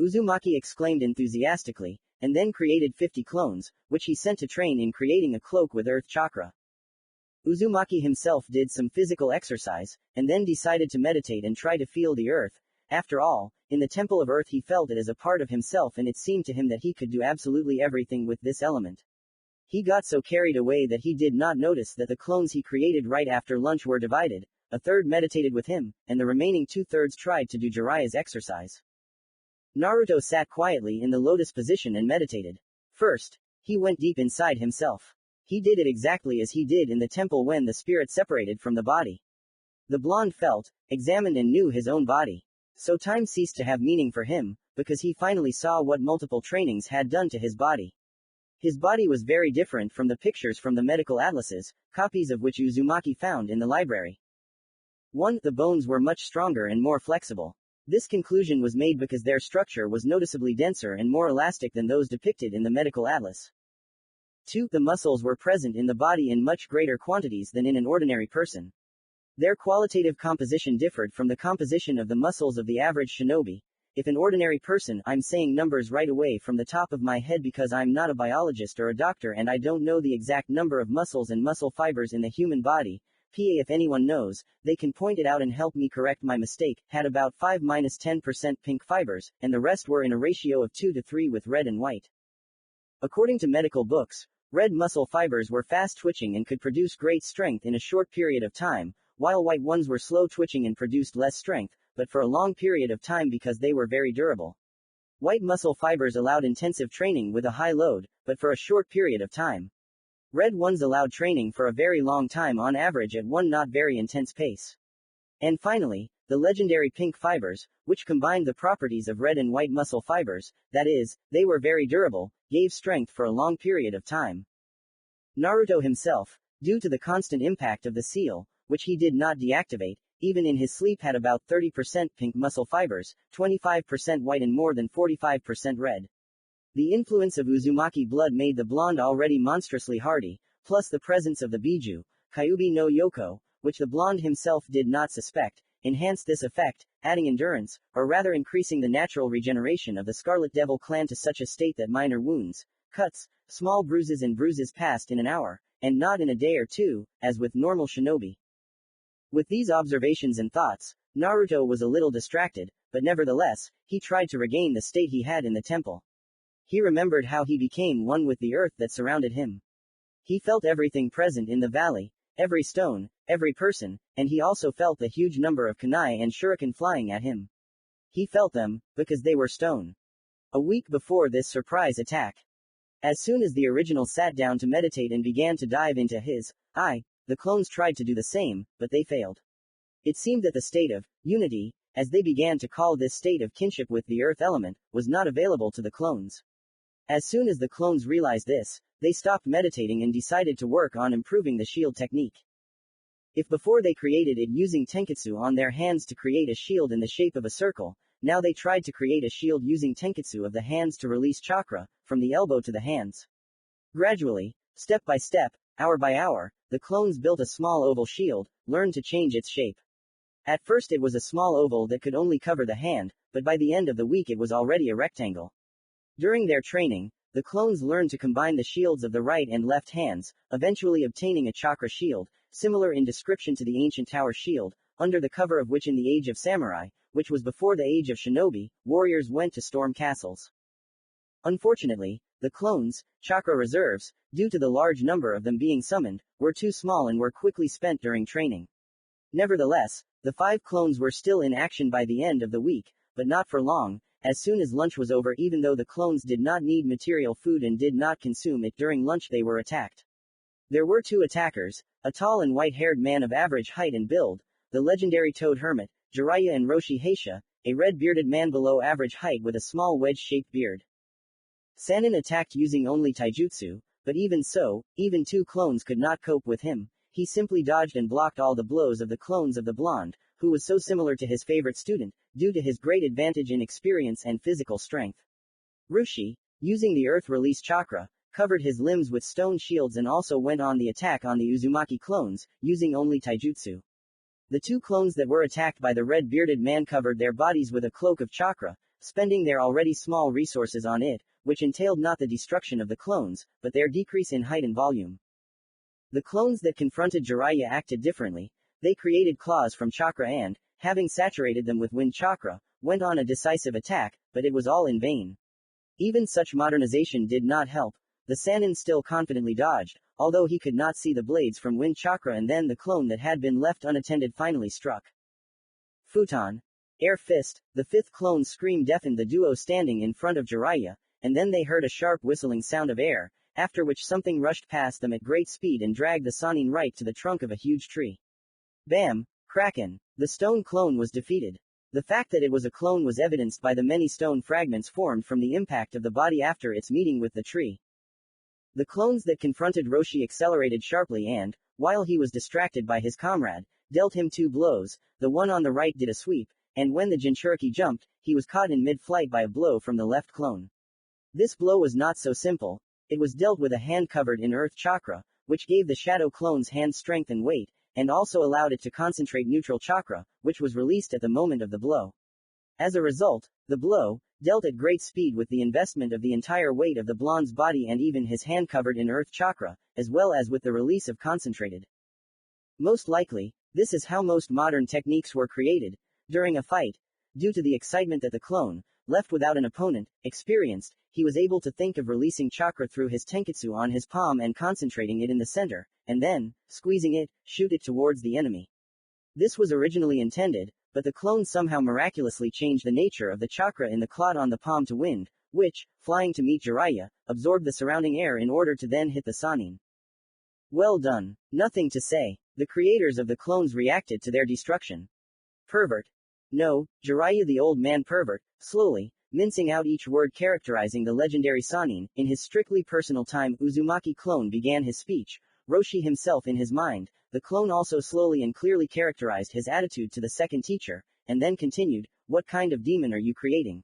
Uzumaki exclaimed enthusiastically, and then created 50 clones, which he sent to train in creating a cloak with earth chakra. Uzumaki himself did some physical exercise, and then decided to meditate and try to feel the earth. After all, in the Temple of Earth he felt it as a part of himself and it seemed to him that he could do absolutely everything with this element. He got so carried away that he did not notice that the clones he created right after lunch were divided. A third meditated with him, and the remaining 2/3 tried to do Jiraiya's exercise. Naruto sat quietly in the lotus position and meditated. First, he went deep inside himself. He did it exactly as he did in the temple when the spirit separated from the body. The blonde felt, examined and knew his own body. So time ceased to have meaning for him, because he finally saw what multiple trainings had done to his body. His body was very different from the pictures from the medical atlases, copies of which Uzumaki found in the library. 1. The bones were much stronger and more flexible. This conclusion was made because their structure was noticeably denser and more elastic than those depicted in the medical atlas. 2. The muscles were present in the body in much greater quantities than in an ordinary person. Their qualitative composition differed from the composition of the muscles of the average shinobi. If an ordinary person, I'm saying numbers right away from the top of my head because I'm not a biologist or a doctor and I don't know the exact number of muscles and muscle fibers in the human body. If anyone knows, they can point it out and help me correct my mistake, had about 5-10% pink fibers, and the rest were in a ratio of 2 to 3 with red and white. According to medical books, red muscle fibers were fast twitching and could produce great strength in a short period of time, while white ones were slow twitching and produced less strength, but for a long period of time because they were very durable. White muscle fibers allowed intensive training with a high load, but for a short period of time. Red ones allowed training for a very long time on average at one not very intense pace. And finally, the legendary pink fibers, which combined the properties of red and white muscle fibers, that is, they were very durable, gave strength for a long period of time. Naruto himself, due to the constant impact of the seal, which he did not deactivate, even in his sleep had about 30% pink muscle fibers, 25% white and more than 45% red. The influence of Uzumaki blood made the blonde already monstrously hardy, plus the presence of the biju, Kyuubi no Yoko, which the blonde himself did not suspect, enhanced this effect, adding endurance, or rather increasing the natural regeneration of the Scarlet Devil clan to such a state that minor wounds, cuts, small bruises and bruises passed in an hour, and not in a day or two, as with normal shinobi. With these observations and thoughts, Naruto was a little distracted, but nevertheless, he tried to regain the state he had in the temple. He remembered how he became one with the earth that surrounded him. He felt everything present in the valley, every stone, every person, and he also felt the huge number of kunai and shuriken flying at him. He felt them, because they were stone. A week before this surprise attack. As soon as the original sat down to meditate and began to dive into his eye, the clones tried to do the same, but they failed. It seemed that the state of unity, as they began to call this state of kinship with the earth element, was not available to the clones. As soon as the clones realized this, they stopped meditating and decided to work on improving the shield technique. If before they created it using tenketsu on their hands to create a shield in the shape of a circle, now they tried to create a shield using tenketsu of the hands to release chakra, from the elbow to the hands. Gradually, step by step, hour by hour, the clones built a small oval shield, learned to change its shape. At first it was a small oval that could only cover the hand, but by the end of the week it was already a rectangle. During their training, the clones learned to combine the shields of the right and left hands, eventually obtaining a chakra shield, similar in description to the ancient tower shield, under the cover of which in the age of samurai, which was before the age of shinobi, warriors went to storm castles. Unfortunately, the clones' chakra reserves, due to the large number of them being summoned, were too small and were quickly spent during training. Nevertheless, the 5 clones were still in action by the end of the week, but not for long. As soon as lunch was over, even though the clones did not need material food and did not consume it during lunch, they were attacked. There were 2 attackers, a tall and white-haired man of average height and build, the legendary Toad Hermit, Jiraiya, and Roshi Heisha, a red-bearded man below average height with a small wedge-shaped beard. Sannin attacked using only taijutsu, but even so, even 2 clones could not cope with him. He simply dodged and blocked all the blows of the clones of the blonde, who was so similar to his favorite student, due to his great advantage in experience and physical strength. Rushi, using the earth release chakra, covered his limbs with stone shields and also went on the attack on the Uzumaki clones, using only taijutsu. The 2 clones that were attacked by the red-bearded man covered their bodies with a cloak of chakra, spending their already small resources on it, which entailed not the destruction of the clones, but their decrease in height and volume. The clones that confronted Jiraiya acted differently. They created claws from chakra and, having saturated them with wind chakra, went on a decisive attack, but it was all in vain. Even such modernization did not help. The Sannin still confidently dodged, although he could not see the blades from wind chakra, and then the clone that had been left unattended finally struck. Futon. Air fist. The 5th clone's scream deafened the duo standing in front of Jiraiya, and then they heard a sharp whistling sound of air, after which something rushed past them at great speed and dragged the Sannin right to the trunk of a huge tree. Bam! Kraken! The stone clone was defeated. The fact that it was a clone was evidenced by the many stone fragments formed from the impact of the body after its meeting with the tree. The clones that confronted Roshi accelerated sharply and, while he was distracted by his comrade, dealt him 2 blows. The one on the right did a sweep, and when the Jinchuriki jumped, he was caught in mid-flight by a blow from the left clone. This blow was not so simple. It was dealt with a hand covered in earth chakra, which gave the shadow clone's hand strength and weight, and also allowed it to concentrate neutral chakra, which was released at the moment of the blow. As a result, the blow, dealt at great speed with the investment of the entire weight of the blonde's body and even his hand covered in earth chakra, as well as with the release of concentrated. Most likely, this is how most modern techniques were created. During a fight, due to the excitement that the clone, left without an opponent, experienced, he was able to think of releasing chakra through his tenketsu on his palm and concentrating it in the center, and then, squeezing it, shoot it towards the enemy. This was originally intended, but the clone somehow miraculously changed the nature of the chakra in the clot on the palm to wind, which, flying to meet Jiraiya, absorbed the surrounding air in order to then hit the Sannin. Well done. Nothing to say. The creators of the clones reacted to their destruction. Pervert. No, Jiraiya the old man pervert, slowly, mincing out each word characterizing the legendary Sannin, in his strictly personal time. Uzumaki clone began his speech, Roshi himself in his mind. The clone also slowly and clearly characterized his attitude to the second teacher, and then continued, "What kind of demon are you creating?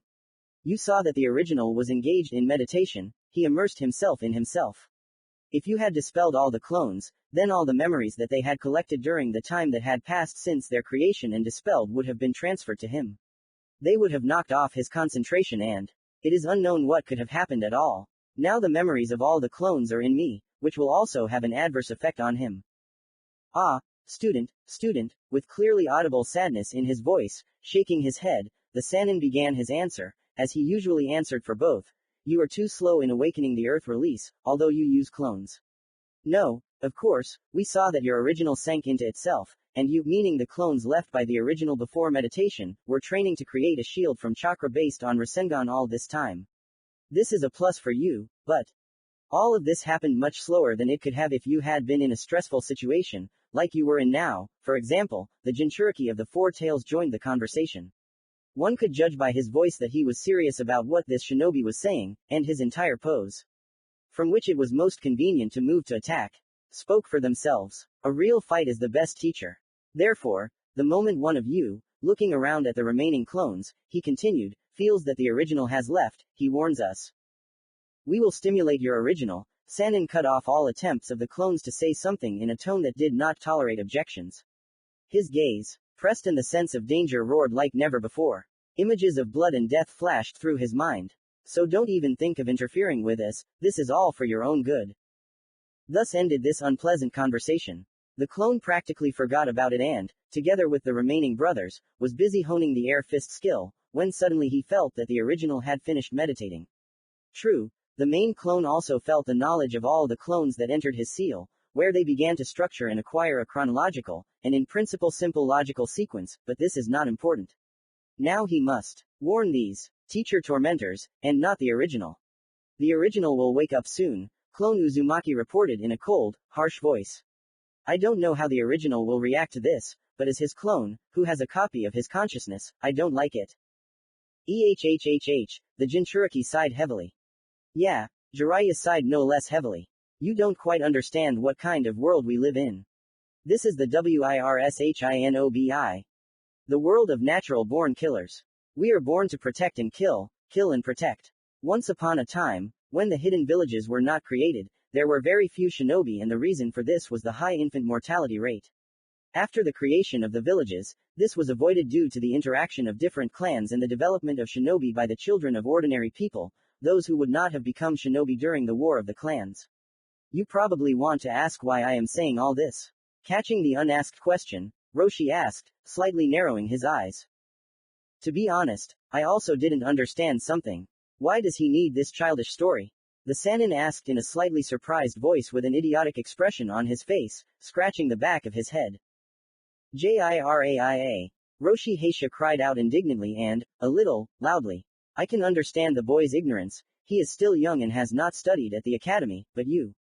You saw that the original was engaged in meditation, he immersed himself in himself. If you had dispelled all the clones, then all the memories that they had collected during the time that had passed since their creation and dispelled would have been transferred to him. They would have knocked off his concentration and it is unknown what could have happened at all. Now the memories of all the clones are in me, which will also have an adverse effect on him. Ah, student, with clearly audible sadness in his voice, shaking his head, the Sannin began his answer, as he usually answered for both. You are too slow in awakening the Earth release, although you use clones. No, of course, we saw that your original sank into itself, and you, meaning the clones left by the original before meditation, were training to create a shield from chakra based on rasengan all this time. This is a plus for you, but all of this happened much slower than it could have if you had been in a stressful situation, like you were in now. For example, the Jinchuriki of the Four Tails joined the conversation. One could judge by his voice that he was serious about what this shinobi was saying, and his entire pose, from which it was most convenient to move to attack, spoke for themselves. A real fight is the best teacher. Therefore, the moment one of you, looking around at the remaining clones, he continued, feels that the original has left, he warns us. We will stimulate your original. Sannin cut off all attempts of the clones to say something in a tone that did not tolerate objections. His gaze, pressed in the sense of danger, roared like never before. Images of blood and death flashed through his mind. So don't even think of interfering with us, this is all for your own good. Thus ended this unpleasant conversation. The clone practically forgot about it and, together with the remaining brothers, was busy honing the air fist skill, when suddenly he felt that the original had finished meditating. True, the main clone also felt the knowledge of all the clones that entered his seal, where they began to structure and acquire a chronological, and in principle simple logical sequence, but this is not important. Now he must warn these teacher tormentors, and not the original. The original will wake up soon, Clone Uzumaki reported in a cold, harsh voice. I don't know how the original will react to this, but as his clone, who has a copy of his consciousness, I don't like it. The Jinchuriki sighed heavily. Yeah, Jiraiya sighed no less heavily. You don't quite understand what kind of world we live in. This is the WIRSHINOBI. The world of natural-born killers. We are born to protect and kill and protect. Once upon a time, when the hidden villages were not created, there were very few shinobi, and the reason for this was the high infant mortality rate. After the creation of the villages, this was avoided due to the interaction of different clans and the development of shinobi by the children of ordinary people, those who would not have become shinobi during the War of the Clans. You probably want to ask why I am saying all this. Catching the unasked question, Roshi asked, slightly narrowing his eyes. To be honest, I also didn't understand something. Why does he need this childish story? The Sannin asked in a slightly surprised voice with an idiotic expression on his face, scratching the back of his head. Jiraia. Roshi Heisha cried out indignantly and, a little, loudly. I can understand the boy's ignorance, he is still young and has not studied at the academy, but you,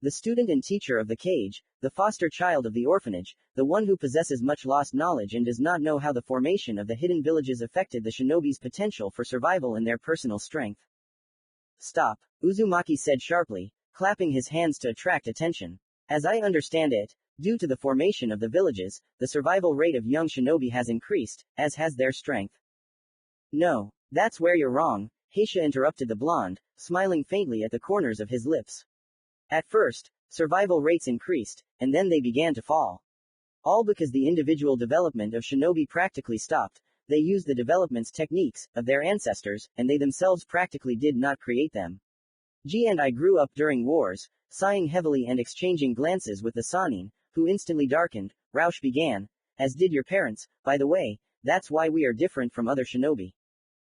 the student and teacher of the cage, the foster child of the orphanage, the one who possesses much lost knowledge and does not know how the formation of the hidden villages affected the shinobi's potential for survival and their personal strength. Stop, Uzumaki said sharply, clapping his hands to attract attention. As I understand it, due to the formation of the villages, the survival rate of young shinobi has increased, as has their strength. No, that's where you're wrong, Heisha interrupted the blonde, smiling faintly at the corners of his lips. At first, survival rates increased, and then they began to fall. All because the individual development of shinobi practically stopped. They used the development's techniques of their ancestors, and they themselves practically did not create them. G and I grew up during wars, sighing heavily and exchanging glances with the Sannin, who instantly darkened. Roush began, as did your parents, by the way, that's why we are different from other shinobi.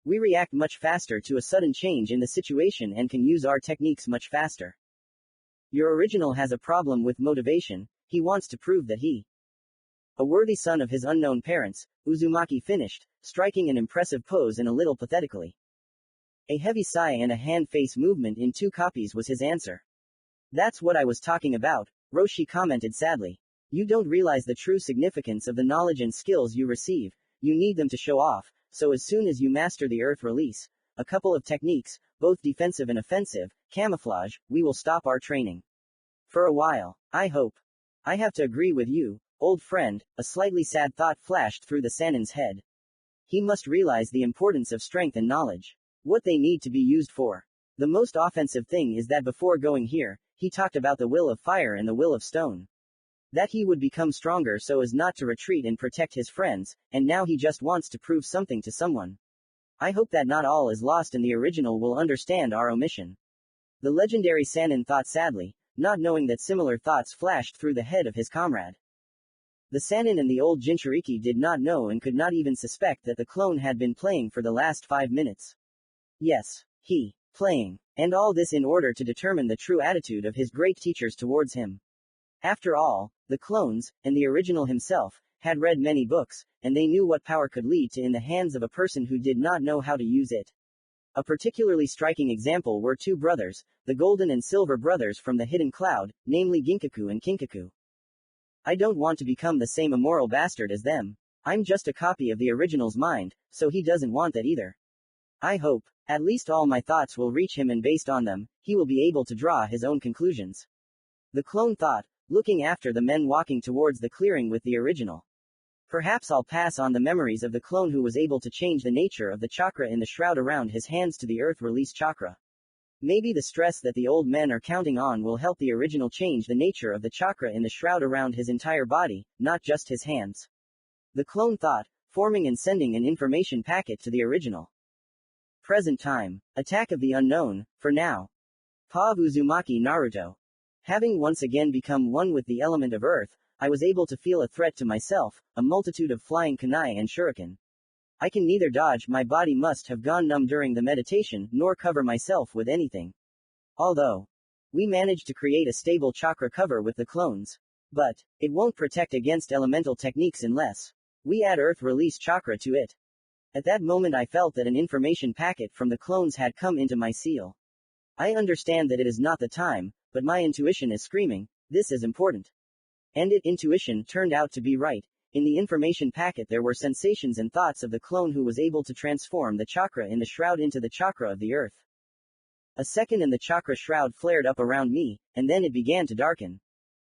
We react much faster to a sudden change in the situation and can use our techniques much faster. Your original has a problem with motivation, he wants to prove that he a worthy son of his unknown parents, Uzumaki finished, striking an impressive pose and a little pathetically. A heavy sigh and a hand-face movement in 2 copies was his answer. That's what I was talking about, Roshi commented sadly. You don't realize the true significance of the knowledge and skills you receive, you need them to show off, so as soon as you master the earth release, a couple of techniques, both defensive and offensive, camouflage, we will stop our training. For a while, I hope. I have to agree with you, old friend, a slightly sad thought flashed through the Sannin's head. He must realize the importance of strength and knowledge. What they need to be used for. The most offensive thing is that before going here, he talked about the will of fire and the will of stone. That he would become stronger so as not to retreat and protect his friends, and now he just wants to prove something to someone. I hope that not all is lost and the original will understand our omission. The legendary Sannin thought sadly, not knowing that similar thoughts flashed through the head of his comrade. The Sannin and the old Jinchuriki did not know and could not even suspect that the clone had been playing for the last 5 minutes. Yes, he, playing. And all this in order to determine the true attitude of his great teachers towards him. After all, the clones, and the original himself, had read many books, and they knew what power could lead to in the hands of a person who did not know how to use it. A particularly striking example were two brothers, the Golden and Silver brothers from the Hidden Cloud, namely Ginkaku and Kinkaku. I don't want to become the same immoral bastard as them. I'm just a copy of the original's mind, so he doesn't want that either. I hope, at least all my thoughts will reach him and based on them, he will be able to draw his own conclusions. The clone thought, looking after the men walking towards the clearing with the original. Perhaps I'll pass on the memories of the clone who was able to change the nature of the chakra in the shroud around his hands to the earth release chakra. Maybe the stress that the old men are counting on will help the original change the nature of the chakra in the shroud around his entire body, not just his hands. The clone thought, forming and sending an information packet to the original. Present time. Attack of the unknown, for now. Pa of Uzumaki Naruto. Having once again become one with the element of earth, I was able to feel a threat to myself, a multitude of flying kunai and shuriken. I can neither dodge, my body must have gone numb during the meditation, nor cover myself with anything. Although we managed to create a stable chakra cover with the clones. But it won't protect against elemental techniques unless we add earth release chakra to it. At that moment I felt that an information packet from the clones had come into my seal. I understand that it is not the time, but my intuition is screaming, this is important. And intuition turned out to be right. In the information packet there were sensations and thoughts of the clone who was able to transform the chakra in the shroud into the chakra of the earth. A second and the chakra shroud flared up around me, and then it began to darken.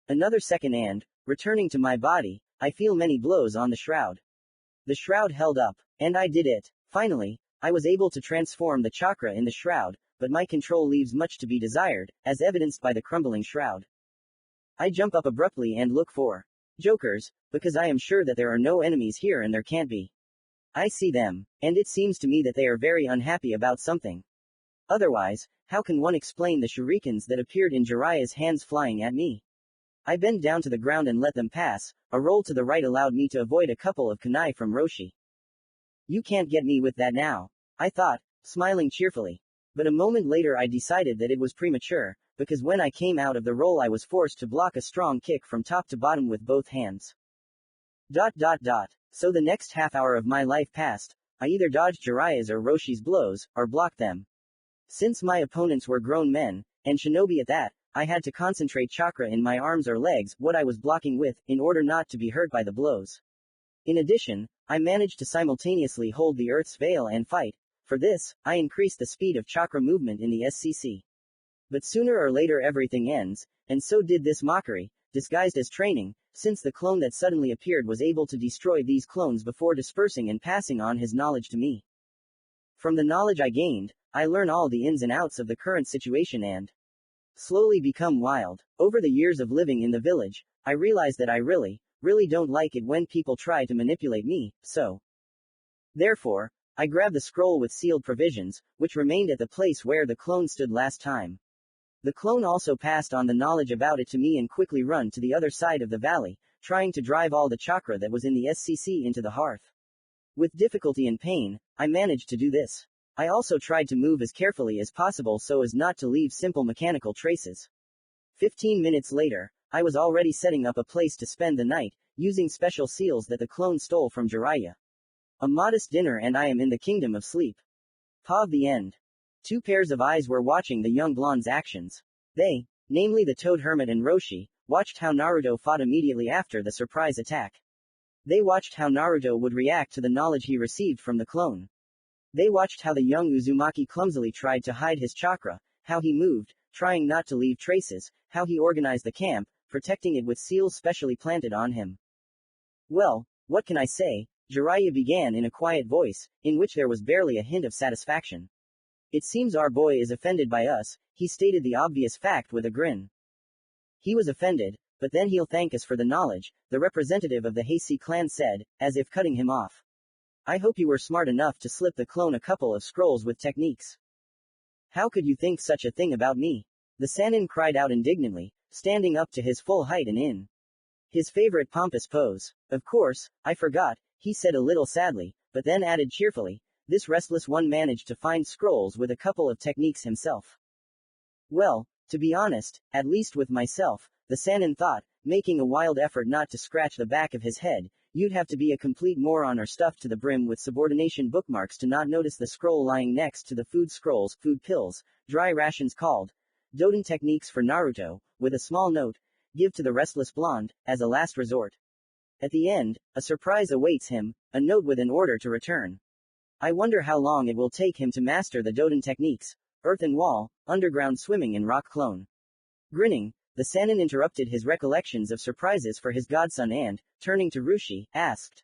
Another second and, returning to my body, I feel many blows on the shroud. The shroud held up, and I did it. Finally, I was able to transform the chakra in the shroud, but my control leaves much to be desired, as evidenced by the crumbling shroud. I jump up abruptly and look for jokers, because I am sure that there are no enemies here and there can't be. I see them, and it seems to me that they are very unhappy about something. Otherwise, how can one explain the shurikens that appeared in Jiraiya's hands flying at me? I bend down to the ground and let them pass. A roll to the right allowed me to avoid a couple of kunai from Roshi. You can't get me with that now, I thought, smiling cheerfully. But a moment later I decided that it was premature, because when I came out of the roll I was forced to block a strong kick from top to bottom with both hands. So the next half hour of my life passed. I either dodged Jiraiya's or Roshi's blows, or blocked them. Since my opponents were grown men, and shinobi at that, I had to concentrate chakra in my arms or legs, what I was blocking with, in order not to be hurt by the blows. In addition, I managed to simultaneously hold the earth's veil and fight. For this, I increased the speed of chakra movement in the SCC. But sooner or later everything ends, and so did this mockery, disguised as training, since the clone that suddenly appeared was able to destroy these clones before dispersing and passing on his knowledge to me. From the knowledge I gained, I learn all the ins and outs of the current situation and slowly become wild. Over the years of living in the village, I realize that I really don't like it when people try to manipulate me, so therefore, I grab the scroll with sealed provisions, which remained at the place where the clone stood last time. The clone also passed on the knowledge about it to me and quickly run to the other side of the valley, trying to drive all the chakra that was in the SCC into the hearth. With difficulty and pain, I managed to do this. I also tried to move as carefully as possible so as not to leave simple mechanical traces. 15 minutes later, I was already setting up a place to spend the night, using special seals that the clone stole from Jiraiya. A modest dinner and I am in the kingdom of sleep. Pa of the end. 2 pairs of eyes were watching the young blonde's actions. They, namely the Toad Hermit and Roshi, watched how Naruto fought immediately after the surprise attack. They watched how Naruto would react to the knowledge he received from the clone. They watched how the young Uzumaki clumsily tried to hide his chakra, how he moved, trying not to leave traces, how he organized the camp, protecting it with seals specially planted on him. Well, what can I say? Jiraiya began in a quiet voice, in which there was barely a hint of satisfaction. It seems our boy is offended by us, he stated the obvious fact with a grin. He was offended, but then he'll thank us for the knowledge, the representative of the Heisei clan said, as if cutting him off. I hope you were smart enough to slip the clone a couple of scrolls with techniques. How could you think such a thing about me? The Sannin cried out indignantly, standing up to his full height and in his favorite pompous pose. Of course, I forgot, he said a little sadly, but then added cheerfully, this restless one managed to find scrolls with a couple of techniques himself. Well, to be honest, at least with myself, the Sannin thought, making a wild effort not to scratch the back of his head, you'd have to be a complete moron or stuffed to the brim with subordination bookmarks to not notice the scroll lying next to the food scrolls, food pills, dry rations called Doden techniques for Naruto, with a small note, give to the restless blonde, as a last resort. At the end, a surprise awaits him, a note with an order to return. I wonder how long it will take him to master the Doden techniques, earth and wall, underground swimming and rock clone. Grinning, the Sannin interrupted his recollections of surprises for his godson and, turning to Rushi, asked.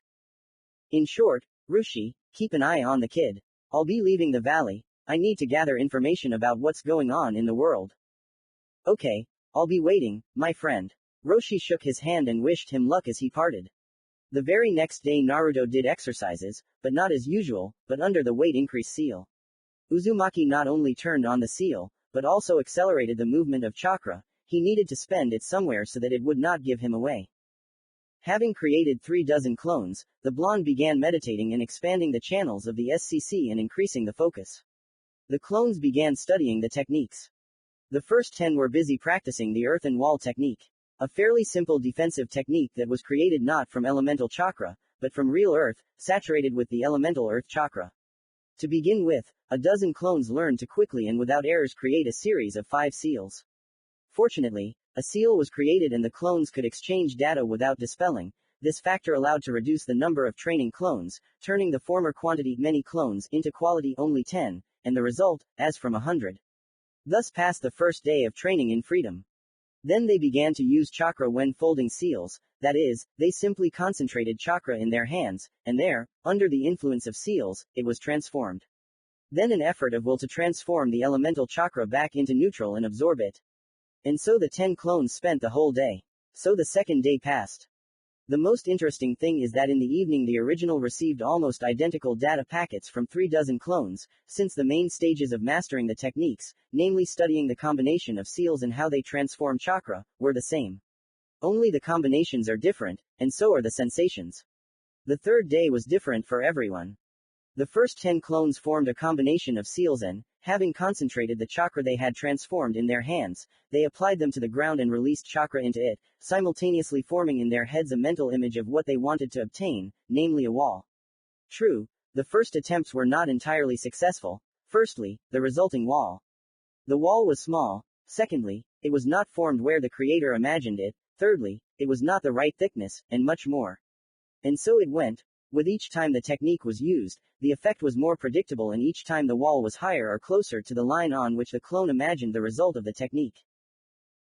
In short, Rushi, keep an eye on the kid. I'll be leaving the valley, I need to gather information about what's going on in the world. Okay, I'll be waiting, my friend. Roshi shook his hand and wished him luck as he parted. The very next day Naruto did exercises, but not as usual, but under the weight increase seal. Uzumaki not only turned on the seal, but also accelerated the movement of chakra. He needed to spend it somewhere so that it would not give him away. Having created 36 clones, the blonde began meditating and expanding the channels of the SCC and increasing the focus. The clones began studying the techniques. The first 10 were busy practicing the earth and wall technique. A fairly simple defensive technique that was created not from elemental chakra, but from real earth, saturated with the elemental earth chakra. To begin with, a dozen clones learned to quickly and without errors create a series of 5 seals. Fortunately, a seal was created and the clones could exchange data without dispelling. This factor allowed to reduce the number of training clones, turning the former quantity many clones into quality only 10, and the result, as from 100. Thus passed the first day of training in freedom. Then they began to use chakra when folding seals, that is, they simply concentrated chakra in their hands, and there, under the influence of seals, it was transformed. Then an effort of will to transform the elemental chakra back into neutral and absorb it. And so the 10 clones spent the whole day. So the second day passed. The most interesting thing is that in the evening the original received almost identical data packets from 36 clones, since the main stages of mastering the techniques, namely studying the combination of seals and how they transform chakra, were the same. Only the combinations are different, and so are the sensations. The third day was different for everyone. The first 10 clones formed a combination of seals and, having concentrated the chakra they had transformed in their hands, they applied them to the ground and released chakra into it, simultaneously forming in their heads a mental image of what they wanted to obtain, namely a wall. True, the first attempts were not entirely successful. Firstly, the resulting wall. The wall was small. Secondly, it was not formed where the creator imagined it. Thirdly, it was not the right thickness, and much more. And so it went. With each time the technique was used, the effect was more predictable and each time the wall was higher or closer to the line on which the clone imagined the result of the technique.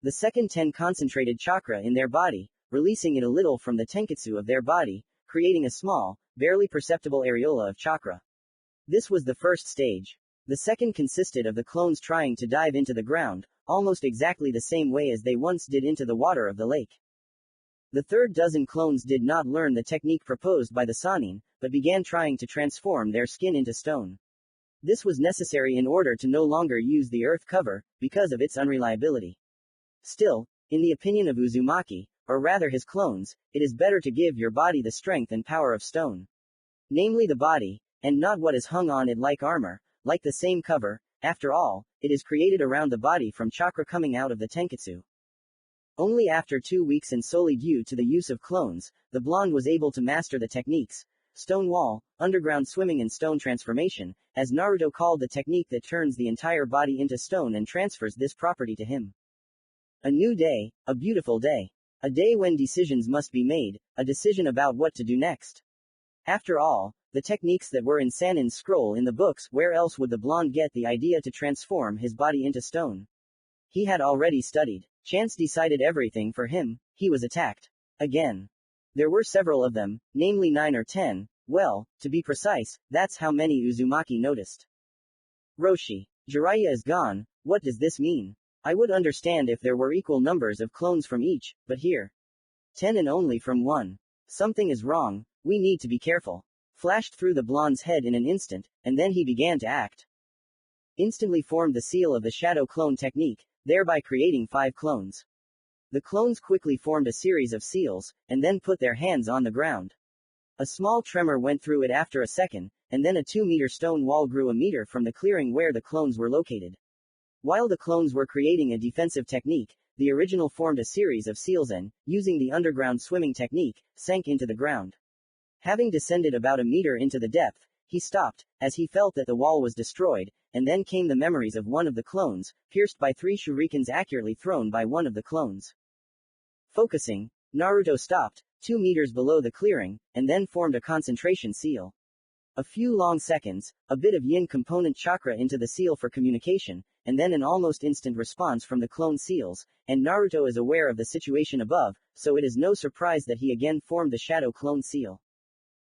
The second 10 concentrated chakra in their body, releasing it a little from the tenketsu of their body, creating a small, barely perceptible areola of chakra. This was the first stage. The second consisted of the clones trying to dive into the ground, almost exactly the same way as they once did into the water of the lake. The third dozen clones did not learn the technique proposed by the Sannin, but began trying to transform their skin into stone. This was necessary in order to no longer use the earth cover, because of its unreliability. Still, in the opinion of Uzumaki, or rather his clones, it is better to give your body the strength and power of stone. Namely the body, and not what is hung on it like armor, like the same cover. After all, it is created around the body from chakra coming out of the tenketsu. Only after 2 weeks and solely due to the use of clones, the blonde was able to master the techniques, stone wall, underground swimming and stone transformation, as Naruto called the technique that turns the entire body into stone and transfers this property to him. A new day, a beautiful day. A day when decisions must be made, a decision about what to do next. After all, the techniques that were in Sannin's scroll in the books, where else would the blonde get the idea to transform his body into stone? He had already studied. Chance decided everything for him. He was attacked. Again. There were several of them, namely 9 or 10, well, to be precise, that's how many Uzumaki noticed. Roshi. Jiraiya is gone, what does this mean? I would understand if there were equal numbers of clones from each, but here. 10 and only from one. Something is wrong, we need to be careful. Flashed through the blonde's head in an instant, and then he began to act. instantly formed the seal of the shadow clone technique, thereby creating 5 clones. The clones quickly formed a series of seals, and then put their hands on the ground. A small tremor went through it after a second, and then a 2-meter stone wall grew a meter from the clearing where the clones were located. While the clones were creating a defensive technique, the original formed a series of seals and, using the underground swimming technique, sank into the ground. Having descended about a meter into the depth, he stopped, as he felt that the wall was destroyed, and then came the memories of one of the clones, pierced by 3 shurikens accurately thrown by one of the clones. Focusing, Naruto stopped, 2 meters below the clearing, and then formed a concentration seal. A few long seconds, a bit of yin component chakra into the seal for communication, and then an almost instant response from the clone seals, and Naruto is aware of the situation above, so it is no surprise that he again formed the shadow clone seal.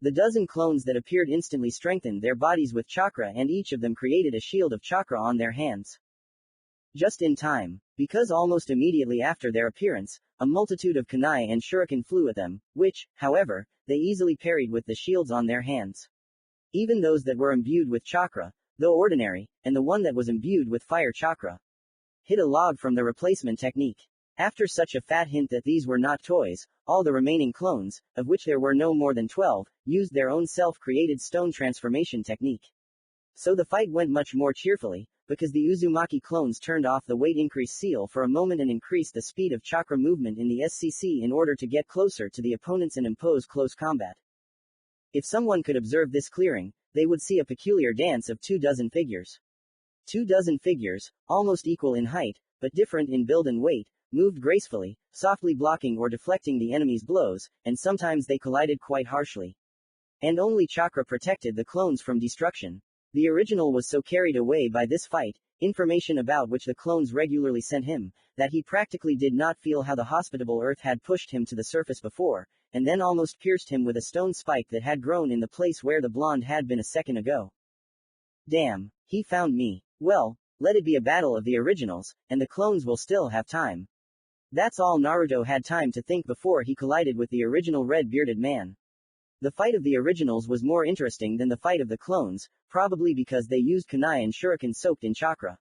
The dozen clones that appeared instantly strengthened their bodies with chakra, and each of them created a shield of chakra on their hands. Just in time, because almost immediately after their appearance, a multitude of kunai and shuriken flew at them, which, however, they easily parried with the shields on their hands. Even those that were imbued with chakra, though ordinary, and the one that was imbued with fire chakra, hit a log from the replacement technique. After such a fat hint that these were not toys, all the remaining clones, of which there were no more than 12, used their own self-created stone transformation technique. So the fight went much more cheerfully, because the Uzumaki clones turned off the weight increase seal for a moment and increased the speed of chakra movement in the SCC in order to get closer to the opponents and impose close combat. If someone could observe this clearing, they would see a peculiar dance of 24 figures. 24 figures, almost equal in height, but different in build and weight, moved gracefully, softly blocking or deflecting the enemy's blows, and sometimes they collided quite harshly. And only chakra protected the clones from destruction. The original was so carried away by this fight, information about which the clones regularly sent him, that he practically did not feel how the hospitable earth had pushed him to the surface before, and then almost pierced him with a stone spike that had grown in the place where the blonde had been a second ago. Damn, he found me. Well, let it be a battle of the originals, and the clones will still have time. That's all Naruto had time to think before he collided with the original red-bearded man. The fight of the originals was more interesting than the fight of the clones, probably because they used kunai and shuriken soaked in chakra.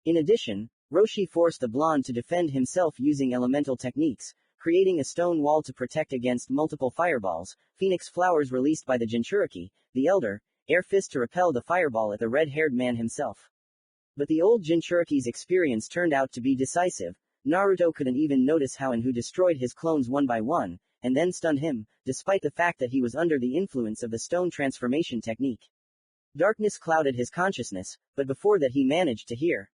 In addition, Roshi forced the blonde to defend himself using elemental techniques, creating a stone wall to protect against multiple fireballs, phoenix flowers released by the Jinchuriki, the elder, air fist to repel the fireball at the red-haired man himself. But the old Jinchuriki's experience turned out to be decisive. Naruto couldn't even notice how and who destroyed his clones one by one, and then stunned him, despite the fact that he was under the influence of the stone transformation technique. Darkness clouded his consciousness, but before that he managed to hear.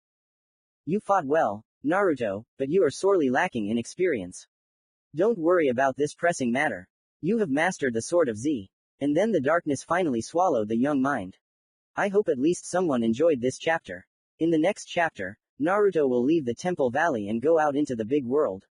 You fought well, Naruto, but you are sorely lacking in experience. Don't worry about this pressing matter. You have mastered the Sword of Z. And then the darkness finally swallowed the young mind. I hope at least someone enjoyed this chapter. In the next chapter, Naruto will leave the Temple Valley and go out into the big world.